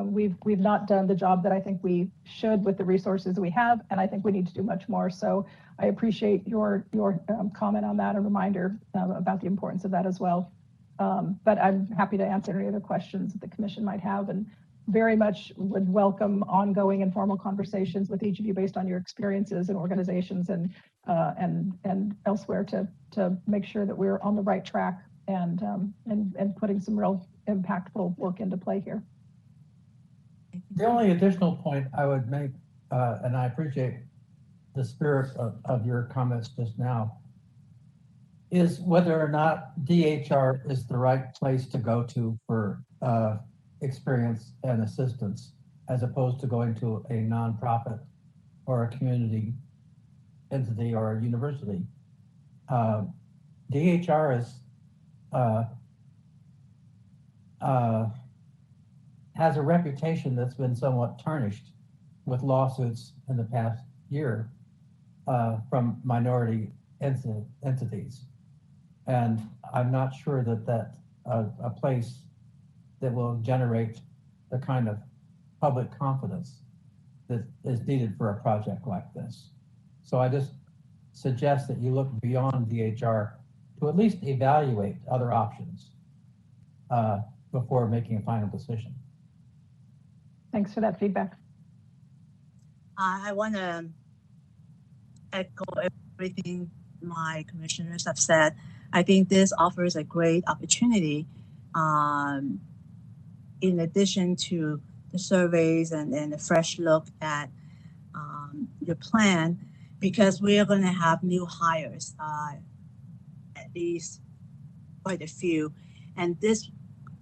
G: We've not done the job that I think we should with the resources we have, and I think we need to do much more. So I appreciate your comment on that, a reminder about the importance of that as well. But I'm happy to answer any other questions that the Commission might have, and very much would welcome ongoing informal conversations with each of you based on your experiences and organizations and elsewhere to make sure that we're on the right track and putting some real impactful work into play here.
F: The only additional point I would make, and I appreciate the spirit of your comments just now, is whether or not DHR is the right place to go to for experience and assistance, as opposed to going to a nonprofit or a community entity or a university. DHR is has a reputation that's been somewhat tarnished with lawsuits in the past year from minority entities. And I'm not sure that a place that will generate the kind of public confidence that is needed for a project like this. So I just suggest that you look beyond DHR to at least evaluate other options before making a final decision.
G: Thanks for that feedback.
A: I want to echo everything my commissioners have said. I think this offers a great opportunity, in addition to the surveys and a fresh look at your plan, because we are going to have new hires, at least quite a few. And this,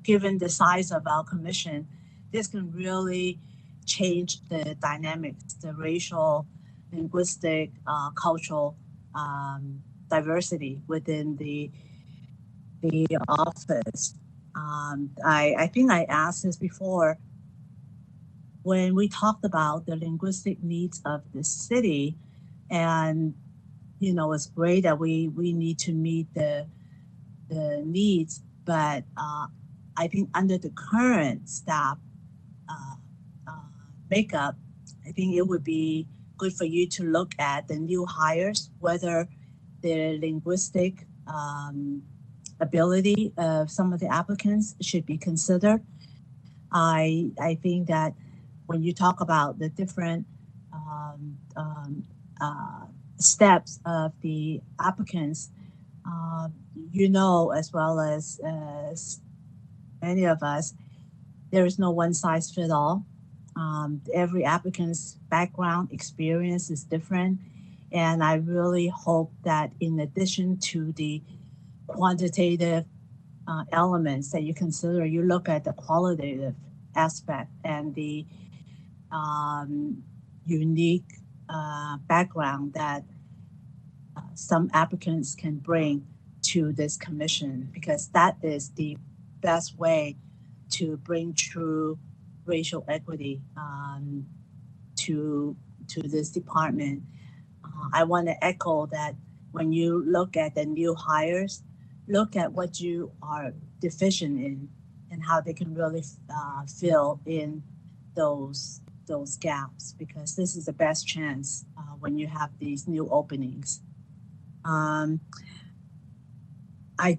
A: given the size of our commission, this can really change the dynamics, the racial, linguistic, cultural diversity within the office. I think I asked this before. When we talked about the linguistic needs of the city, and it's great that we need to meet the needs, but I think under the current staff makeup, I think it would be good for you to look at the new hires, whether the linguistic ability of some of the applicants should be considered. I think that when you talk about the different steps of the applicants, as well as many of us, there is no one size fit all. Every applicant's background experience is different. And I really hope that in addition to the quantitative elements that you consider, you look at the qualitative aspect and the unique background that some applicants can bring to this commission, because that is the best way to bring true racial equity to this department. I want to echo that when you look at the new hires, look at what you are deficient in and how they can really fill in those gaps, because this is the best chance when you have these new openings. I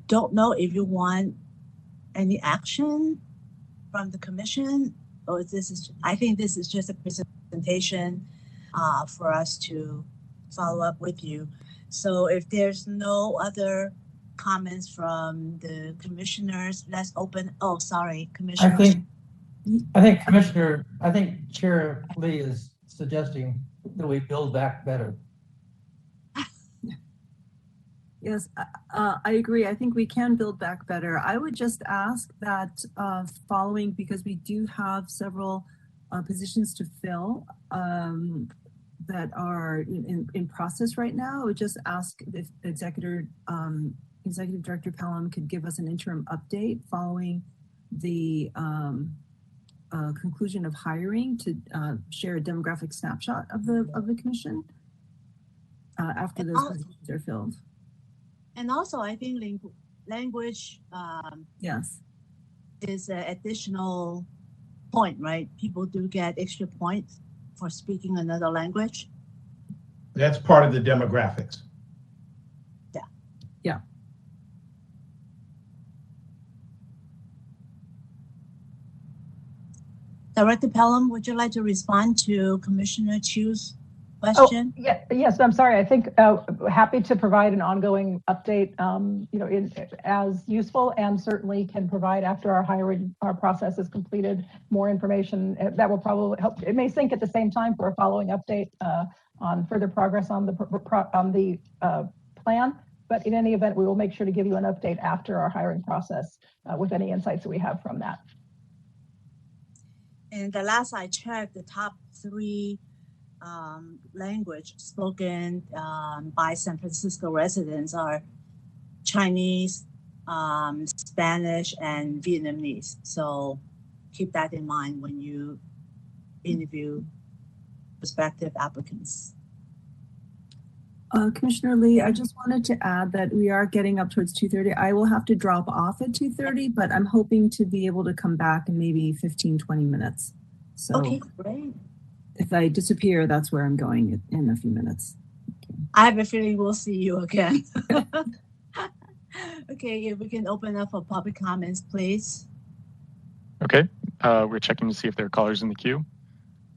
A: don't know if you want any action from the commission, or I think this is just a presentation for us to follow up with you. So if there's no other comments from the commissioners, let's open. Oh, sorry, Commissioner.
F: I think Chair Lee is suggesting that we build back better.
K: Yes, I agree. I think we can build back better. I would just ask that following, because we do have several positions to fill that are in process right now, I would just ask if Executive Director Pelham could give us an interim update following the conclusion of hiring, to share a demographic snapshot of the commission after those positions are filled.
A: And also, I think language
K: yes,
A: is an additional point, right? People do get extra points for speaking another language.
L: That's part of the demographics.
K: Yeah.
A: Director Pelham, would you like to respond to Commissioner Chu's question?
G: Oh, yes, I'm sorry. I think happy to provide an ongoing update, as useful, and certainly can provide after our process is completed more information that will probably help. It may sync at the same time for a following update on further progress on the plan. But in any event, we will make sure to give you an update after our hiring process with any insights that we have from that.
A: And the last I checked, the top 3 language spoken by San Francisco residents are Chinese, Spanish, and Vietnamese. So keep that in mind when you interview prospective applicants.
K: Commissioner Lee, I just wanted to add that we are getting up towards 2:30. I will have to drop off at 2:30, but I'm hoping to be able to come back in maybe 15, 20 minutes. So
A: okay, great.
K: If I disappear, that's where I'm going in a few minutes. Okay.
A: I have a feeling we'll see you again. Okay, if we can open up for public comments, please.
B: Okay, we're checking to see if there are callers in the queue.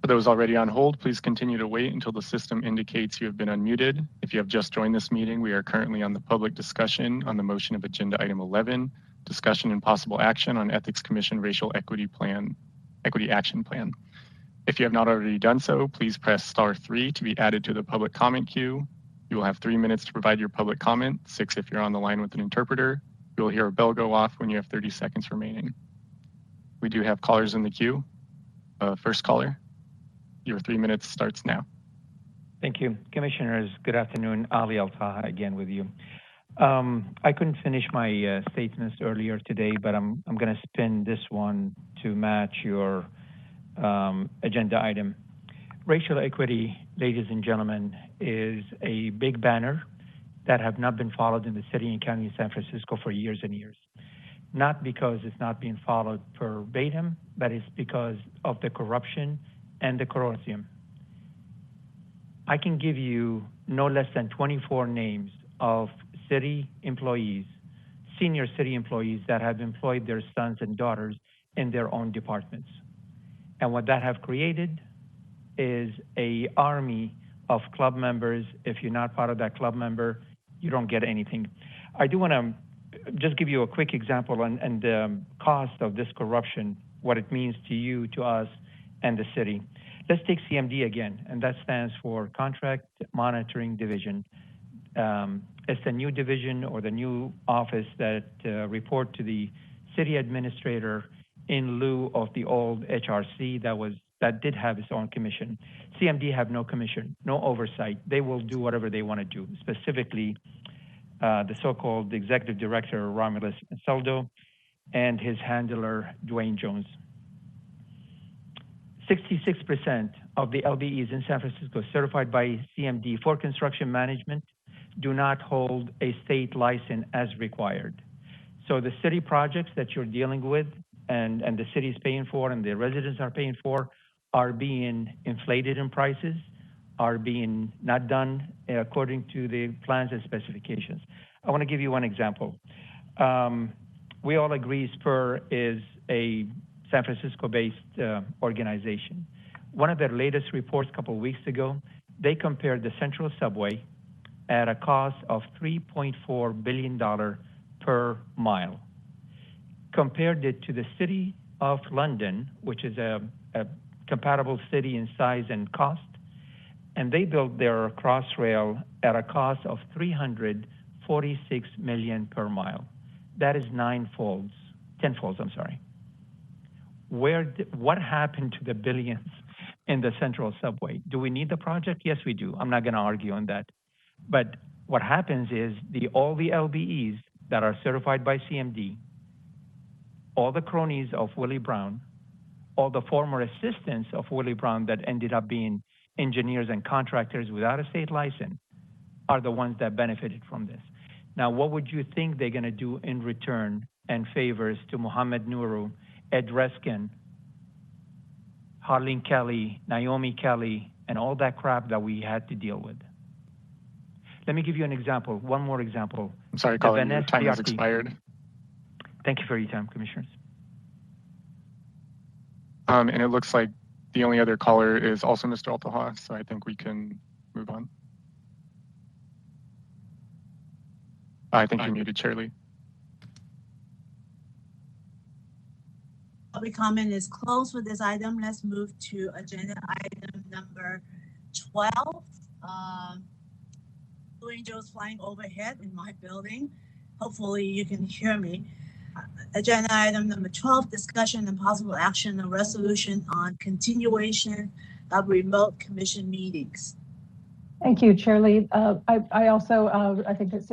B: For those already on hold, please continue to wait until the system indicates you have been unmuted. If you have just joined this meeting, we are currently on the public discussion on the motion of agenda item 11, discussion and possible action on Ethics Commission Racial Equity Action Plan. If you have not already done so, please press *3 to be added to the public comment queue. You will have 3 minutes to provide your public comment, 6 if you're on the line with an interpreter. You will hear a bell go off when you have 30 seconds remaining. We do have callers in the queue. First caller, your 3 minutes starts now.
S: Thank you. Commissioners, good afternoon. Ali Al-Taha again with you. I couldn't finish my statements earlier today, but I'm going to spin this one to match your agenda item. Racial equity, ladies and gentlemen, is a big banner that have not been followed in the city and county of San Francisco for years and years. Not because it's not being followed verbatim, but it's because of the corruption and the corrosium. I can give you no less than 24 names of city employees, senior city employees that have employed their sons and daughters in their own departments. And what that have created is an army of club members. If you're not part of that club member, you don't get anything. I do want to just give you a quick example and the cost of this corruption, what it means to you, to us, and the city. Let's take CMD again, and that stands for Contract Monitoring Division. It's the new division or the new office that report to the city administrator in lieu of the old HRC that did have its own commission. CMD have no commission, no oversight. They will do whatever they want to do, specifically the so-called executive director, Romulus Saldo, and his handler, Dwayne Jones. 66% of the LBEs in San Francisco certified by CMD for construction management do not hold a state license as required. So the city projects that you're dealing with and the city is paying for and the residents are paying for are being inflated in prices, are being not done according to the plans and specifications. I want to give you one example. We all agree SPUR is a San Francisco-based organization. One of their latest reports a couple of weeks ago, they compared the Central Subway at a cost of $3.4 billion per mile. Compared it to the City of London, which is a compatible city in size and cost, and they built their Crossrail at a cost of $346 million per mile. That is 10 folds, I'm sorry. What happened to the billions in the Central Subway? Do we need the project? Yes, we do. I'm not going to argue on that. But what happens is all the LBEs that are certified by CMD, all the cronies of Willie Brown, all the former assistants of Willie Brown that ended up being engineers and contractors without a state license are the ones that benefited from this. Now, what would you think they're going to do in return and favors to Mohammed Nuru, Ed Reskin, Harleen Kelly, Naomi Kelly, and all that crap that we had to deal with? Let me give you an example, one more example.
B: I'm sorry, Colin, your time has expired.
S: Thank you for your time, Commissioners.
B: And it looks like the only other caller is also Mr. Al-Taha, so I think we can move on. I think you're muted, Chair Lee.
A: Public comment is closed for this item. Let's move to agenda item number 12. Blue Angels flying overhead in my building. Hopefully you can hear me. Agenda item number 12, discussion and possible action on resolution on continuation of remote commission meetings.
G: Thank you, Chair Lee. I also, I think that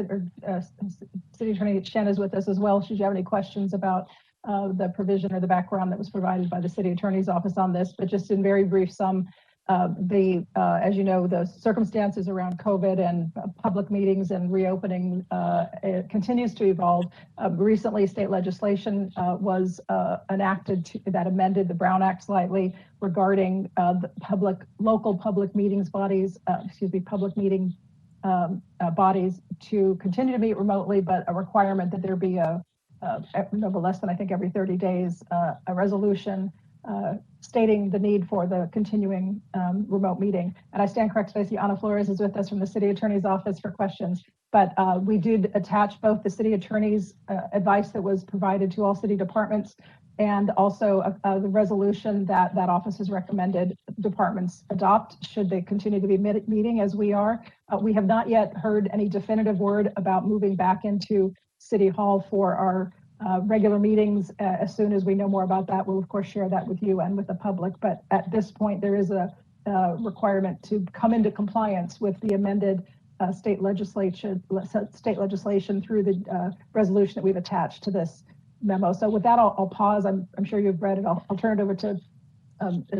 G: City Attorney Shen is with us as well. Should you have any questions about the provision or the background that was provided by the City Attorney's Office on this, but just in very brief sum, as you know, the circumstances around COVID and public meetings and reopening it continues to evolve. Recently, state legislation was enacted that amended the Brown Act slightly regarding the local public meetings bodies, public meeting bodies to continue to meet remotely, but a requirement that there be no less than I think every 30 days, a resolution stating the need for the continuing remote meeting. And I stand corrected. I see Ana Flores is with us from the City Attorney's Office for questions. But we did attach both the City Attorney's advice that was provided to all city departments and also the resolution that office has recommended departments adopt should they continue to be meeting as we are. We have not yet heard any definitive word about moving back into City Hall for our regular meetings. As soon as we know more about that, we'll of course share that with you and with the public. But at this point, there is a requirement to come into compliance with the amended state legislation through the resolution that we've attached to this memo. So with that, I'll pause. I'm sure you've read it. I'll turn it over to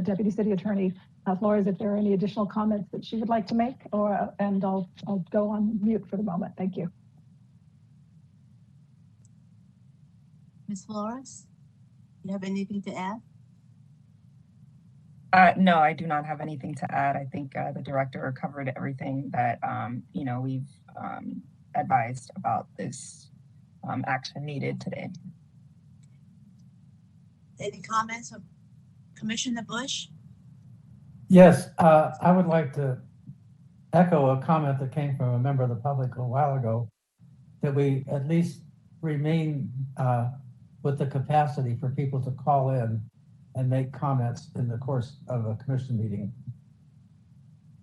G: Deputy City Attorney Flores if there are any additional comments that she would like to make, and I'll go on mute for the moment. Thank you.
A: Ms. Flores, you have anything to add?
U: No, I do not have anything to add. I think the director covered everything that we've advised about this action needed today.
A: Any comments of Commissioner Bush?
F: Yes, I would like to echo a comment that came from a member of the public a while ago, that we at least remain with the capacity for people to call in and make comments in the course of a commission meeting.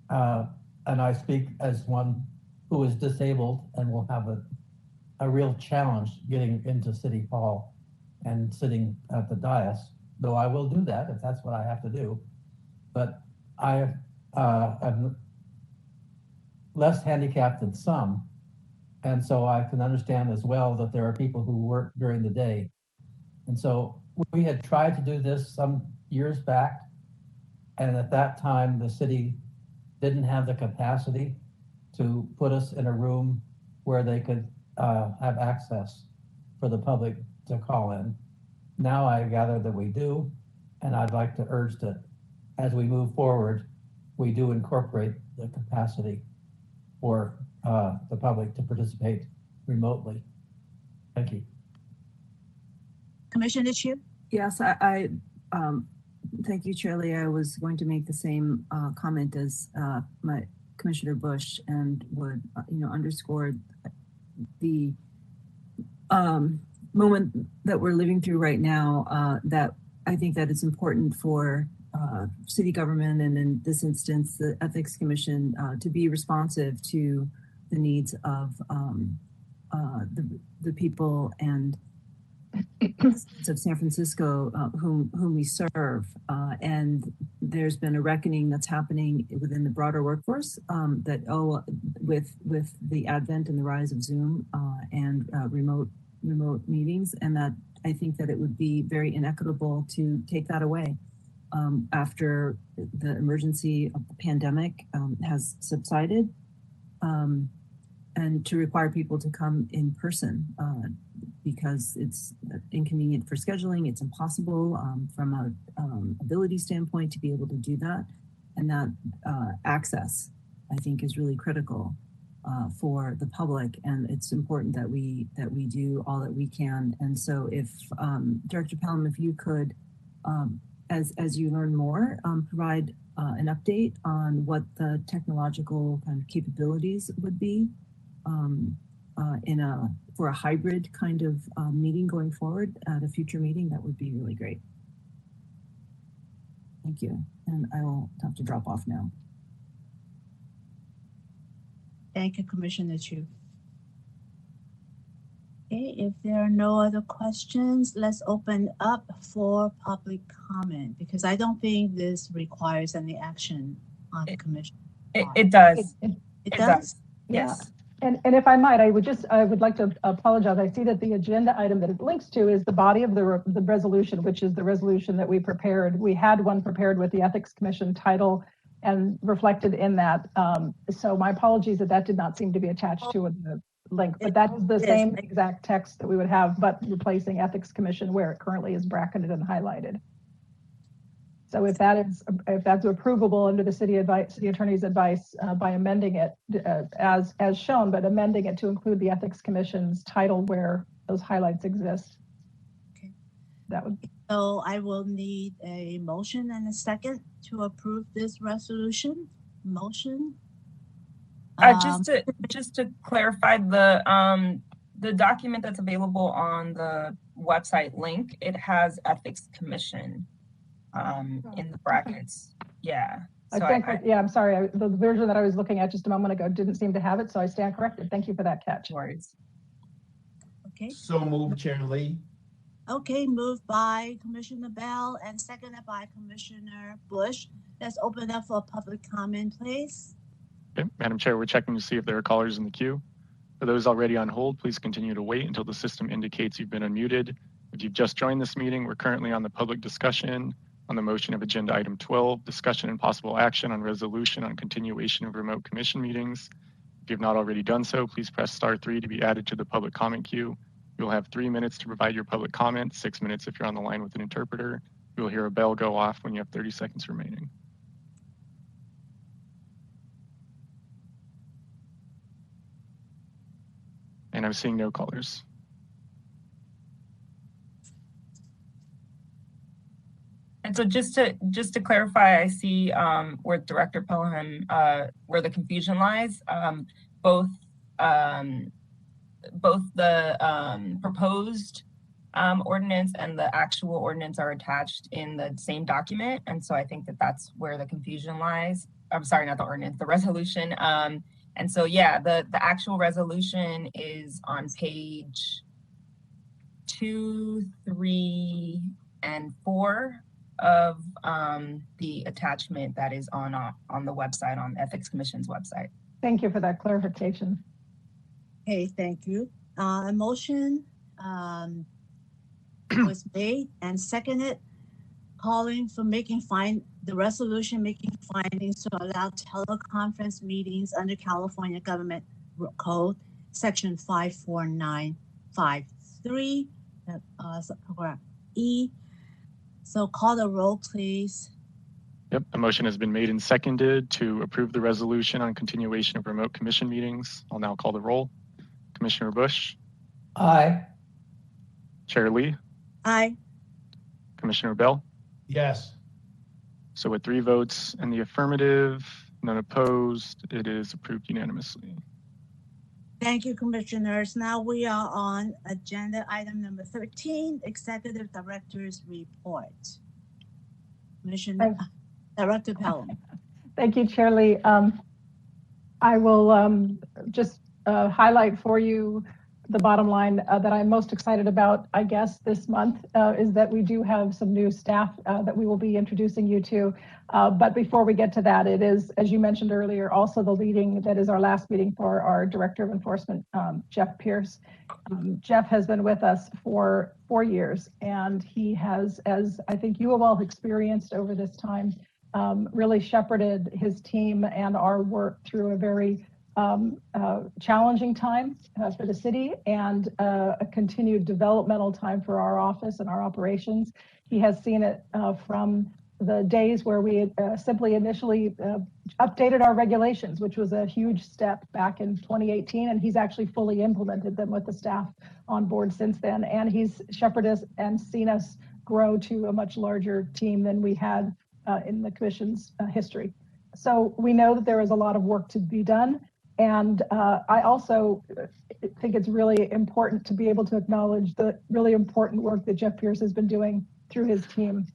F: And I speak as one who is disabled and will have a real challenge getting into City Hall and sitting at the dais, though I will do that if that's what I have to do. But I am less handicapped than some, and so I can understand as well that there are people who work during the day. And so we had tried to do this some years back, and at that time the city didn't have the capacity to put us in a room where they could have access for the public to call in. Now I gather that we do, and I'd like to urge that as we move forward, we do incorporate the capacity for the public to participate remotely. Thank you.
A: Commissioner Chu?
K: Yes, I thank you, Chair Lee. I was going to make the same comment as my Commissioner Bush, and would underscore the moment that we're living through right now, that I think that it's important for city government, and in this instance, the Ethics Commission, to be responsive to the needs of the people and of San Francisco whom we serve. And there's been a reckoning that's happening within the broader workforce that with the advent and the rise of Zoom and remote meetings, and that I think that it would be very inequitable to take that away after the emergency of the pandemic has subsided, and to require people to come in person because it's inconvenient for scheduling. It's impossible from a ability standpoint to be able to do that, and that access I think is really critical for the public, and it's important that we do all that we can. And so if Director Pelham, if you could, as you learn more, provide an update on what the technological kind of capabilities would be for a hybrid kind of meeting going forward at a future meeting, that would be really great. Thank you. And I will have to drop off now.
A: Thank you, Commissioner Chu. Okay, if there are no other questions, let's open up for public comment, because I don't think this requires any action on the commission.
U: It does.
A: It does?
U: Yes.
G: And if I might, I would like to apologize. I see that the agenda item that it links to is the body of the resolution, which is the resolution that we prepared. We had one prepared with the Ethics Commission title and reflected in that. So my apologies that did not seem to be attached to the link, but that's the same exact text that we would have, but replacing Ethics Commission where it currently is bracketed and highlighted. So if that's approvable under the city attorney's advice by amending it as shown, but amending it to include the Ethics Commission's title where those highlights exist.
A: Okay.
G: That would.
A: So I will need a motion and a second to approve this resolution. Motion.
U: Just to clarify, the document that's available on the website link, it has Ethics Commission in the brackets. Yeah. So
G: I'm sorry. The version that I was looking at just a moment ago didn't seem to have it, so I stand corrected. Thank you for that catch.
U: Words.
A: Okay.
L: So moved, Chair Lee.
A: Okay, moved by Commissioner Bell and seconded by Commissioner Bush. Let's open up for public comment, please.
B: Okay, Madam Chair, we're checking to see if there are callers in the queue. For those already on hold, please continue to wait until the system indicates you've been unmuted. If you've just joined this meeting, we're currently on the public discussion on the motion of agenda item 12, discussion and possible action on resolution on continuation of remote commission meetings. If you've not already done so, please press *3 to be added to the public comment queue. You'll have 3 minutes to provide your public comment, 6 minutes if you're on the line with an interpreter. You'll hear a bell go off when you have 30 seconds remaining. And I'm seeing no callers.
U: And so just to clarify, I see where Director Pelham, where the confusion lies. Both the proposed ordinance and the actual ordinance are attached in the same document, and so I think that's where the confusion lies. I'm sorry, not the ordinance, the resolution. And so yeah, the actual resolution is on page 2, 3, and 4 of the attachment that is on the website, on Ethics Commission's website.
G: Thank you for that clarification.
A: Okay, thank you. A motion was made and seconded, calling for the resolution making findings to allow teleconference meetings under California Government Code, Section 54953, E. So call the roll, please.
B: Yep, a motion has been made and seconded to approve the resolution on continuation of remote commission meetings. I'll now call the roll. Commissioner Bush?
F: Aye.
B: Chair Lee?
A: Aye.
B: Commissioner Bell?
L: Yes.
B: So with 3 votes in the affirmative, none opposed, it is approved unanimously.
A: Thank you, Commissioners. Now we are on agenda item number 13, Executive Director's Report. Commissioner Director Pelham.
G: Thank you, Chair Lee. I will just highlight for you the bottom line that I'm most excited about, I guess, this month is that we do have some new staff that we will be introducing you to. But before we get to that, it is, as you mentioned earlier, also the meeting that is our last meeting for our Director of Enforcement, Jeff Pierce. Jeff has been with us for 4 years, and he has, as I think you have all experienced over this time, really shepherded his team and our work through a very challenging time for the city and a continued developmental time for our office and our operations. He has seen it from the days where we simply initially updated our regulations, which was a huge step back in 2018, and he's actually fully implemented them with the staff on board since then. And he's shepherded us and seen us grow to a much larger team than we had in the Commission's history. So we know that there is a lot of work to be done. And I also think it's really important to be able to acknowledge the really important work that Jeff Pierce has been doing through his team.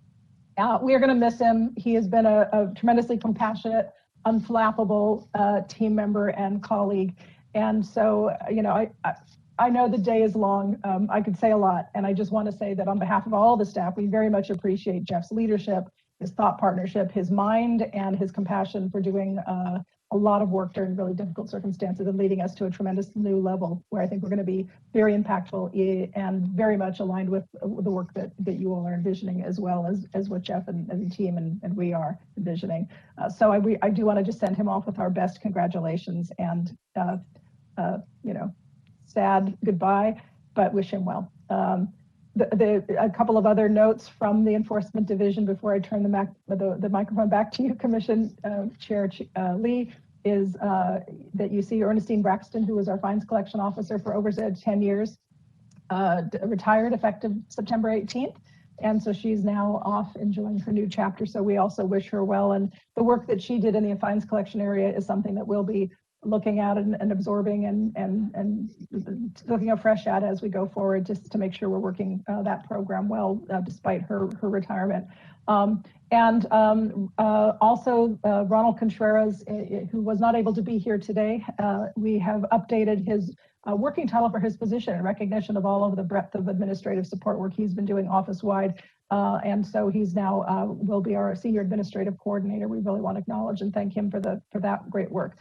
G: We are going to miss him. He has been a tremendously compassionate, unflappable team member and colleague. And so, you know, I know the day is long. I could say a lot. And I just want to say that on behalf of all the staff, we very much appreciate Jeff's leadership, his thought partnership, his mind, and his compassion for doing a lot of work during really difficult circumstances and leading us to a tremendous new level where I think we're going to be very impactful and very much aligned with the work that you all are envisioning, as well as what Jeff and the team and we are envisioning. So I do want to just send him off with our best congratulations and, you know, sad goodbye, but wish him well. A couple of other notes from the Enforcement Division before I turn the microphone back to you, Commission Chair Lee, is that you see Ernestine Braxton, who was our fines collection officer for over 10 years, retired effective September 18th. And so she's now off enjoying her new chapter. So we also wish her well. And the work that she did in the fines collection area is something that we'll be looking at and absorbing and looking afresh at as we go forward, just to make sure we're working that program well, despite her retirement. Also Ronald Contreras, who was not able to be here today, we have updated his working title for his position in recognition of all of the breadth of administrative support work he's been doing office-wide. And so he's now will be our senior administrative coordinator. We really want to acknowledge and thank him for that great work.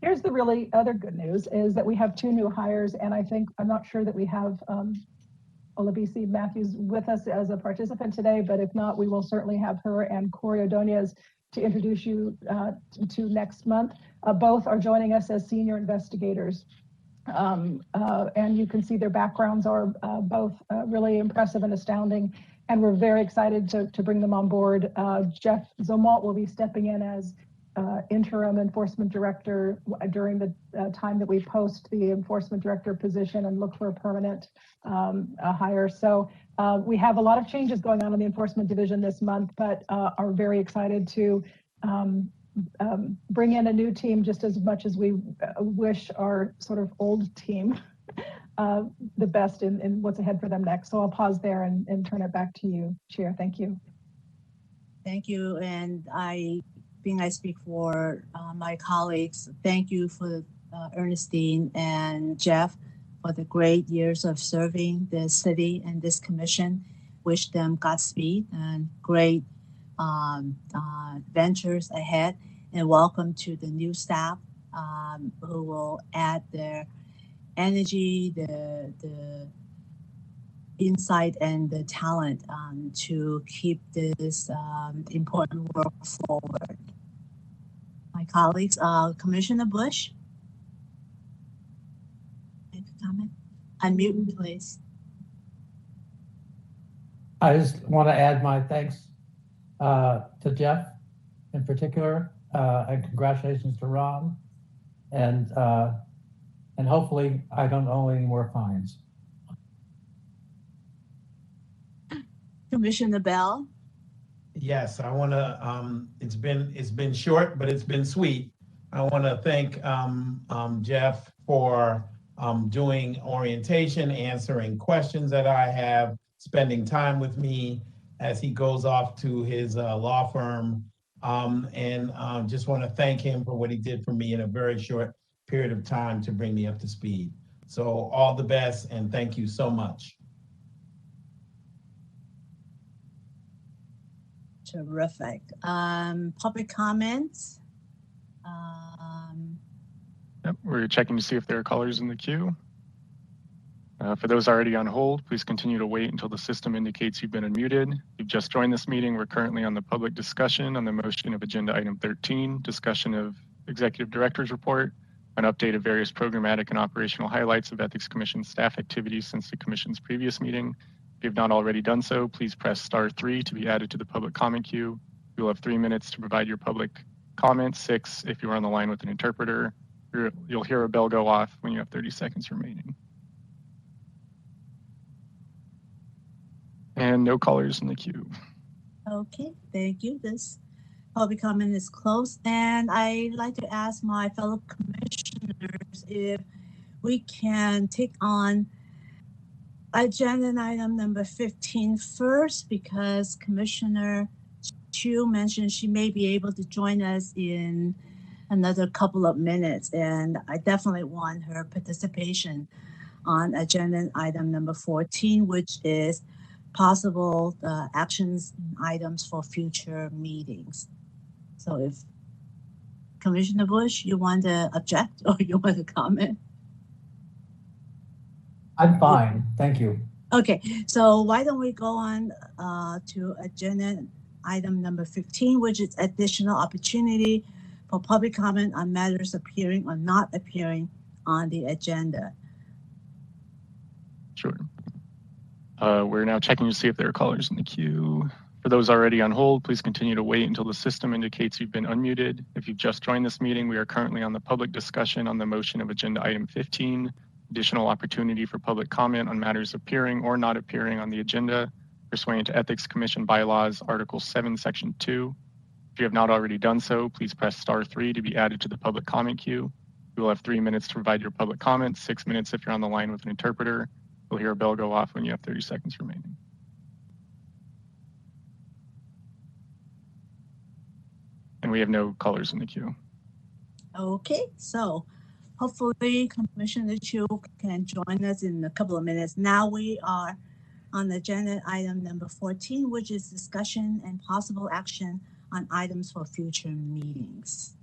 G: Here's the really other good news is that we have 2 new hires, and I'm not sure that we have Olabisi Matthews with us as a participant today, but if not, we will certainly have her and Corey Ordonez to introduce you to next month. Both are joining us as senior investigators. And you can see their backgrounds are both really impressive and astounding, and we're very excited to bring them on board. Jeff Zomalt will be stepping in as interim enforcement director during the time that we post the enforcement director position and look for a permanent hire. So we have a lot of changes going on in the enforcement division this month, but are very excited to bring in a new team just as much as we wish our sort of old team the best in what's ahead for them next. So I'll pause there and turn it back to you, Chair. Thank you.
A: Thank you. And I speak for my colleagues. Thank you for Ernestine and Jeff for the great years of serving the city and this commission. Wish them Godspeed and great ventures ahead. And welcome to the new staff who will add their energy, the insight, and the talent to keep this important work forward. My colleagues, Commissioner Bush, make a comment. Unmute, please.
F: I just want to add my thanks to Jeff in particular, and congratulations to Ron, and hopefully I don't owe any more fines.
A: Commissioner Bell.
L: Yes, I want to. It's been short, but it's been sweet. I want to thank Jeff for doing orientation, answering questions that I have, spending time with me as he goes off to his law firm, and just want to thank him for what he did for me in a very short period of time to bring me up to speed. So all the best, and thank you so much.
A: Terrific. Public comments.
B: Yep, we're checking to see if there are callers in the queue. For those already on hold, please continue to wait until the system indicates you've been unmuted. If you've just joined this meeting, we're currently on the public discussion on the motion of agenda item 13, discussion of Executive Director's Report, an update of various programmatic and operational highlights of Ethics Commission staff activities since the Commission's previous meeting. If you have not already done so, please press *3 to be added to the public comment queue. You will have 3 minutes to provide your public comments, 6 if you are on the line with an interpreter. You'll hear a bell go off when you have 30 seconds remaining. And no callers in the queue.
A: Okay, thank you. This public comment is closed. And I'd like to ask my fellow commissioners if we can take on agenda item number 15 first, because Commissioner Chu mentioned she may be able to join us in another couple of minutes, and I definitely want her participation on agenda item number 14, which is possible actions and items for future meetings. So if Commissioner Bush, you want to object or you want to comment?
F: I'm fine, thank you.
A: Okay, so why don't we go on to agenda item number 15, which is additional opportunity for public comment on matters appearing or not appearing on the agenda.
B: Sure. We're now checking to see if there are callers in the queue. For those already on hold, please continue to wait until the system indicates you've been unmuted. If you've just joined this meeting, we are currently on the public discussion on the motion of agenda item 15, additional opportunity for public comment on matters appearing or not appearing on the agenda. pursuant to Ethics Commission Bylaws, Article 7, Section 2. If you have not already done so, please press *3 to be added to the public comment queue. You will have 3 minutes to provide your public comments, 6 minutes if you're on the line with an interpreter. You'll hear a bell go off when you have 30 seconds remaining. And we have no callers in the queue.
A: Okay, so hopefully Commissioner Chu can join us in a couple of minutes. Now we are on agenda item number 14, which is discussion and possible action on items for future meetings.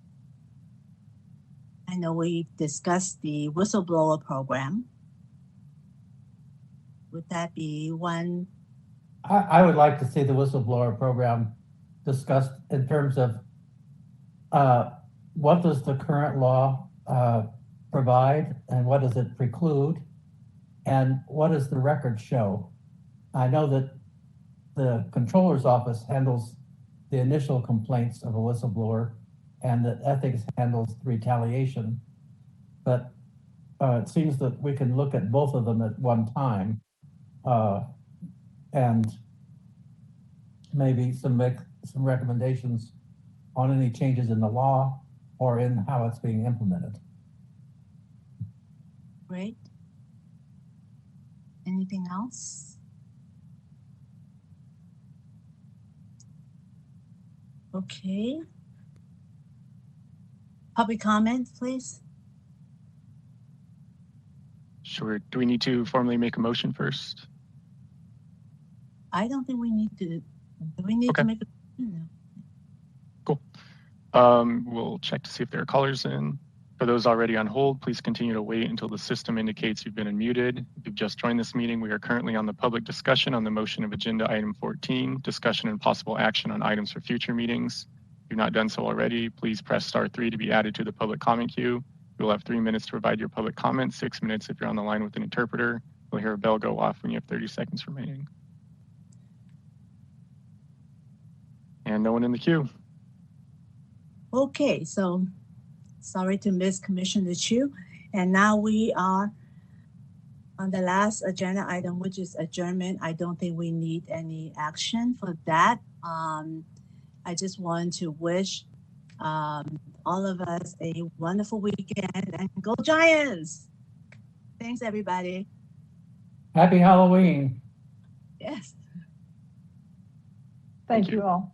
A: I know we discussed the whistleblower program. Would that be one?
F: I would like to see the whistleblower program discussed in terms of what does the current law provide and what does it preclude, and what does the record show? I know that the controller's office handles the initial complaints of a whistleblower and that ethics handles the retaliation, but it seems that we can look at both of them at one time and maybe make some recommendations on any changes in the law or in how it's being implemented.
A: Great. Anything else? Okay. Public comment, please.
B: Sure. Do we need to formally make a motion first?
A: I don't think we need to. Do we need to make a motion?
B: Cool. We'll check to see if there are callers in. For those already on hold, please continue to wait until the system indicates you've been unmuted. If you've just joined this meeting, we are currently on the public discussion on the motion of agenda item 14, discussion and possible action on items for future meetings. If you've not done so already, please press *3 to be added to the public comment queue. You'll have 3 minutes to provide your public comment, 6 minutes if you're on the line with an interpreter. You'll hear a bell go off when you have 30 seconds remaining. And no one in the queue.
A: Okay, so sorry to miss Commissioner Chu. And now we are on the last agenda item, which is adjournment. I don't think we need any action for that. I just want to wish all of us a wonderful weekend and go Giants. Thanks, everybody.
F: Happy Halloween.
A: Yes.
G: Thank you all.